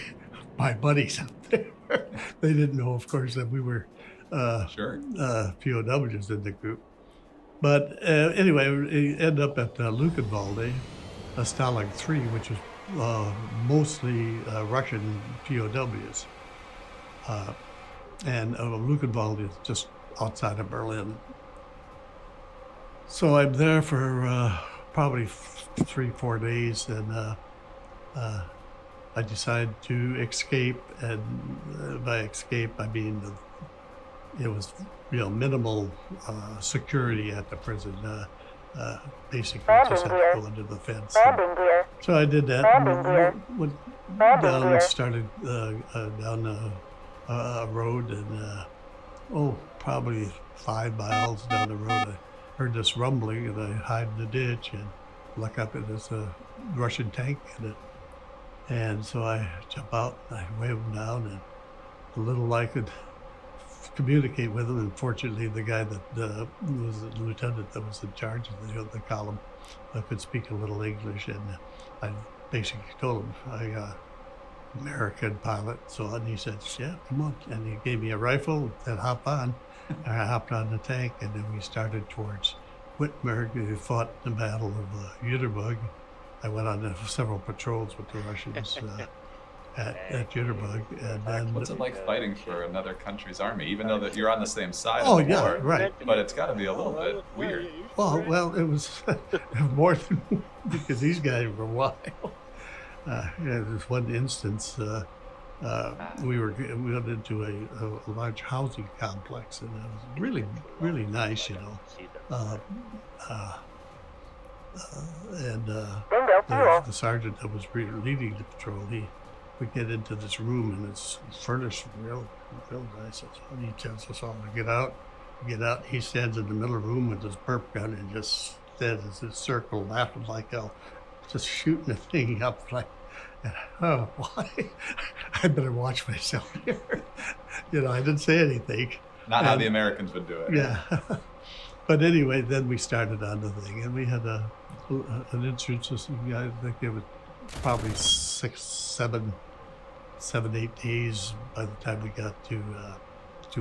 buddies out there. They didn't know, of course, that we were POWs in the group. But anyway, we ended up at Luckenwalde, Stalag 3, which was mostly Russian POWs. And Luckenwalde is just outside of Berlin. So I'm there for probably 3-4 days, and I decided to escape. And by escape, I mean it was minimal security at the prison. Basically, just had to go under the fence. So I did that. And went down and started down a road, and probably 5 miles down the road, I heard this rumbling, and I hide in the ditch and look up, and there's a Russian tank in it. And so I jump out, and I wave him down, and the little I could communicate with him. And fortunately, the guy that was the lieutenant that was in charge of the column could speak a little English, and I basically told him I American pilot. And he said, "Yeah, come on," and he gave me a rifle and said, "Hop on." And I hopped on the tank, and then we started towards Wittenberg. We fought the Battle of Jüterbog. I went on several patrols with the Russians at Jüterbog. And then,
what's it like fighting for another country's army, even though that you're on the same side
Oh,
of the
yeah,
war?
right.
But it's got to be a little bit weird.
Well, it was more than because these guys were wild. There's one instance. We went into a large housing complex, and it was really, really nice, and the sergeant that was leading the patrol, we get into this room, and it's furnished real nice. And he tells us all to get out. He stands in the middle of the room with his burp gun and just stands in this circle, laughing like hell, just shooting the thing up like. Oh, why? I better watch myself here. I didn't say anything.
Not how the Americans would do it.
Yeah. But anyway, then we started on the thing, and we had an entrance. I think it was probably 8 days by the time we got to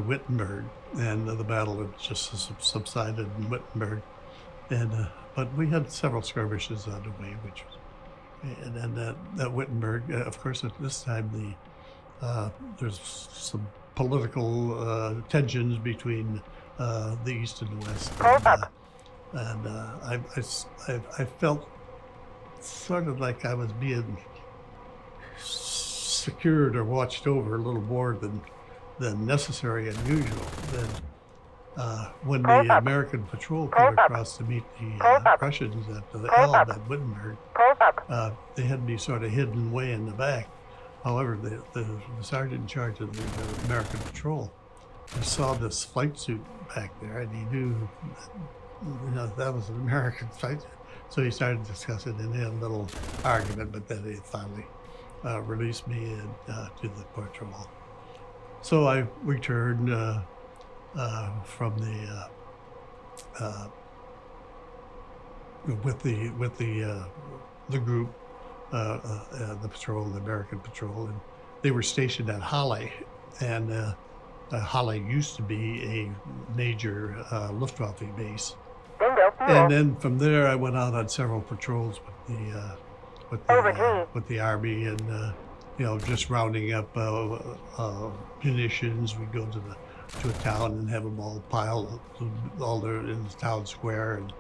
Wittenberg, and the battle had just subsided in Wittenberg. And but we had several skirmishes on the way, which was, and then at Wittenberg, of course, at this time there's some political tensions between the East and the West, and I felt sort of like I was being secured or watched over a little more than necessary and usual. Then when the American patrol came across to meet the Russians at the Elbe at Wittenberg, they had me sort of hidden way in the back. However, the sergeant in charge of the American patrol, he saw this flight suit back there, and he knew that was an American flight suit. So he started discussing, and they had a little argument, but then they finally released me to the patrol. So I returned from with the group, the patrol, the American patrol, and they were stationed at Halle, and Halle used to be a major Luftwaffe base. And then from there, I went out on several patrols with the army, and just rounding up munitions. We'd go to a town and have them all piled all there in the town square, and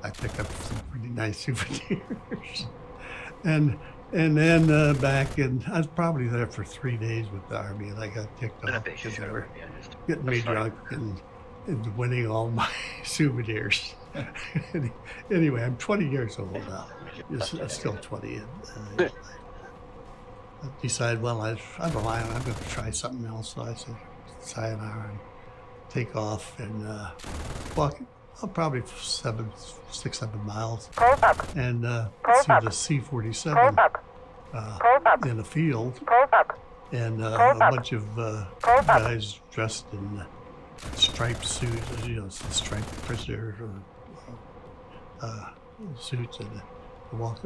I picked up some pretty nice souvenirs. and then back, and I was probably there for 3 days with the army, and I got ticked off because they were getting me drunk and winning all my souvenirs. Anyway, I'm 20 years old now. I'm still 20. And, I decided, well, I'm going to try something else. So I said, sayonara, and take off and walk probably 6-7 miles, and see the C-47 in a field, and a bunch of guys dressed in striped suits, striped prisoner suits, and walk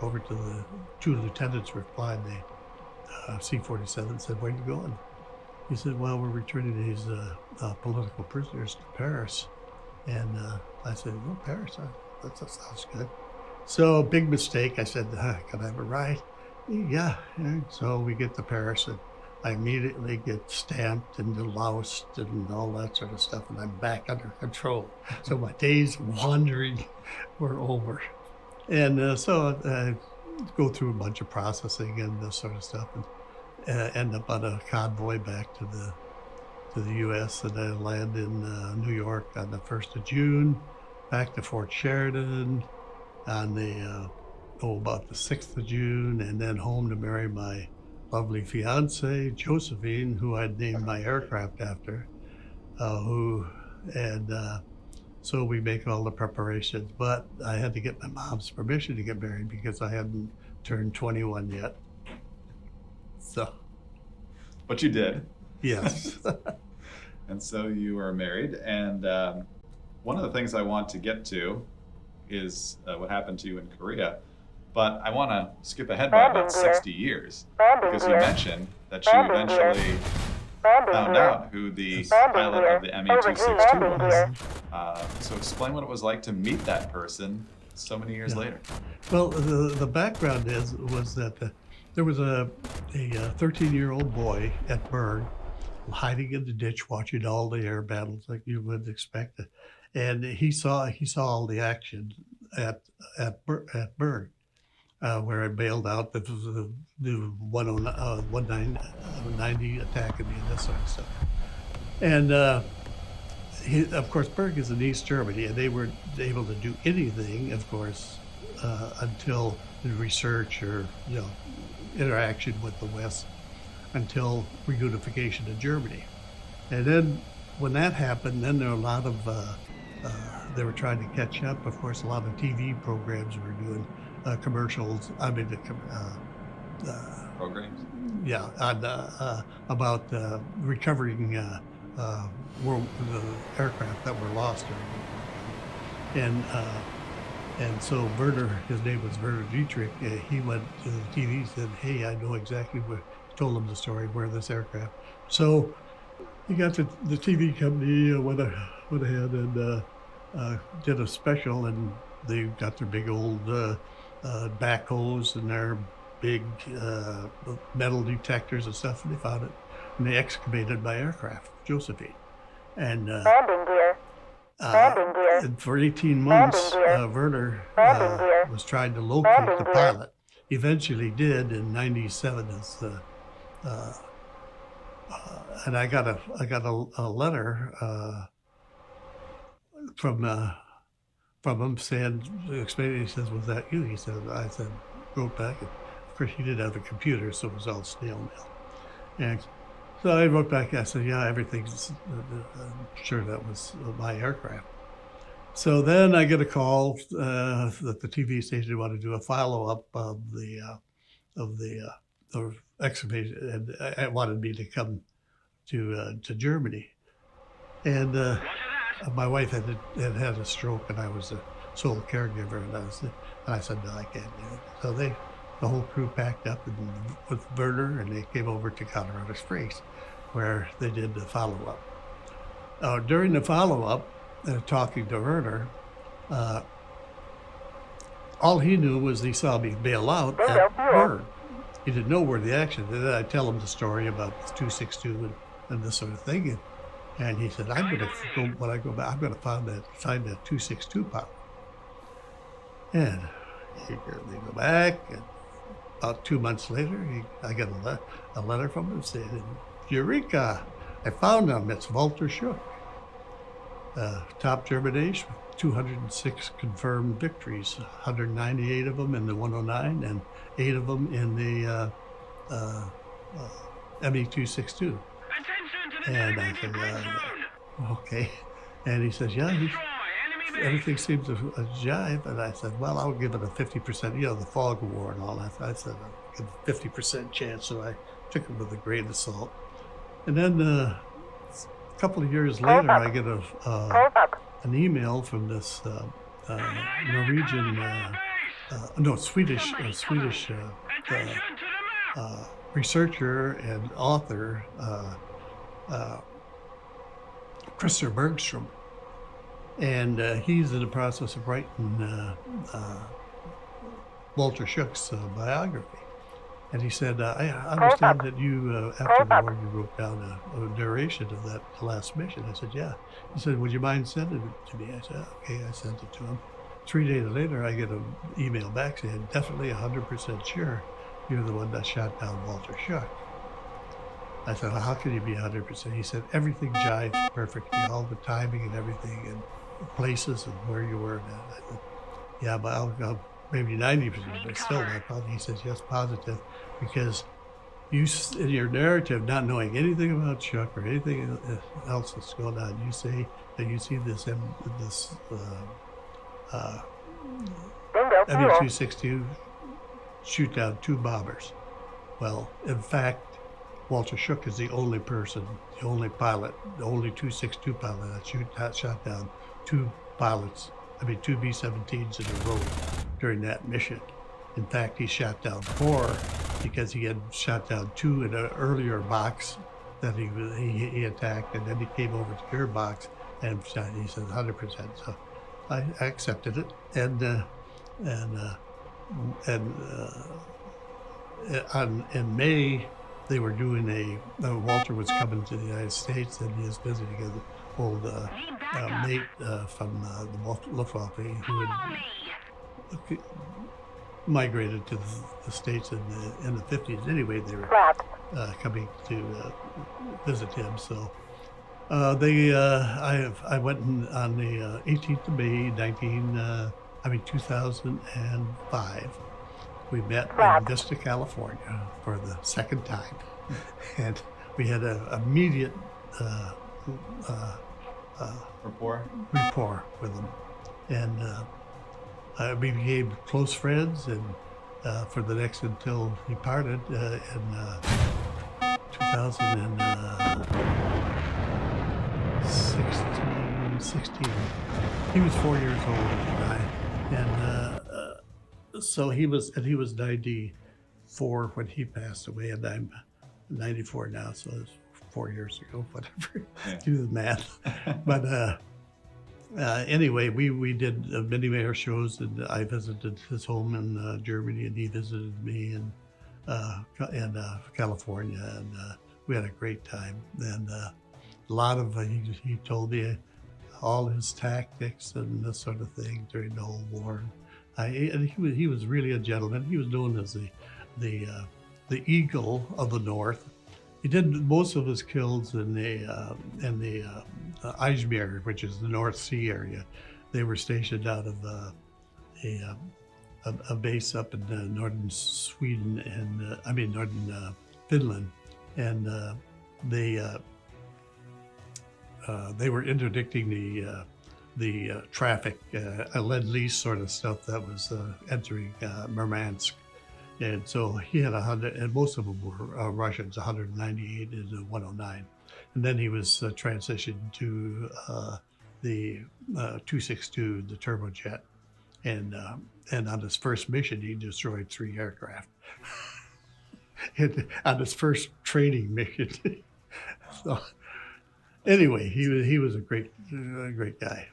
over to the two lieutenants replied. The C-47 said, "Where are you going?" He said, "Well, we're returning these political prisoners to Paris." And I said, "Oh, Paris, that sounds good." So, big mistake. I said, "Can I have a ride?" Yeah. So we get to Paris, and I immediately get stamped and loused and all that sort of stuff, and I'm back under control. So my days wandering were over. And so I go through a bunch of processing and this sort of stuff, and end up on a convoy back to the U.S., and I land in New York on the 1st of June, back to Fort Sheridan on about the 6th of June, and then home to marry my lovely fiance, Josephine, who I'd named my aircraft after, so we make all the preparations, but I had to get my mom's permission to get married because I hadn't turned 21 yet. So.
But you did.
Yes.
And so you are married, and one of the things I want to get to is what happened to you in Korea, but I want to skip ahead by about 60 years, because you mentioned that you eventually found out who the pilot of the ME-262 was. So explain what it was like to meet that person so many years later.
Well, the background was that there was a 13-year-old boy at Berg hiding in the ditch watching all the air battles like you would expect. And he saw all the action at Berg, where I bailed out the 190 attack and this sort of stuff. And of course, Berg is in East Germany, and they weren't able to do anything, of course, until the research or interaction with the West, until reunification of Germany. And then when that happened, then there were a lot of they were trying to catch up. Of course, a lot of TV programs were doing commercials. I mean,
programs.
Yeah, on, about recovering the aircraft that were lost during World War II. And so Werner, his name was Werner Dietrich, he went to the TV and said, hey, I know exactly where, told him the story, where this aircraft. So he got the TV company, went ahead and did a special, and they got their big old backhoes and their big metal detectors and stuff, and they found it. And they excavated my aircraft, Josephine. And
Landing gear. Landing gear.
and for 18 months, Werner was trying to locate the pilot. Eventually did in '97. And I got a letter from him saying, explaining. He says, "Was that you?" He said, "I said, wrote back." Of course, he didn't have a computer, so it was all snail mail. And so I wrote back. I said, "Yeah, everything's. I'm sure that was my aircraft." So then I get a call that the TV station wanted to do a follow-up of the excavation, and it wanted me to come to Germany. And my wife had a stroke, and I was a sole caregiver, and I said, no, I can't do it. So the whole crew packed up with Werner, and they came over to Colorado Springs, where they did the follow-up. During the follow-up, talking to Werner, all he knew was he saw me bail out at Bern. He didn't know where the action. And then I tell him the story about the 262 and this sort of thing, and he said, "I'm going to go when I go back. I'm going to find that 262 pilot." And they go back, and about 2 months later, I get a letter from him saying, "Eureka! I found him. It's Walter Schuck, top German ace, 206 confirmed victories, 198 of them in the 109, and 8 of them in the ME-262. And I said, okay. And he says, yeah, everything seems to jive. And I said, well, I'll give it a 50%, the fog of war and all that. I said, I'll give it a 50% chance. So I took it with a grain of salt. And then a couple of years later, I get an email from this Norwegian, Swedish researcher and author, Christer Bergstrom, and he's in the process of writing Walter Schuck's biography. And he said, I understand that you, after the war, you wrote down a narration of that last mission. I said, yeah. He said, would you mind sending it to me? I said, okay. I sent it to him. 3 days later, I get an email back saying, definitely 100% sure you're the one that shot down Walter Schuck. I said, well, how can you be 100%? He said, everything jives perfectly, all the timing and everything, and places and where you were. And I said, yeah, but I'll maybe 90%, but still not positive. He says, yes, positive, because you, in your narrative, not knowing anything about Schuck or anything else that's going on, you say that you see this ME-262 shoot down 2 bombers. Well, in fact, Walter Schuck is the only person, the only pilot, the only 262 pilot that shot down 2 B-17s in a row during that mission. In fact, he shot down 4 because he had shot down 2 in an earlier box that he attacked, and then he came over to your box and shot. He said 100%. So I accepted it, and in May they were doing Walter was coming to the United States, and he was visiting an old mate from the Luftwaffe who had migrated to the States in the 50s. Anyway, they were coming to visit him. So I went on the 18th of May, 2005. We met in Vista, California for the second time, and we had an immediate rapport with him, and we became close friends, and for the next until he parted in 2000 and 16. He was 4 years old at the time, and so he was 94 when he passed away, and I'm 94 now, so it's 4 years ago, whatever.
Yeah.
Do the math. But anyway, we did many air shows, and I visited his home in Germany, and he visited me in California, and we had a great time. And a lot of he told me all his tactics and this sort of thing during the whole war. And he was really a gentleman. He was known as the Eagle of the North. He did most of his kills in the Izmir, which is the North Sea area. They were stationed out of a base up in northern Sweden and northern Finland, and they were interdicting the traffic, lead-lease sort of stuff that was entering Murmansk. And so he had 100, and most of them were Russians, 198 and 109. And then he was transitioned to the 262, the turbojet. And on his first mission, he destroyed 3 aircraft. On his first training mission. So anyway, he was a great guy.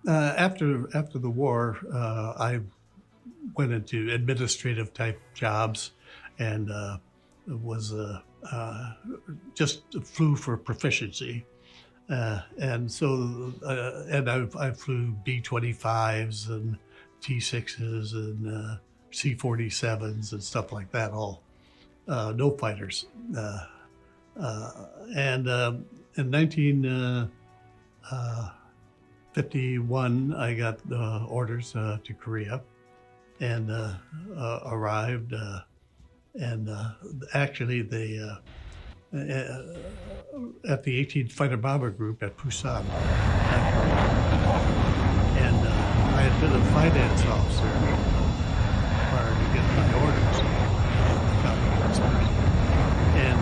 After the war, I went into administrative type jobs, and was just flew for proficiency, and so I flew B-25s and T-6s and C-47s and stuff like that, all no fighters, and in 1951 I got orders to Korea, and arrived, and actually they at the 18th Fighter Bomber Group at Busan, and I had been a finance officer prior to getting my orders, and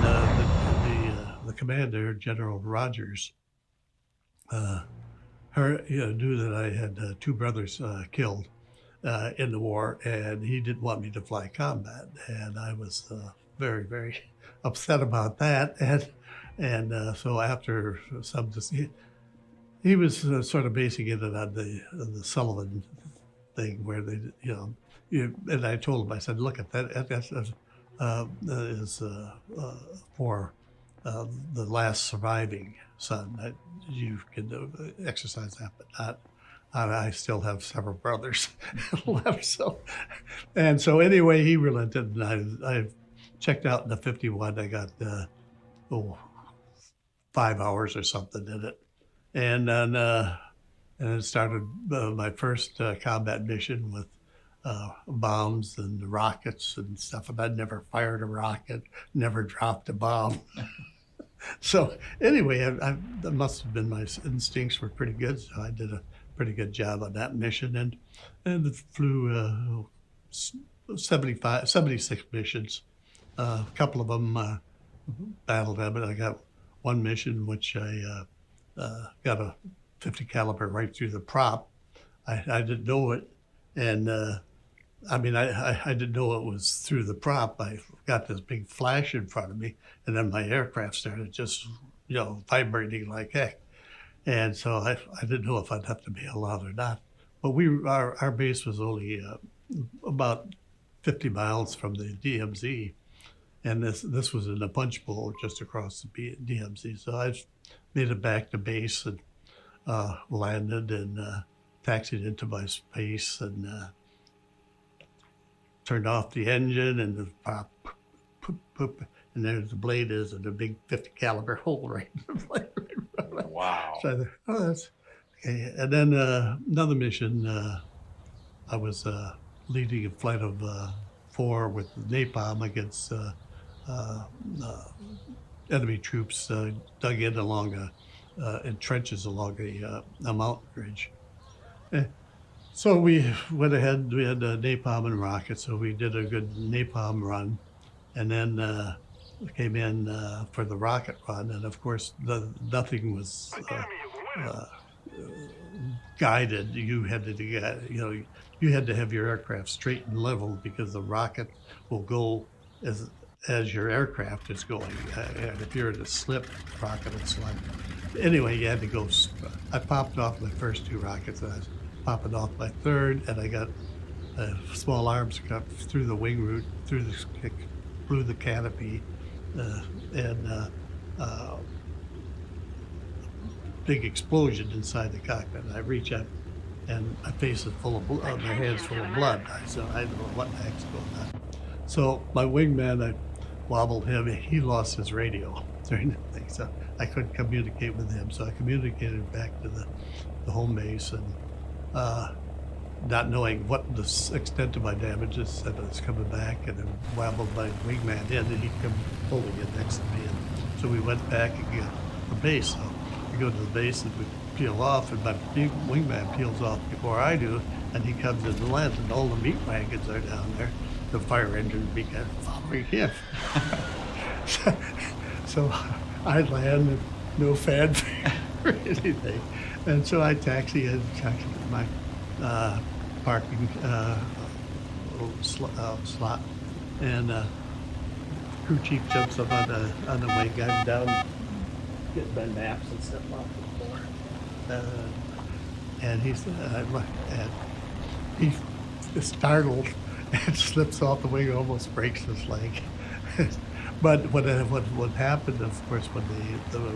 the commander, General Rogers, knew that I had 2 brothers killed in the war, and he didn't want me to fly combat, and I was very, very upset about that. And so after some, he was sort of basing it on the Sullivan thing, where they, and I told him, I said, look, at that is for the last surviving son, that you can exercise that, but not. I still have several brothers left, and so anyway, he relented, and I checked out in the 51. I got 5 hours or something in it, and then started my first combat mission with bombs and rockets and stuff, and I'd never fired a rocket, never dropped a bomb. So anyway, that must have been, my instincts were pretty good, so I did a pretty good job on that mission, and flew 76 missions. A couple of them battled them, but I got one mission which I got a 50 caliber right through the prop. I didn't know it, and I didn't know it was through the prop. I got this big flash in front of me, and then my aircraft started just vibrating like heck. And so I didn't know if I'd have to bail out or not. But our base was only about 50 miles from the DMZ, and this was in a punch bowl just across the DMZ. So I made it back to base and landed and taxied into my space and turned off the engine, and the pop, poop, poop, and there the blade is, and a big 50 caliber hole right in the blade.
Wow.
So I thought, oh, that's okay. And then another mission, I was leading a flight of 4 with napalm against enemy troops dug in along in trenches along a mountain ridge. So we went ahead, we had napalm and rockets, so we did a good napalm run. And then came in for the rocket run, and of course, nothing was guided. You had to, you had to have your aircraft straight and level because the rocket will go as your aircraft is going. And if you're at a slip, the rocket will slide. Anyway, you had to go. I popped off my first 2 rockets, and I was popping off my third, and I got small arms cut through the wing root, through the canopy, and big explosion inside the cockpit. I reach up, and my face is full of blood, my hand's full of blood. So I don't know what the heck's going on. So my wingman, I wobbled him. He lost his radio during the thing, so I couldn't communicate with him. So I communicated back to the home base, and not knowing what the extent of my damages, said I was coming back, and then wobbled my wingman in, and he come holding it next to me. And so we went back and got the base. So we go to the base and we peel off, and my wingman peels off before I do, and he comes in and lands, and all the meat wagons are down there. The fire engine began following him. So I land with no fanfare or anything. And so I taxi my parking slot, and crew chief jumps up on the wing. I'm down getting my maps and stuff off the floor, and he's and he's startled and slips off the wing, almost breaks his leg. But what happened, of course, when the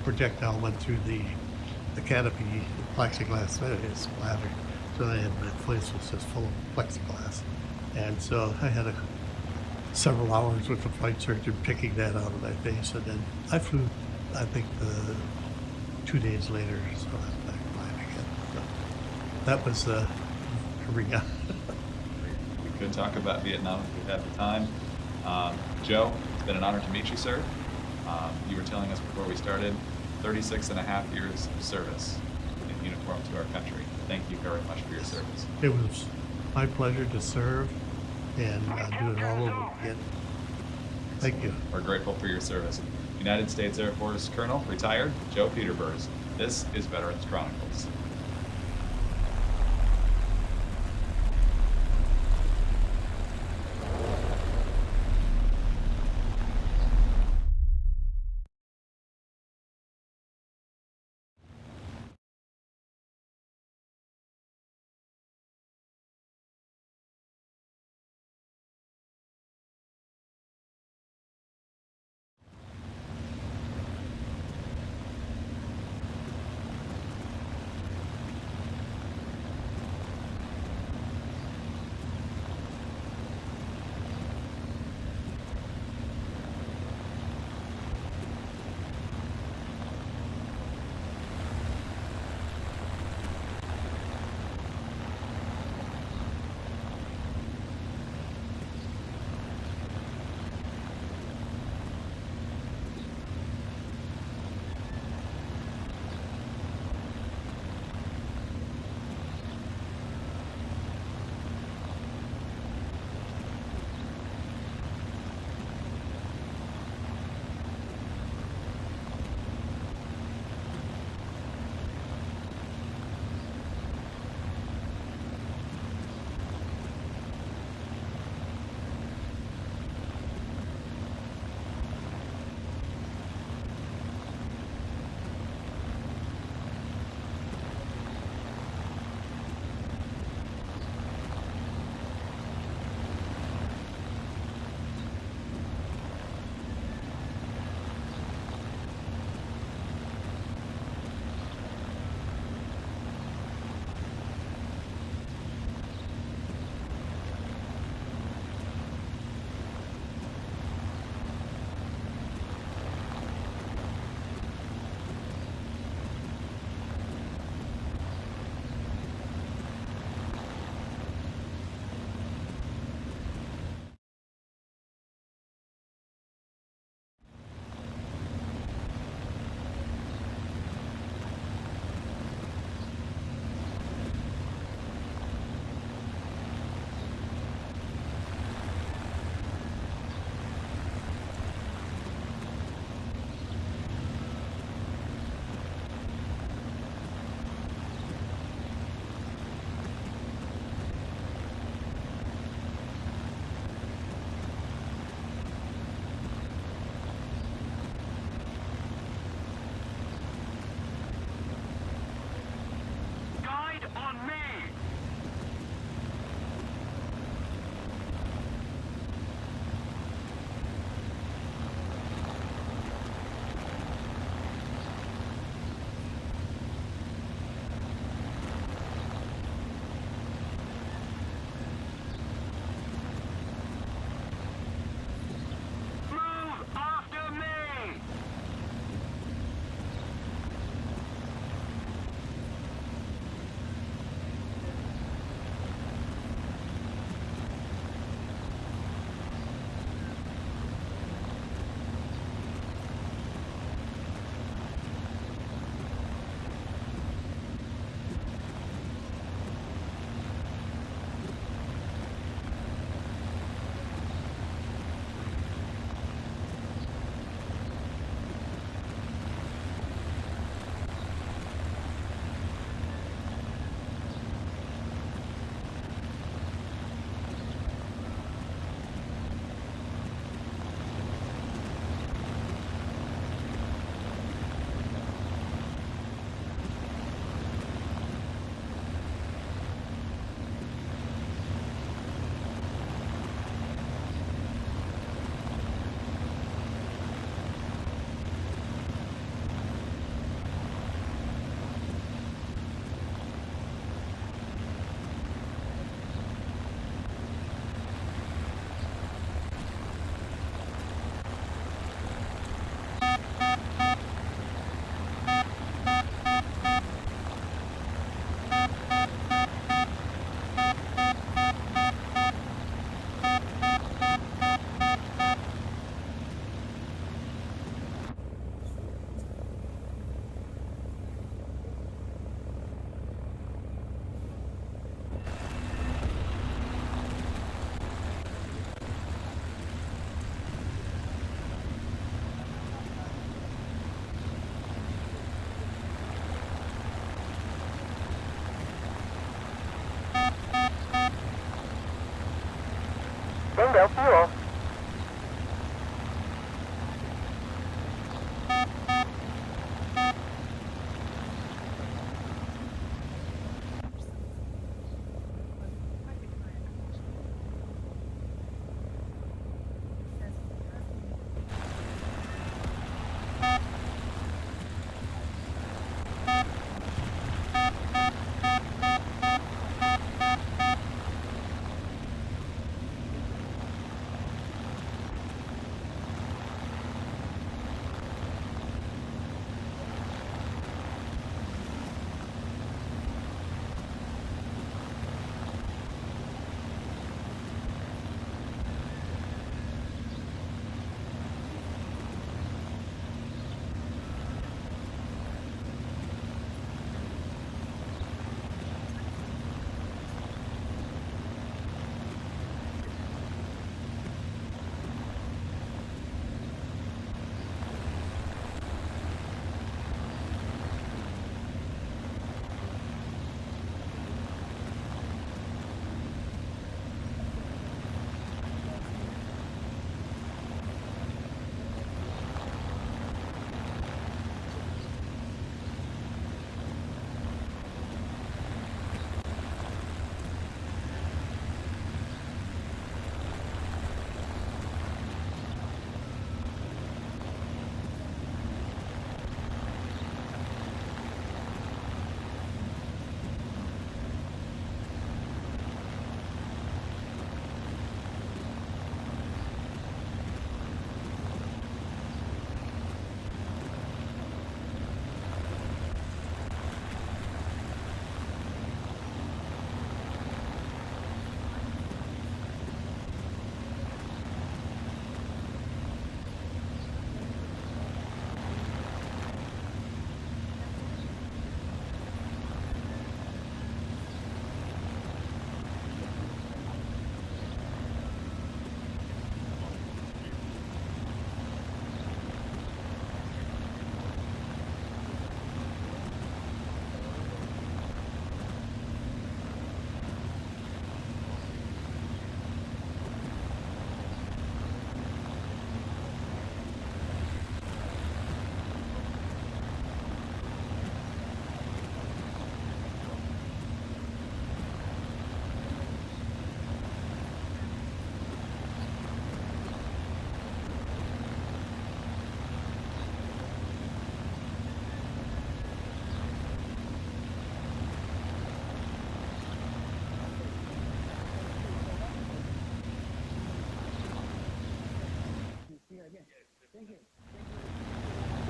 projectile went through the canopy, plexiglass, it splattered. So I had my face was just full of plexiglass, and so I had several hours with the flight surgeon picking that out of my face, and then I flew, I think, 2 days later, so I was back flying again. So that was Korea.
We could talk about Vietnam if we had the time. Joe, it's been an honor to meet you, sir. You were telling us before we started, 36 and a half years of service in uniform to our country. Thank you very much for your service.
It was my pleasure to serve and do it all over again. Thank you.
We're grateful for your service. United States Air Force Colonel, retired, Joe Peterburs. This is Veterans Chronicles.
Bingo fuel.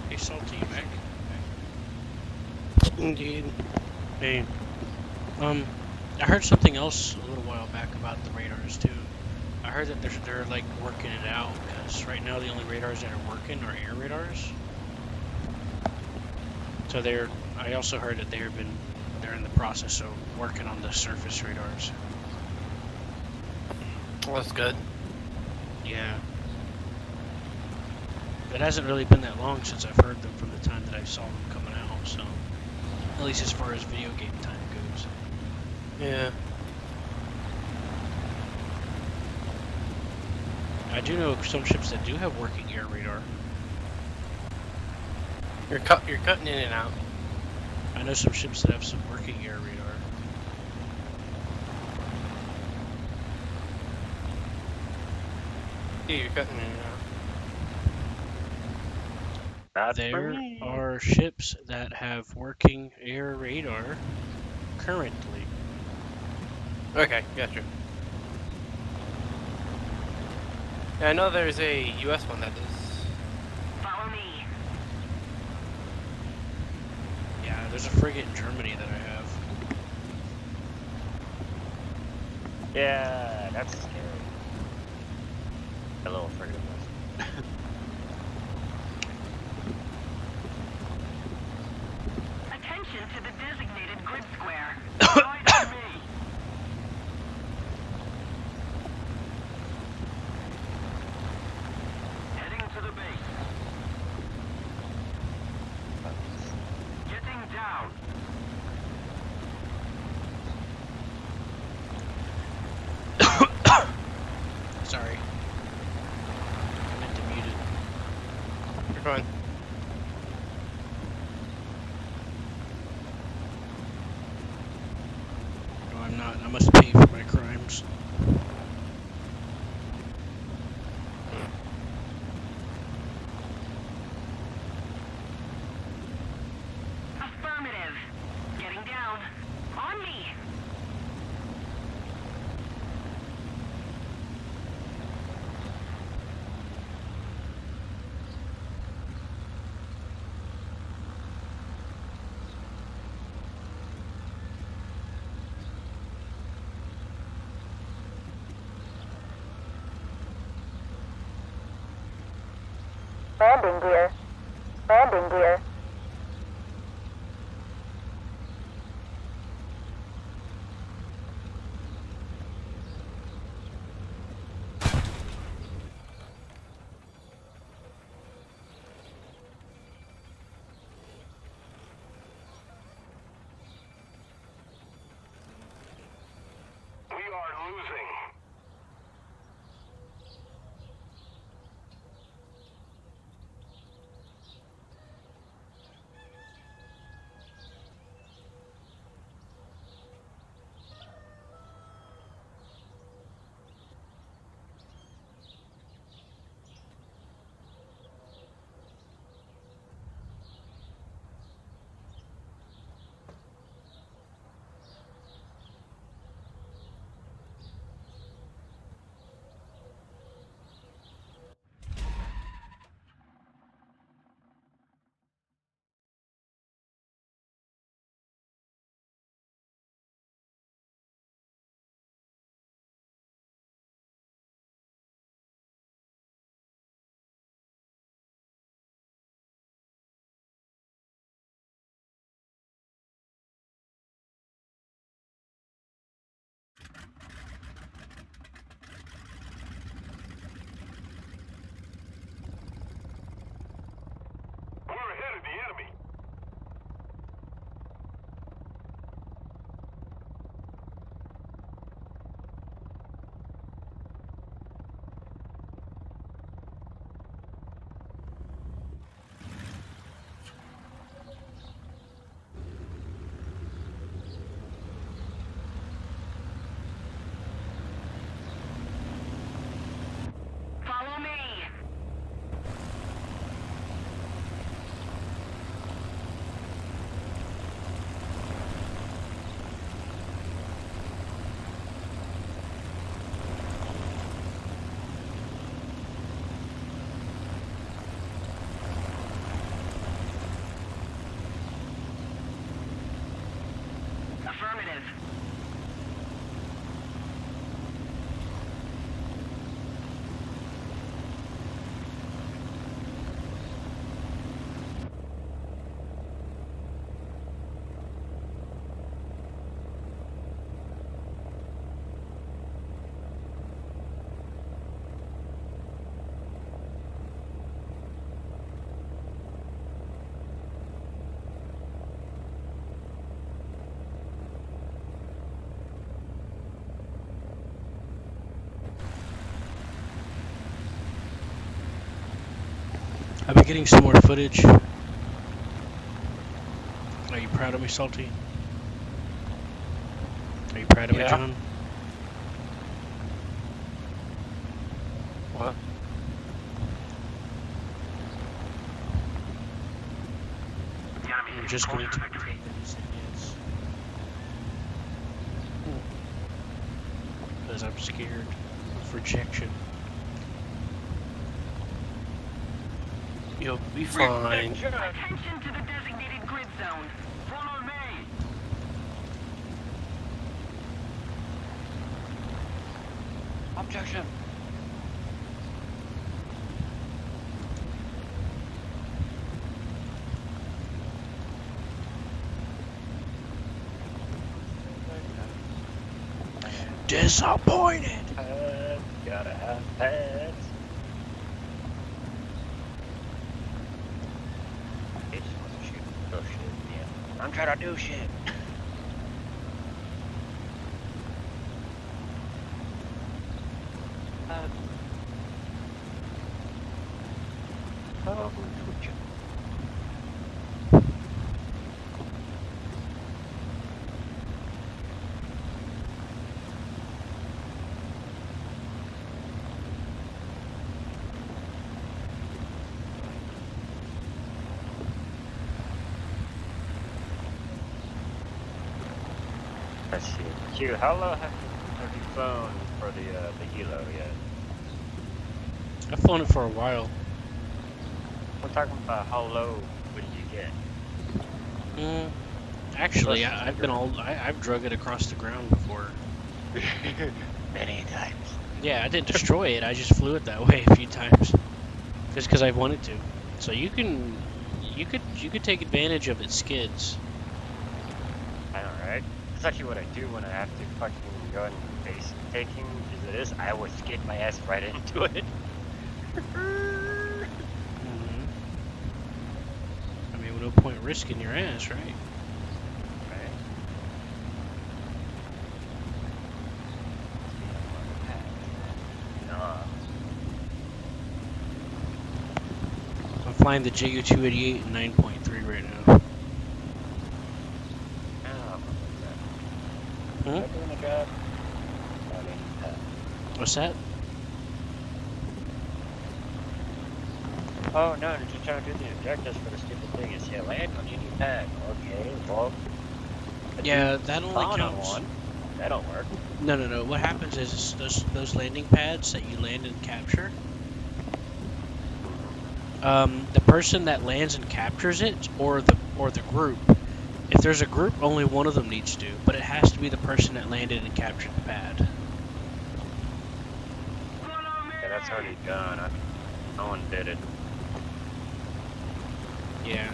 Hey, Salty, you back?
Indeed.
Hey, I heard something else a little while back about the radars too. I heard that they're like working it out because right now the only radars that are working are air radars. So I also heard that they're in the process of working on the surface radars.
Well, that's good.
Yeah. It hasn't really been that long since I've heard them from the time that I saw them coming out, so at least as far as video game time goes.
Yeah.
I do know some ships that do have working air radar.
You're cutting in and out.
I know some ships that have some working air radar.
Yeah, you're cutting in and out.
There are ships that have working air radar currently.
Okay, gotcha. Yeah, I know there's a U.S. one that does.
Follow me.
Yeah, there's a frigate in Germany that I have.
Yeah, that's scary. A little frigate.
Attention to the designated grid square.
Right on me. Heading to the base. Getting down.
Sorry. I meant to mute it.
You're fine.
No, I'm not. I must pay for my crimes.
Affirmative. Getting down. On me.
Landing gear. Landing gear.
We are losing. We're ahead of the enemy.
Follow me. Affirmative.
I'll be getting some more footage. Are you proud of me, Salty? Are you proud of me,
Yeah.
John?
What?
I'm just going to pretend that he said yes. Because I'm scared of rejection.
You'll be fine.
Attention to the designated grid zone. Follow me.
Objection.
Disappointed!
Gotta have pets. They just want to shoot. Oh shit, yeah. I'm trying to do shit. Oh, let's see. Q, how low have you flown for the helo yet?
I've flown it for a while.
I'm talking about how low would you get?
Actually, I've drug it across the ground before.
Many times.
Yeah, I didn't destroy it. I just flew it that way a few times, just because I wanted to. So you could take advantage of its skids.
I know, right? That's actually what I do when I have to fucking go and base taking. As it is, I always skid my ass right into it.
I mean, no point risking your ass, right? I'm flying the JU-288 in 9.3 right now.
Doing a job?
What's that?
Oh no, they're just trying to do the objectives for the stupid thing. Is yeah, land on any pad. Okay, well.
Yeah, that only
On
counts.
one. That don't work.
No. What happens is those landing pads that you land and capture. The person that lands and captures it, or the group. If there's a group, only one of them needs to, but it has to be the person that landed and captured the pad.
Yeah, that's already done. No one did it.
Yeah.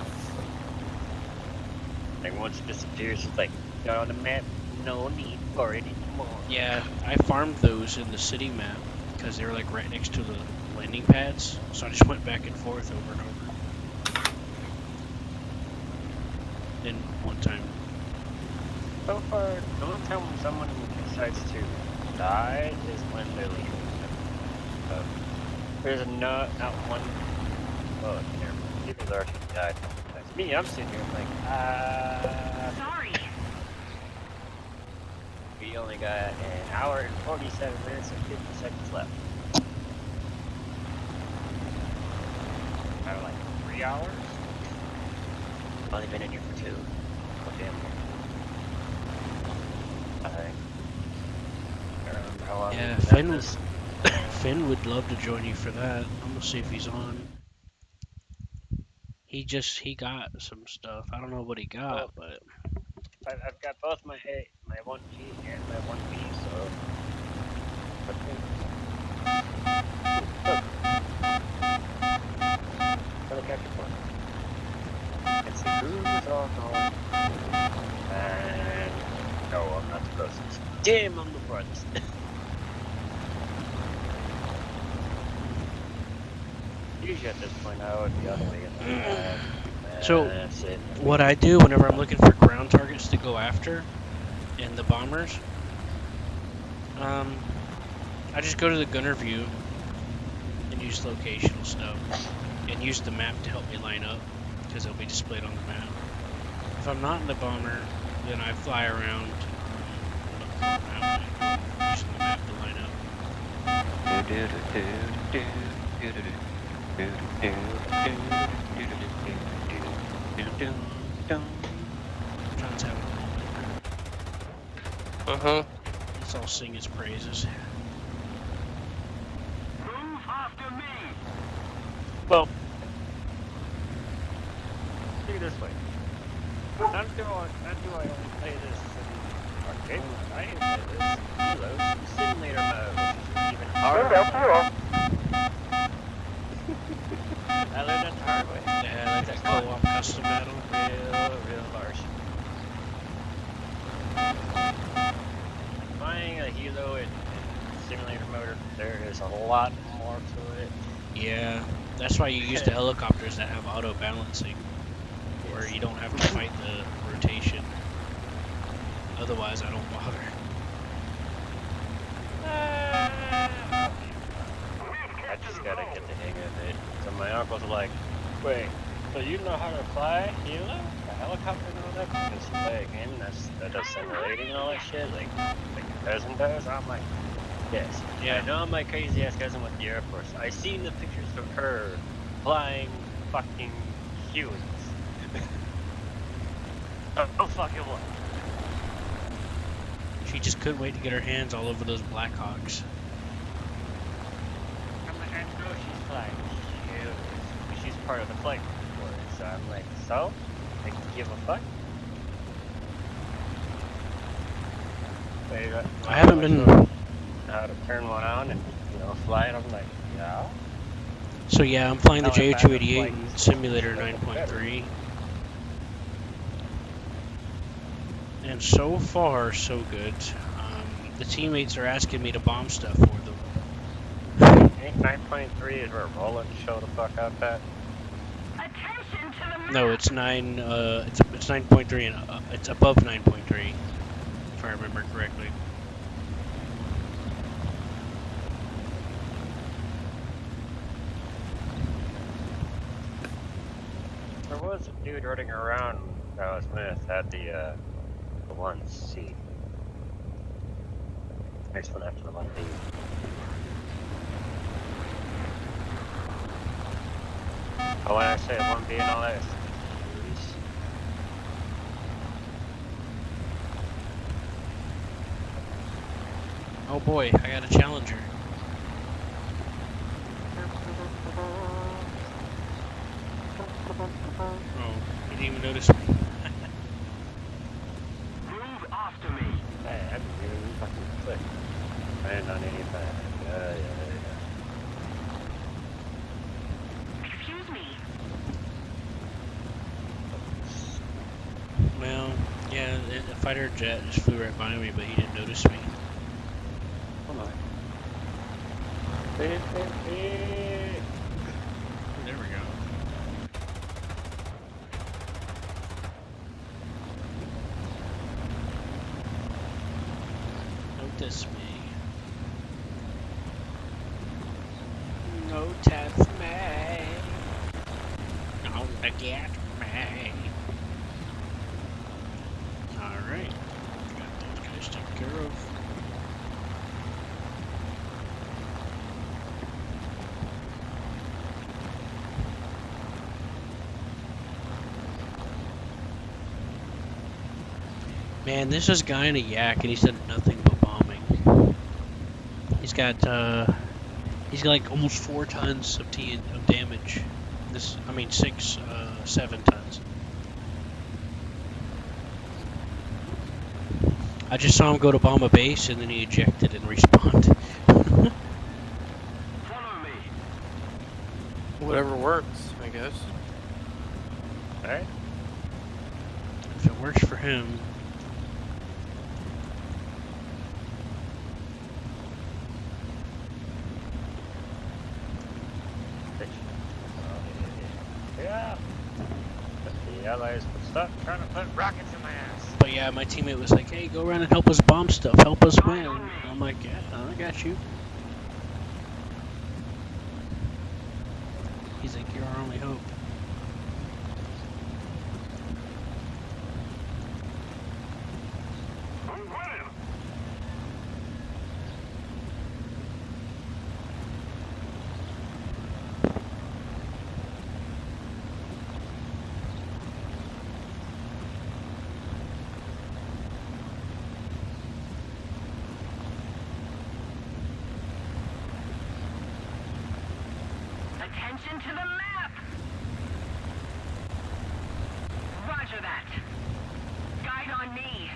Like once it disappears, it's like not on the map. No need for it anymore.
Yeah, I farmed those in the city map because they were like right next to the landing pads, so I just went back and forth over and over. Then one time.
So far, the only time when someone decides to die is when they leave. There's not one. Oh, never mind. People already died. That's me. I'm sitting here like,
Sorry.
We only got an hour and 47 minutes and 50 seconds left. Out of like 3 hours? Only been in here for 2. Oh, damn. I remember how long
Yeah, Finn would love to join you for that. I'm gonna see if he's on. He got some stuff. I don't know what he got, but
I've got both my 1G and my 1B, so. Look. Capture point. Let's see who's all going. And no, I'm not the closest. Damn, I'm the farthest. Usually at this point, I would be all the way in the
so what I do whenever I'm looking for ground targets to go after in the bombers, I just go to the gunner view and use locational stuff and use the map to help me line up because it'll be displayed on the map. If I'm not in the bomber, then I fly around using the map to line up. John's having a moment. Let's all sing his praises.
Move after me.
Well, see it this way. Not do I only play this in arcade mode. I even play this Halo simulator mode, which is even harder. I learned that the hard way.
Yeah, like a co-op custom battle.
Real harsh. Playing a Halo in simulator mode, there is a lot more to it.
Yeah, that's why you use the helicopters that have auto balancing, where you don't have to fight the rotation. Otherwise, I don't bother.
just gotta get the hang of it. So my uncle's like, wait, so you know how to fly helo? A helicopter and all that? Because you play a game that does simulating and all that shit, like your cousin does? I'm like, yes.
Yeah.
I know my crazy ass cousin with the Air Force. I seen the pictures of her flying fucking Hueys. Oh fucking what?
She just couldn't wait to get her hands all over those Blackhawks.
I'm like, I know she's flying Hueys. She's part of the flight force. So I'm like, so? Like, give a fuck?
I haven't been.
How to turn one on and fly it. I'm like, yeah.
So yeah, I'm flying the
Now I'm back on
JH-288
flight
in
school.
Simulator 9.3. And so far, so good. The teammates are asking me to bomb stuff for them.
I think 9.3 is where Roland showed the fuck up at.
Attention to the map.
No, it's 9. It's 9.3 and it's above 9.3, if I remember correctly.
There was a dude running around that I was with at the one C. Next one after the 1B. Oh, when I say 1B and all that, it's Hueys.
Oh boy, I got a Challenger. Oh, he didn't even notice me.
Move after me.
Hey, I didn't even fucking click. Land on any pad. Yeah.
Excuse me.
Well, yeah, the fighter jet just flew right by me, but he didn't notice me.
Hold on.
There we go. Notice me. Notice me. Don't get me. Alright. Got those guys taken care of. Man, there's this guy in a yak, and he's done nothing but bombing. He's got like almost 4 tons of damage. 7 tons. I just saw him go to bomb a base, and then he ejected and respawned.
Follow me.
Whatever works, I guess.
Alright.
If it works for him.
Yeah. But the allies would stop trying to put rockets in my ass.
But yeah, my teammate was like, hey, go around and help us bomb stuff. Help us win. And I'm like, yeah, I got you. He's like, you're our only hope.
Attention to the map. Roger that. Guide on me.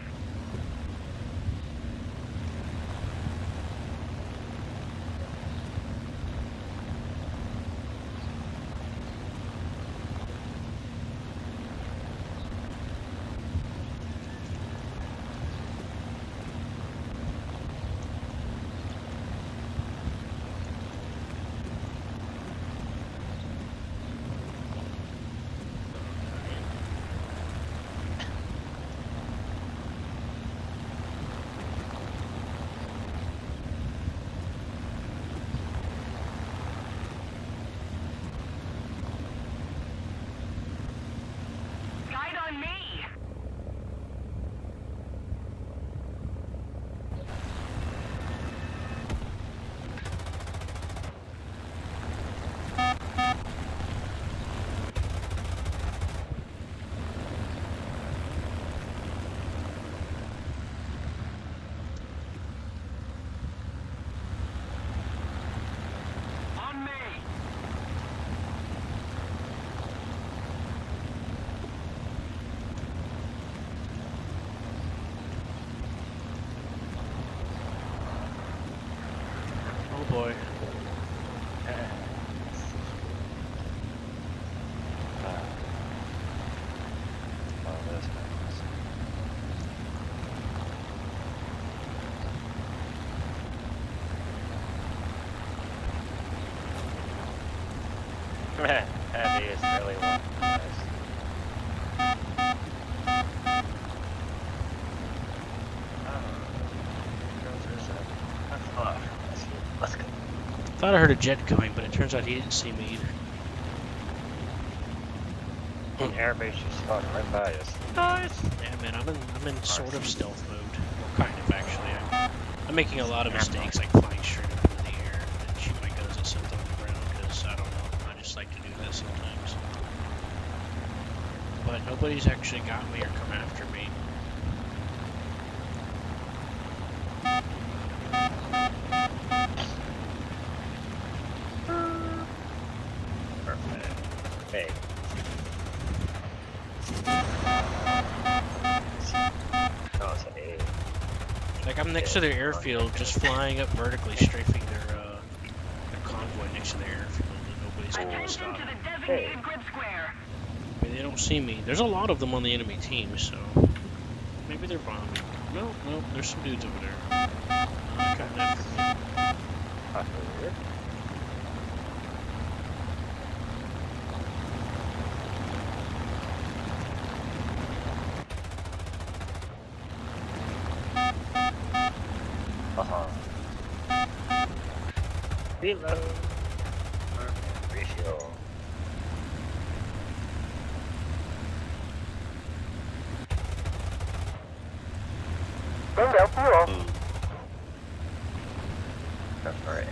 Heavy is really well. Let's go.
Thought I heard a jet coming, but it turns out he didn't see me either.
Airbase just going right by us. Nice.
Yeah, man, I'm in sort of stealth mode. Well, kind of actually. I'm making a lot of mistakes, like flying straight up into the air and shoot my guns at something on the ground. Because I don't know, I just like to do that sometimes. But nobody's actually got me or come after me.
Perfect. Hey.
Like I'm next to their airfield, just flying up vertically, strafing their convoy next to their airfield, and nobody's gonna stop.
Designated grid square.
I mean, they don't see me. There's a lot of them on the enemy team, so maybe they're bombing. No, there's some dudes over there. Coming after me.
Reload. Refuel.
Bingo fuel.
That's right.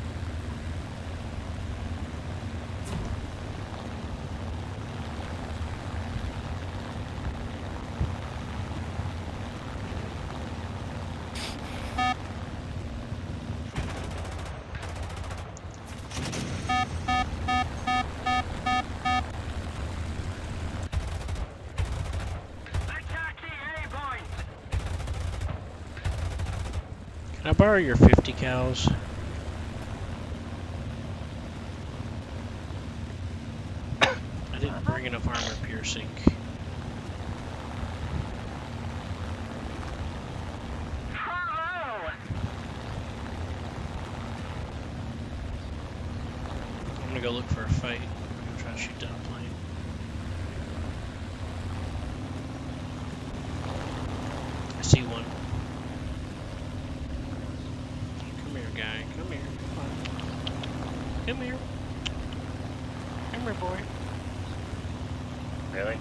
Can I borrow your 50 cows? I didn't bring enough armor piercing. I'm gonna go look for a fight. I'm gonna try to shoot down a plane. I see one. Come here, guy. Come here. Come on. Come here. Come here, boy.
Really?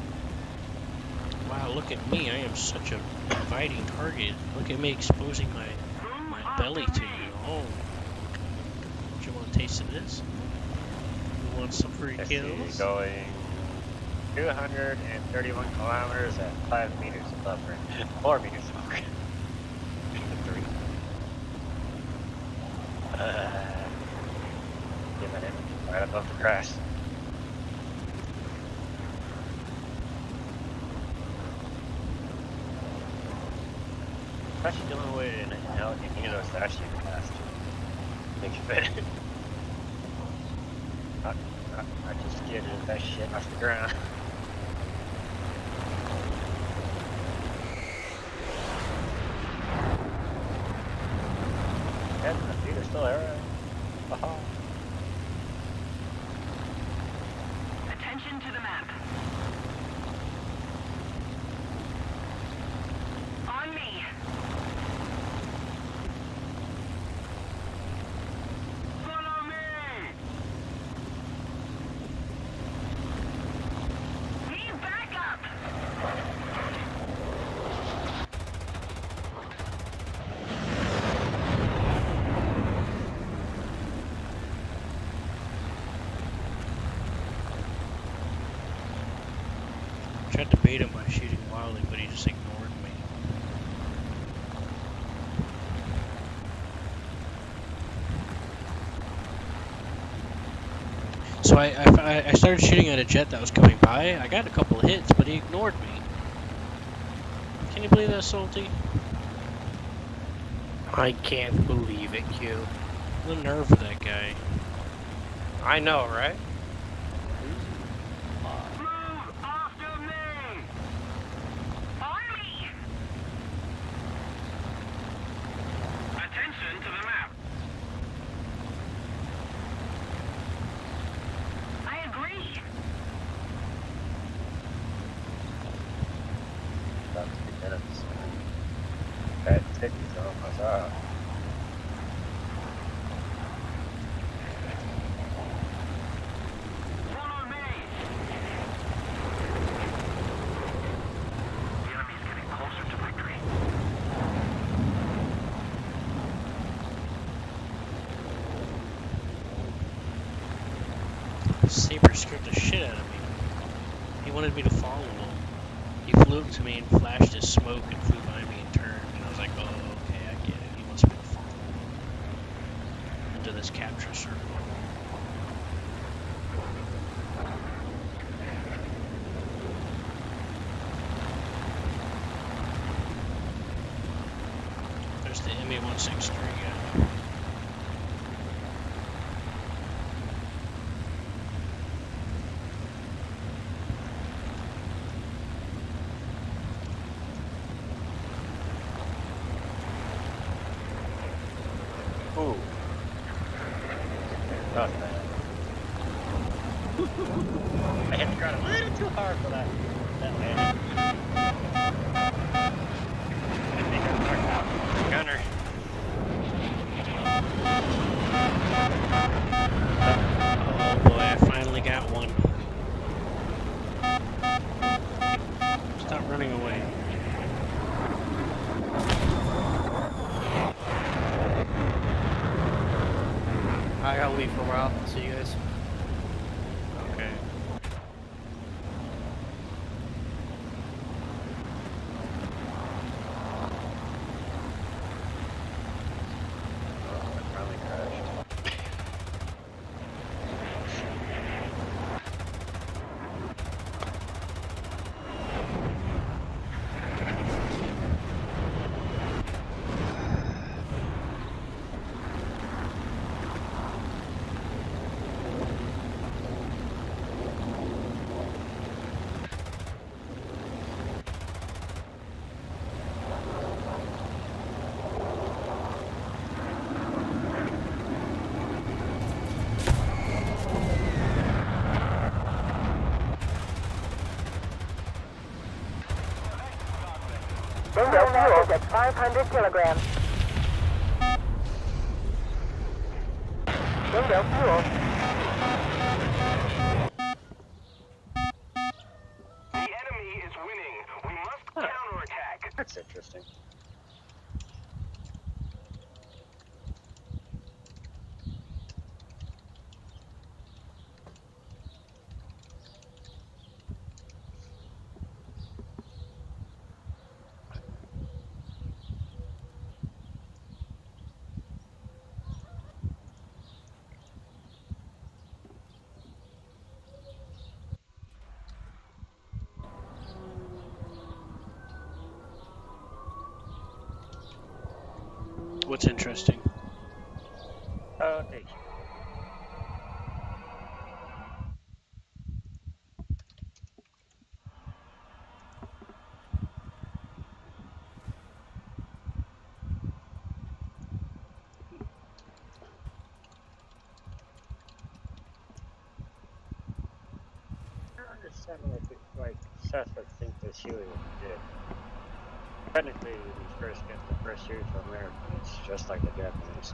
Wow, look at me. I am such a inviting target. Look at me exposing my belly to you. Oh. Do you want a taste of this? You want some free kills?
Going 231 kilometers at 5 meters above ground. 4 meters above ground. 3. Give it in. Right above the crash. Actually, the only way to know you know it's actually fast. Makes you better. I just get that shit off the ground. Yeah, the feet are still there.
Attention to the map. On me.
Follow me!
Need backup.
Tried to bait him by shooting wildly, but he just ignored me. So I started shooting at a jet that was coming by. I got a couple of hits, but he ignored me. Can you believe that, Salty?
I can't believe it, Q.
The nerve of that guy.
I know, right?
Move after me!
On me.
Attention to the map!
I agree.
up?
Saber scared the shit out of me. He wanted me to follow him. He flew up to me and flashed his smoke and flew by me and turned. And I was like, oh, okay, I get it. He wants me to follow him into this capture circle. There's the MA-163 guy.
Ooh. Not bad. I hit the ground a little too hard for that landing. I think I knocked out the gunner.
Oh boy, I finally got one. Stop running away.
I gotta leave for a while. See you guys.
Okay.
Oh, I finally crashed.
Bingo fuel at 500 kilograms. Bingo fuel.
The enemy is winning. We must counterattack.
That's interesting.
What's interesting?
Oh, thank you. I don't understand like Seth would think that she was did. Technically, when you first get the first year to America, it's just like the Japanese.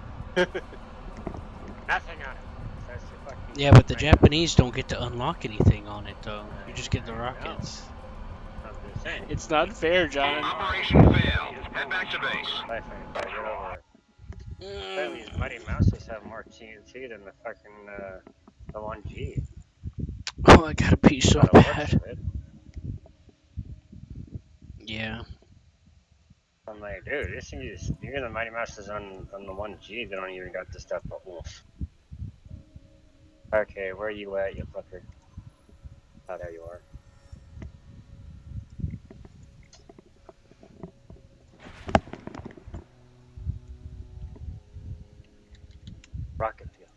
Nothing on it. That's the fucking
Yeah, but the
right.
Japanese don't get to unlock anything on it, though. You just get the rockets.
I'm just saying.
It's not fair, John.
Operation failed. Head back to base.
I think I get over it. Apparently, these Mighty Mouses have more TNT than the fucking the 1G.
Oh, I gotta pee so
By the looks
bad.
of it.
Yeah.
I'm like, dude, this thing is even the Mighty Mouses on the 1G. They don't even got the stuff but wolf. Okay, where are you at, you fucker? Oh, there you are. Rocket fuel.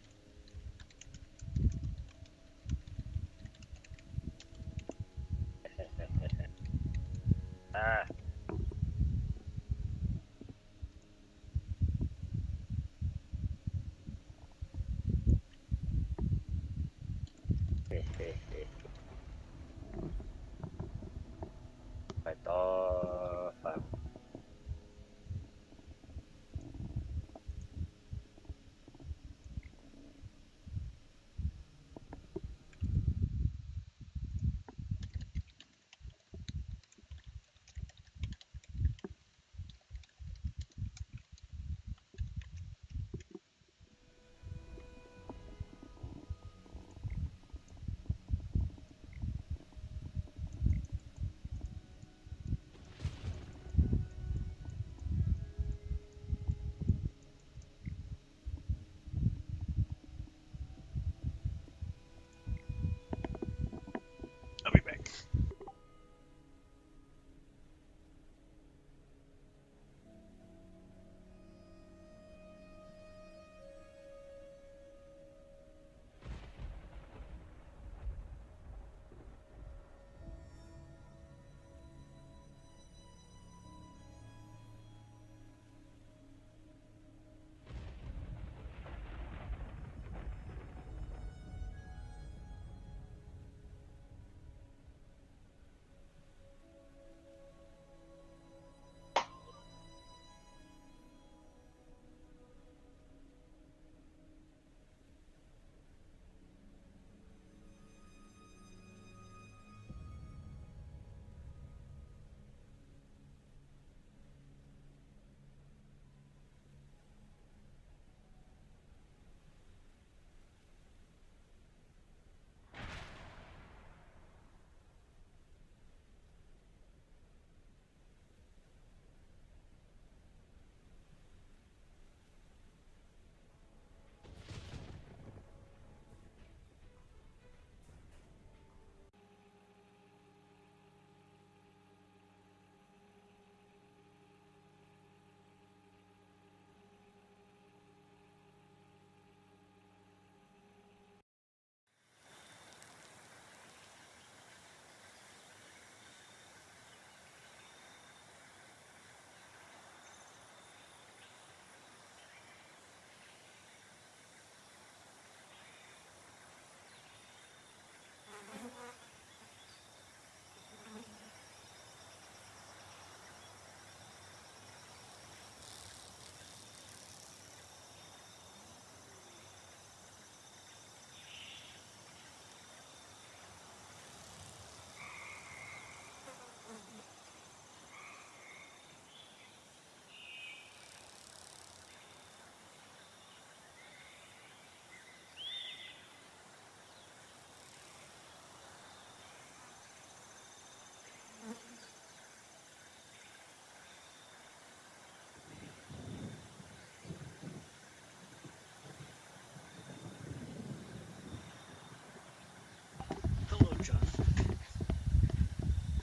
Ah.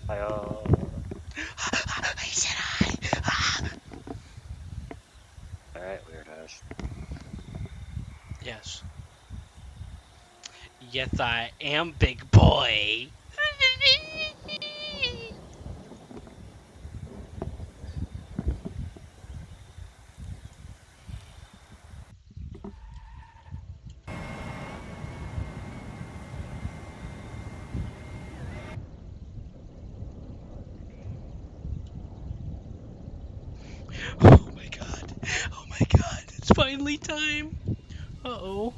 He said hi.
Alright, weird ass.
Yes. Yes, I am, big boy. Oh my god. Oh my god. It's finally time. Uh-oh.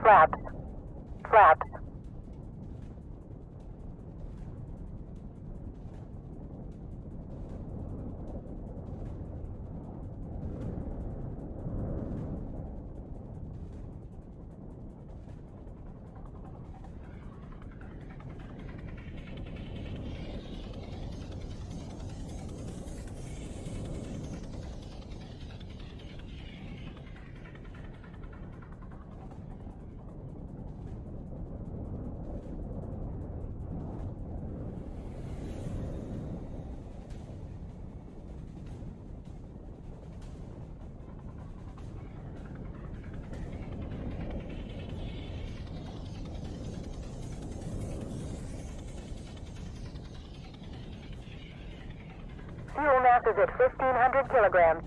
Flaps. Flaps. Fuel mass is at 1,500 kilograms.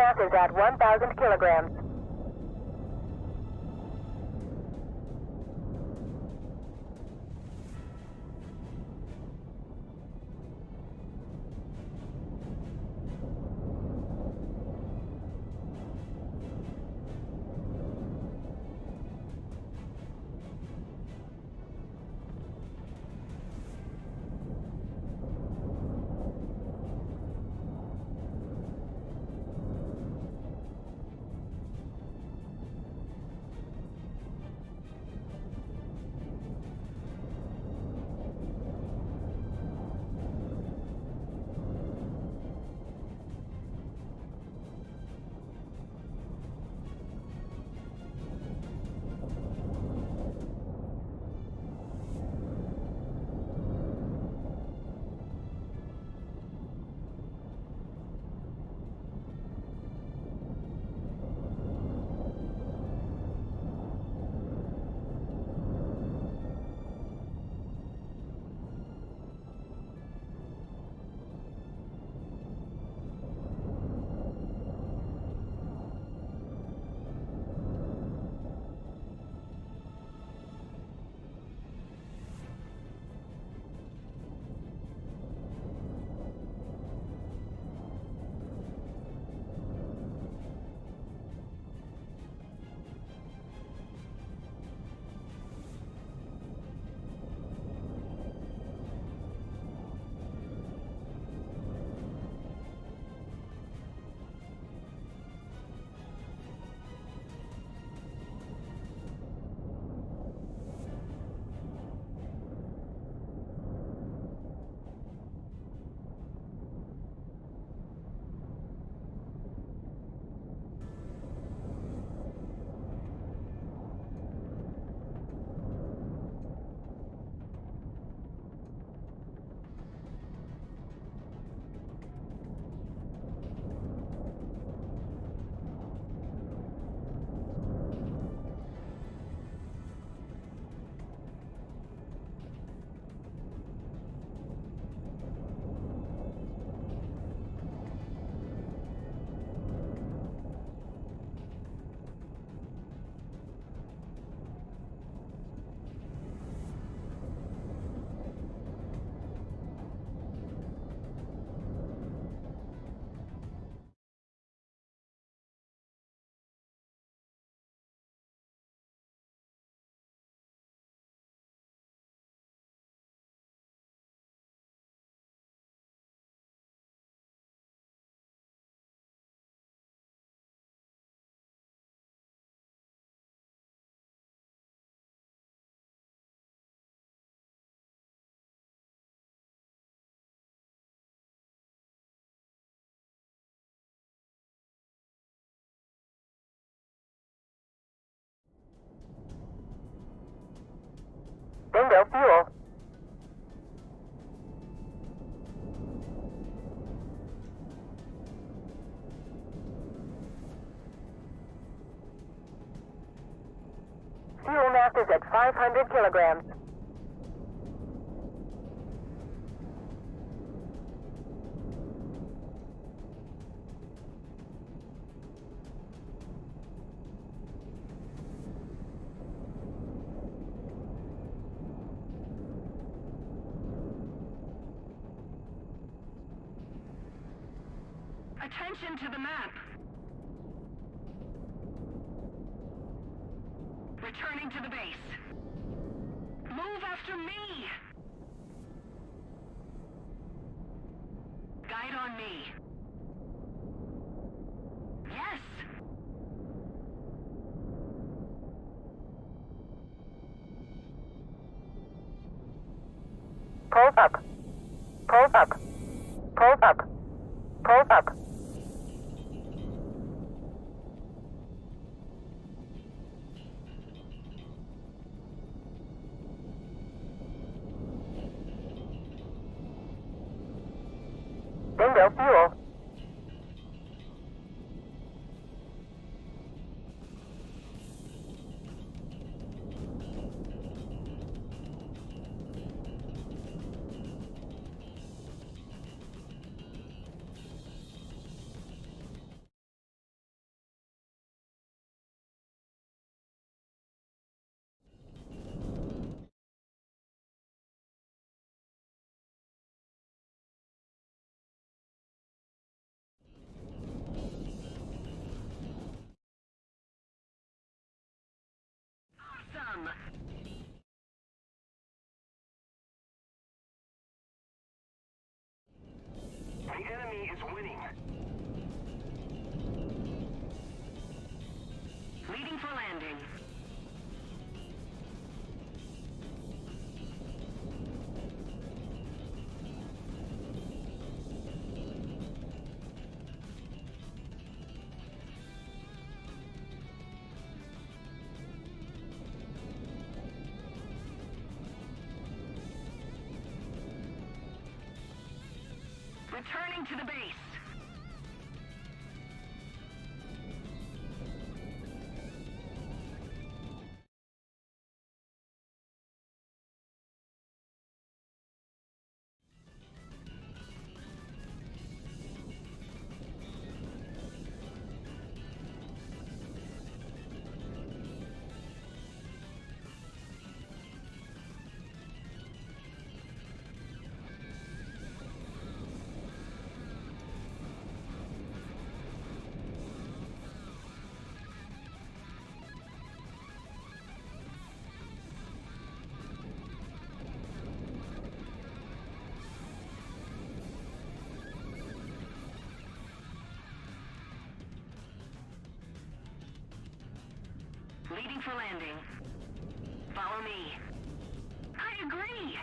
mass is at 1,000 kilograms. Bingo fuel. Fuel mass is at 500 kilograms.
Attention to the map. Returning to the base. Move after me. Guide on me. Yes.
Pulse up. Pulse up. Pulse up. Pulse up. Bingo fuel.
enemy is winning.
Leading for landing. Returning to the base. Leading for landing. Follow me. I agree!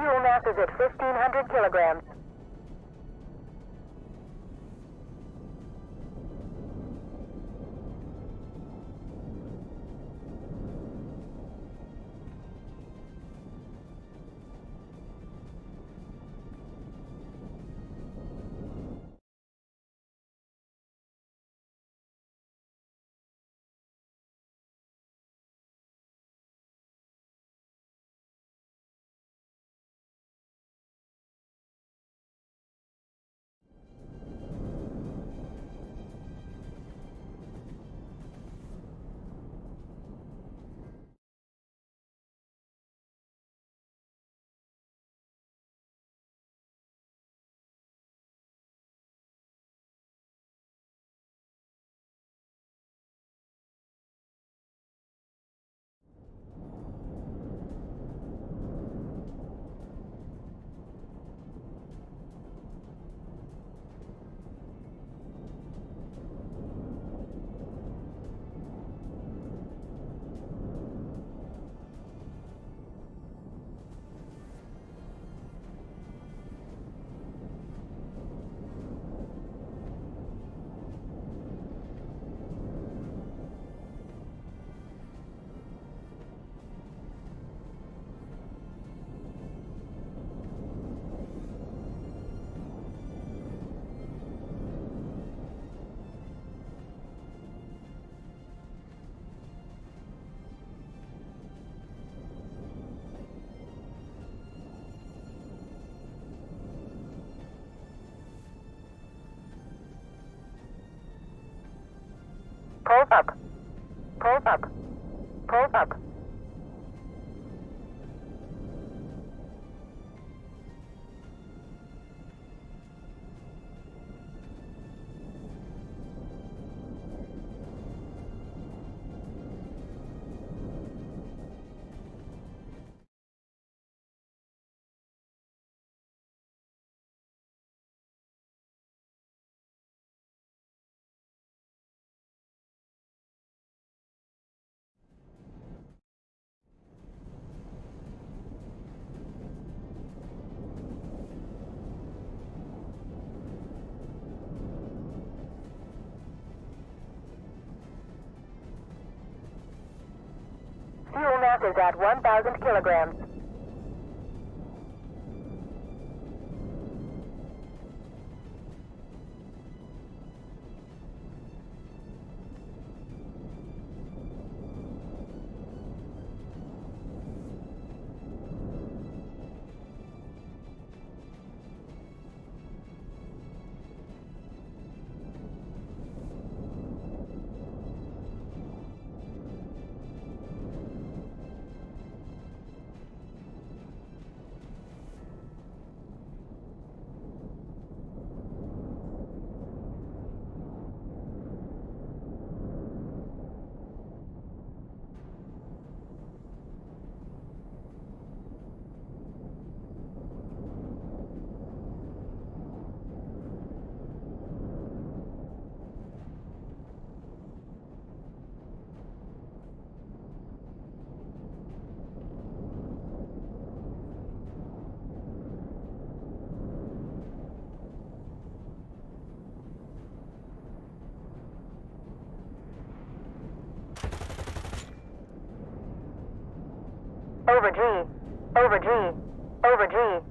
Fuel mass is at 1,500 kilograms. Pulls up. Pulls up. Pulls up. Fuel mass is at 1,000 kilograms. Over G. Over G. Over G.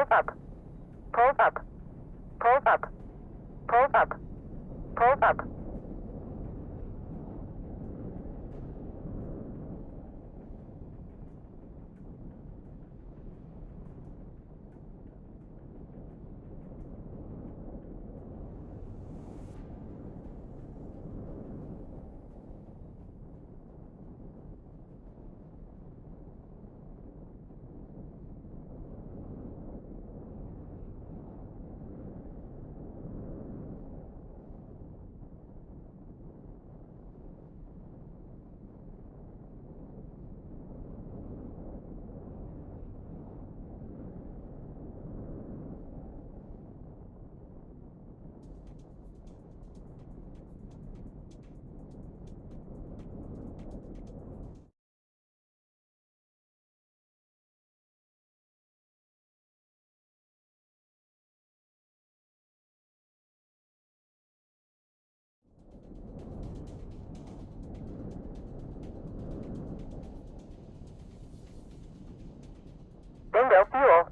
Pulls up. Pulls up. Pulls up. Pulls up. Pulls up. Bingo fuel.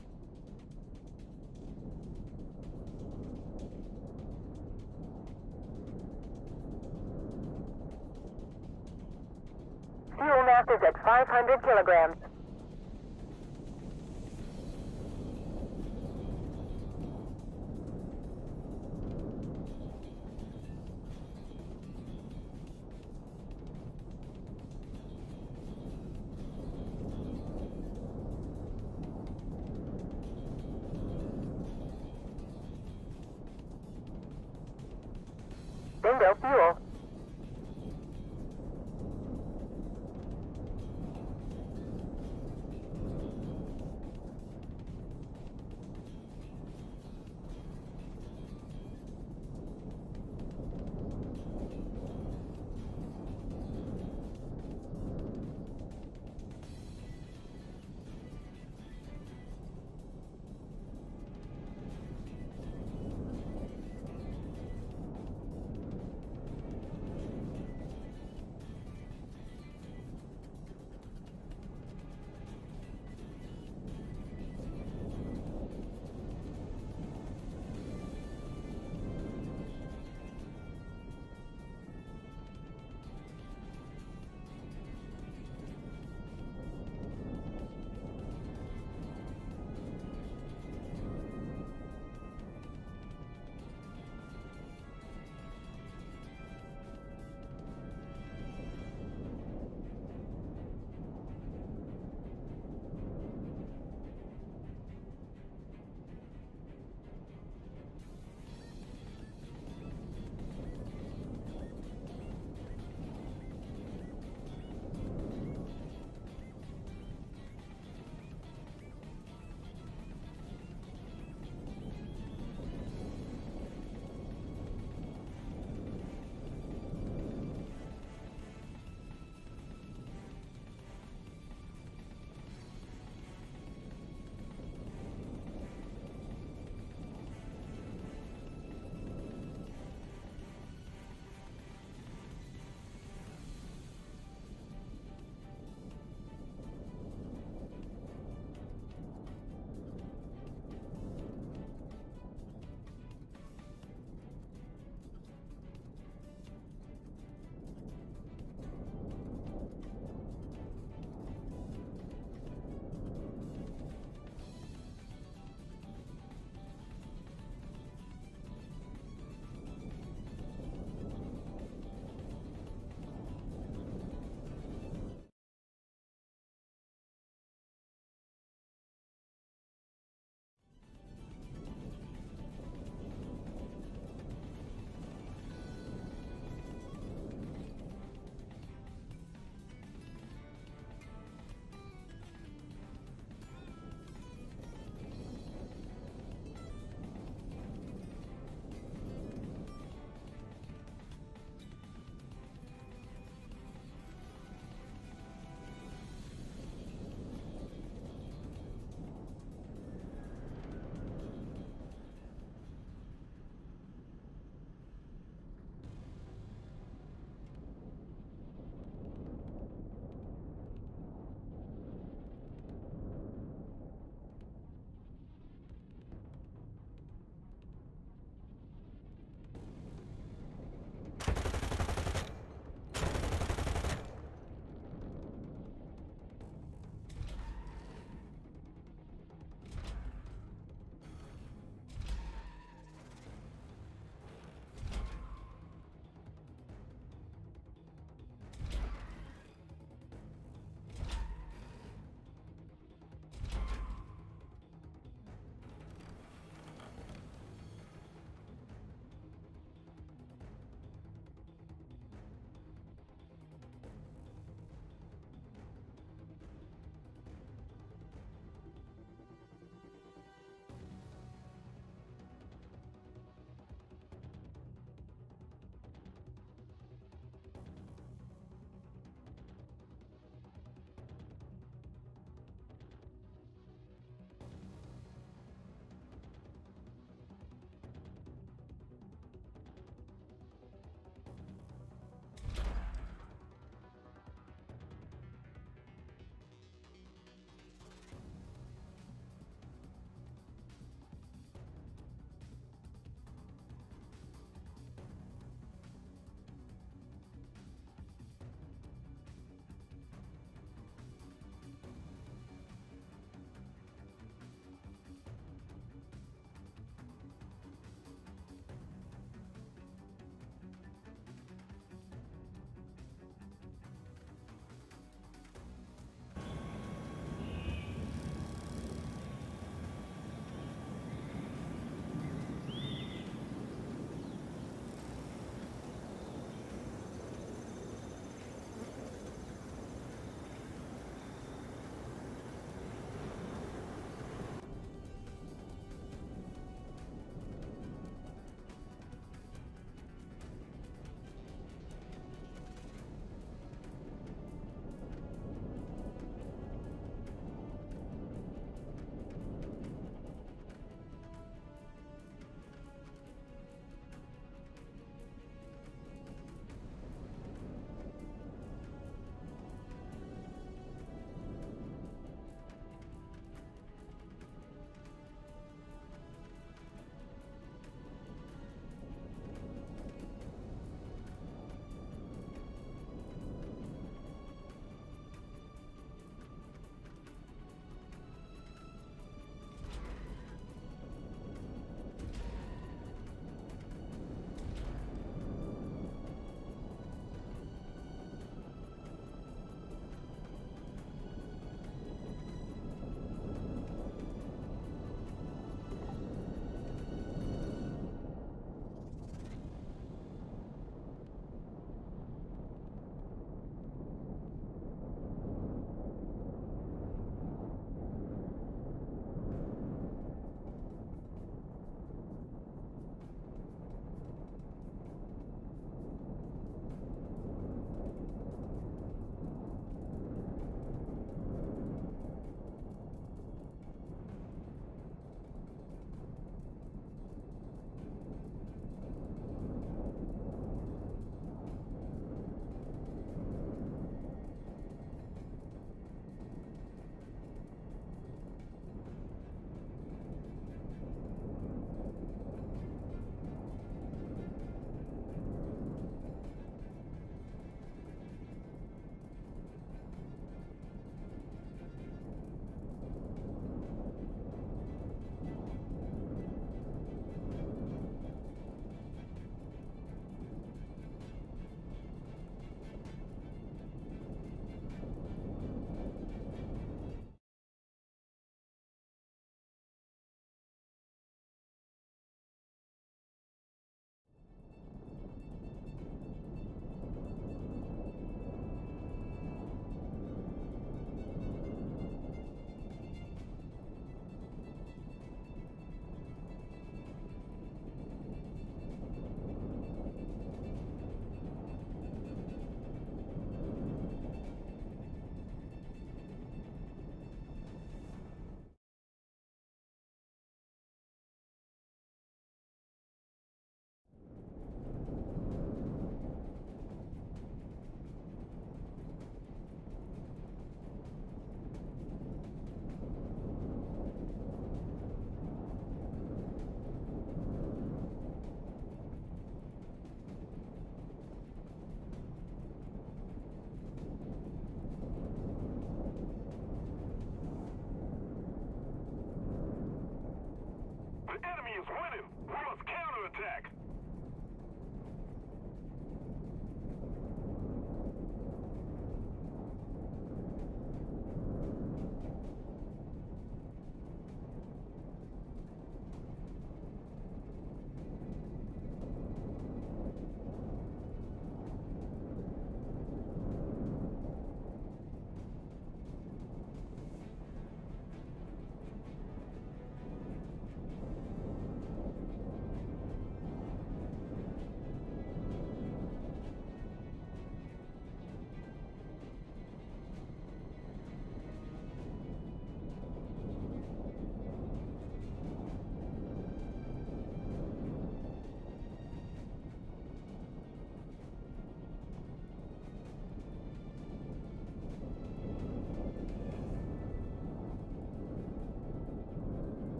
Fuel mass is at 500 kilograms. Bingo fuel.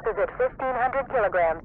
Mass is at 1,500 kilograms.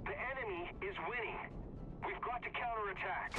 The enemy is winning. We've got to counterattack.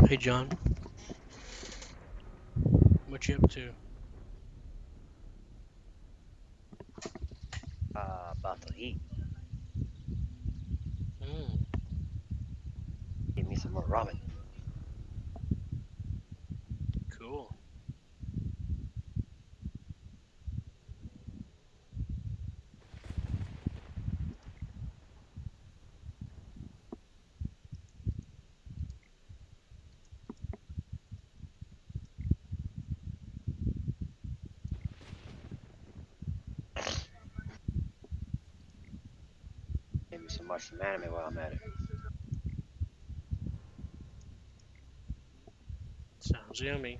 Hey, John. What you up to?
About to eat.
Mm.
Give me some more ramen.
Cool.
Give me some watch some anime while I'm at it.
Sounds yummy.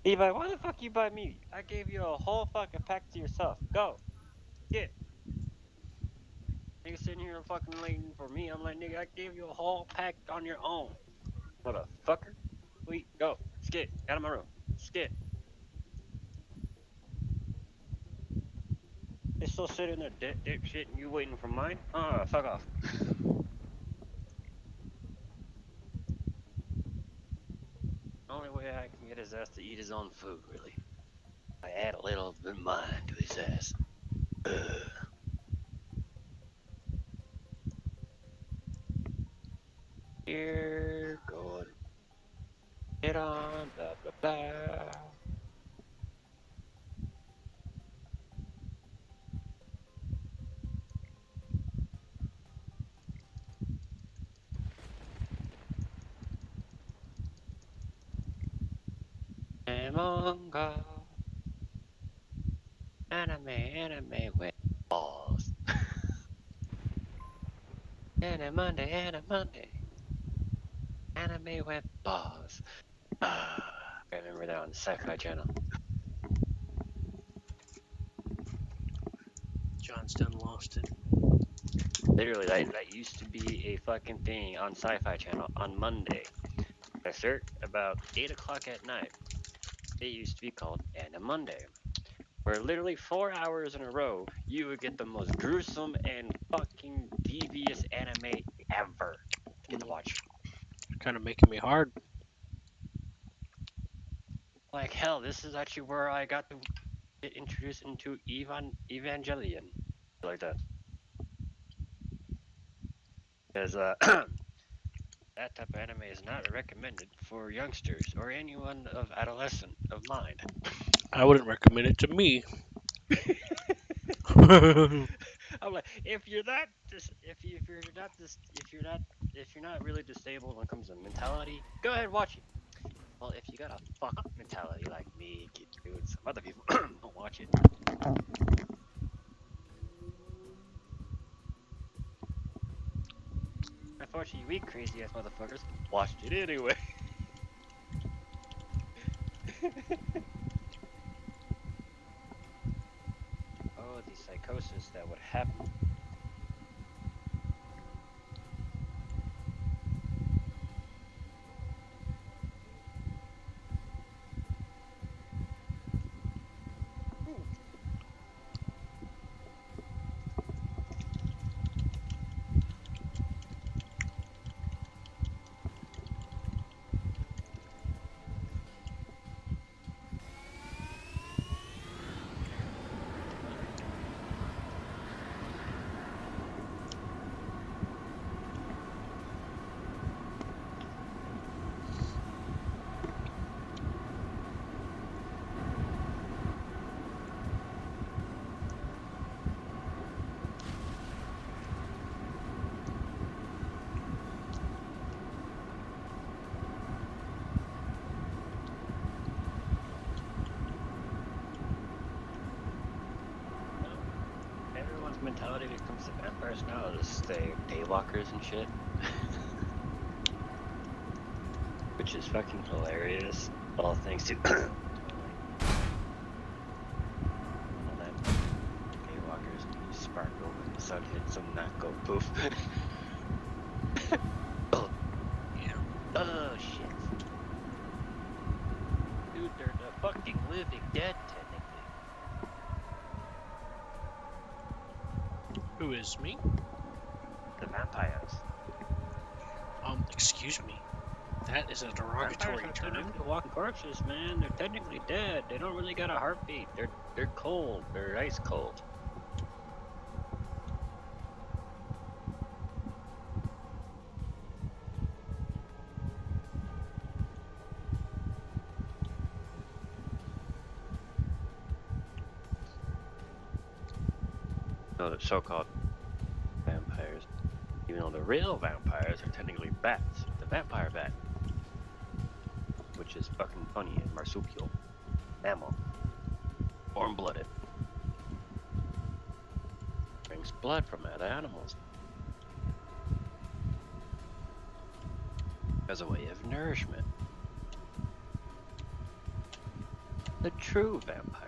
Levi, why the fuck you buy me? I gave you a whole fucking pack to yourself. Go. Get. Nigga sitting here fucking waiting for me. I'm like, nigga, I gave you a whole pack on your own. Motherfucker. Wait, go. Skit. Out of my room. Skit. It's still sitting there, dipshit, and you waiting for mine? Fuck off. only way I can get his ass to eat his own food, really. I add a little bit of mine to his ass. Here, going. Get on, blah, blah, blah. Manga. Anime with balls. Anime Monday. Anime with balls. I remember that on the Sci-Fi Channel.
John's done lost it.
Literally, that used to be a fucking thing on Sci-Fi Channel on Monday. I start about 8 o'clock at night. It used to be called Anime Monday, where literally 4 hours in a row, you would get the most gruesome and fucking devious anime ever to get to watch.
Kind of making me hard.
Like, hell, this is actually where I got to get introduced into Evangelion. Like that. Because, that type of anime is not recommended for youngsters or anyone of adolescent of mind.
I wouldn't recommend it to me.
I'm like, if you're not really disabled when it comes to mentality, go ahead and watch it. Well, if you got a fuck mentality like me, Kitsu, and some other people, don't watch it. Unfortunately, we crazy ass motherfuckers watched it anyway. Oh, the psychosis that would happen. Everyone's mentality when it comes to vampires now is they daywalkers and shit. Which is fucking hilarious. All thanks to all that daywalkers sparkle when the sun hits them, not go poof. Oh, yeah. Oh shit. Dude, they're the fucking living dead technically.
Who is me?
The vampires.
Excuse me. That is a derogatory
Vampires are
term.
technically walking corpses, man. They're technically dead. They don't really got a heartbeat. They're cold. They're ice cold. No, the so-called vampires. Even though the real vampires are technically bats. The vampire bat. Which is fucking funny and marsupial. Mammal. Warm-blooded. Drinks blood from other animals. As a way of nourishment. The true vampire.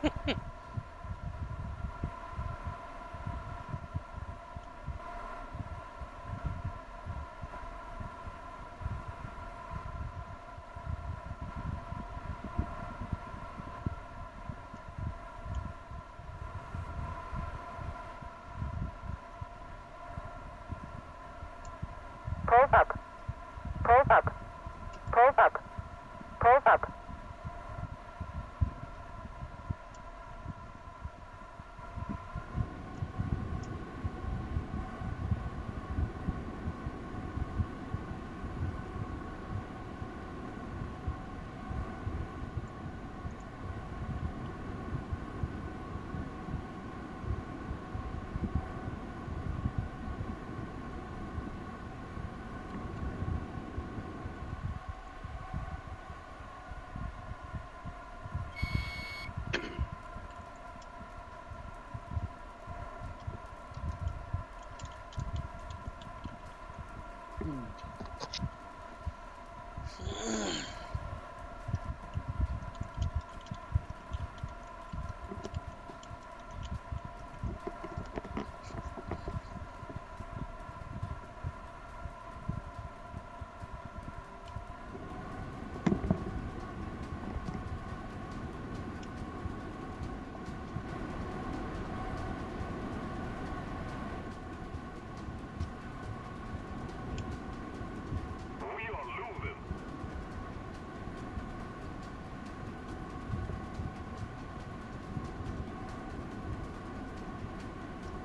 Pulls up. Pulls up. Pulls up. Pulls up.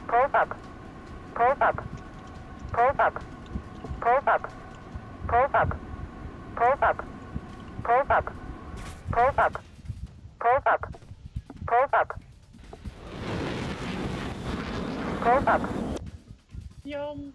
Pulls up. Pulls up. Pulls up. Pulls up. Pulls up. Pulls up. Pulls up. Pulls up. Pulls up. Pulls up. Pulls up.
Yum.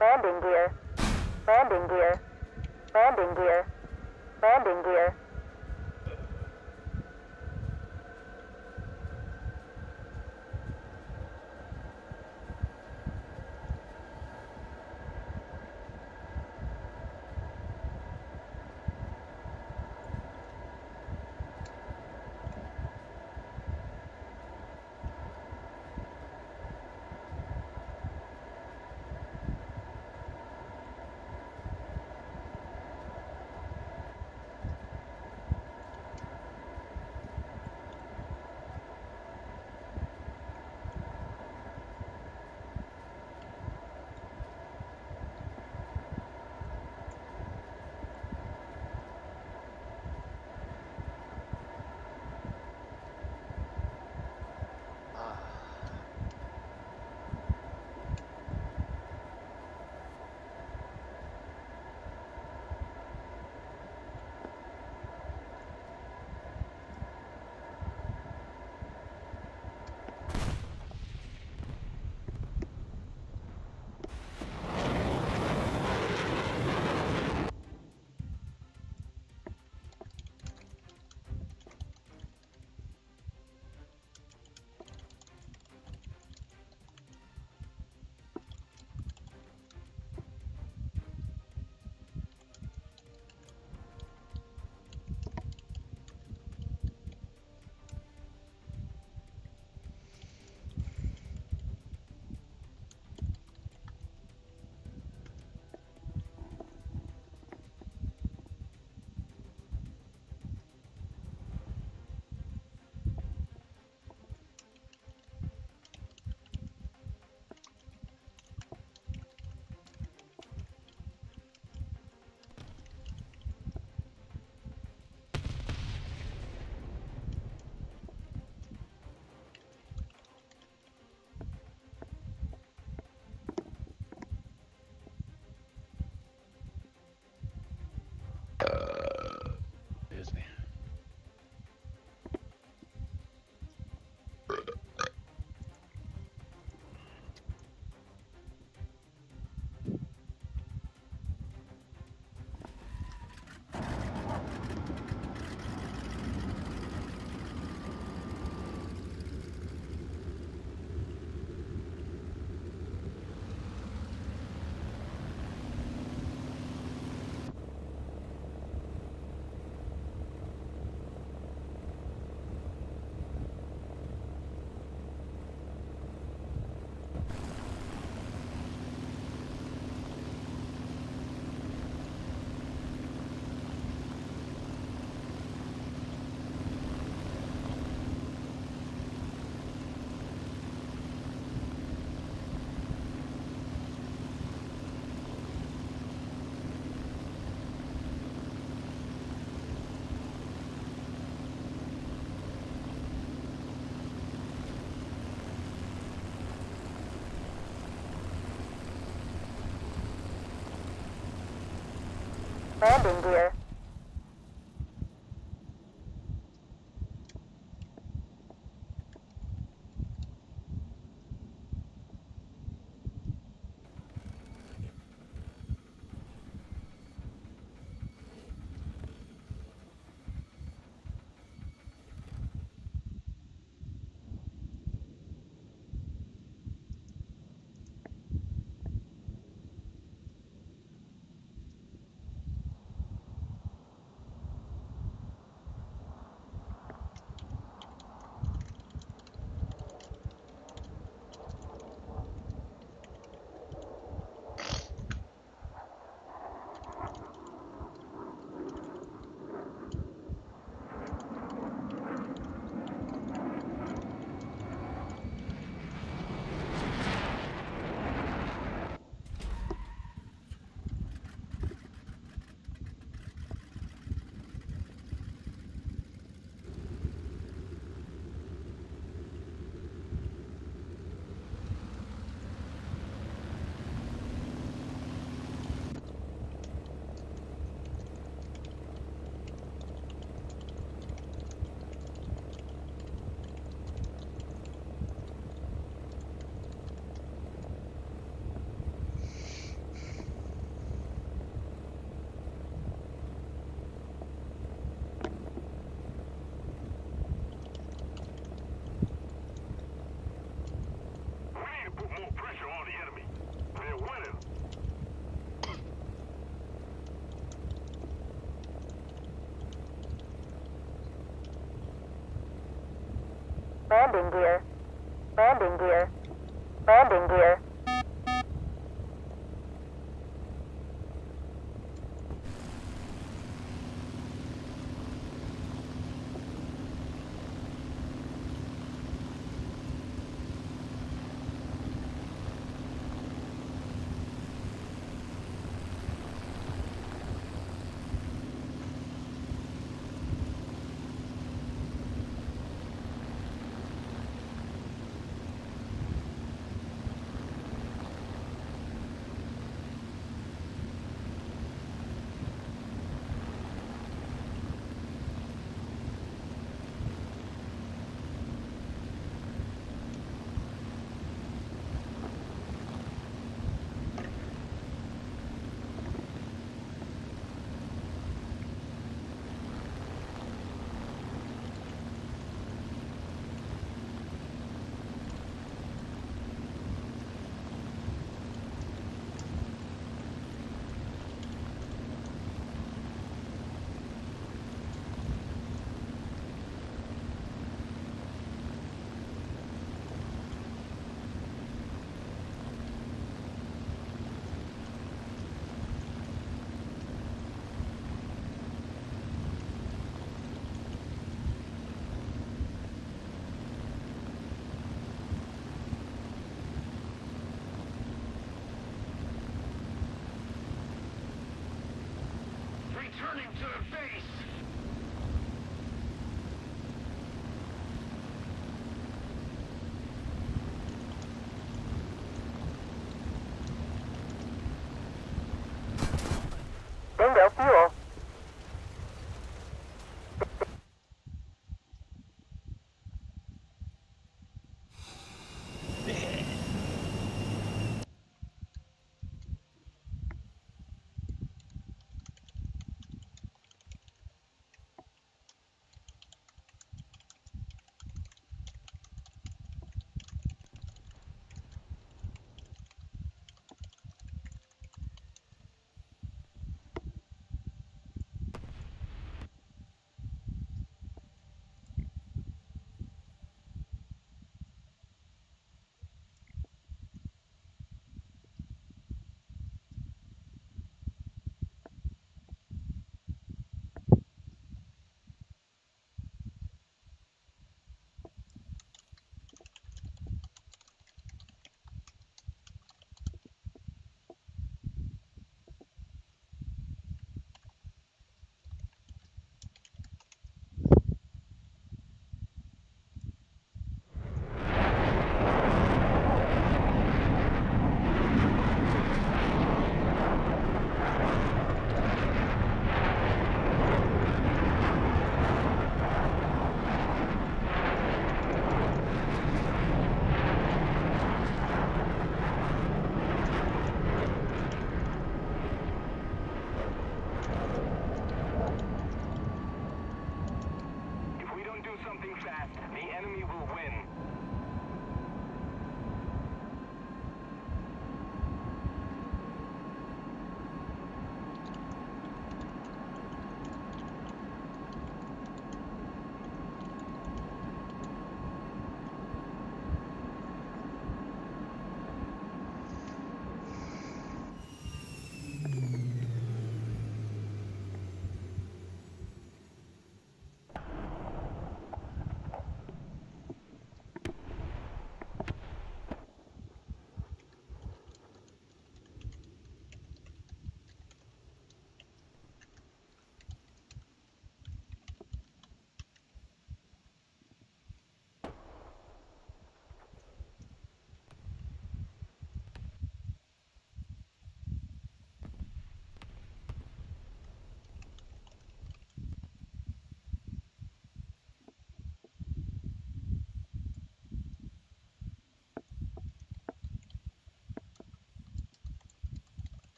Landing gear. Landing gear. Landing gear. Landing gear.
Excuse me.
Landing gear. Landing gear. Landing gear. Landing gear.
Returning to the base.
Bingo fuel.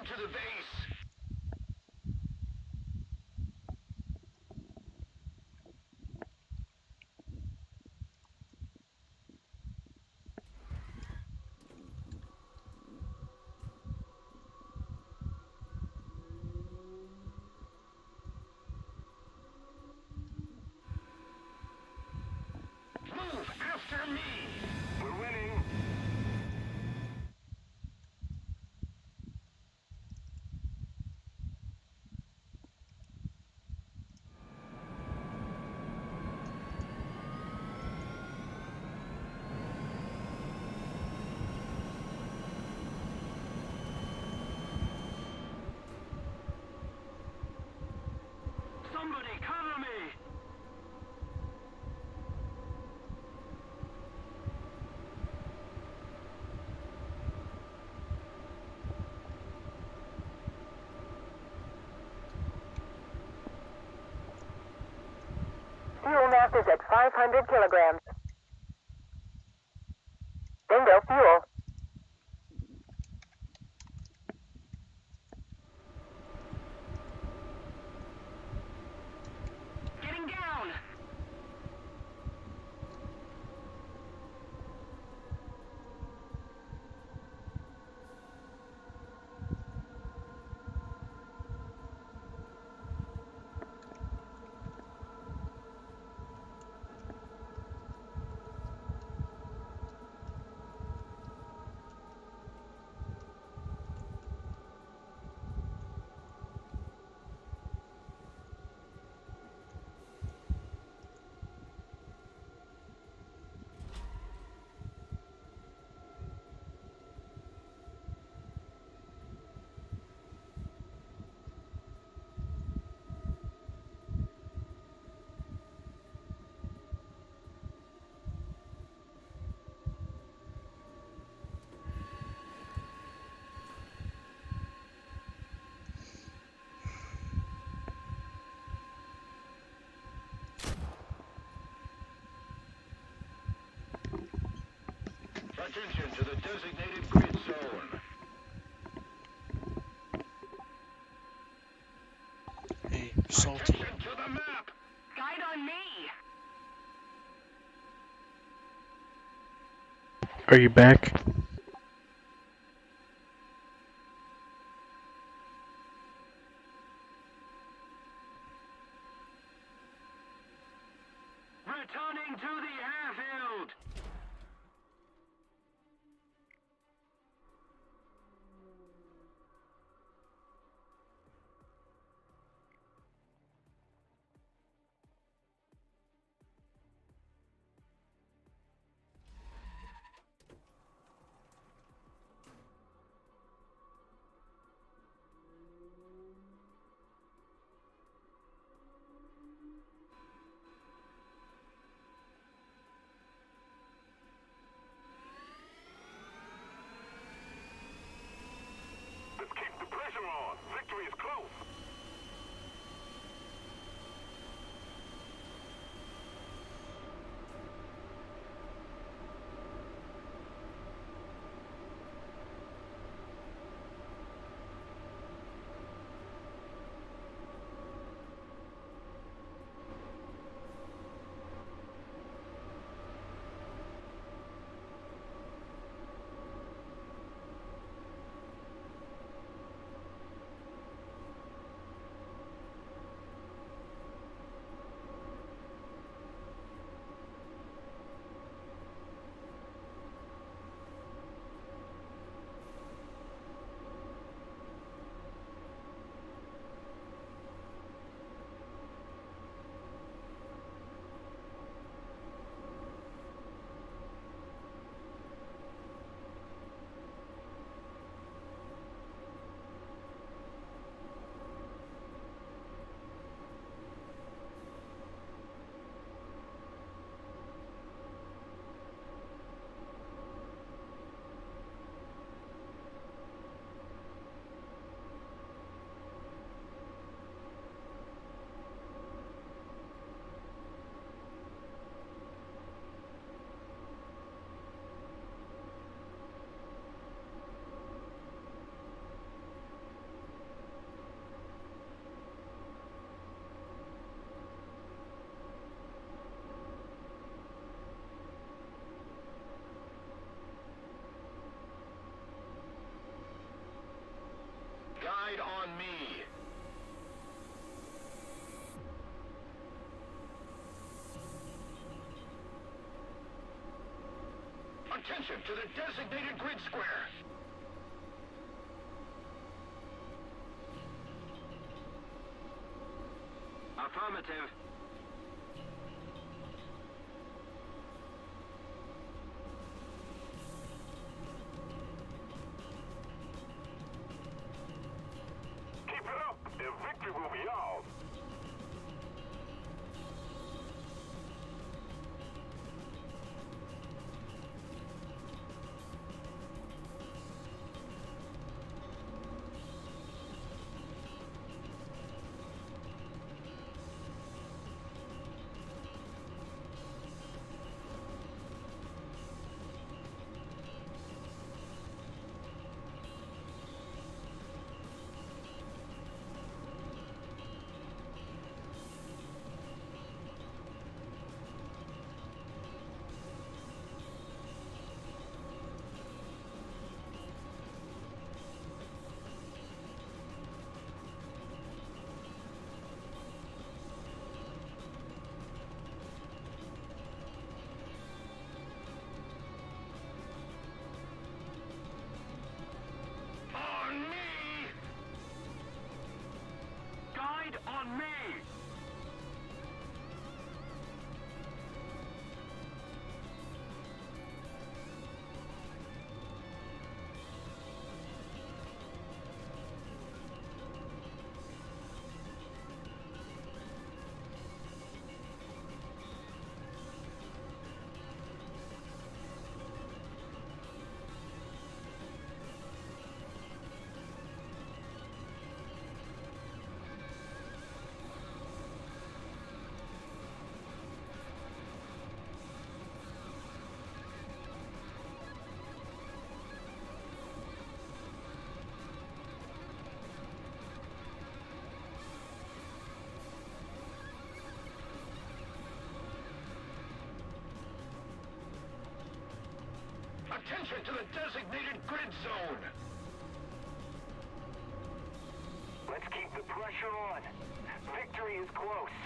to the base. Move after me.
We're winning.
Somebody cover me!
Fuel mass is at 500 kilograms. Bingo fuel.
Getting down!
Attention to the designated grid zone.
Hey, Salty.
Attention to the map.
Guide on me!
Are you back?
Returning to the airfield!
Attention to the designated grid square.
Affirmative.
Keep it up, and victory will be ours.
On me! Guide on me!
Attention to the designated grid zone.
Let's keep the pressure on. Victory is close.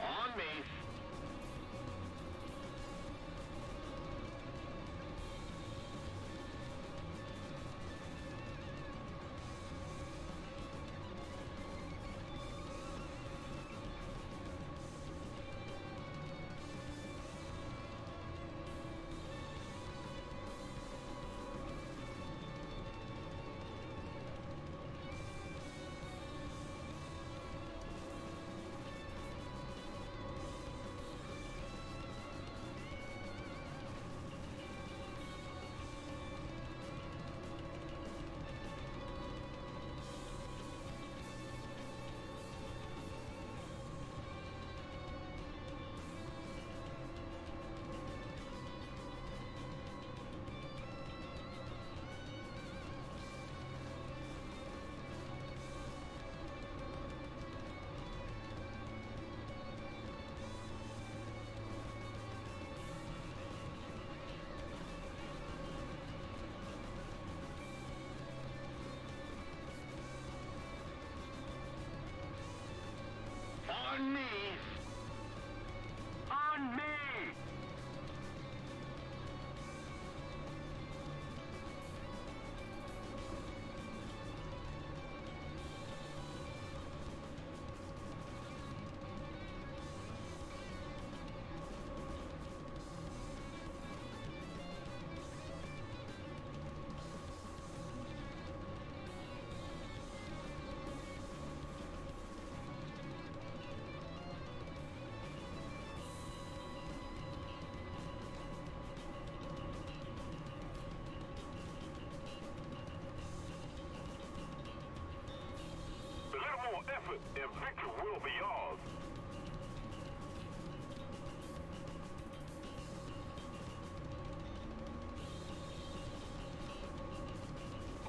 On me.
On me! On me!
A little more effort, and victory will be ours.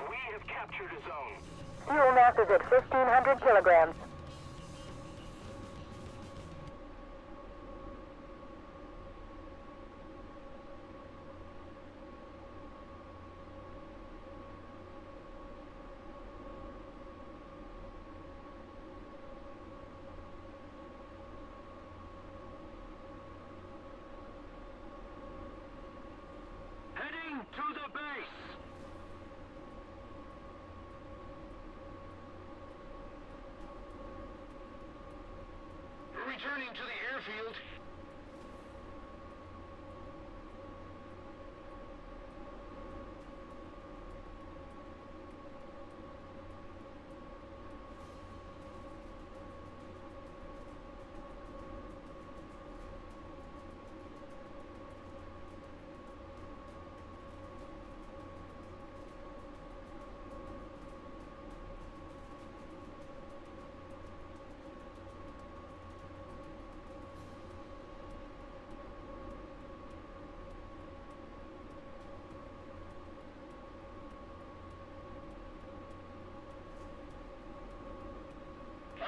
We have captured a zone.
Fuel mass is at 1,500 kilograms.
Heading
airfield.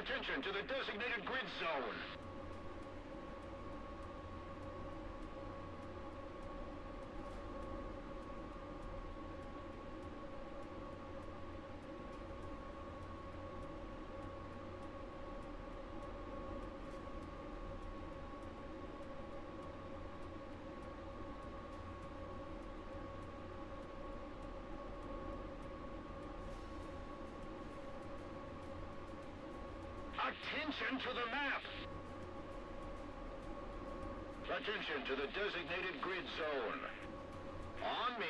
Attention to the designated grid zone. Attention to the map! Attention to the designated grid zone. On me.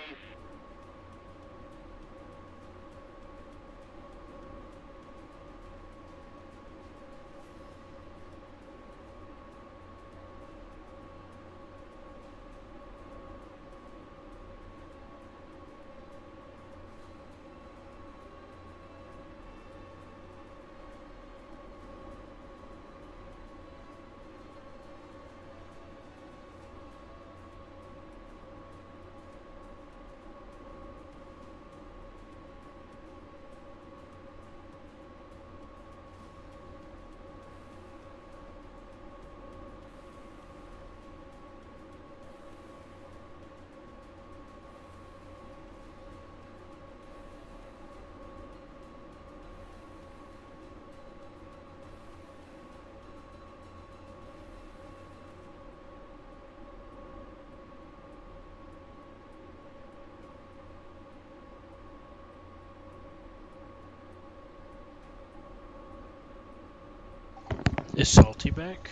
Is Salty back?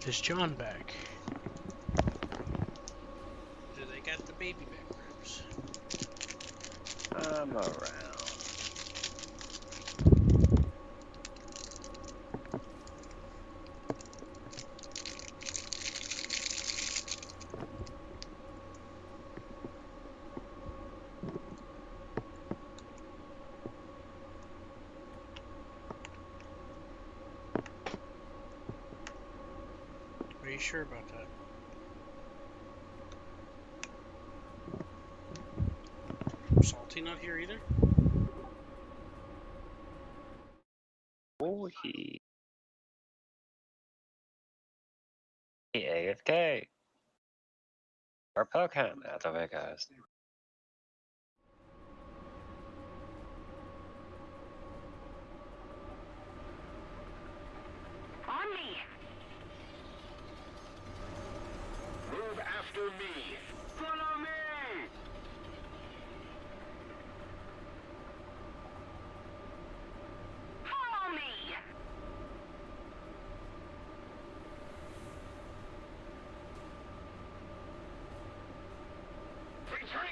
Is John back? Do they got the baby back ribs?
I'm around.
Are you sure about that? Salty not here either?
Oh, he AFK. Or Pokemon, that's the way it goes.
On me!
Move after me. Follow me!
Follow me!
Return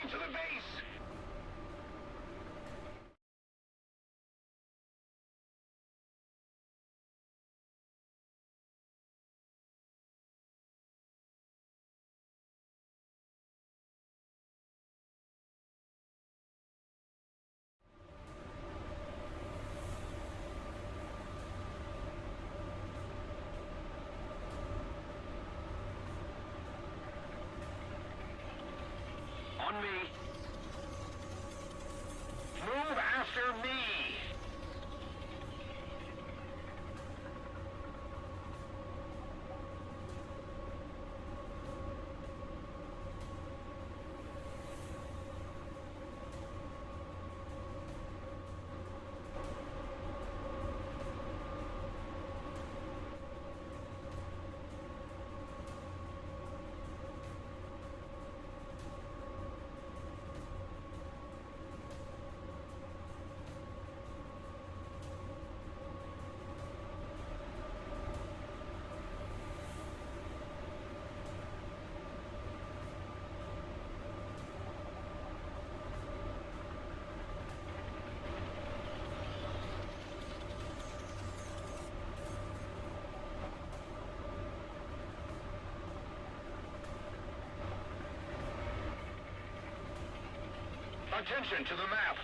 Attention to the map.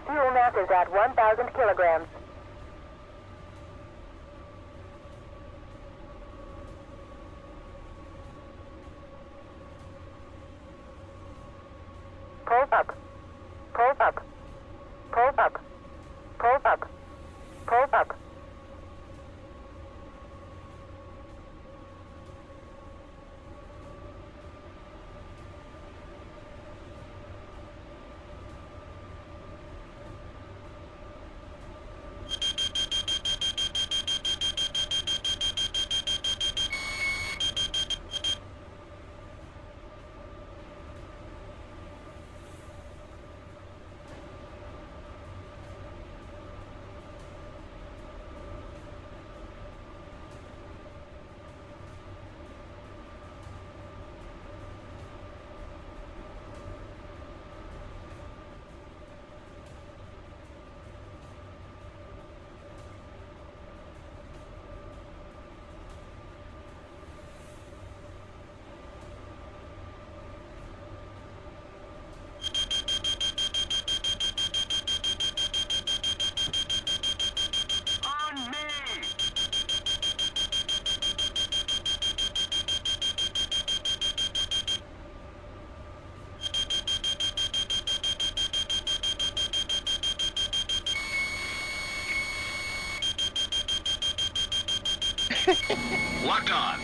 Fuel mass is at 1,000 kilograms. Pulse up. Pulse up. Pulse up. Pulse up. Pulse up.
Locked on.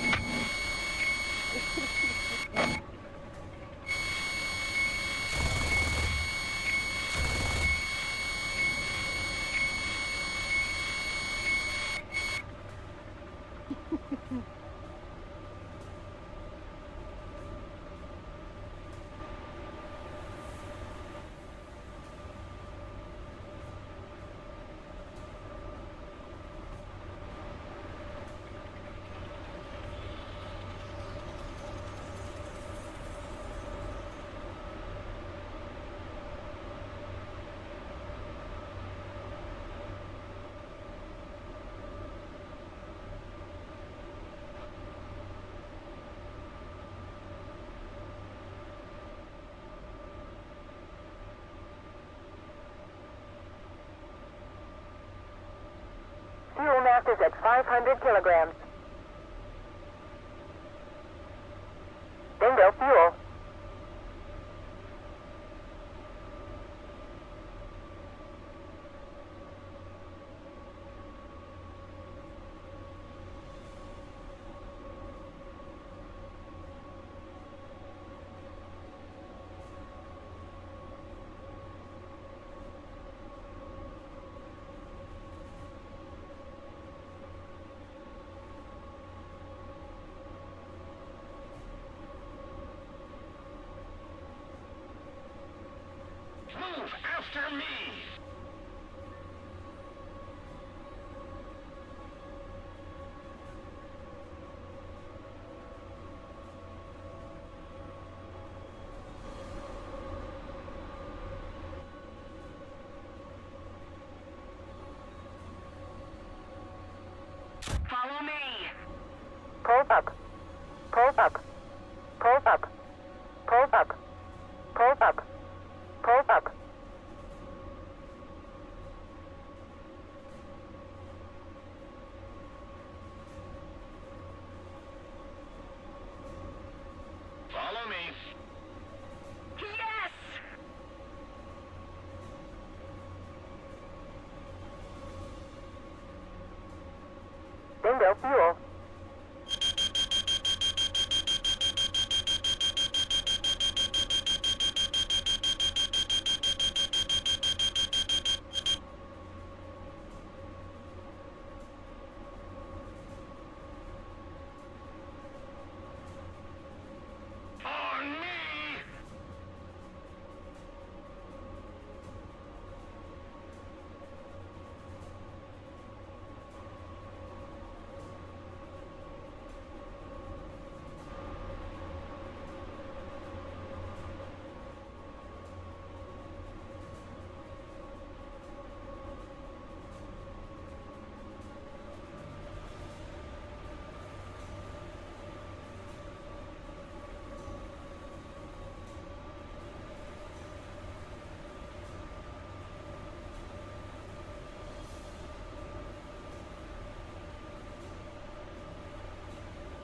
Fuel mass is at 500 kilograms. Bingo fuel.
Move after me.
Follow me.
Pulse up. Pulse up. Pulse up. Pulse up. Pulse up. Pulse up.
Follow me.
Yes!
Bingo fuel.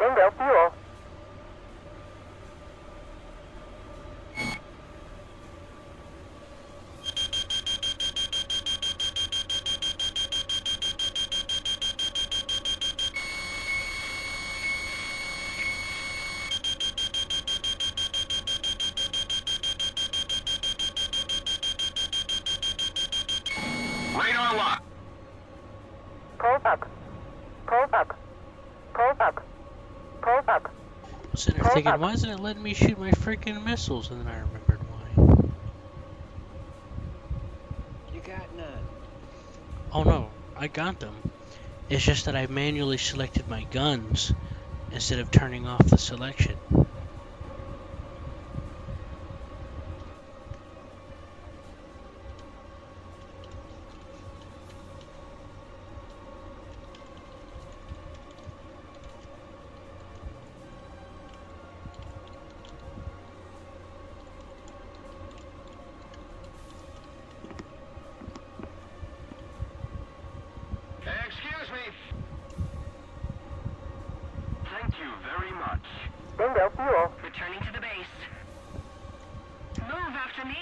Bingo fuel.
Radar lock.
Pulls up. Pulls up. Pulls up. Pulls up.
I was sitting there thinking, why isn't it letting me shoot my freaking missiles? And then I remembered why.
You got none.
Oh no, I got them. It's just that I manually selected my guns instead of turning off the selection.
Excuse me.
Thank you very much.
Bingo fuel.
Returning to the base. Move after me.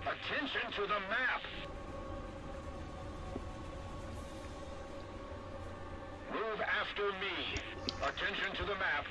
Attention to the map. Move after me. Attention to the map.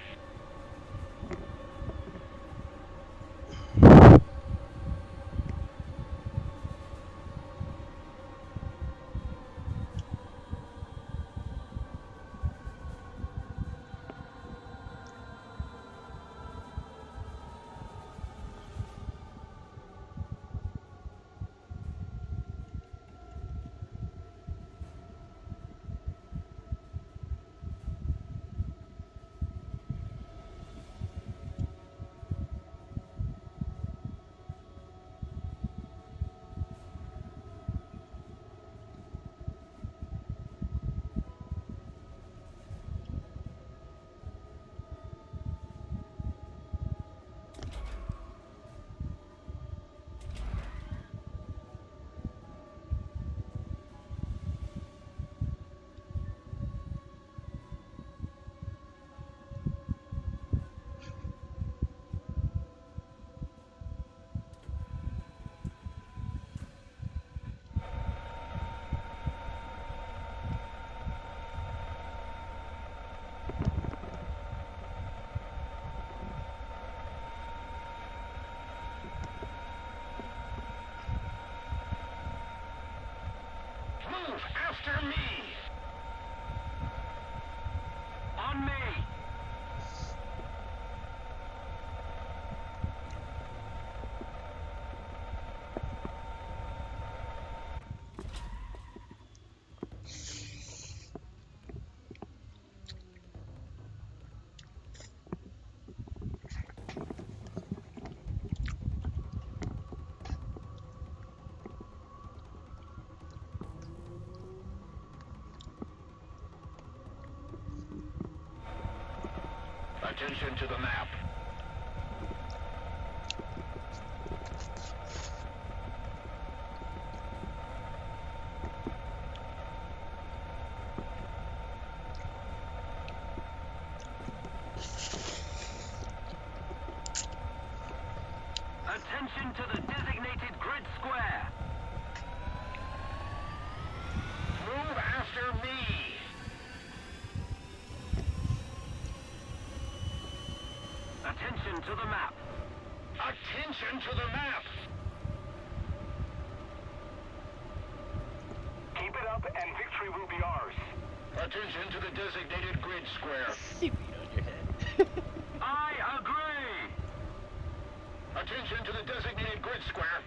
Move after me. On me. Attention to the map.
Attention to the designated grid square.
Move after me.
Attention to the map.
Attention to the map.
Keep it up and victory will be ours.
Attention to the designated grid square.
Seaweed on your head.
I agree.
Attention to the designated grid square.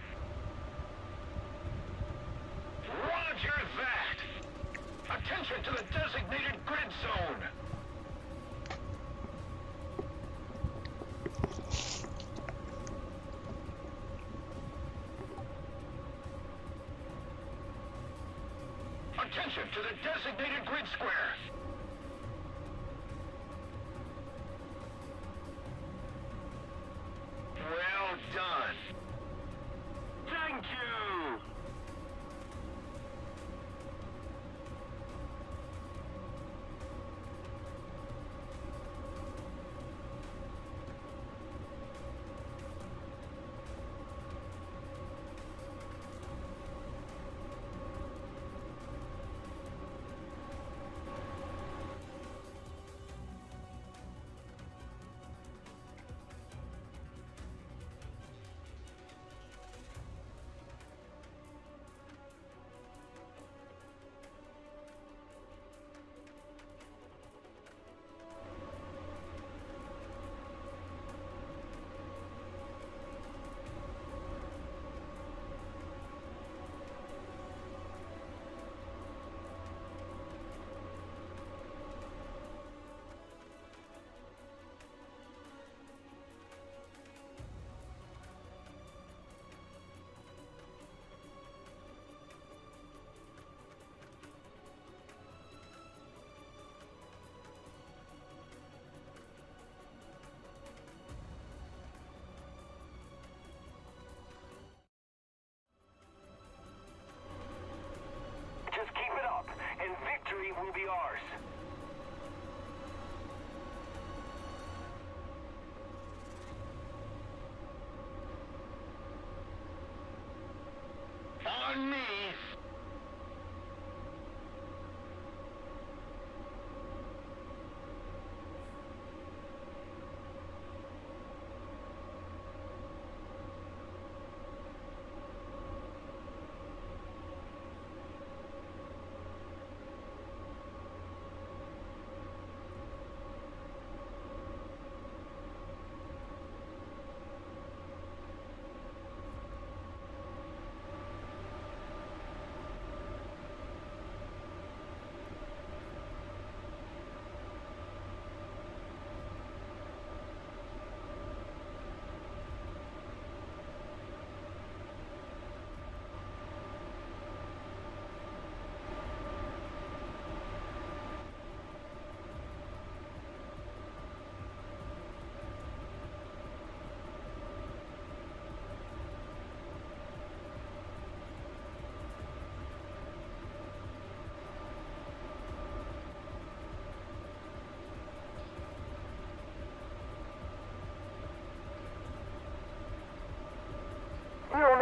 Roger that. Attention to the designated grid zone. Attention to the designated grid square.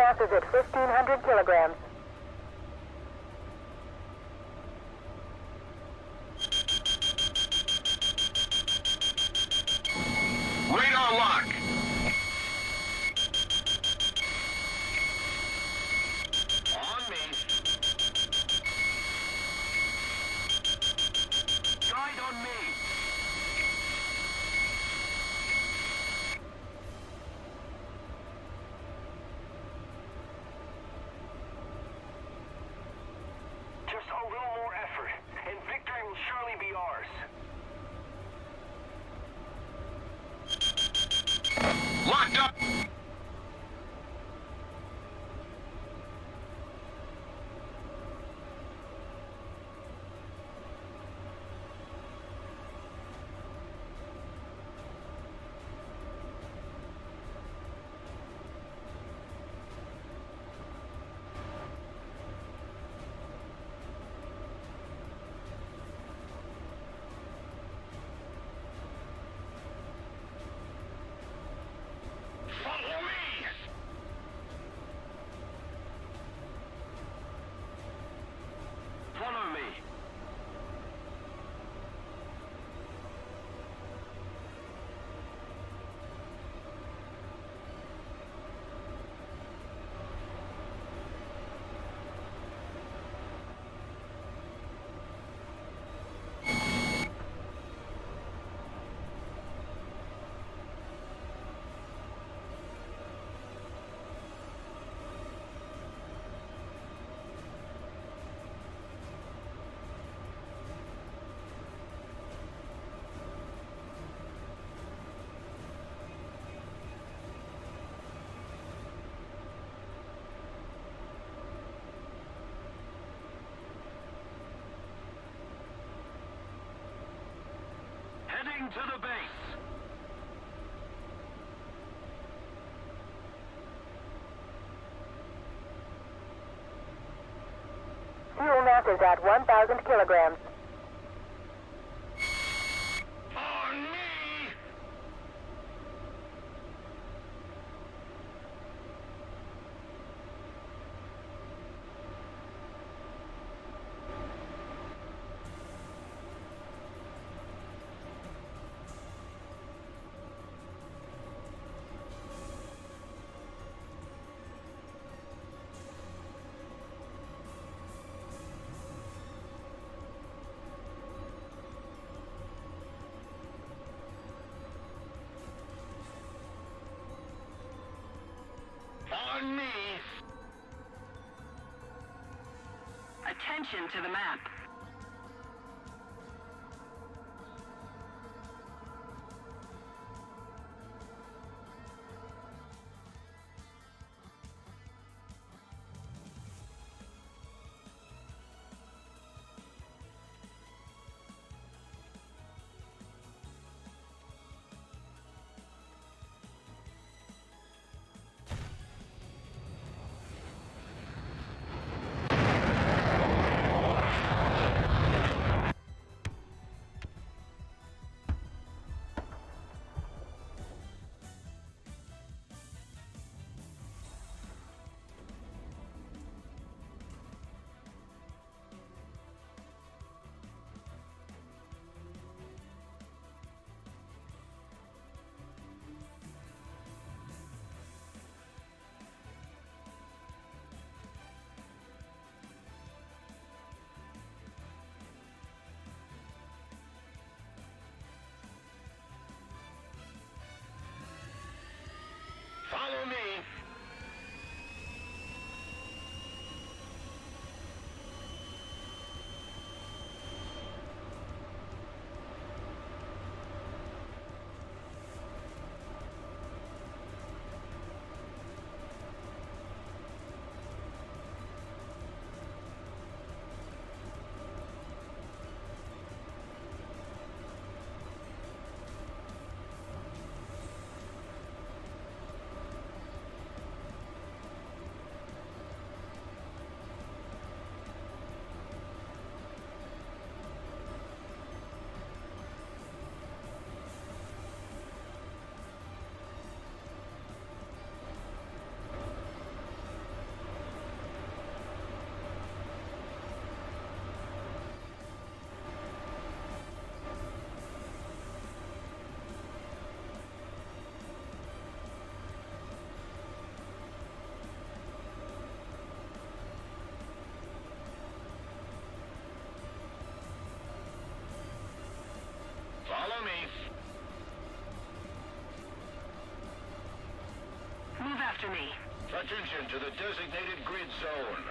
mass is at 1,500 kilograms.
Radar lock. On me. Guide on me.
Just a little more effort, and victory will surely be ours.
Locked up. Follow me. Follow me. Heading to the base.
Fuel mass is at 1,000 kilograms.
On me. On me.
Attention to the map.
me.
Move after me.
Attention to the designated grid zone.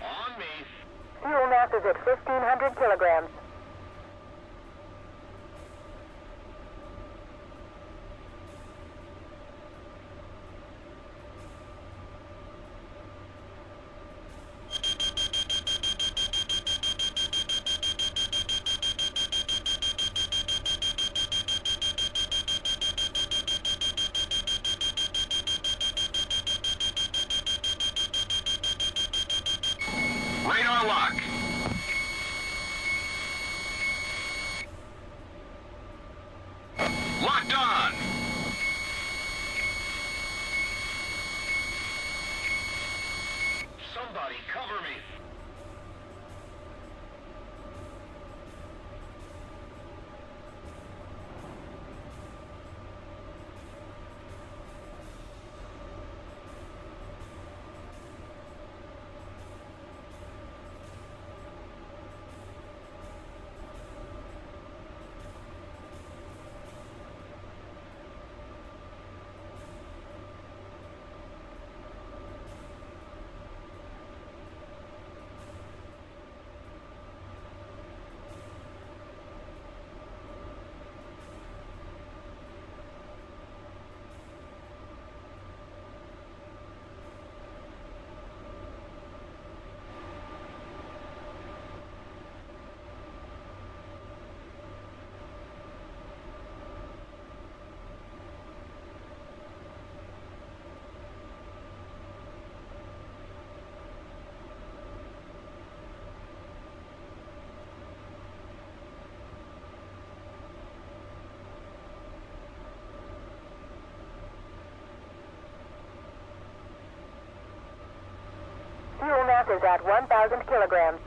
On me.
Fuel mass is at 1,500 kilograms.
Radar lock. Locked on. Somebody cover me.
Fuel mass is at 1,000 kilograms.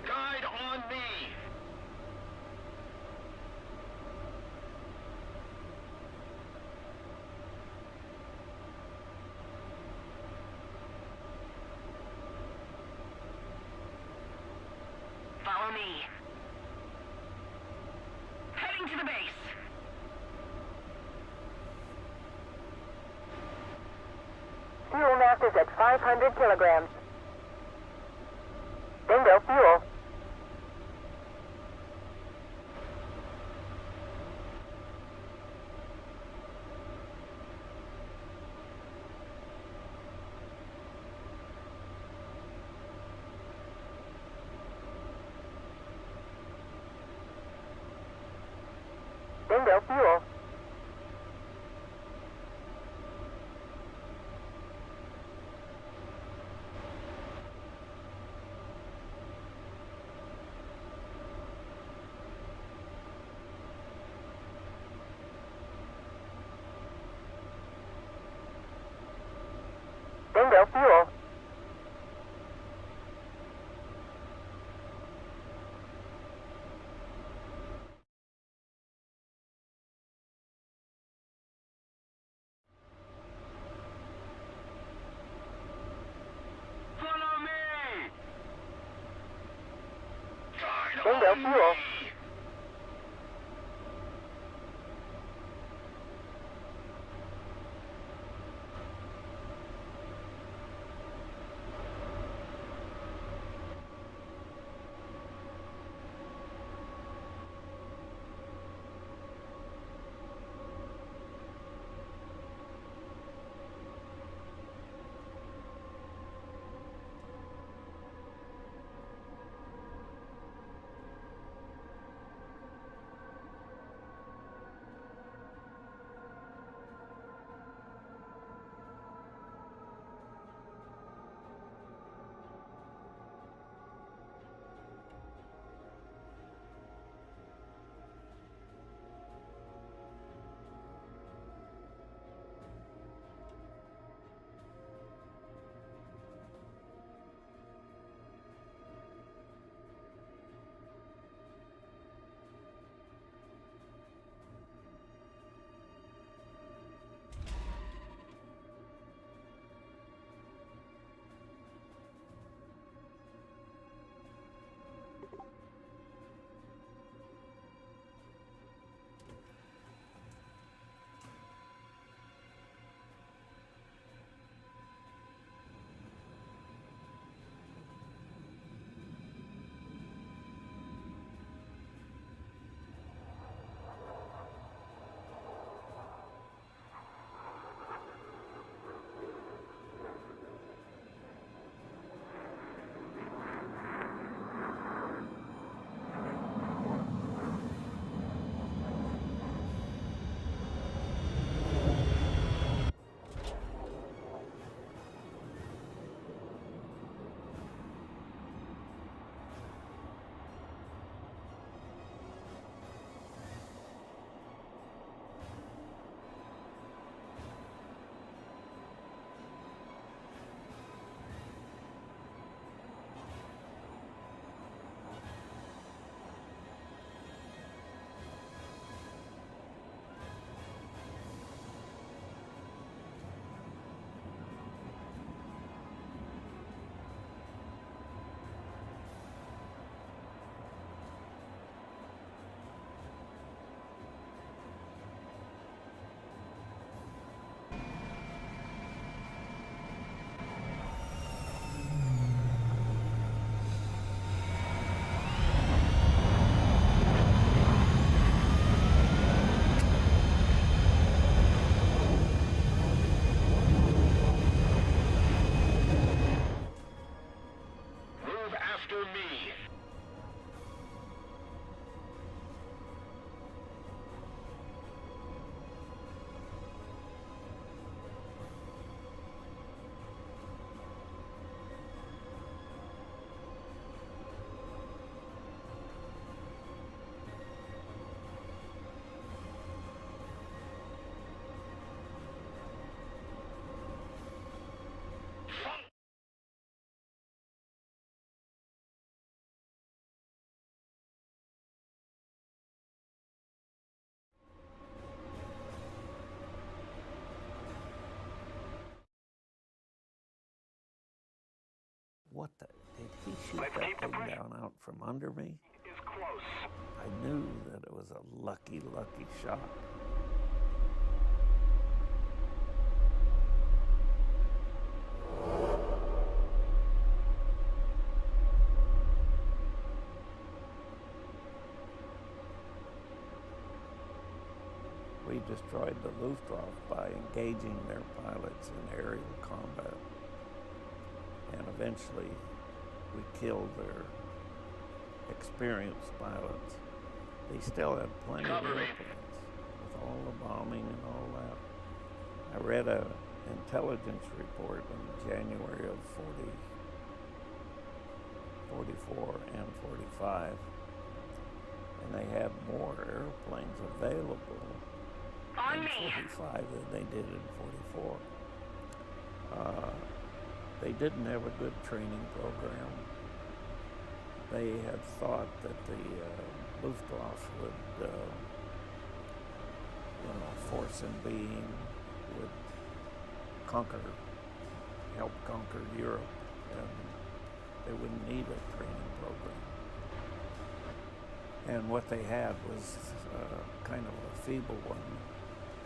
Guide on me.
Follow me. Heading to the base.
Fuel mass is at 500 kilograms. Bingo fuel. Bingo fuel. Bingo fuel.
Follow me!
Bingo fuel.
What the? Did he shoot that thing down out from under me? I knew that it was a lucky, lucky shot. We destroyed the Luftwaffe by engaging their pilots in aerial combat. And eventually, we killed their experienced pilots. They still had plenty of airplanes with all the bombing and all that. I read an intelligence report in January of 44 and 45, and they had more airplanes available in 45 than they did in 44. they didn't have a good training program. They had thought that the Luftwaffe would, force and being would help conquer Europe, and they wouldn't need a training program. And what they had was kind of a feeble one,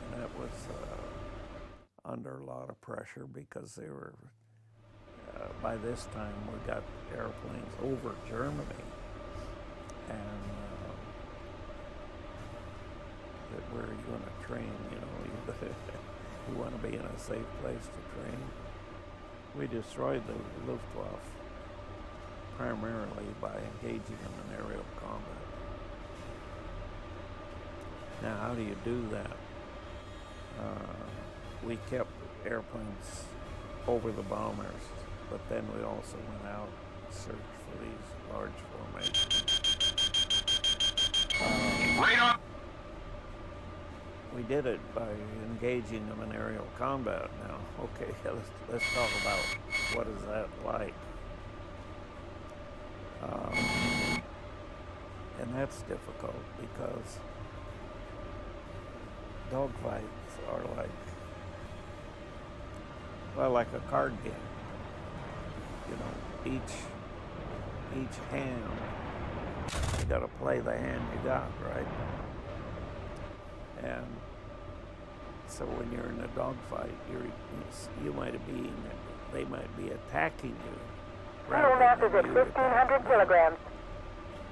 and that was under a lot of pressure because they were, by this time, we got airplanes over Germany, and where are you going to train? You want to be in a safe place to train. We destroyed the Luftwaffe primarily by engaging them in aerial combat. Now, how do you do that? We kept airplanes over the bombers, but then we also went out and searched for these large formations. We did it by engaging them in aerial combat. Now, okay, let's talk about what is that like. And that's difficult because dogfights are like a card game. Each hand, you got to play the hand you got, right? And so when you're in a dogfight, you might be, they might be attacking you.
Fuel mass is at 1,500 kilograms.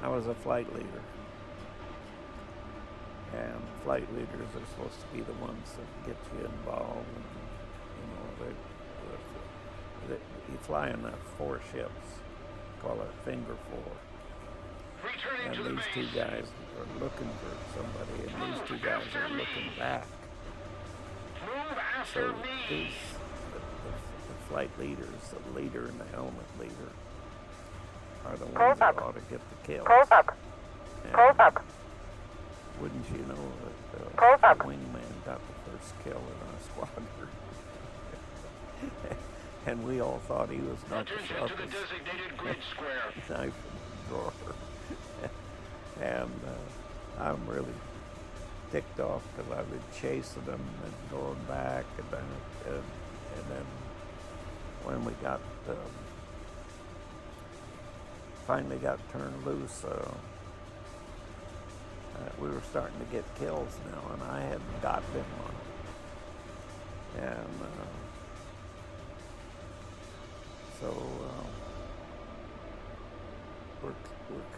I was a flight leader. And flight leaders are supposed to be the ones that get you involved. And, you fly in 4 ships, call it Finger 4. And these 2 guys are looking for somebody, and these 2 guys are looking back. So the flight leaders, the leader and the helmet leader, are the ones that ought to get the kill.
Pulse up. Pulse up.
Wouldn't you know that the wingman got the first kill in our squadron? And we all thought he was not the sharpest knife in the drawer. And I'm really ticked off because I've been chasing them and going back, and then when we got finally got turned loose, we were starting to get kills now, and I hadn't got them on. And so we're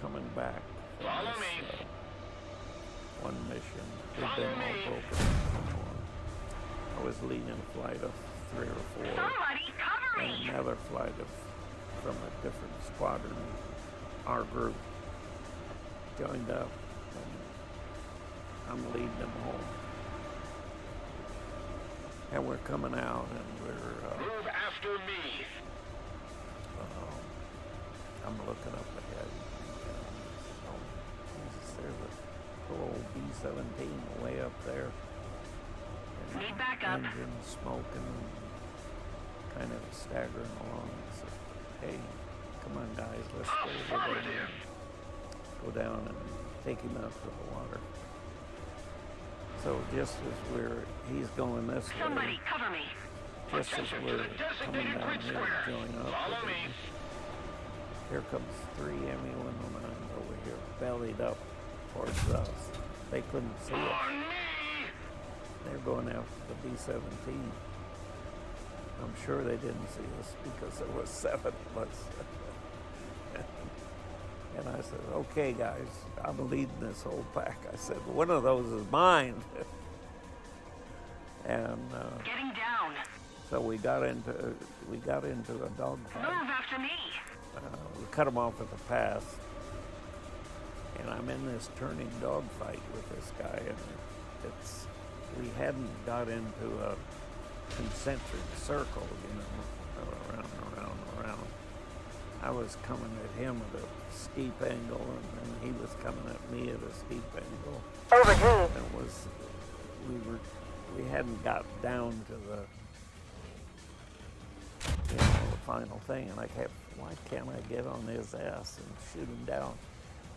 coming back from this one mission. We've been all broken. I was leading a flight of 3 or 4, and another flight from a different squadron. Our group joined up, and I'm leading them home. And we're coming out, and we're
move after me.
I'm looking up ahead. There's a little old B-17 way up there. And
need backup.
Engine smoking, kind of staggering along. I said, hey, come on guys, let's go over there and go down and take him out to the water. So just as he's going this way.
Somebody cover me.
Just as we're coming down here to join up with him, here comes 3 ME-109s over here, bellied up towards us. They couldn't see us. They're going after the B-17. I'm sure they didn't see us because there was 7 of us. And I said, okay guys, I'm leading this whole pack. I said, one of those is mine. And
getting down.
So we got into a dogfight.
Move after me.
We cut them off at the pass, and I'm in this turning dogfight with this guy, and we hadn't got into a concentric circle, around. I was coming at him at a steep angle, and then he was coming at me at a steep angle.
Over G.
And we hadn't got down to the final thing, and I kept, why can't I get on his ass and shoot him down?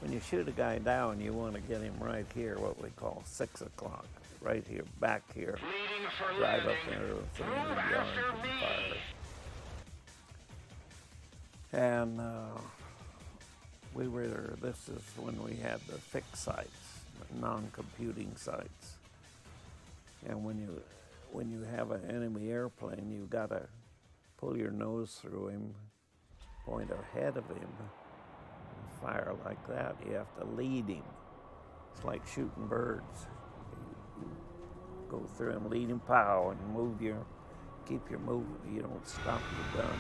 When you shoot a guy down, you want to get him right here, what we call 6 o'clock, right here, back here. Drive up there to 300 yards and fire. And we were there, this is when we had the fixed sights, non-computing sights. And when you have an enemy airplane, you gotta pull your nose through him, point ahead of him, and fire like that. You have to lead him. It's like shooting birds. You go through him, lead him, pow, and keep your movement. You don't stop your gun.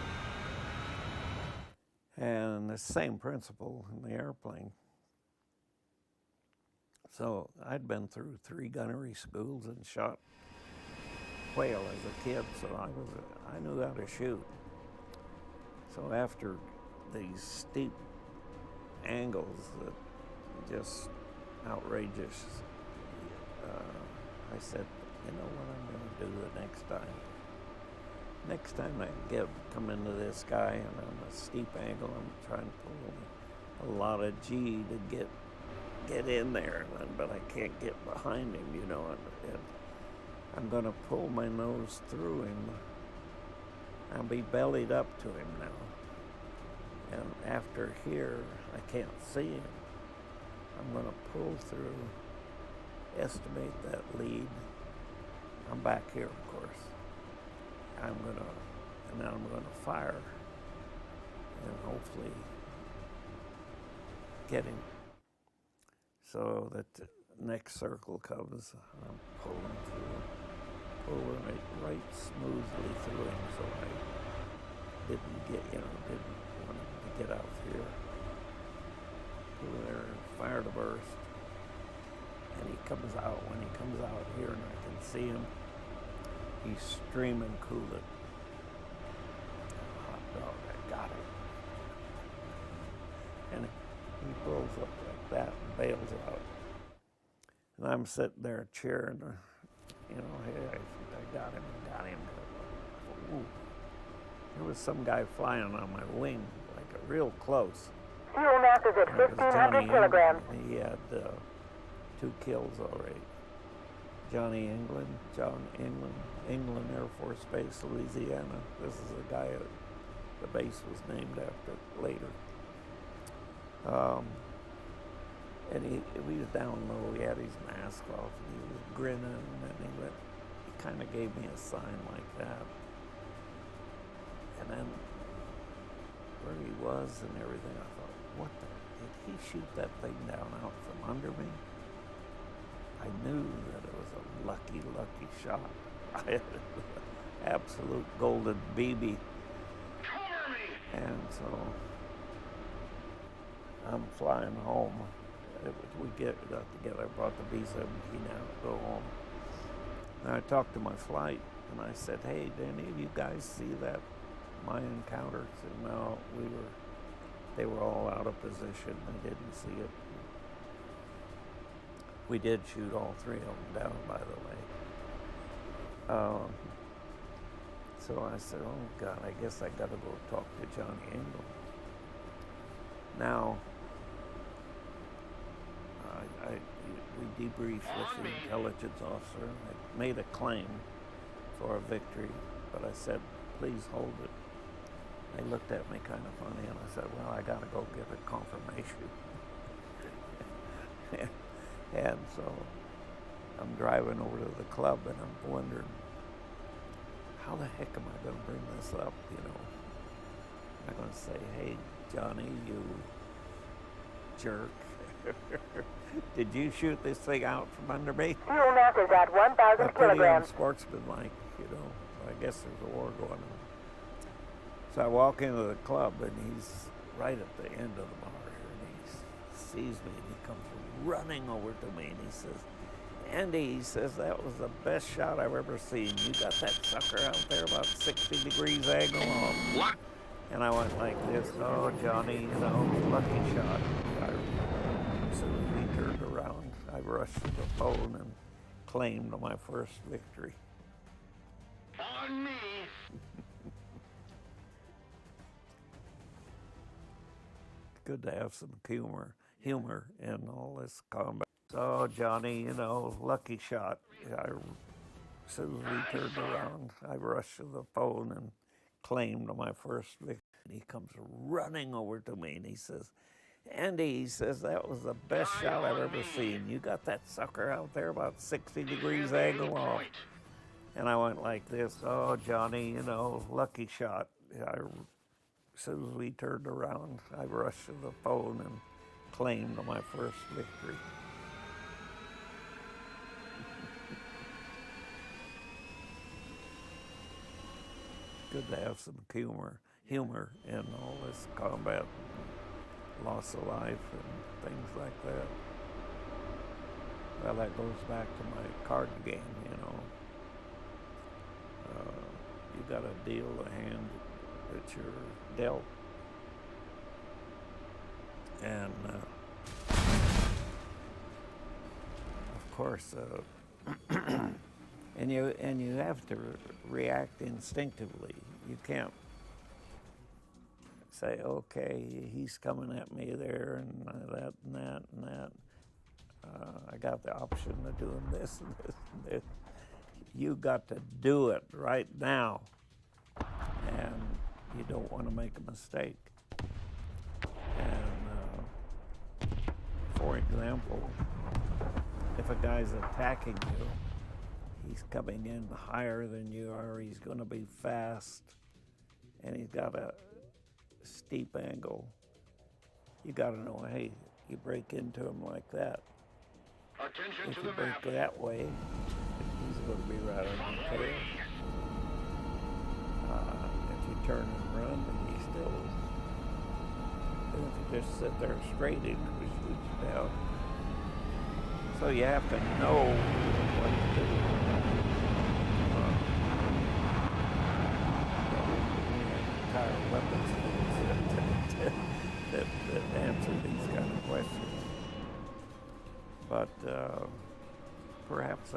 And the same principle in the airplane. So I'd been through 3 gunnery schools and shot quail as a kid, so I knew how to shoot. So after these steep angles that just outrageous, I said, you know what I'm going to do the next time? Next time I come into this guy and on a steep angle, I'm trying to pull a lot of G to get in there, but I can't get behind him, you know, and I'm going to pull my nose through him. I'll be bellied up to him now. And after here, I can't see him. I'm going to pull through, estimate that lead. I'm back here, of course. And then I'm going to fire and hopefully get him. So that the next circle comes, I'm pulling right smoothly through him, so I didn't want him to get out here. Pull there, fire the burst, and he comes out. When he comes out here and I can see him, he's streaming coolant. Hot dog, I got it. And he pulls up like that and bails out. And I'm sitting there cheering, you know, hey, I got him. Ooh. There was some guy flying on my wing, like real close.
Fuel mass is at 1,500 kilograms.
He had 2 kills already. John England Air Force Base, Louisiana. This is the guy the base was named after later. And he was down low, he had his mask off, and he was grinning, and then he kind of gave me a sign like that. And then where he was and everything, I thought, what did he shoot that thing down out from under me? I knew that it was a lucky shot. I had an absolute golden BB. And so I'm flying home. We got together, I brought the B-17 out, go home. And I talked to my flight, and I said, hey, did any of you guys see that, my encounter? I said, no, they were all out of position. They didn't see it. We did shoot all 3 of them down, by the way. So I said, oh God, I guess I gotta go talk to Johnny Engel. Now, we debriefed with the intelligence officer. I made a claim for a victory, but I said, please hold it. They looked at me kind of funny, and I said, well, I gotta go get a confirmation. And so I'm driving over to the club, and I'm wondering, how the heck am I going to bring this up, you know? I'm going to say, hey, Johnny, you jerk. Did you shoot this thing out from under me?
Fuel mass is at 1,000 kilograms.
Sportsmanlike, you know. I guess there's a war going on. So I walk into the club, and he's right at the end of the bar here, and he sees me, and he comes running over to me, and he says, Andy, he says, that was the best shot I've ever seen. You got that sucker out there about 60 degrees angle on. What? And I went like this, oh, Johnny, you know, lucky shot. As soon as he turned around, I rushed to the phone and claimed my first victory.
On me!
good to have some humor in all this combat. So Johnny, you know, lucky shot. As soon as we turned around, I rushed to the phone and claimed my first victory. He comes running over to me and he says, Andy, he says, that was the best shot I've ever seen. You got that sucker out there about 60 degrees angle off. And I went like this, oh, Johnny, you know, lucky shot. As soon as we turned around, I rushed to the phone and claimed my first victory. Good to have some humor in all this combat, loss of life and things like that. Well, that goes back to my card game, you know. You got to deal the hand that you're dealt. And of course, and you have to react instinctively. You can't say, okay, he's coming at me there and that and that and that. I got the option of doing this and this and this. You got to do it right now, and you don't want to make a mistake. And for example, if a guy's attacking you, he's coming in higher than you are, he's going to be fast, and he's got a steep angle. You got to know, hey, you break into him like that.
Attention
If
to
you
the
break
map.
that way, he's going to be right on your tail. If you turn and run, then he still is. And if you just sit there straight, he could shoot you down. So you have to know what to do. Entire weapons that answer these kind of questions. But perhaps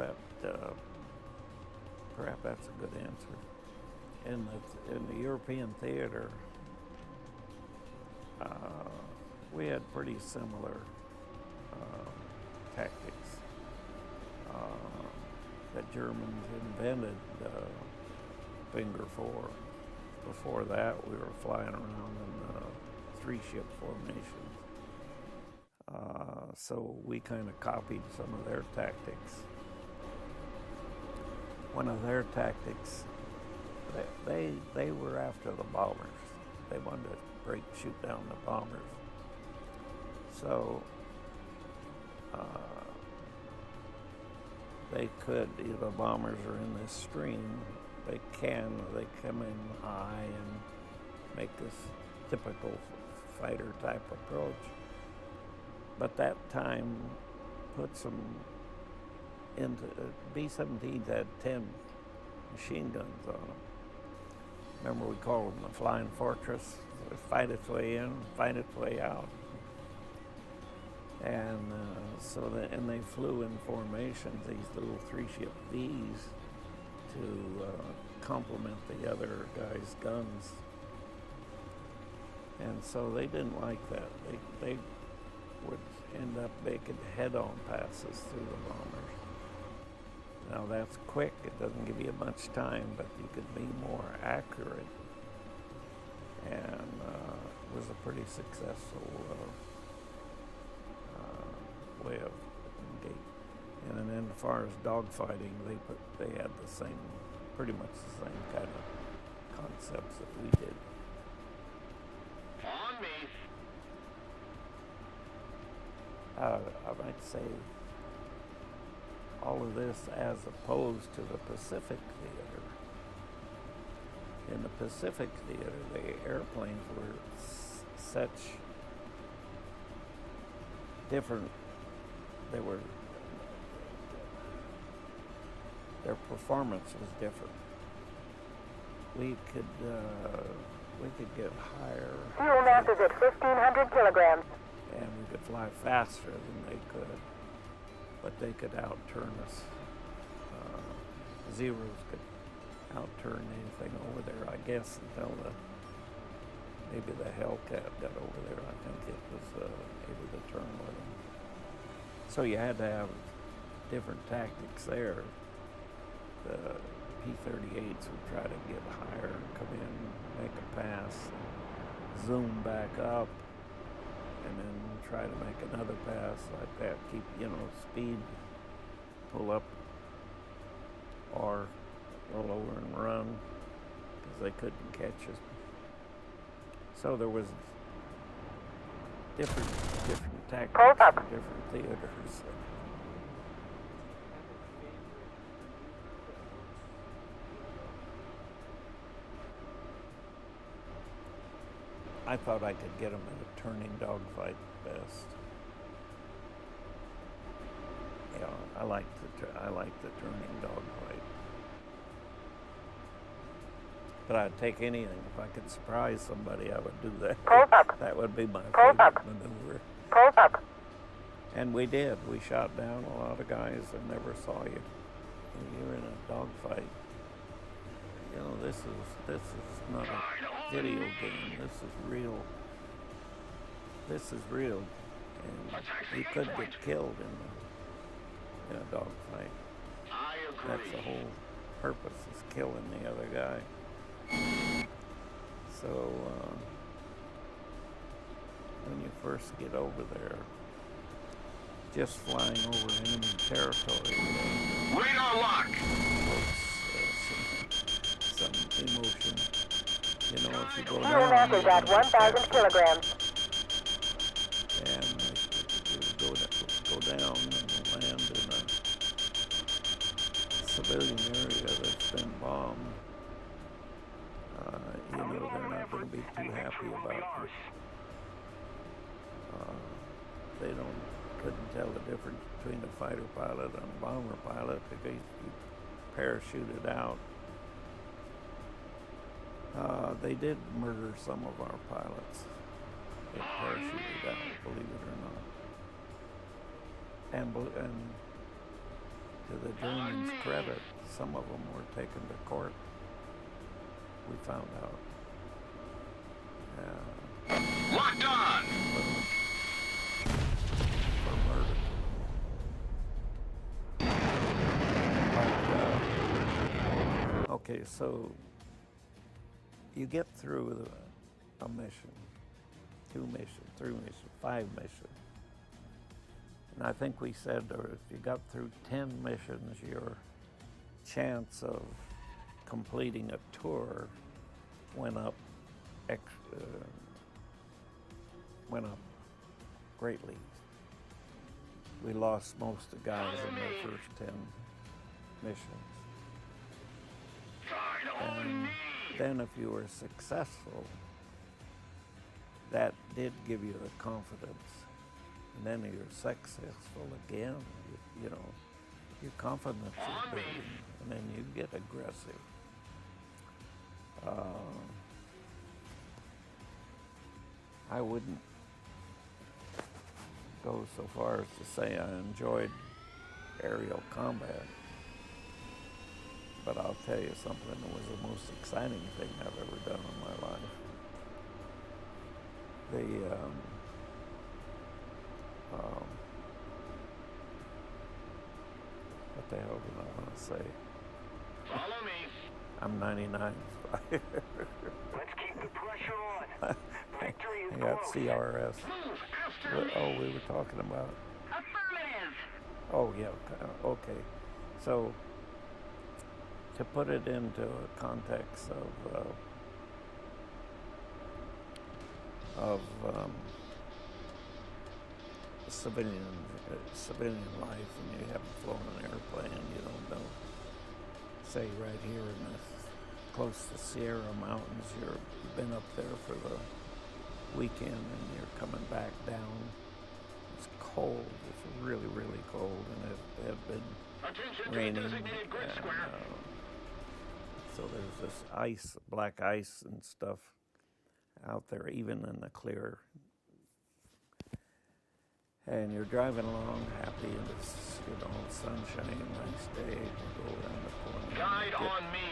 that's a good answer. In the European theater, we had pretty similar tactics. The Germans invented finger four. Before that, we were flying around in three-ship formations. So we kind of copied some of their tactics. One of their tactics, they were after the bombers. They wanted to shoot down the bombers. So they could, if the bombers are in this stream, they come in high and make this typical fighter type approach. But that time put some into B-17s had 10 machine guns on them. Remember, we called them the Flying Fortress. It would fight its way in, fight its way out. And and they flew in formations, these little three-ship Vs, to complement the other guys' guns. And so they didn't like that. They would end up making head-on passes through the bombers. Now that's quick, it doesn't give you much time, but you could be more accurate. And it was a pretty successful way of engaging. And then as far as dogfighting, they had the same, pretty much the same kind of concepts that we did.
On me.
I might say all of this as opposed to the Pacific Theater. In the Pacific Theater, the airplanes were such different. Their performance was different. We could get higher.
Fuel mass is at 1,500 kilograms.
And we could fly faster than they could, but they could outturn us. Zeros could outturn anything over there, I guess, until maybe the Hellcat got over there. I think it So you had to have different tactics there. The P-38s would try to get higher, come in, make a pass, zoom back up, and then try to make another pass like that. Keep, speed, pull up, or roll over and run, because they couldn't catch us. So there was different tactics for different theaters. I thought I could get them in a turning dogfight best. Yeah, I like the turning dogfight. But I'd take anything. If I could surprise somebody, I would do that. That would be my favorite maneuver. And we did. We shot down a lot of guys that never saw you. When you're in a dogfight. This is not a video game. This is real. This is real. And you could get killed in a dogfight. That's the whole purpose, is killing the other guy. So when you first get over there, just flying over enemy territory,
radar lock.
Some emotion. If you go
Fuel mass is at 1,000 kilograms.
And if you go down and land in a civilian area that's been bombed, they're not going to be too happy about it. They couldn't tell the difference between a fighter pilot and a bomber pilot because you parachuted out. They did murder some of our pilots that parachuted out, believe it or not. And to the Germans' credit, some of them were taken to court. We found out.
Locked on!
For murder. But, okay, so you get through a mission, 2 missions, 3 missions, 5 missions. And I think we said if you got through 10 missions, your chance of completing a tour went up greatly. We lost most of the guys in the first 10 missions. And then if you were successful, that did give you the confidence. And then you're successful again, your confidence is building, and then you get aggressive. I wouldn't go so far as to say I enjoyed aerial combat, but I'll tell you something, it was the most exciting thing I've ever done in my life. What the hell did I want to say?
Follow me.
I'm 99.
Let's keep the pressure on. Victory is
I got
close.
CRS. We were talking about.
Affirmative.
Oh yeah. Okay. So to put it into a context of civilian life, and you haven't flown an airplane, you don't know. Say right here in the close to Sierra Mountains, you've been up there for the weekend and you're coming back down. It's cold. It's really, really cold, and it had been raining. And, so there's this ice, black ice and stuff out there, even in the clear. And you're driving along happy in this, sunshine, nice day. You go around the corner.
Guide on me.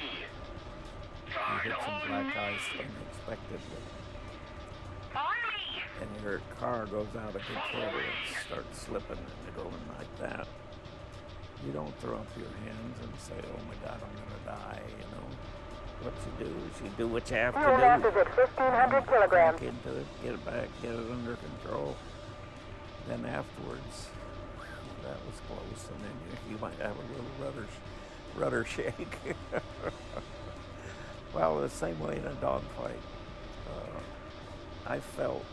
You hit some black ice unexpectedly.
On me.
And their car goes out of control and starts slipping and going like that, you don't throw up your hands and say, oh my God, I'm going to die, you know. What you do is you do what you have to do.
Mass is at 1,500 kilograms.
Back into it, get it back, get it under control. Then afterwards, that was close, and then you might have a little rudder shake. Well, the same way in a dogfight. I felt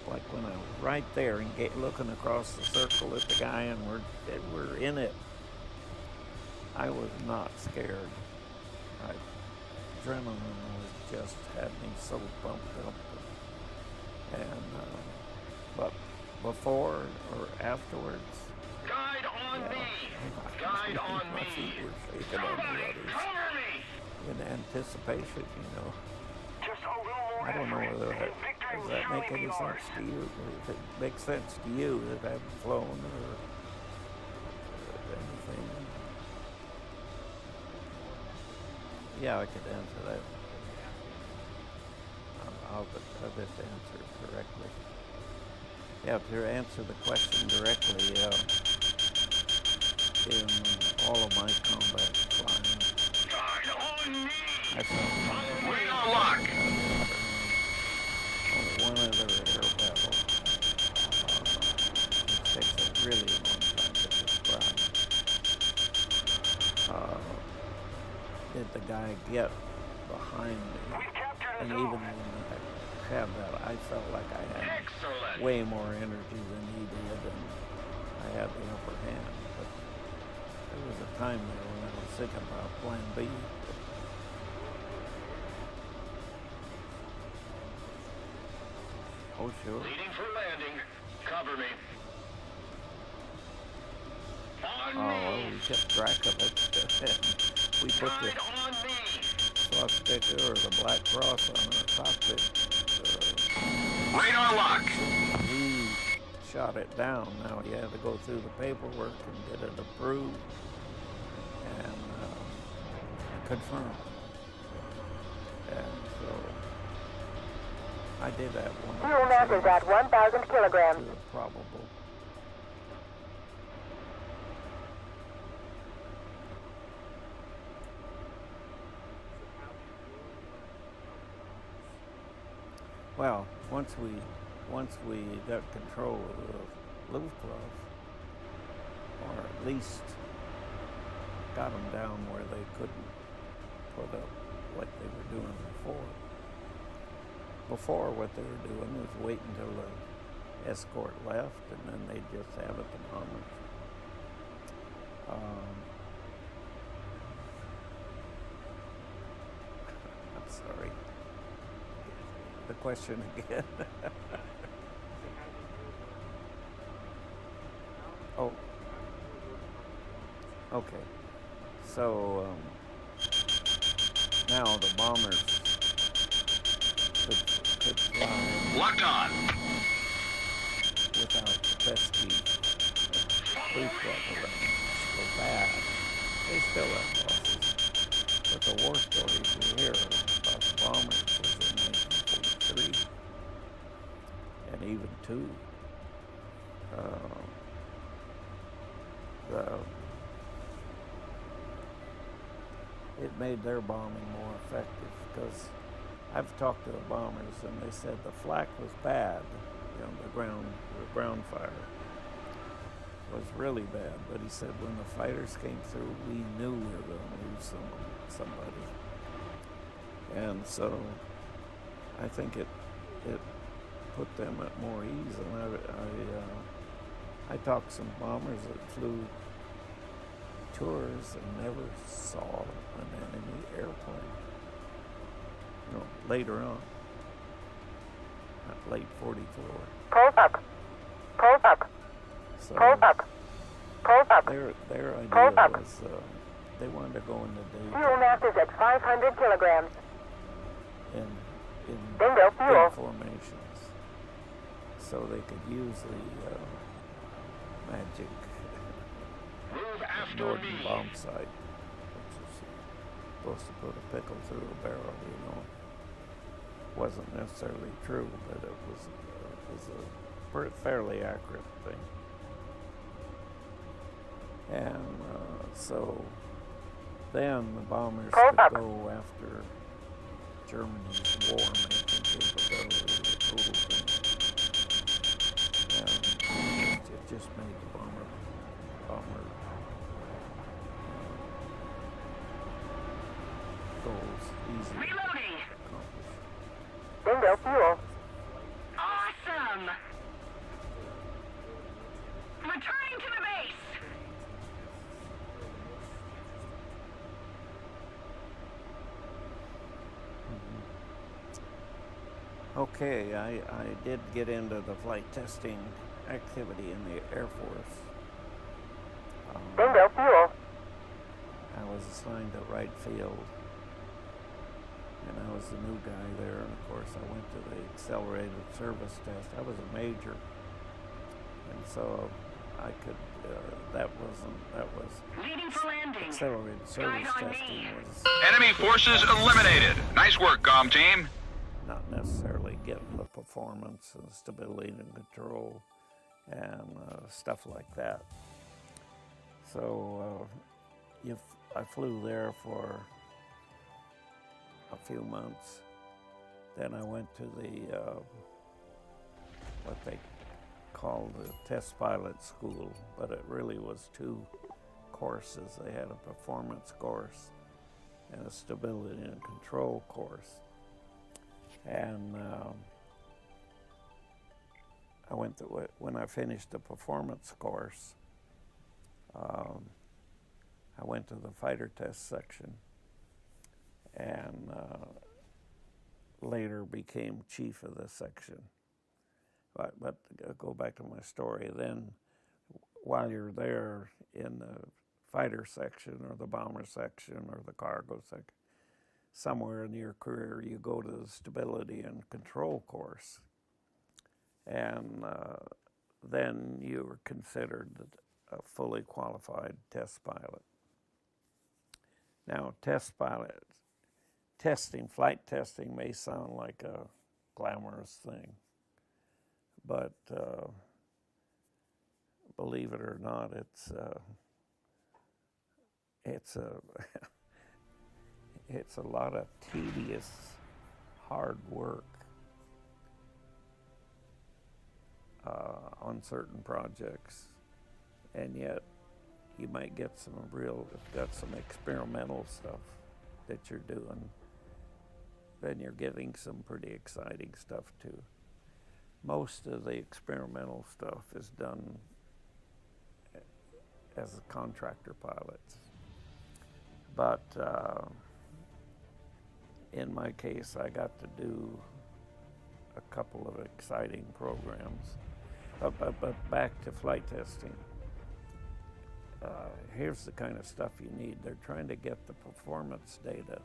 like when I was right there and looking across the circle at the guy and we're in it, I was not scared. Adrenaline was just had me so pumped up. And but before or afterwards,
Guide on me! Guide on
my
me!
feet were shaking on the rudders in anticipation, you know.
Just a little more
I don't know
effort,
whether
and victory
does
will
that make
surely
any
be
sense
ours.
to you, or if it makes sense to you that I've flown or anything. Yeah, I could answer that. I'll just answer it correctly. Yeah, to answer the question directly, in all of my combat flying, I found only one other air battle. It takes a really long time to describe. Did the guy get behind me? And even when I had that, I felt like I had way more energy than he did, and I had the upper hand. But there was a time there when I was thinking about Plan B. Oh, sure.
Leading for landing. Cover me.
We kept track of it. We put the swastika or the black cross on our cockpit.
Radar lock.
He shot it down. Now he had to go through the paperwork and get it approved and confirmed. And so I did that one.
Fuel mass is at 1,000 kilograms.
To the probable. Well, once we got control of the Luftwaffe, or at least got them down where they couldn't put up like they were doing before. Before, what they were doing was wait until the escort left, and then they'd just have it the bombers. I'm sorry. The question again. Oh. Okay. So now the bombers could fly.
Locked on.
Without the pesky Luftwaffe around so bad. They still have losses. But the war stories we hear about the bombers was in 1943 and even two. It made their bombing more effective because I've talked to the bombers and they said the flak was bad. You know, the ground fire was really bad. But he said when the fighters came through, we knew we were going to lose somebody. And so I think it put them at more ease. And I talked to some bombers that flew tours and never saw an enemy airplane. You know, later on, not late 44.
Pulse up. Pulse up.
So
Pulse up. Pulse up.
Their idea
Pulse up.
was they wanted to go in the
Fuel mass is at 500 kilograms.
in
Bingo, fuel.
big formations, so they could use the magic
Move after
Norden
me.
bomb sight, which is supposed to put a pickle through a barrel. You know, wasn't necessarily true, but it was a fairly accurate thing. And so then the bombers could go after Germany's war-making capability, the total thing. And it just made the bomber goals easy to accomplish.
Bingo fuel.
Awesome! Returning to the base!
Okay, I did get into the flight testing activity in the Air Force.
Bingo fuel.
I was assigned to Wright Field, and I was the new guy there, and of course I went to the accelerated service test. I was a major, and so I could, that was
Leading for landing.
accelerated service testing was
Enemy forces eliminated. Nice work, comm team.
not necessarily getting the performance and stability and control and stuff like that. So I flew there for a few months. Then I went to the what they called the test pilot school, but it really was two courses. They had a performance course and a stability and control course. And I went to, when I finished the performance course, I went to the fighter test section and later became chief of the section. But go back to my story. Then while you're there in the fighter section or the bomber section or the cargo section, somewhere in your career you go to the stability and control course. And then you were considered a fully qualified test pilot. Now, flight testing may sound like a glamorous thing, but believe it or not, it's it's a lot of tedious, hard work on certain projects, and yet you might get some experimental stuff that you're doing, then you're getting some pretty exciting stuff too. Most of the experimental stuff is done as a contractor pilots. But in my case, I got to do a couple of exciting programs. But back to flight testing. Here's the kind of stuff you need. They're trying to get the performance data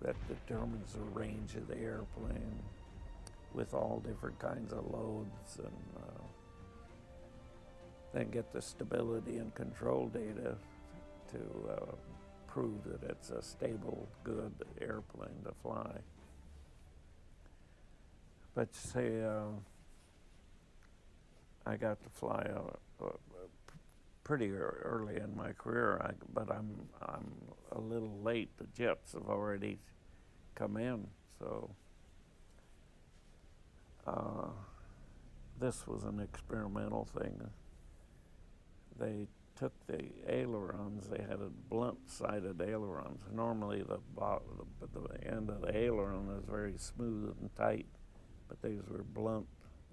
that determines the range of the airplane with all different kinds of loads, and then get the stability and control data to prove that it's a stable, good airplane to fly. But say I got to fly pretty early in my career, but I'm a little late. The jets have already come in, so this was an experimental thing. They took the ailerons. They had a blunt-sided ailerons. Normally, the end of the aileron is very smooth and tight, but these were blunt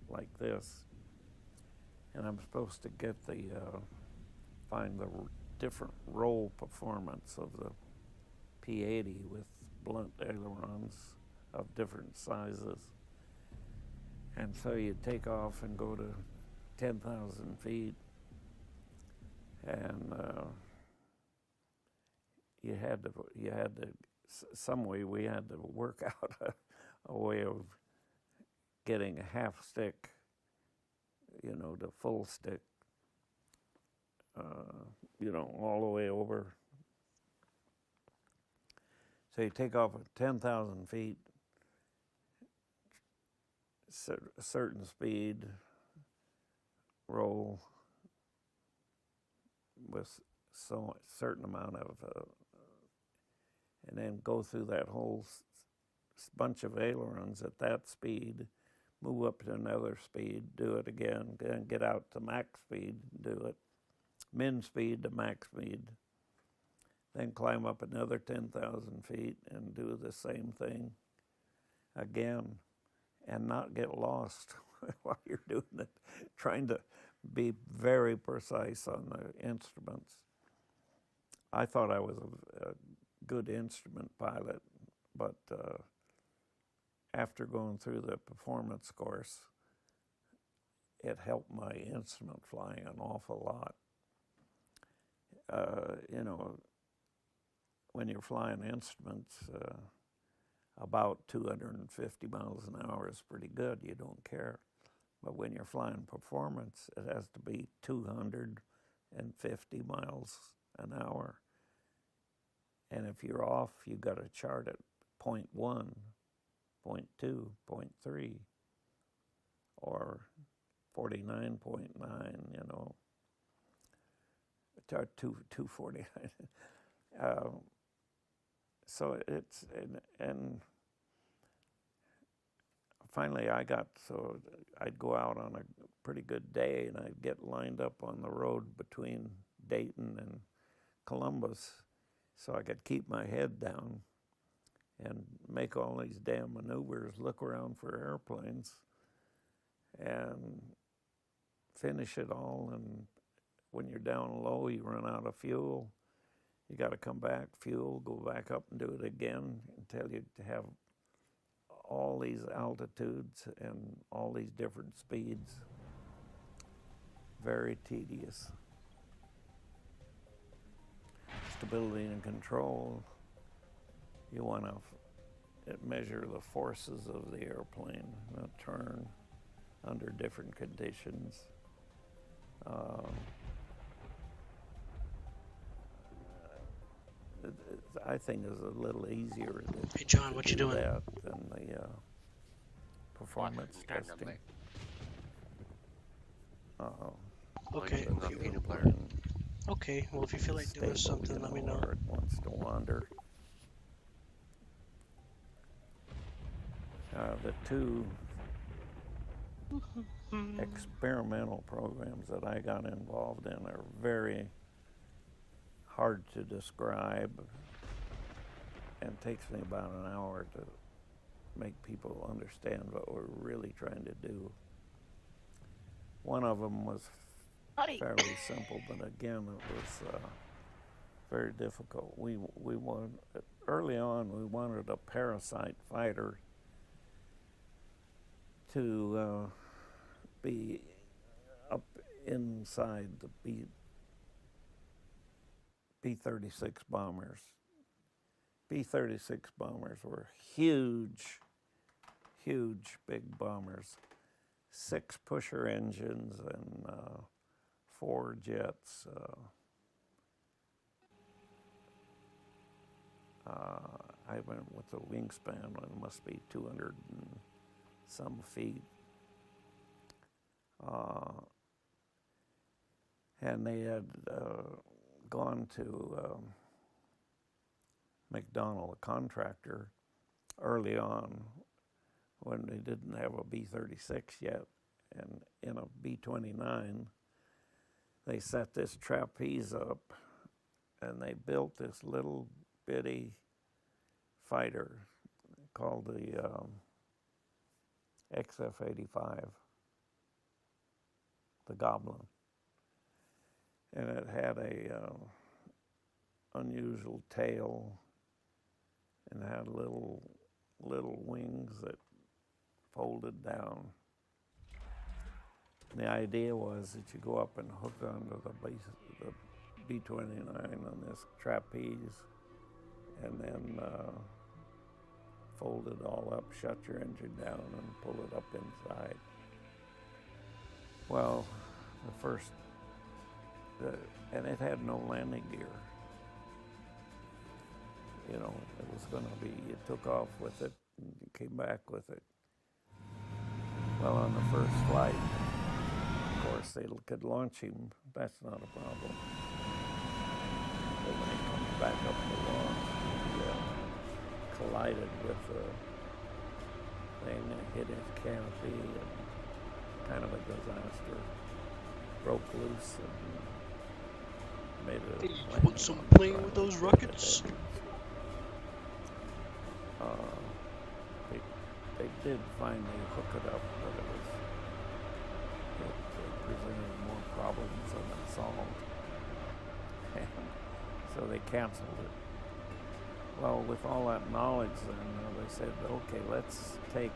like this. And I'm supposed to get find the different roll performance of the P-80 with blunt ailerons of different sizes. And so you take off and go to 10,000 feet, and you had to some way we had to work out a way of getting a half stick, to full stick, all the way over. So you take off at 10,000 feet, certain speed, roll with so certain amount of, and then go through that whole bunch of ailerons at that speed, move up to another speed, do it again, then get out to max speed, do it, min speed to max speed, then climb up another 10,000 feet and do the same thing again, and not get lost while you're doing it, trying to be very precise on the instruments. I thought I was a good instrument pilot, but after going through the performance course, it helped my instrument flying an awful lot. You know, when you're flying instruments, about 250 miles an hour is pretty good. You don't care. But when you're flying performance, it has to be 250 miles an hour. And if you're off, you got to chart at 0.1, 0.2, 0.3, or 49.9, you know, 249. So it's, and finally so I'd go out on a pretty good day and I'd get lined up on the road between Dayton and Columbus so I could keep my head down and make all these damn maneuvers, look around for airplanes, and finish it all. And when you're down low, you run out of fuel. You got to come back, fuel, go back up and do it again until you have all these altitudes and all these different speeds. Very tedious. Stability and control. You want to measure the forces of the airplane, the turn under different conditions. I think it's a little easier
Hey John, what you doing?
That than the performance testing.
Okay. Okay, well if you feel like doing something, let me know.
Or it wants to wander. The two experimental programs that I got involved in are very hard to describe, and it takes me about an hour to make people understand what we're really trying to do. One of them was fairly simple, but again, it was very difficult. Early on, we wanted a parasite fighter to be up inside the B-36 bombers. B-36 bombers were huge, big bombers. 6 pusher engines and 4 jets. I went with the wingspan, it must be 200 and some feet. And they had gone to McDonnell, a contractor, early on when they didn't have a B-36 yet. And in a B-29, they set this trapeze up and they built this little bitty fighter called the XF-85, the Goblin. And it had a unusual tail and had little wings that folded down. And the idea was that you go up and hook onto the B-29 on this trapeze and then fold it all up, shut your engine down, and pull it up inside. Well, and it had no landing gear. You know, it was going to be, you took off with it and you came back with it. Well, on the first flight, of course, they could launch him. That's not a problem. But when he comes back up the launch, he collided with the thing and hit his canopy, and kind of a disaster. Broke loose and made a.
Hey, you want some playing with those rockets?
They did finally hook it up, but it presented more problems than it solved. And so they canceled it. Well, with all that knowledge, then they said, okay, let's take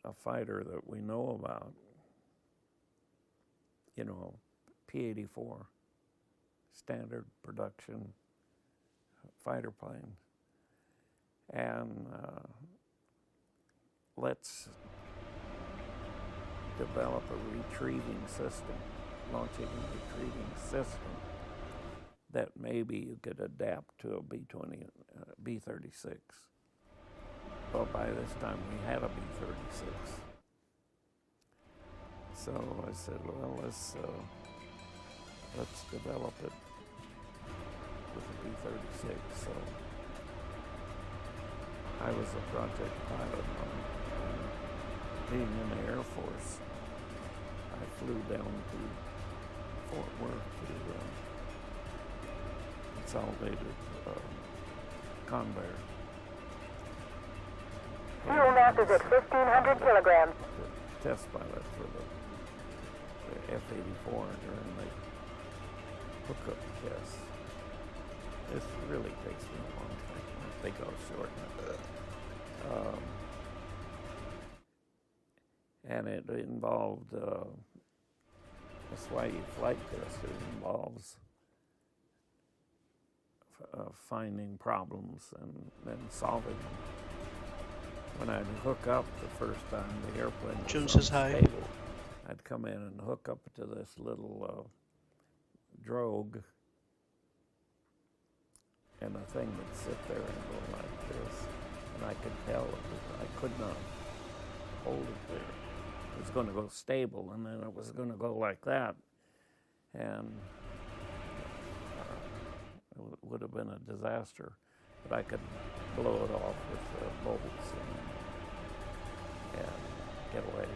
a fighter that we know about, you know, P-84, standard production fighter plane, and let's develop a retrieving system, launching and retrieving system that maybe you could adapt to a B-36. Well, by this time we had a B-36. So I said, well, let's develop it with a B-36. So I was a project pilot on it. Being in the Air Force, I flew down to Fort Worth to Consolidated Convair.
Fuel mass is at 1,500 kilograms.
The test pilot for the F-84 during the hookup test. This really takes me a long time. I think I'll shorten it. And it involved, that's why flight test, it involves finding problems and then solving them. When I'd hook up the first time, the airplane was
Jim says hi.
unstable. I'd come in and hook up to this little drogue, and the thing would sit there and go like this, and I could tell I could not hold it there. It was going to go stable, and then it was going to go like that, and it would have been a disaster. But I could blow it off with bolts and get away.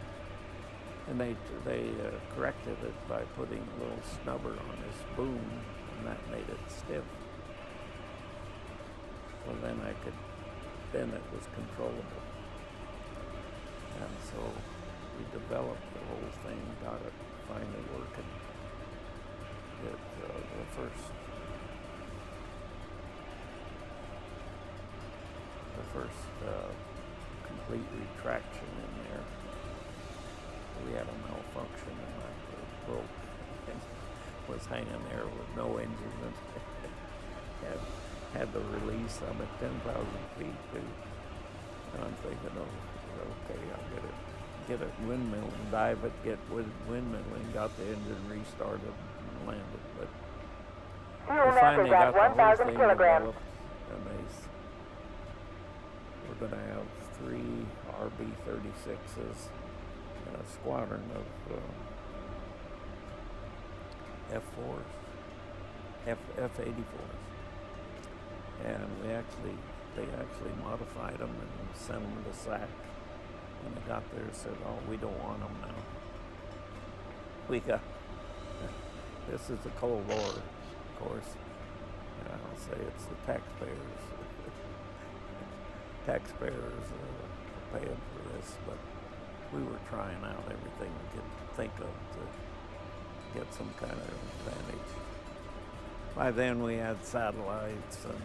And they corrected it by putting a little snubber on this boom, and that made it stiff. So then it was controllable. And so we developed the whole thing, got it finally working. The first complete retraction in there, we had a malfunction, and it broke and was hanging there with no engine, and had to release. I'm at 10,000 feet too, and I'm thinking, okay, I'll get it windmilling, dive it, get windmilling, got the engine restarted and landed, but we finally got the whole thing developed, and we're going to have 3 RB-36s and a squadron of F-4s, F-84s. And they actually modified them and sent them to SAC. When they got there, said, "Oh, we don't want them now. This is the Cold War, of course. And I'll say it's the taxpayers. Taxpayers are paying for this, but we were trying out everything we could think of to get some kind of advantage. By then we had satellites and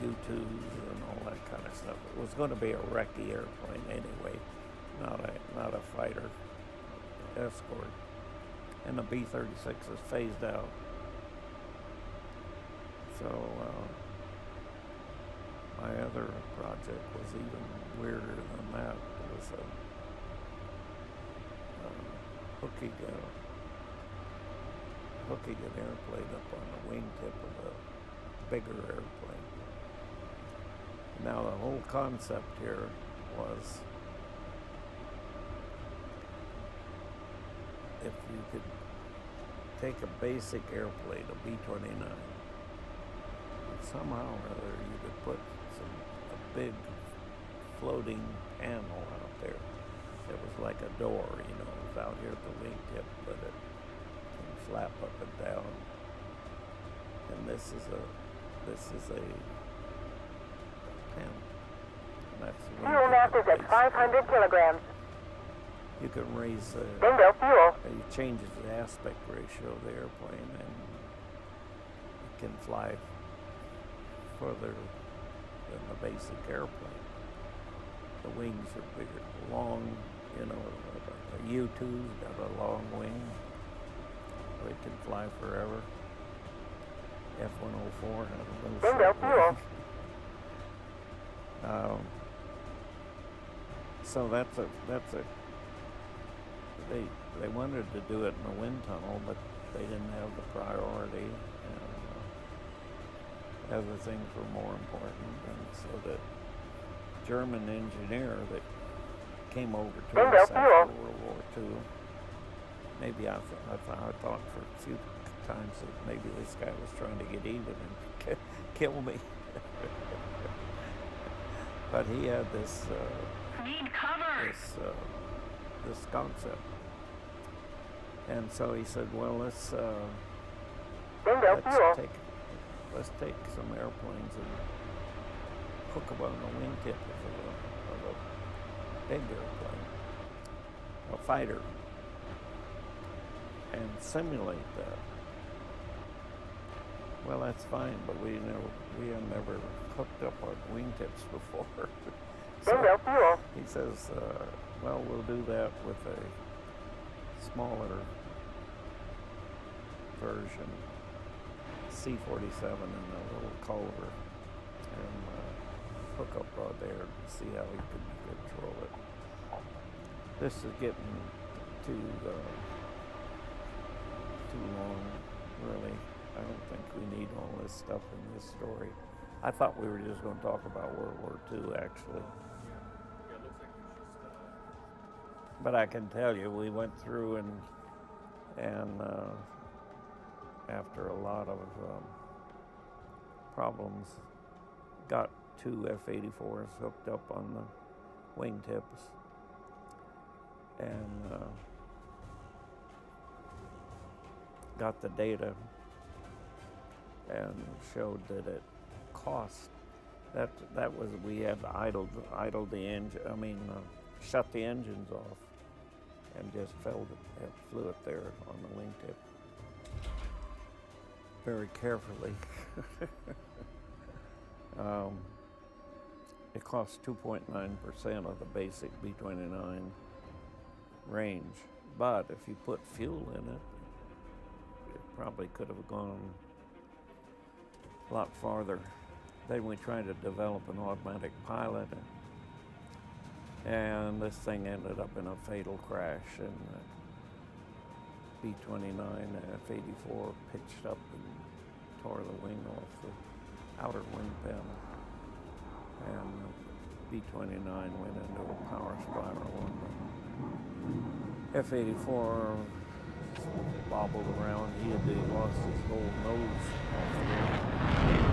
U-2s and all that kind of stuff. It was going to be a recce airplane anyway, not a fighter escort. And the B-36 is phased out. So my other project was even weirder than that. It was hooking an airplane up on the wingtip of a bigger airplane. Now the whole concept here was if you could take a basic airplane, a B-29, and somehow or other you could put a big floating panel out there. It was like a door, you know, it was out here at the wingtip, but it can flap up and down. And this is a panel. And that's the
Fuel mass is at 500 kilograms.
You can raise the
Bingo fuel.
It changes the aspect ratio of the airplane, and it can fly further than the basic airplane. The wings are bigger, long, you know, a U-2's got a long wing. It can fly forever. F-104 has a little
Bingo
short
fuel.
wing. So that's a they wanted to do it in a wind tunnel, but they didn't have the priority, and other things were more important. And so the German engineer that came over to
Bingo
us
fuel.
after World War II, maybe I thought for a few times that maybe this guy was trying to get even and kill me. But he had this
Need cover.
this concept. And so he said, well, let's take some airplanes and hook them on the wingtip of a big airplane, a fighter, and simulate that. Well, that's fine, but we have never hooked up on wingtips before. So he says, well, we'll do that with a smaller version, C-47 and a little culver, and hook up rod there to see how he could control it. This is getting too long, really. I don't think we need all this stuff in this story. I thought we were just going to talk about World War II, actually. But I can tell you, we went through and after a lot of problems, got 2 F-84s hooked up on the wingtips, and got the data and showed that it cost. That was, we had idled the engine. I mean, shut the engines off and just flew it there on the wingtip very carefully. It costs 2.9% of the basic B-29 range, but if you put fuel in it, it probably could have gone a lot farther. Then we tried to develop an automatic pilot, and this thing ended up in a fatal crash, and B-29 F-84 pitched up and tore the wing off the outer wing panel, and B-29 went into a power spiral, and the F-84 bobbled around. He had lost his whole nose off the wing.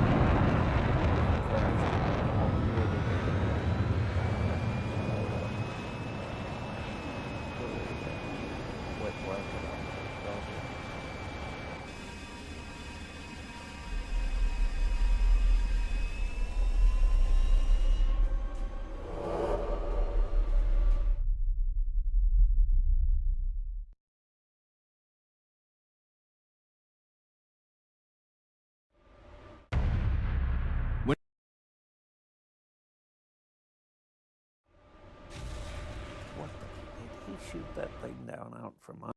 Shoot that thing down out from under.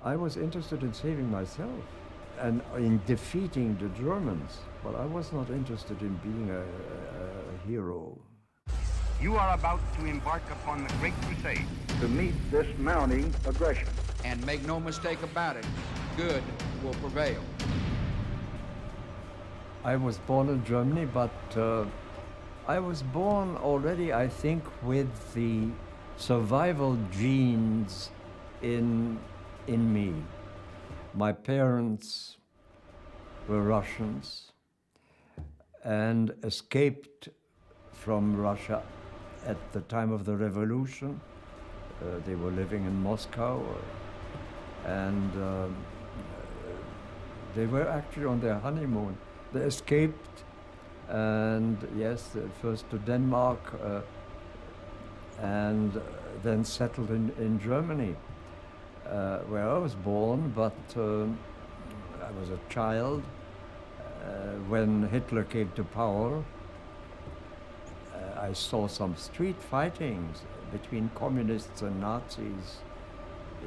I was interested in saving myself and in defeating the Germans, but I was not interested in being a hero.
You are about to embark upon the Great Crusade.
To meet this mounting aggression.
And make no mistake about it, good will prevail.
I was born in Germany, but I was born already, I think, with the survival genes in me. My parents were Russians and escaped from Russia at the time of the revolution. They were living in Moscow, and they were actually on their honeymoon. They escaped, and yes, first to Denmark, and then settled in Germany, where I was born, but I was a child when Hitler came to power. I saw some street fightings between communists and Nazis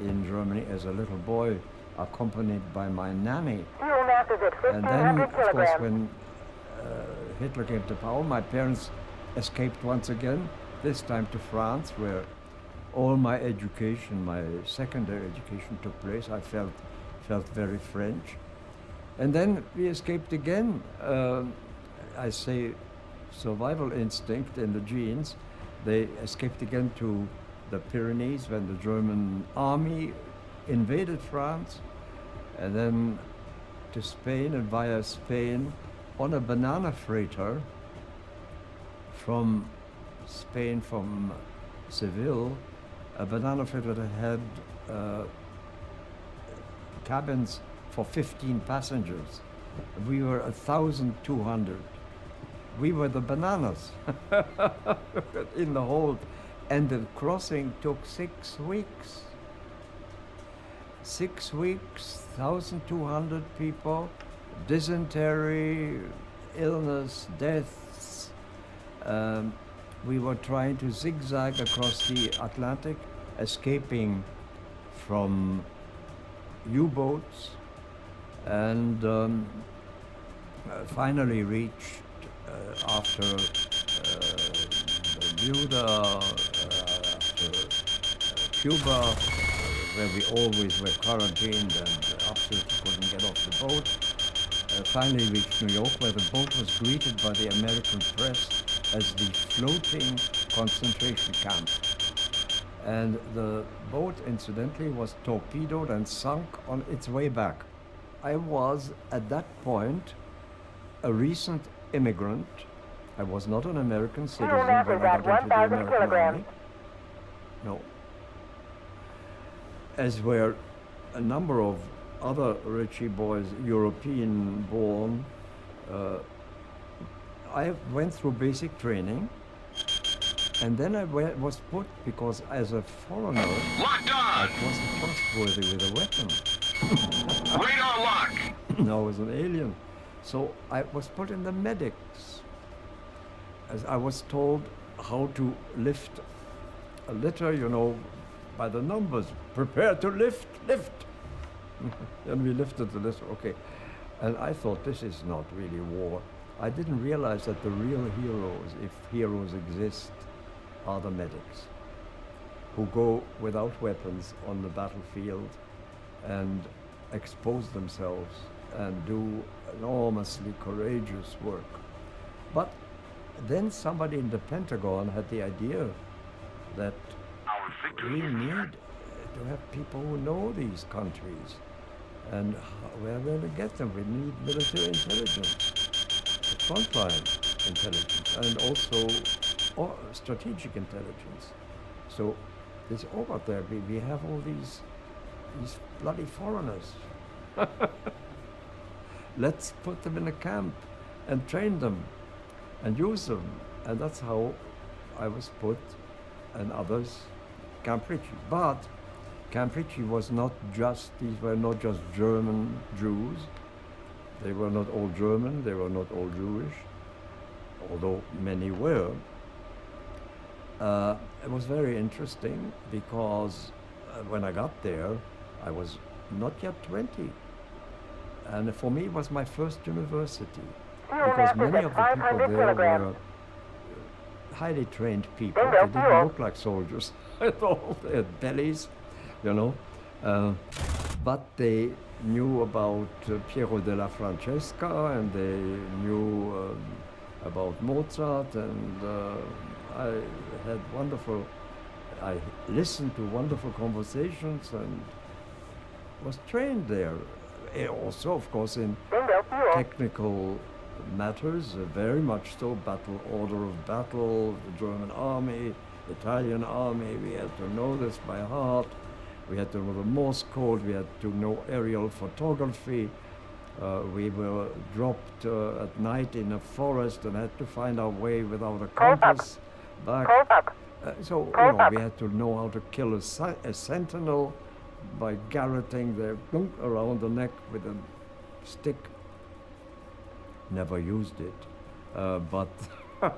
in Germany as a little boy, accompanied by my nanny. And then, of course, when Hitler came to power, my parents escaped once again, this time to France, where all my education, my secondary education took place. I felt very French. And then we escaped again. I say survival instinct in the genes. They escaped again to the Pyrenees when the German army invaded France, and then to Spain, and via Spain on a banana freighter from Spain, from Seville, a banana freighter that had cabins for 15 passengers. We were 1,200. We were the bananas in the hold. And the crossing took 6 weeks. 6 weeks, 1,200 people, dysentery, illness, deaths. We were trying to zigzag across the Atlantic, escaping from U-boats, and finally reached after Bermuda, after Cuba, where we always were quarantined and absolutely couldn't get off the boat. Finally reached New York, where the boat was greeted by the American press as the floating concentration camp. And the boat, incidentally, was torpedoed and sunk on its way back. I was, at that point, a recent immigrant. I was not an American citizen when I got into the American Army. No. As were a number of other Ritchie boys, European born. I went through basic training, and then I was put, because as a foreigner, I wasn't trustworthy with a weapon.
Radar lock!
No, I was an alien. So I was put in the medics. As I was told how to lift a litter, you know, by the numbers. Prepare to lift, lift. And we lifted the litter, okay. And I thought, this is not really war. I didn't realize that the real heroes, if heroes exist, are the medics, who go without weapons on the battlefield and expose themselves and do enormously courageous work. But then somebody in the Pentagon had the idea that we need to have people who know these countries, and where are we going to get them? We need military intelligence, frontline intelligence, and also strategic intelligence. So this over there, we have all these bloody foreigners. Let's put them in a camp and train them and use them. And that's how I was put, and others, Camp Ritchie. But Camp Ritchie was not just, these were not just German Jews. They were not all German, they were not all Jewish, although many were. It was very interesting because when I got there, I was not yet 20. And for me, it was my first university, because many of the people there were highly trained people. They didn't look like soldiers at all. They had bellies, you know, But they knew about Piero della Francesca, and they knew about Mozart, and I listened to wonderful conversations and was trained there. Also, of course, in technical matters, very much so, battle order of battle, the German army, Italian army, we had to know this by heart. We had to know the Morse code, we had to know aerial photography. We were dropped at night in a forest and had to find our way without a compass back. So, you know, we had to know how to kill a sentinel by garroting their gunk around the neck with a stick. Never used it, but I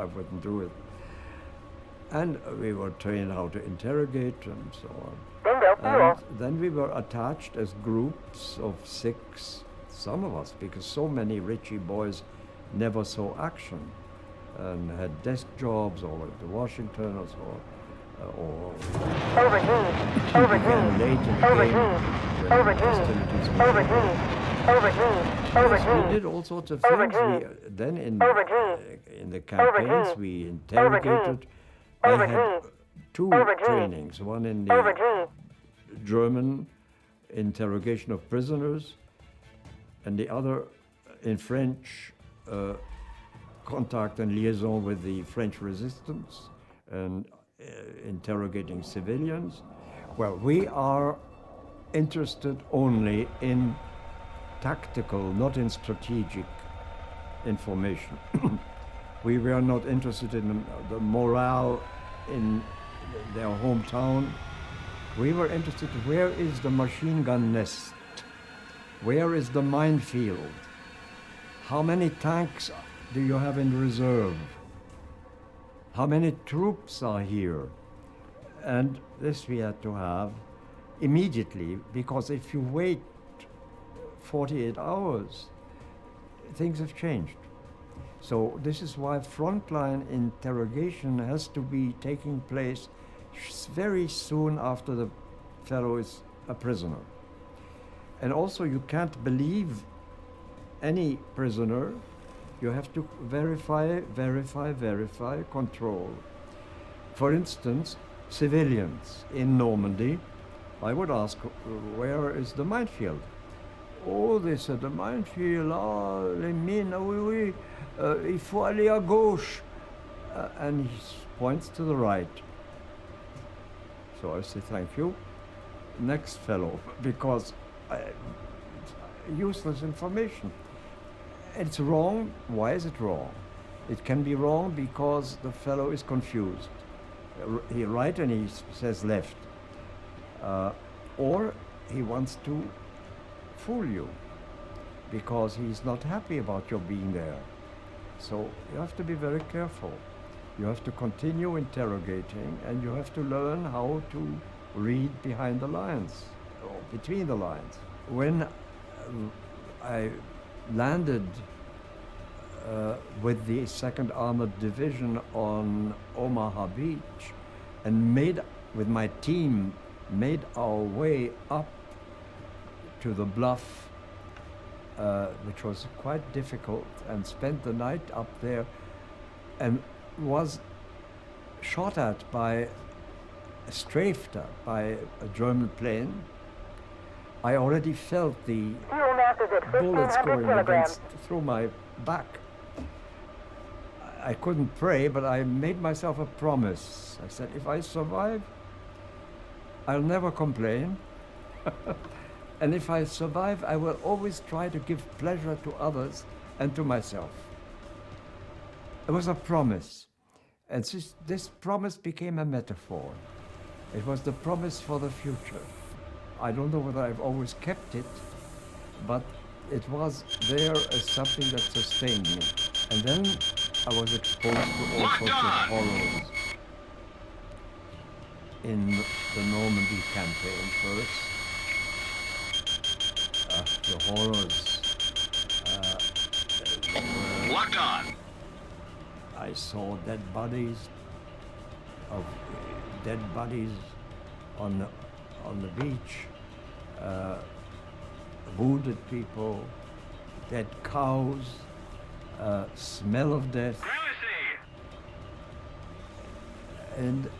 wouldn't do it. And we were trained how to interrogate and so on. And then we were attached as groups of 6, some of us, because so many Ritchie boys never saw action and had desk jobs or went to Washington or so. Began late in the game. We did all sorts of things. Then in the campaigns we interrogated. I had 2 trainings, one in the German interrogation of prisoners, and the other in French contact and liaison with the French resistance and interrogating civilians. Well, we are interested only in tactical, not in strategic information. We were not interested in the morale in their hometown. We were interested in where is the machine gun nest? Where is the minefield? How many tanks do you have in reserve? How many troops are here? And this we had to have immediately, because if you wait 48 hours, things have changed. So this is why frontline interrogation has to be taking place very soon after the fellow is a prisoner. And also you can't believe any prisoner. You have to verify, control. For instance, civilians in Normandy, I would ask, where is the minefield? Oh, they said, the minefield, les mines, oui, il faut aller à gauche. And he points to the right. So I say, thank you. Next fellow, because useless information. It's wrong. Why is it wrong? It can be wrong because the fellow is confused. He right and he says left. Or he wants to fool you because he's not happy about your being there. So you have to be very careful. You have to continue interrogating, and you have to learn how to read behind the lines, or between the lines. When I landed with the 2nd Armored Division on Omaha Beach and with my team, made our way up to the bluff, which was quite difficult, and spent the night up there, and was shot at strafed at by a German plane. I already felt the bullets going through my back. I couldn't pray, but I made myself a promise. I said, if I survive, I'll never complain. And if I survive, I will always try to give pleasure to others and to myself. It was a promise. And this promise became a metaphor. It was the promise for the future. I don't know whether I've always kept it, but it was there as something that sustained me. And then I was exposed to all sorts of horrors. In the Normandy campaign first, the horrors.
Locked on.
I saw dead bodies on on the beach, wounded people, dead cows, smell of death. And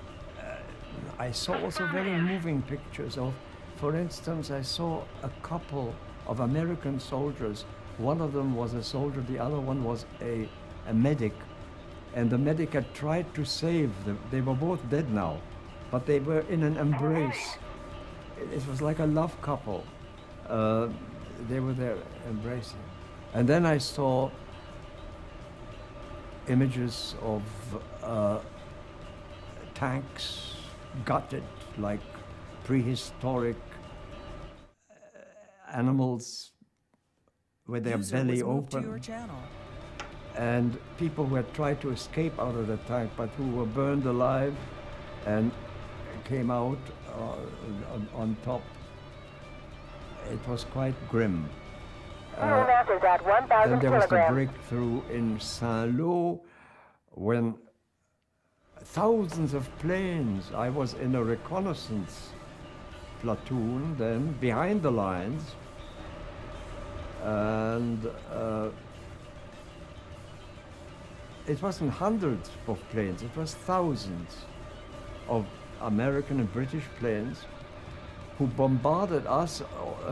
I saw also very moving pictures of, for instance, I saw a couple of American soldiers. One of them was a soldier, the other one was a medic. And the medic had tried to save them. They were both dead now, but they were in an embrace. It was like a love couple. They were there embracing. And then I saw images of tanks gutted like prehistoric animals with their belly open. And people who had tried to escape out of the tank but who were burned alive and came out on top. It was quite grim. Then there was the breakthrough in Saint-Lô when thousands of planes, I was in a reconnaissance platoon then behind the lines, and it wasn't hundreds of planes, it was thousands of American and British planes who bombarded us,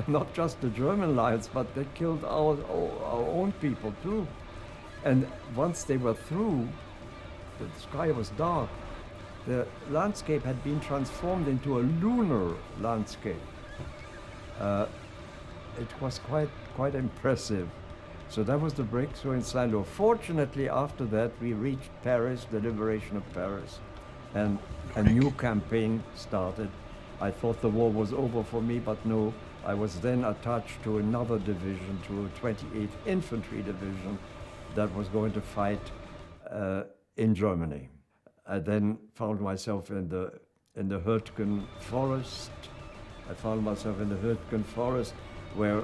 not just the German lines, but they killed our own people too. And once they were through, the sky was dark. The landscape had been transformed into a lunar landscape. It was quite impressive. So that was the breakthrough in Saint-Lô. Fortunately, after that, we reached Paris, the liberation of Paris, and a new campaign started. I thought the war was over for me, but no. I was then attached to another division, to a 28th Infantry Division that was going to fight in Germany. I then found myself in the Hürtgen forest. I found myself in the Hürtgen forest where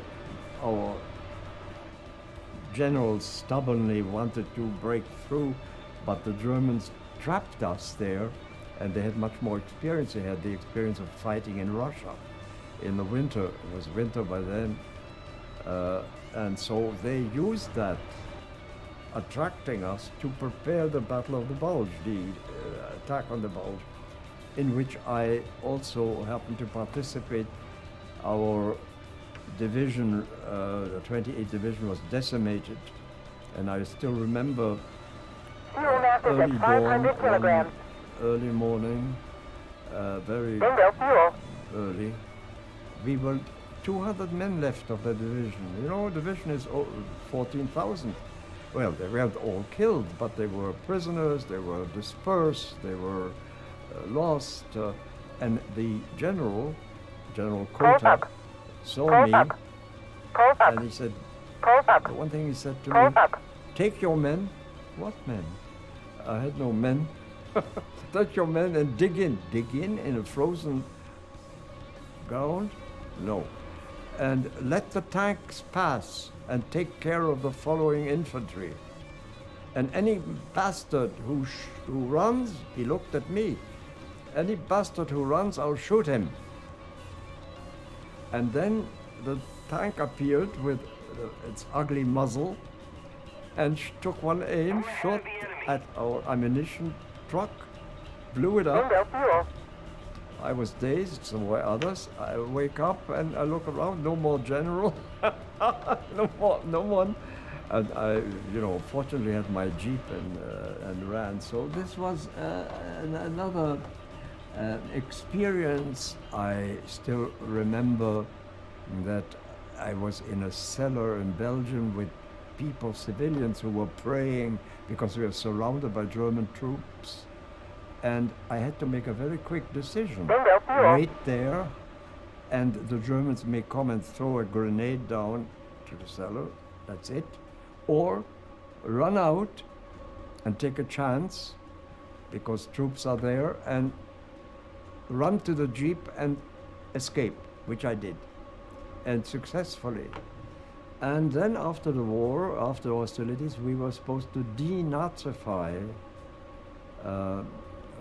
our generals stubbornly wanted to break through, but the Germans trapped us there, and they had much more experience. They had the experience of fighting in Russia in the winter. It was winter by then. And so they used that, attracting us to prepare the Battle of the Bulge, the attack on the Bulge, in which I also happened to participate. Our division, the 28th Division, was decimated, and I still remember early dawn, early morning, very early. We were 200 men left of the division. You know, division is 14,000. Well, they weren't all killed, but they were prisoners, they were dispersed, they were lost. And the General Kotak, saw me, and he said, the one thing he said to me, take your men. What men? I had no men. Take your men and dig in a frozen ground? No. And let the tanks pass and take care of the following infantry. And any bastard who runs, he looked at me, any bastard who runs, I'll shoot him. And then the tank appeared with its ugly muzzle and took one aim, shot at our ammunition truck, blew it up. I was dazed, so were others. I wake up and I look around, no more general, no one. And I, fortunately had my Jeep and ran. So this was another experience. I still remember that I was in a cellar in Belgium with people, civilians, who were praying because we were surrounded by German troops. And I had to make a very quick decision. Wait there, and the Germans may come and throw a grenade down to the cellar, that's it. Or run out and take a chance, because troops are there, and run to the Jeep and escape, which I did, and successfully. And then after the war, after hostilities, we were supposed to denazify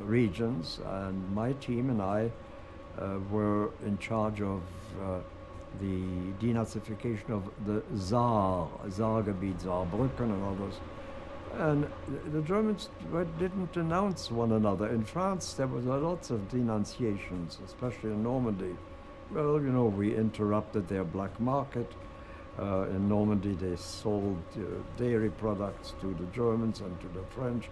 regions, and my team and I were in charge of the denazification of the Saargebiet, Saarbrücken and others. And the Germans didn't denounce one another. In France, there was lots of denunciations, especially in Normandy. Well, you know, we interrupted their black market. In Normandy, they sold dairy products to the Germans and to the French.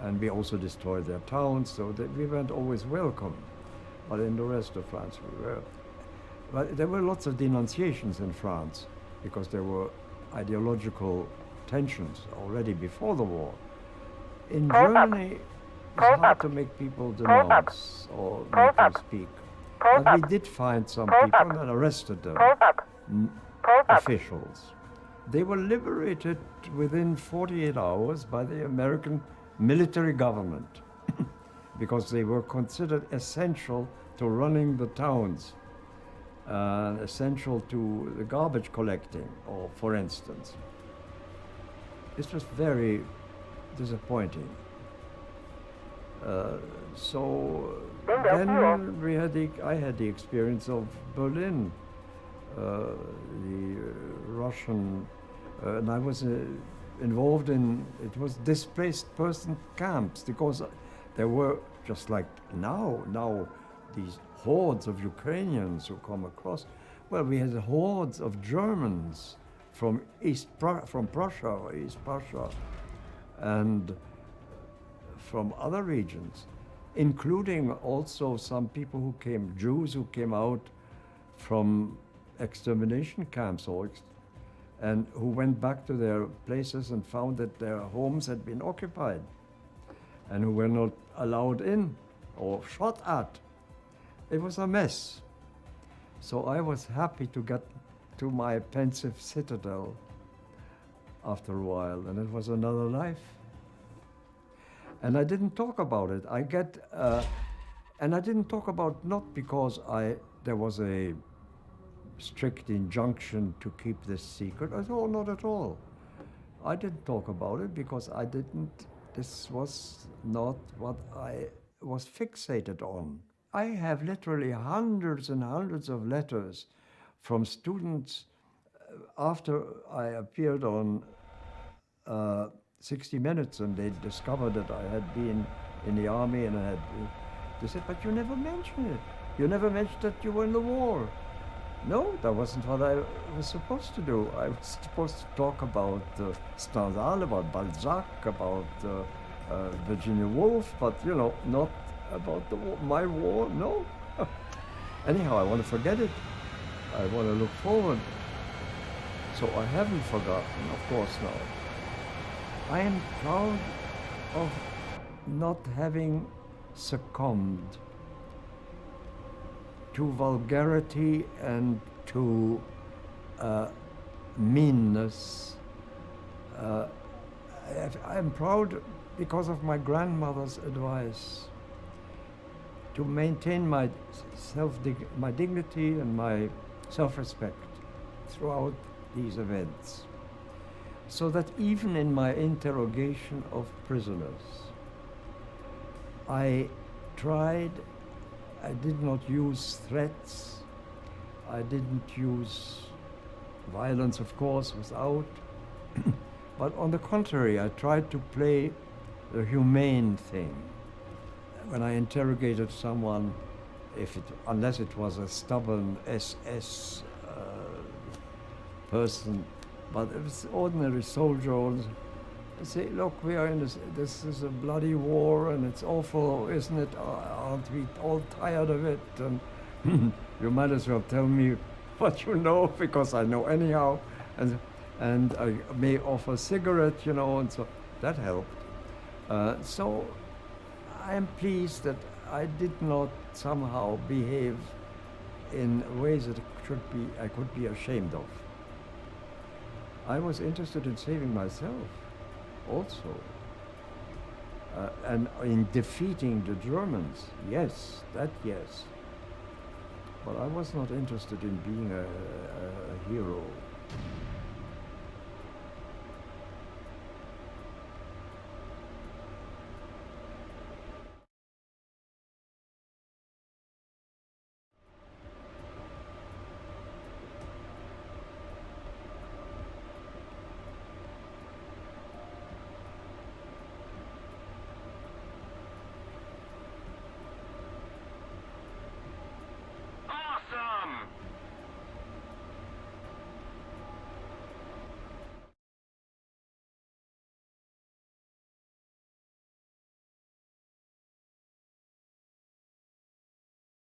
And we also destroyed their towns, so that we weren't always welcome. But in the rest of France, we were. But there were lots of denunciations in France because there were ideological tensions already before the war. In Germany, it's hard to make people denounce or make them speak. But we did find some people and arrested them, officials. They were liberated within 48 hours by the American military government because they were considered essential to running the towns, essential to the garbage collecting, or for instance. This was very disappointing. So then I had the experience of Berlin, the Russian, and I was involved in, it was displaced person camps, because there were, just like now these hordes of Ukrainians who come across. Well, we had hordes of Germans from Prussia, East Prussia, and from other regions, including also some people who came, Jews who came out from extermination camps and who went back to their places and found that their homes had been occupied and who were not allowed in or shot at. It was a mess. So I was happy to get to my pensive citadel after a while, and it was another life. And I didn't talk about it. And I didn't talk about, not because there was a strict injunction to keep this secret at all, not at all. I didn't talk about it because this was not what I was fixated on. I have literally hundreds and hundreds of letters from students after I appeared on 60 Minutes and they discovered that I had been in the army and they said, but you never mentioned it. You never mentioned that you were in the war. No, that wasn't what I was supposed to do. I was supposed to talk about Stendhal, about Balzac, about Virginia Woolf, but you know, not about the war, my war, no. Anyhow, I want to forget it. I want to look forward. So I haven't forgotten, of course not. I am proud of not having succumbed to vulgarity and to meanness. I'm proud because of my grandmother's advice to maintain my dignity and my self-respect throughout these events, so that even in my interrogation of prisoners, I did not use threats, I didn't use violence, of course, without, but on the contrary, I tried to play the humane thing. When I interrogated someone, unless it was a stubborn SS person, but it was ordinary soldier, I say, look, we are in this is a bloody war and it's awful, isn't it? Aren't we all tired of it? And you might as well tell me what you know, because I know anyhow. And I may offer a cigarette, you know, and so that helped. So I am pleased that I did not somehow behave in ways that I could be ashamed of. I was interested in saving myself also, and in defeating the Germans, yes, that yes. But I was not interested in being a hero.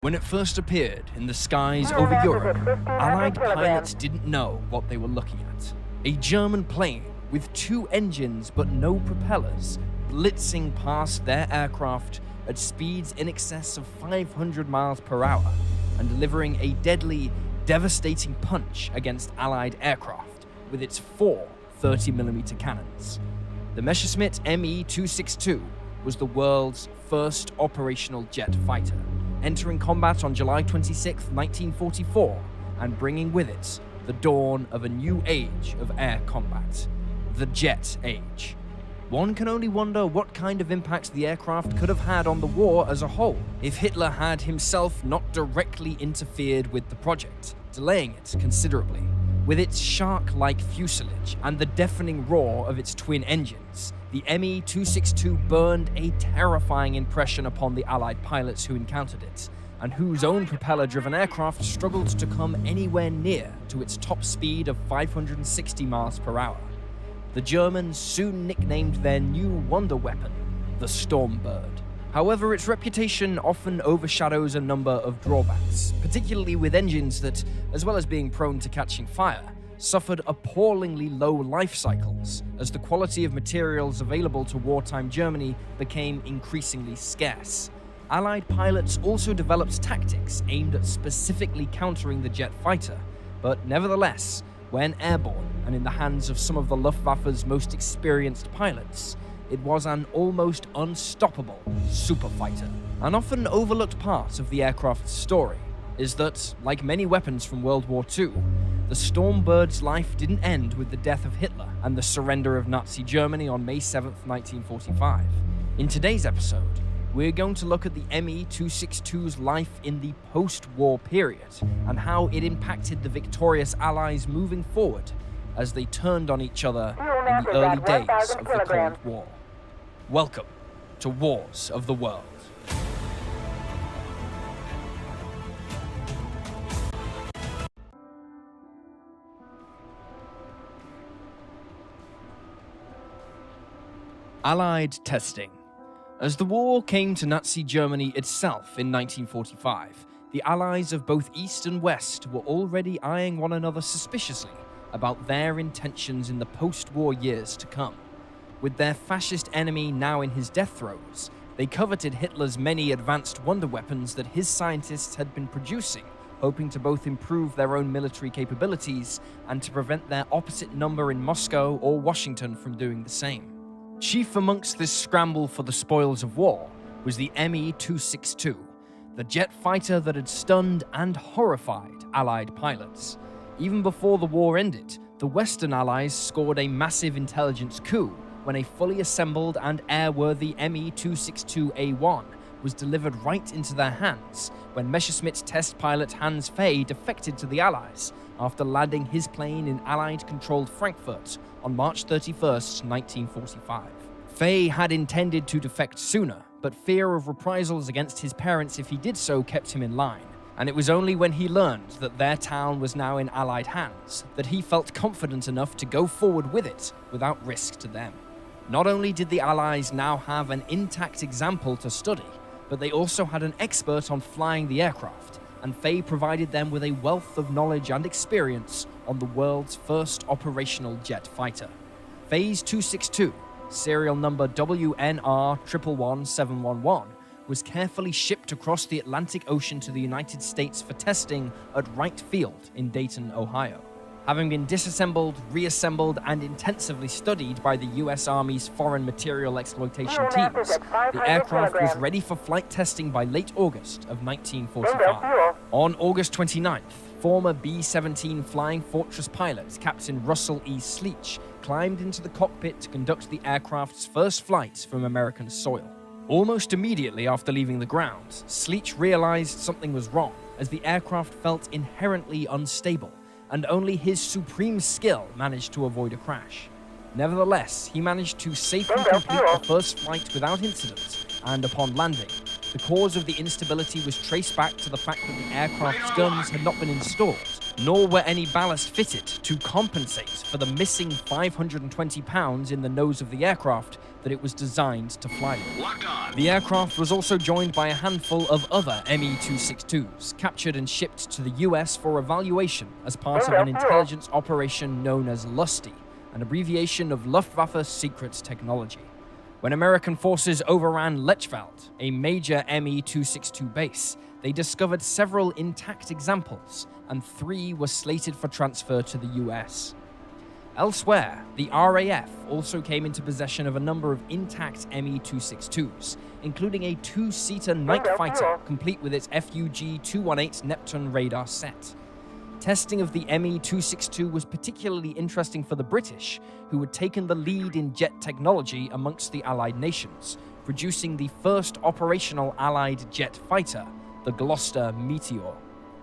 When it first appeared in the skies over Europe, Allied pilots didn't know what they were looking at. A German plane with 2 engines but no propellers, blitzing past their aircraft at speeds in excess of 500 miles per hour and delivering a deadly, devastating punch against Allied aircraft with its 4 30mm cannons. The Messerschmitt Me-262 was the world's first operational jet fighter, entering combat on July 26, 1944, and bringing with it the dawn of a new age of air combat, the jet age. One can only wonder what kind of impact the aircraft could have had on the war as a whole if Hitler had himself not directly interfered with the project, delaying it considerably. With its shark-like fuselage and the deafening roar of its twin engines, the Me-262 burned a terrifying impression upon the Allied pilots who encountered it, and whose own propeller-driven aircraft struggled to come anywhere near to its top speed of 560 miles per hour. The Germans soon nicknamed their new wonder weapon the Stormbird. However, its reputation often overshadows a number of drawbacks, particularly with engines that, as well as being prone to catching fire, suffered appallingly low life cycles as the quality of materials available to wartime Germany became increasingly scarce. Allied pilots also developed tactics aimed at specifically countering the jet fighter, but nevertheless, when airborne and in the hands of some of the Luftwaffe's most experienced pilots, it was an almost unstoppable superfighter. An often overlooked part of the aircraft's story is that, like many weapons from World War II, the Stormbird's life didn't end with the death of Hitler and the surrender of Nazi Germany on May 7, 1945. In today's episode, we're going to look at the Me-262's life in the post-war period and how it impacted the victorious Allies moving forward as they turned on each other in the early days of the Cold War. Welcome to Wars of the World. Allied testing. As the war came to Nazi Germany itself in 1945, the Allies of both East and West were already eyeing one another suspiciously about their intentions in the post-war years to come. With their fascist enemy now in his death throes, they coveted Hitler's many advanced wonder weapons that his scientists had been producing, hoping to both improve their own military capabilities and to prevent their opposite number in Moscow or Washington from doing the same. Chief amongst this scramble for the spoils of war was the Me-262, the jet fighter that had stunned and horrified Allied pilots. Even before the war ended, the Western Allies scored a massive intelligence coup when a fully assembled and airworthy Me-262A1 was delivered right into their hands when Messerschmitt test pilot Hans Fay defected to the Allies after landing his plane in Allied-controlled Frankfurt on March 31st, 1945. Fay had intended to defect sooner, but fear of reprisals against his parents if he did so kept him in line, and it was only when he learned that their town was now in Allied hands that he felt confident enough to go forward with it without risk to them. Not only did the Allies now have an intact example to study, but they also had an expert on flying the aircraft, and Fay provided them with a wealth of knowledge and experience on the world's first operational jet fighter. Fay's 262, serial number WNR111711, was carefully shipped across the Atlantic Ocean to the United States for testing at Wright Field in Dayton, Ohio. Having been disassembled, reassembled, and intensively studied by the US Army's foreign material exploitation teams, the aircraft was ready for flight testing by late August of 1945. On August 29th, former B-17 Flying Fortress pilot Captain Russell E. Sleech climbed into the cockpit to conduct the aircraft's first flight from American soil. Almost immediately after leaving the ground, Sleech realized something was wrong, as the aircraft felt inherently unstable, and only his supreme skill managed to avoid a crash. Nevertheless, he managed to safely complete the first flight without incident, and upon landing, the cause of the instability was traced back to the fact that the aircraft's guns had not been installed, nor were any ballast fitted to compensate for the missing 520 pounds in the nose of the aircraft that it was designed to fly with.
Locked on.
The aircraft was also joined by a handful of other Me-262s, captured and shipped to the US for evaluation as part of an intelligence operation known as Lusty, an abbreviation of Luftwaffe Secret Technology. When American forces overran Lechwald, a major Me-262 base, they discovered several intact examples, and 3 were slated for transfer to the US. Elsewhere, the RAF also came into possession of a number of intact Me-262s, including a 2-seater night fighter complete with its FUG-218 Neptune radar set. Testing of the Me-262 was particularly interesting for the British, who had taken the lead in jet technology amongst the Allied nations, producing the first operational Allied jet fighter, the Gloucester Meteor.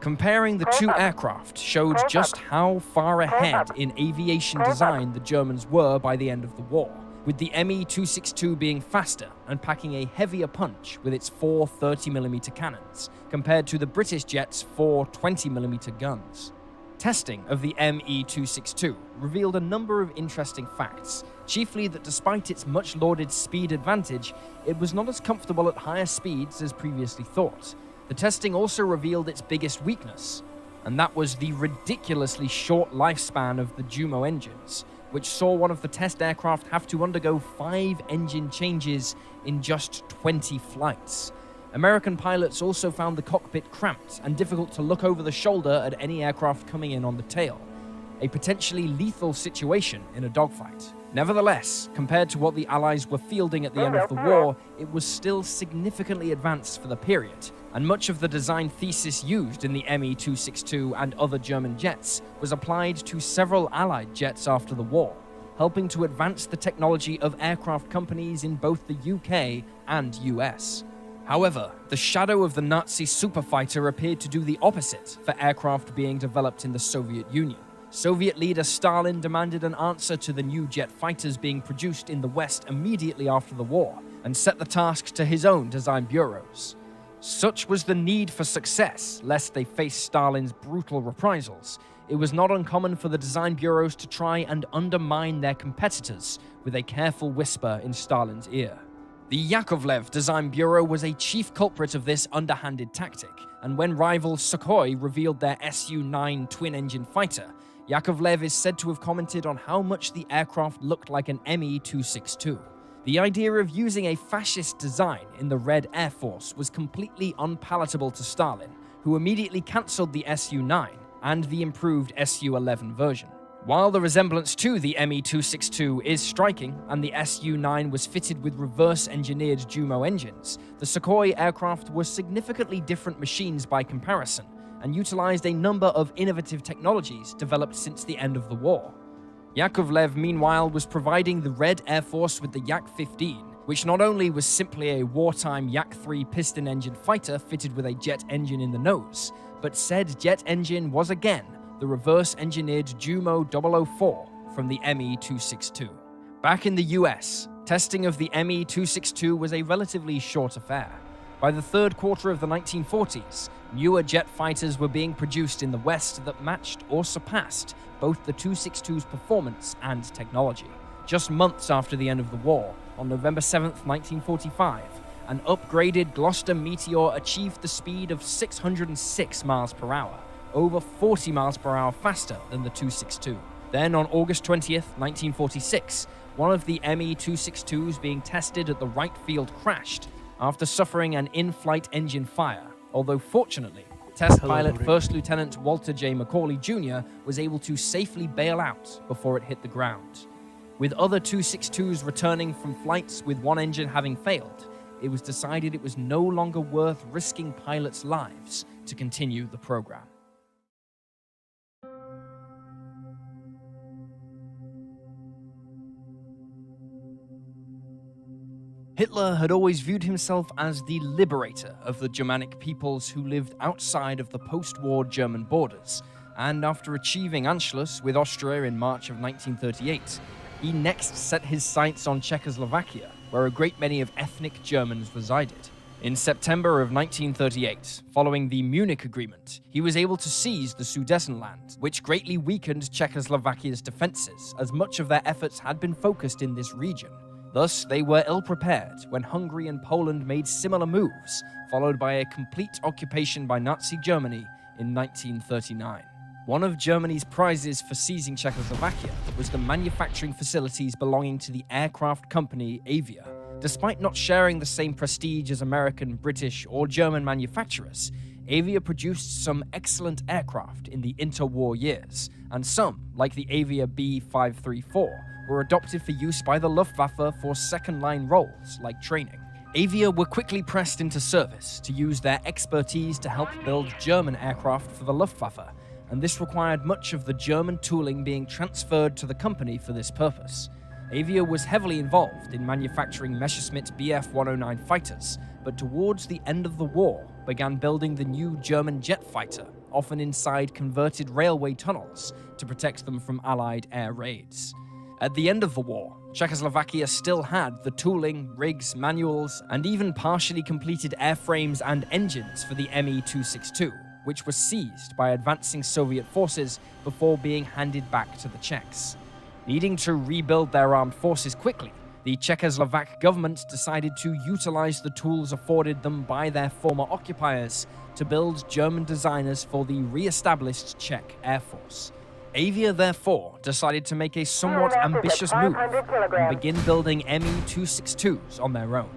Comparing the 2 aircraft showed just how far ahead in aviation design the Germans were by the end of the war, with the Me-262 being faster and packing a heavier punch with its 4 30mm cannons, compared to the British jet's 4 20mm guns. Testing of the Me-262 revealed a number of interesting facts, chiefly that despite its much-lauded speed advantage, it was not as comfortable at higher speeds as previously thought. The testing also revealed its biggest weakness, and that was the ridiculously short lifespan of the Jumo engines, which saw one of the test aircraft have to undergo 5 engine changes in just 20 flights. American pilots also found the cockpit cramped and difficult to look over the shoulder at any aircraft coming in on the tail, a potentially lethal situation in a dogfight. Nevertheless, compared to what the Allies were fielding at the end of the war, it was still significantly advanced for the period, and much of the design thesis used in the Me-262 and other German jets was applied to several Allied jets after the war, helping to advance the technology of aircraft companies in both the UK and US. However, the shadow of the Nazi superfighter appeared to do the opposite for aircraft being developed in the Soviet Union. Soviet leader Stalin demanded an answer to the new jet fighters being produced in the West immediately after the war, and set the task to his own design bureaus. Such was the need for success, lest they face Stalin's brutal reprisals. It was not uncommon for the design bureaus to try and undermine their competitors with a careful whisper in Stalin's ear. The Yakovlev Design Bureau was a chief culprit of this underhanded tactic, and when rival Sukhoi revealed their Su-9 twin-engine fighter, Yakovlev is said to have commented on how much the aircraft looked like an Me-262. The idea of using a fascist design in the Red Air Force was completely unpalatable to Stalin, who immediately cancelled the Su-9 and the improved Su-11 version. While the resemblance to the Me-262 is striking, and the Su-9 was fitted with reverse-engineered Jumo engines, the Sukhoi aircraft were significantly different machines by comparison, and utilized a number of innovative technologies developed since the end of the war. Yakovlev, meanwhile, was providing the Red Air Force with the Yak-15, which not only was simply a wartime Yak-3 piston engine fighter fitted with a jet engine in the nose, but said jet engine was again the reverse-engineered Jumo 004 from the Me-262. Back in the US, testing of the Me-262 was a relatively short affair. By the third quarter of the 1940s, newer jet fighters were being produced in the West that matched or surpassed both the 262's performance and technology. Just months after the end of the war, on November 7, 1945, an upgraded Gloucester Meteor achieved the speed of 606 miles per hour, over 40 miles per hour faster than the 262. Then on August 20th, 1946, one of the Me-262s being tested at the Wright Field crashed after suffering an in-flight engine fire, although fortunately, test pilot First Lieutenant Walter J. McCauley Jr. was able to safely bail out before it hit the ground. With other 262s returning from flights with one engine having failed, it was decided it was no longer worth risking pilots' lives to continue the program. Hitler had always viewed himself as the liberator of the Germanic peoples who lived outside of the post-war German borders, and after achieving Anschluss with Austria in March of 1938, he next set his sights on Czechoslovakia, where a great many of ethnic Germans resided. In September of 1938, following the Munich Agreement, he was able to seize the Sudetenland, which greatly weakened Czechoslovakia's defenses, as much of their efforts had been focused in this region. Thus, they were ill-prepared when Hungary and Poland made similar moves, followed by a complete occupation by Nazi Germany in 1939. One of Germany's prizes for seizing Czechoslovakia was the manufacturing facilities belonging to the aircraft company Avia. Despite not sharing the same prestige as American, British, or German manufacturers, Avia produced some excellent aircraft in the interwar years, and some, like the Avia B-534, were adopted for use by the Luftwaffe for second-line roles, like training. Avia were quickly pressed into service to use their expertise to help build German aircraft for the Luftwaffe, and this required much of the German tooling being transferred to the company for this purpose. Avia was heavily involved in manufacturing Messerschmitt Bf-109 fighters, but towards the end of the war began building the new German jet fighter, often inside converted railway tunnels, to protect them from Allied air raids. At the end of the war, Czechoslovakia still had the tooling, rigs, manuals, and even partially completed airframes and engines for the Me-262, which was seized by advancing Soviet forces before being handed back to the Czechs. Needing to rebuild their armed forces quickly, the Czechoslovak government decided to utilize the tools afforded them by their former occupiers to build German designers for the re-established Czech Air Force. Avia, therefore, decided to make a somewhat ambitious move and begin building Me-262s on their own.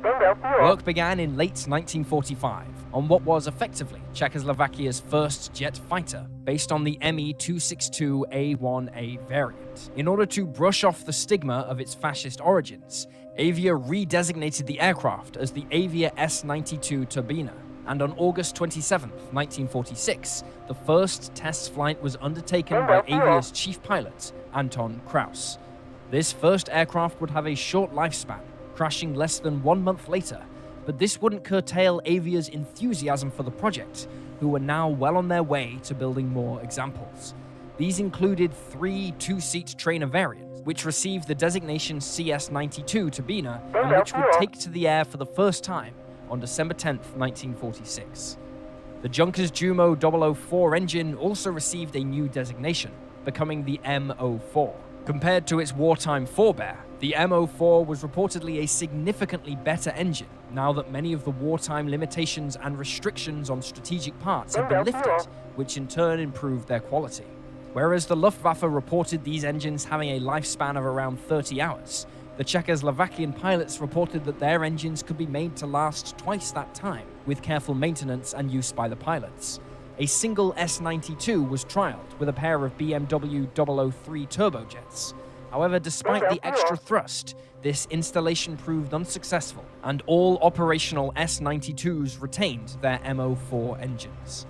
Work began in late 1945 on what was effectively Czechoslovakia's first jet fighter, based on the Me-262A1A variant. In order to brush off the stigma of its fascist origins, Avia redesignated the aircraft as the Avia S-92 Turbina, and on August 27, 1946, the first test flight was undertaken by Avia's chief pilot, Anton Kraus. This first aircraft would have a short lifespan, crashing less than 1 month later, but this wouldn't curtail Avia's enthusiasm for the project, who were now well on their way to building more examples. These included 3 two-seat trainer variants, which received the designation CS-92 Turbina, and which would take to the air for the first time on December 10, 1946. The Junkers Jumo 004 engine also received a new designation, becoming the M04. Compared to its wartime forebear, the M04 was reportedly a significantly better engine, now that many of the wartime limitations and restrictions on strategic parts had been lifted, which in turn improved their quality. Whereas the Luftwaffe reported these engines having a lifespan of around 30 hours, the Czechoslovakian pilots reported that their engines could be made to last twice that time, with careful maintenance and use by the pilots. A single S-92 was trialled with a pair of BMW 003 turbojets. However, despite the extra thrust, this installation proved unsuccessful, and all operational S-92s retained their M04 engines.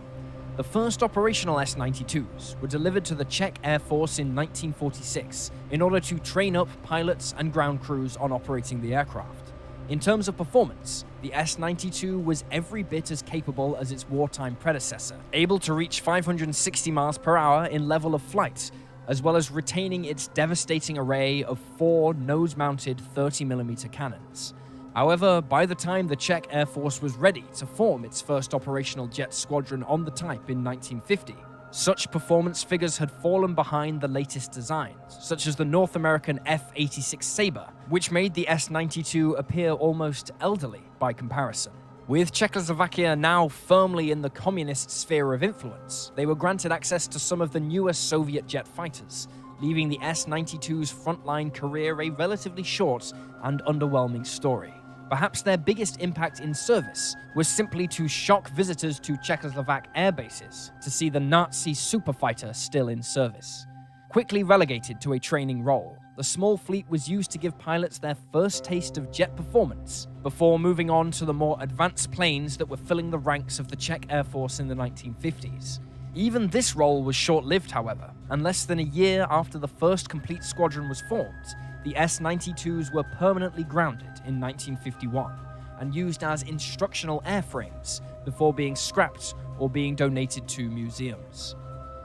The first operational S-92s were delivered to the Czech Air Force in 1946 in order to train up pilots and ground crews on operating the aircraft. In terms of performance, the S-92 was every bit as capable as its wartime predecessor, able to reach 560 miles per hour in level of flight, as well as retaining its devastating array of 4 nose-mounted 30mm cannons. However, by the time the Czech Air Force was ready to form its first operational jet squadron on the type in 1950, such performance figures had fallen behind the latest designs, such as the North American F-86 Sabre, which made the S-92 appear almost elderly by comparison. With Czechoslovakia now firmly in the communist sphere of influence, they were granted access to some of the newer Soviet jet fighters, leaving the S-92's frontline career a relatively short and underwhelming story. Perhaps their biggest impact in service was simply to shock visitors to Czechoslovak air bases to see the Nazi superfighter still in service. Quickly relegated to a training role, the small fleet was used to give pilots their first taste of jet performance before moving on to the more advanced planes that were filling the ranks of the Czech Air Force in the 1950s. Even this role was short-lived, however, and less than a year after the first complete squadron was formed, the S-92s were permanently grounded in 1951 and used as instructional airframes before being scrapped or being donated to museums.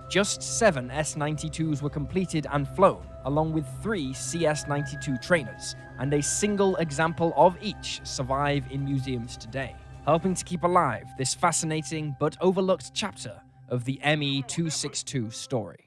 Just 7 S-92s were completed and flown, along with 3 CS-92 trainers, and a single example of each survive in museums today, helping to keep alive this fascinating but overlooked chapter of the Me-262 story.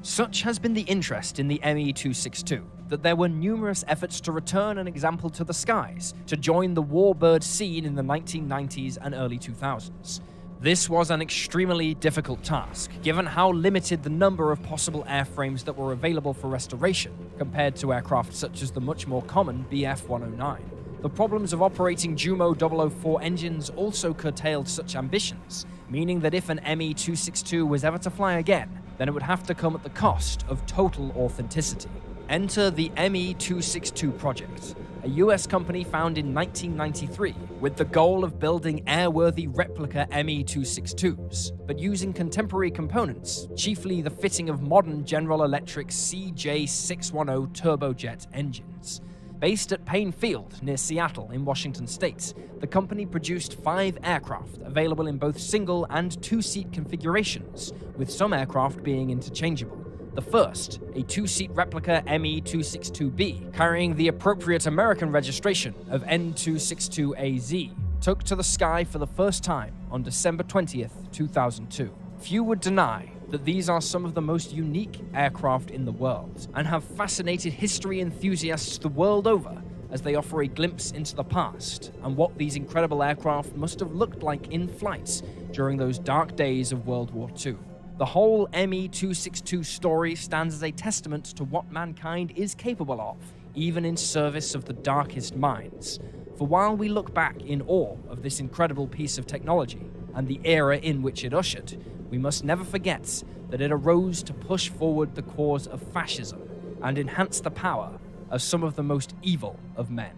Such has been the interest in the ME-262 that there were numerous efforts to return an example to the skies to join the warbird scene in the 1990s and early 2000s. This was an extremely difficult task, given how limited the number of possible airframes that were available for restoration compared to aircraft such as the much more common Bf-109. The problems of operating Jumo 004 engines also curtailed such ambitions, meaning that if an ME-262 was ever to fly again, then it would have to come at the cost of total authenticity. Enter the ME-262 project, a US company founded in 1993 with the goal of building airworthy replica ME-262s, but using contemporary components, chiefly the fitting of modern General Electric CJ610 turbojet engines. Based at Payne Field near Seattle in Washington state, the company produced 5 aircraft available in both single and 2-seat configurations, with some aircraft being interchangeable. The first, a 2-seat replica ME-262B, carrying the appropriate American registration of N262AZ, took to the sky for the first time on December 20th, 2002. Few would deny that these are some of the most unique aircraft in the world, and have fascinated history enthusiasts the world over as they offer a glimpse into the past and what these incredible aircraft must have looked like in flight during those dark days of World War II. The whole ME-262 story stands as a testament to what mankind is capable of, even in service of the darkest minds. For while we look back in awe of this incredible piece of technology and the era in which it ushered, we must never forget that it arose to push forward the cause of fascism and enhance the power of some of the most evil of men.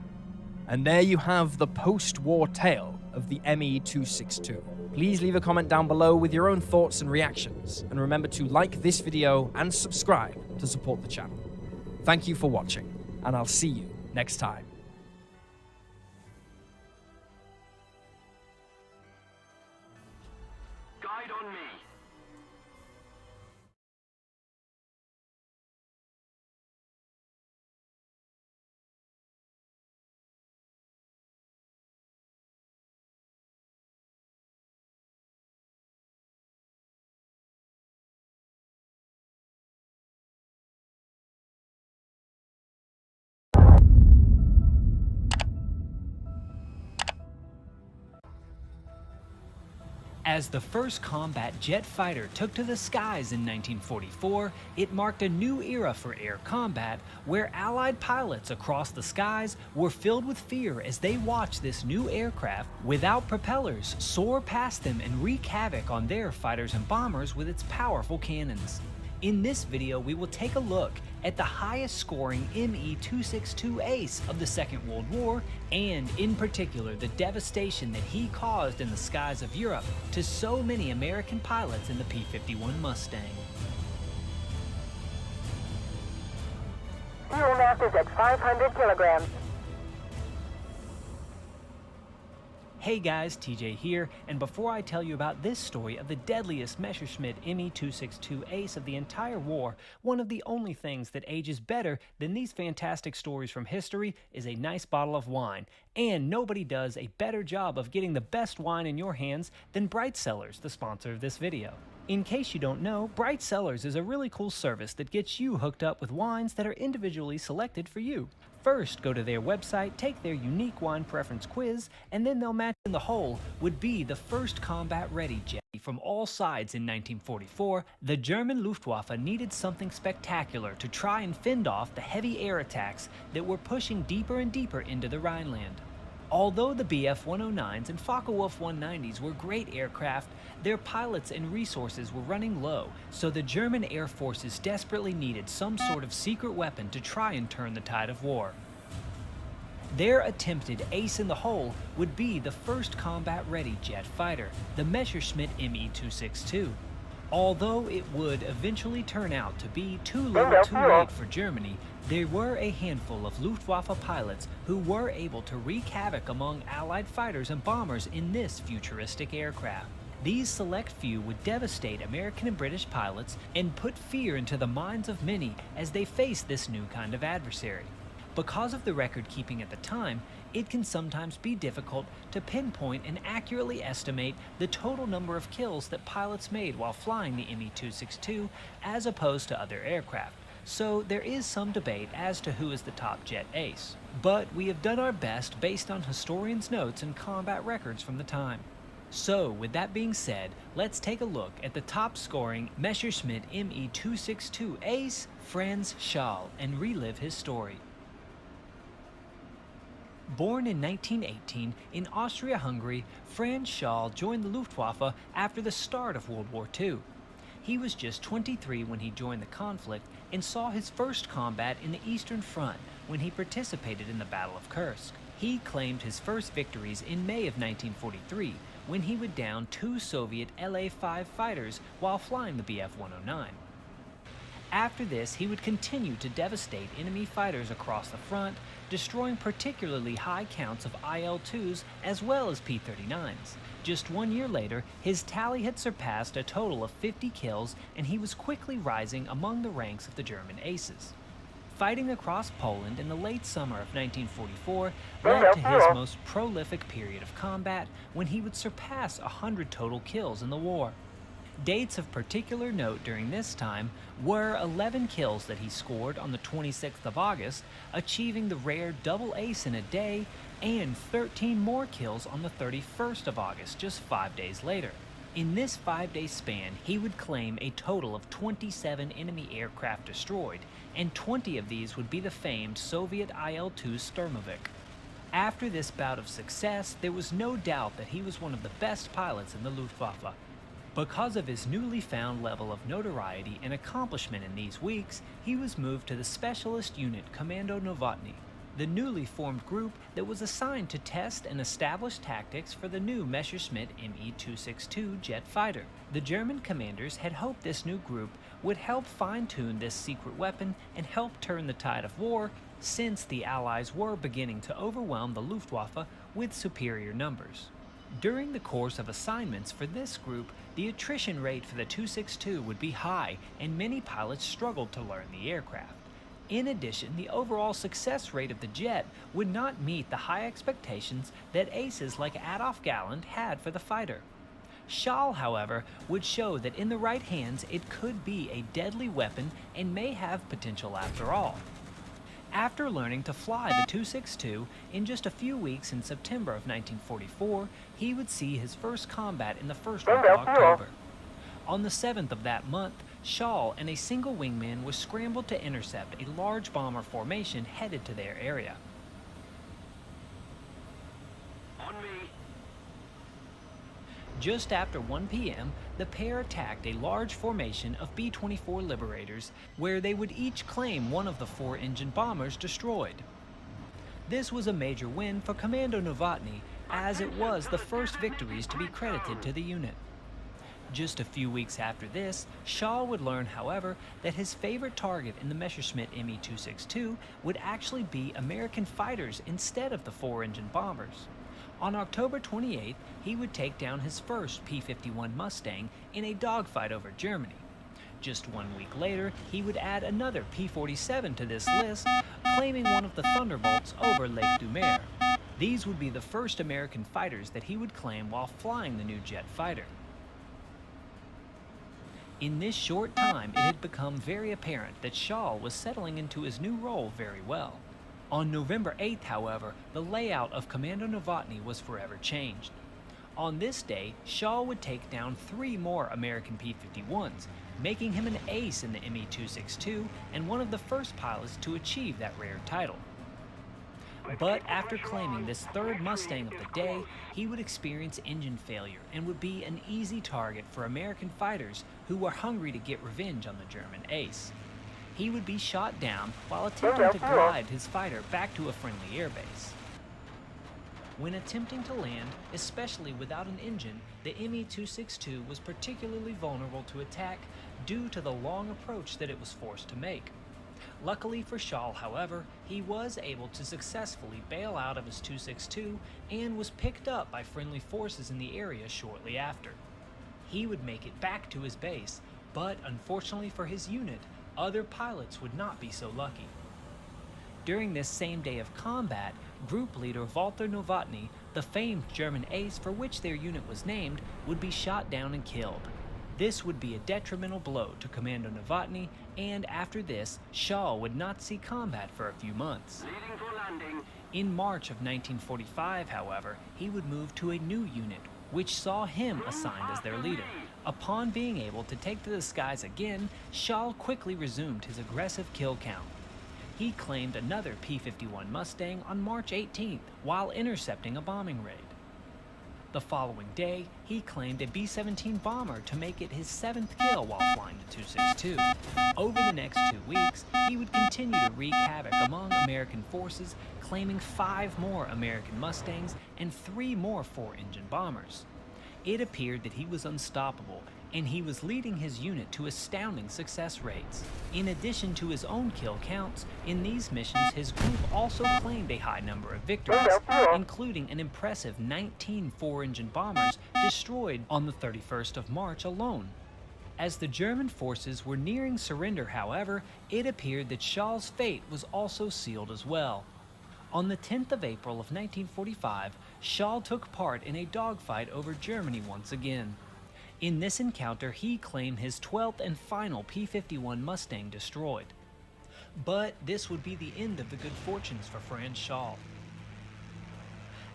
And there you have the post-war tale of the ME-262. Please leave a comment down below with your own thoughts and reactions, and remember to like this video and subscribe to support the channel. Thank you for watching, and I'll see you next time.
Guide on me.
As the first combat jet fighter took to the skies in 1944, it marked a new era for air combat, where Allied pilots across the skies were filled with fear as they watched this new aircraft without propellers soar past them and wreak havoc on their fighters and bombers with its powerful cannons. In this video, we will take a look at the highest scoring ME-262 ace of the Second World War, and in particular the devastation that he caused in the skies of Europe to so many American pilots in the P-51 Mustang.
Fuel mass is at 500 kilograms.
Hey guys, TJ here, and before I tell you about this story of the deadliest Messerschmitt ME-262 ace of the entire war, one of the only things that ages better than these fantastic stories from history is a nice bottle of wine. And nobody does a better job of getting the best wine in your hands than Bright Cellars, the sponsor of this video. In case you don't know, Bright Cellars is a really cool service that gets you hooked up with wines that are individually selected for you. First, go to their website, take their unique wine preference quiz, and then they'll match in the hole would be the first combat-ready jet. From all sides in 1944, the German Luftwaffe needed something spectacular to try and fend off the heavy air attacks that were pushing deeper and deeper into the Rhineland. Although the Bf-109s and Focke-Wulf 190s were great aircraft, their pilots and resources were running low, so the German Air Forces desperately needed some sort of secret weapon to try and turn the tide of war. Their attempted ace in the hole would be the first combat-ready jet fighter, the Messerschmitt ME-262. Although it would eventually turn out to be too little too late for Germany, there were a handful of Luftwaffe pilots who were able to wreak havoc among Allied fighters and bombers in this futuristic aircraft. These select few would devastate American and British pilots and put fear into the minds of many as they faced this new kind of adversary. Because of the record keeping at the time, it can sometimes be difficult to pinpoint and accurately estimate the total number of kills that pilots made while flying the Me-262 as opposed to other aircraft. So there is some debate as to who is the top jet ace. But we have done our best based on historians' notes and combat records from the time. So, with that being said, let's take a look at the top-scoring Messerschmitt Me-262 ace, Franz Schall, and relive his story. Born in 1918 in Austria-Hungary, Franz Schall joined the Luftwaffe after the start of World War II. He was just 23 when he joined the conflict and saw his first combat in the Eastern Front when he participated in the Battle of Kursk. He claimed his first victories in May of 1943 when he would down 2 Soviet La-5 fighters while flying the Bf-109. After this, he would continue to devastate enemy fighters across the front, destroying particularly high counts of IL-2s as well as P-39s. Just 1 year later, his tally had surpassed a total of 50 kills, and he was quickly rising among the ranks of the German aces. Fighting across Poland in the late summer of 1944 led to his most prolific period of combat when he would surpass 100 total kills in the war. Dates of particular note during this time were 11 kills that he scored on the 26th of August, achieving the rare double ace in a day, and 13 more kills on the 31st of August, just 5 days later. In this 5-day span, he would claim a total of 27 enemy aircraft destroyed, and 20 of these would be the famed Soviet IL-2 Sturmovik. After this bout of success, there was no doubt that he was one of the best pilots in the Luftwaffe. Because of his newly found level of notoriety and accomplishment in these weeks, he was moved to the Specialist Unit Kommando Novotny, the newly formed group that was assigned to test and establish tactics for the new Messerschmitt Me-262 jet fighter. The German commanders had hoped this new group would help fine-tune this secret weapon and help turn the tide of war, since the Allies were beginning to overwhelm the Luftwaffe with superior numbers. During the course of assignments for this group, the attrition rate for the 262 would be high, and many pilots struggled to learn the aircraft. In addition, the overall success rate of the jet would not meet the high expectations that aces like Adolf Galland had for the fighter. Schall, however, would show that in the right hands it could be a deadly weapon and may have potential after all. After learning to fly the 262, in just a few weeks in September of 1944, he would see his first combat in the first week of October. On the 7th of that month, Schall and a single wingman was scrambled to intercept a large bomber formation headed to their area. Just after 1 p.m., the pair attacked a large formation of B-24 Liberators, where they would each claim one of the 4 engine bombers destroyed. This was a major win for Kommando Novotny, as it was the first victories to be credited to the unit. Just a few weeks after this, Schall would learn, however, that his favorite target in the Messerschmitt Me-262 would actually be American fighters instead of the 4 engine bombers. On October 28th, he would take down his first P-51 Mustang in a dogfight over Germany. Just 1 week later, he would add another P-47 to this list, claiming one of the Thunderbolts over Lake Dumer. These would be the first American fighters that he would claim while flying the new jet fighter. In this short time, it had become very apparent that Schall was settling into his new role very well. On November 8th, however, the layout of Kommando Novotny was forever changed. On this day, Schall would take down 3 more American P-51s, making him an ace in the Me-262 and one of the first pilots to achieve that rare title. But after claiming this 3rd Mustang of the day, he would experience engine failure and would be an easy target for American fighters who were hungry to get revenge on the German ace. He would be shot down while attempting to glide his fighter back to a friendly airbase. When attempting to land, especially without an engine, the Me-262 was particularly vulnerable to attack due to the long approach that it was forced to make. Luckily for Schall, however, he was able to successfully bail out of his 262 and was picked up by friendly forces in the area shortly after. He would make it back to his base, but unfortunately for his unit, other pilots would not be so lucky. during this same day of combat, group leader Walter Nowotny, the famed German ace for which their unit was named, would be shot down and killed. This would be a detrimental blow to Commando Nowotny, and after this, Shaw would not see combat for a few months. In March of 1945, however, he would move to a new unit, which saw him assigned as their leader. Upon being able to take to the skies again, Shaw quickly resumed his aggressive kill count. He claimed another P-51 Mustang on March 18th while intercepting a bombing raid. The following day, he claimed a B-17 bomber to make it his 7th kill while flying the 262. Over the next 2 weeks, he would continue to wreak havoc among American forces, claiming 5 more American Mustangs and 3 more 4-engine bombers. It appeared that he was unstoppable, and he was leading his unit to astounding success rates. In addition to his own kill counts, in these missions his group also claimed a high number of victories, including an impressive 19 4-engine bombers destroyed on the 31st of March alone. As the German forces were nearing surrender, however, it appeared that Shaw's fate was also sealed as well. On the 10th of April of 1945, Shaw took part in a dogfight over Germany once again. In this encounter, he claimed his 12th and final P-51 Mustang destroyed. But this would be the end of the good fortunes for Franz Shaw.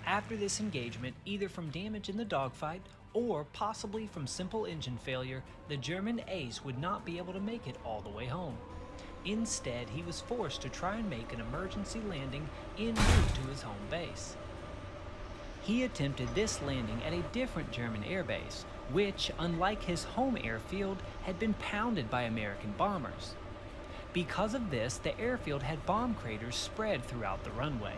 After this engagement, either from damage in the dogfight or possibly from simple engine failure, the German ace would not be able to make it all the way home. Instead, he was forced to try and make an emergency landing en route to his home base. He attempted this landing at a different German airbase, which, unlike his home airfield, had been pounded by American bombers. Because of this, the airfield had bomb craters spread throughout the runway.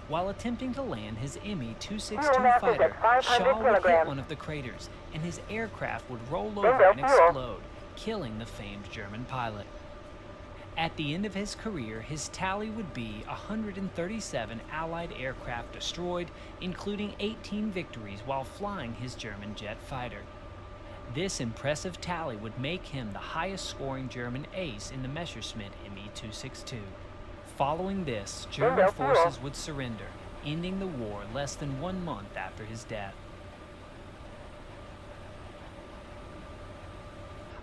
While attempting to land his Me-262 fighter, Shaw would hit one of the craters, and his aircraft would roll over and explode, killing the famed German pilot. At the end of his career, his tally would be 137 Allied aircraft destroyed, including 18 victories while flying his German jet fighter. This impressive tally would make him the highest-scoring German ace in the Messerschmitt Me-262. Following this, German forces would surrender, ending the war less than 1 month after his death.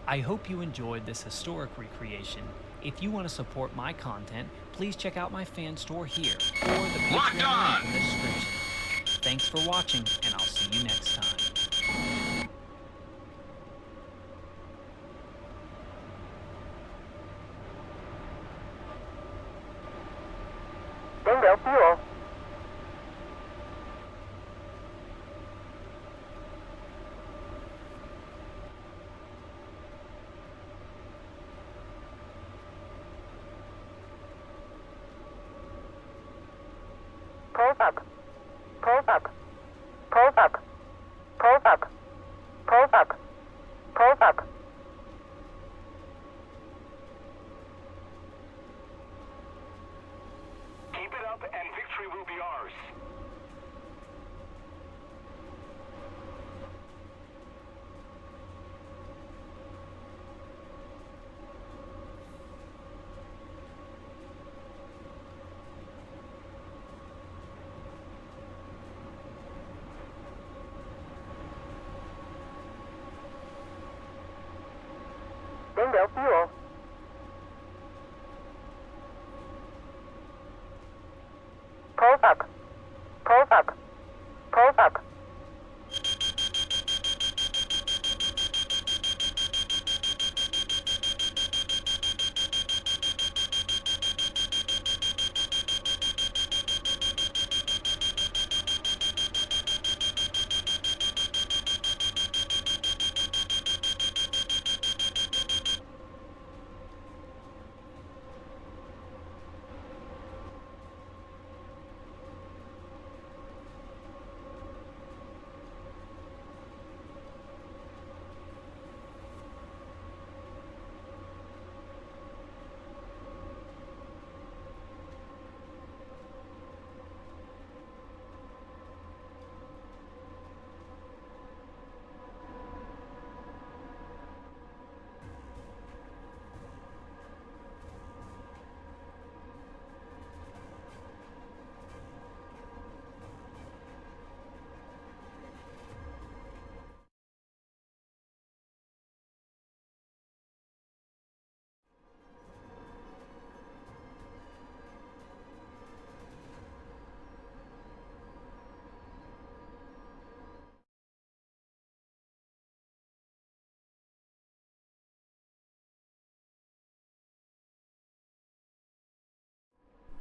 I hope you enjoyed this historic recreation. If you want to support my content, please check out my fan store here or the Patreon link in the description. Thanks for watching, and I'll see you next time.
Bingo fuel. Pulls up. Pulls up. Pulls up. Pulls up. Pulls up. Pulls up.
Keep it up and victory will be ours.
Bingo fuel. Pulls up. Pulls up. Pulls up.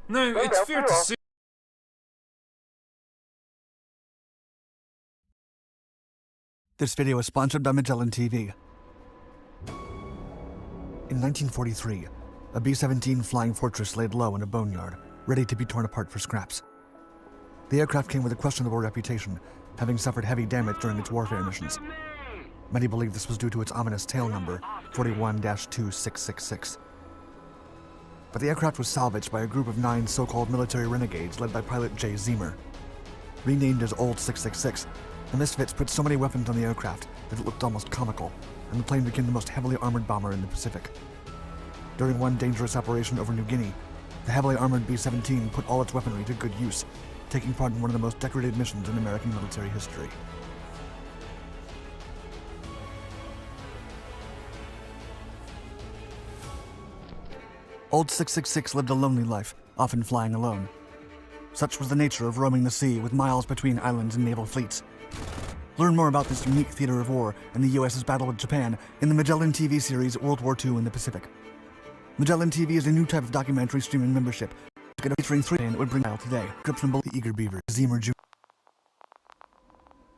No, it's fair to say.
This video is sponsored by Magellan TV. In 1943, a B-17 Flying Fortress laid low in a boneyard, ready to be torn apart for scraps. The aircraft came with a questionable reputation, having suffered heavy damage during its warfare missions. Many believe this was due to its ominous tail number, 41-2666. But the aircraft was salvaged by a group of 9 so-called military renegades led by pilot Jay Zemer. Renamed as Old 666, the Misfits put so many weapons on the aircraft that it looked almost comical, and the plane became the most heavily armored bomber in the Pacific. During one dangerous operation over New Guinea, the heavily armored B-17 put all its weaponry to good use, taking part in one of the most decorated missions in American military history. Old 666 lived a lonely life, often flying alone. Such was the nature of roaming the sea with miles between islands and naval fleets. Learn more about this unique theater of war and the U.S.'s battle with Japan in the Magellan TV series World War II in the Pacific. Magellan TV is a new type of documentary streaming membership featuring 3 that would bring out today. Description below: the Eager Beaver, Zemer Jr.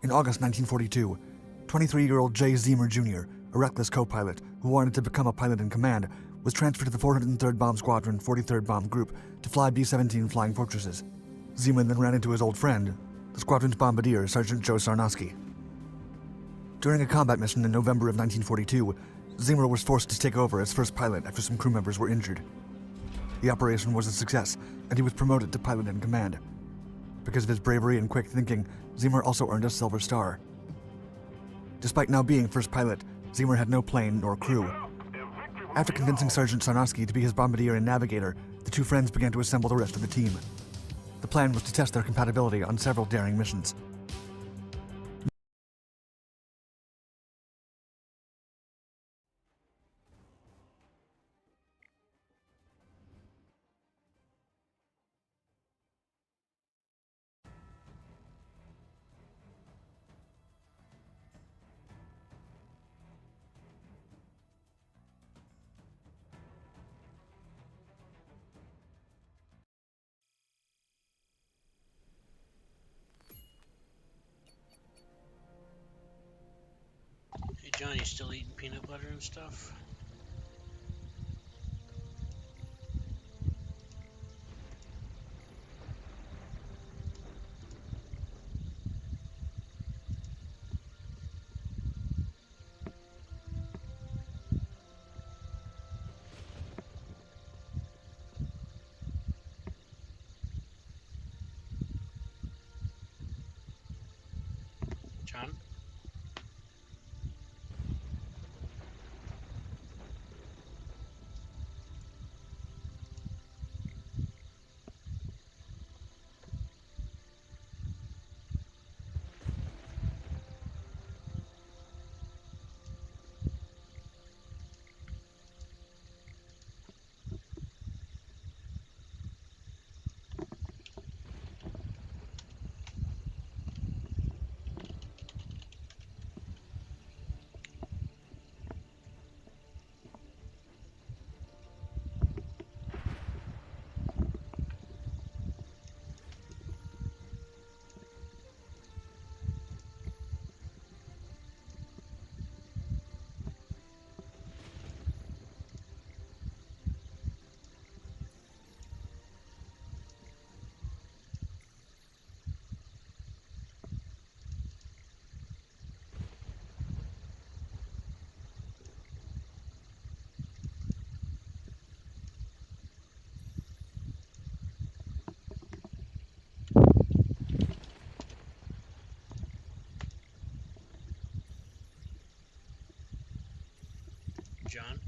In August 1942, 23-year-old Jay Zemer Jr., a reckless co-pilot who wanted to become a pilot in command, was transferred to the 403rd Bomb Squadron, 43rd Bomb Group, to fly B-17 Flying Fortresses. Zemer then ran into his old friend, the squadron's bombardier, Sergeant Joe Sarnowski. During a combat mission in November of 1942, Zemer was forced to take over as first pilot after some crew members were injured. The operation was a success, and he was promoted to pilot in command. Because of his bravery and quick thinking, Zemer also earned a Silver Star. Despite now being first pilot, Zemer had no plane nor crew. After convincing Sergeant Sarnowski to be his bombardier and navigator, the two friends began to assemble the rest of the team. The plan was to test their compatibility on several daring missions.
Hey John, you still eating peanut butter and stuff? John? John?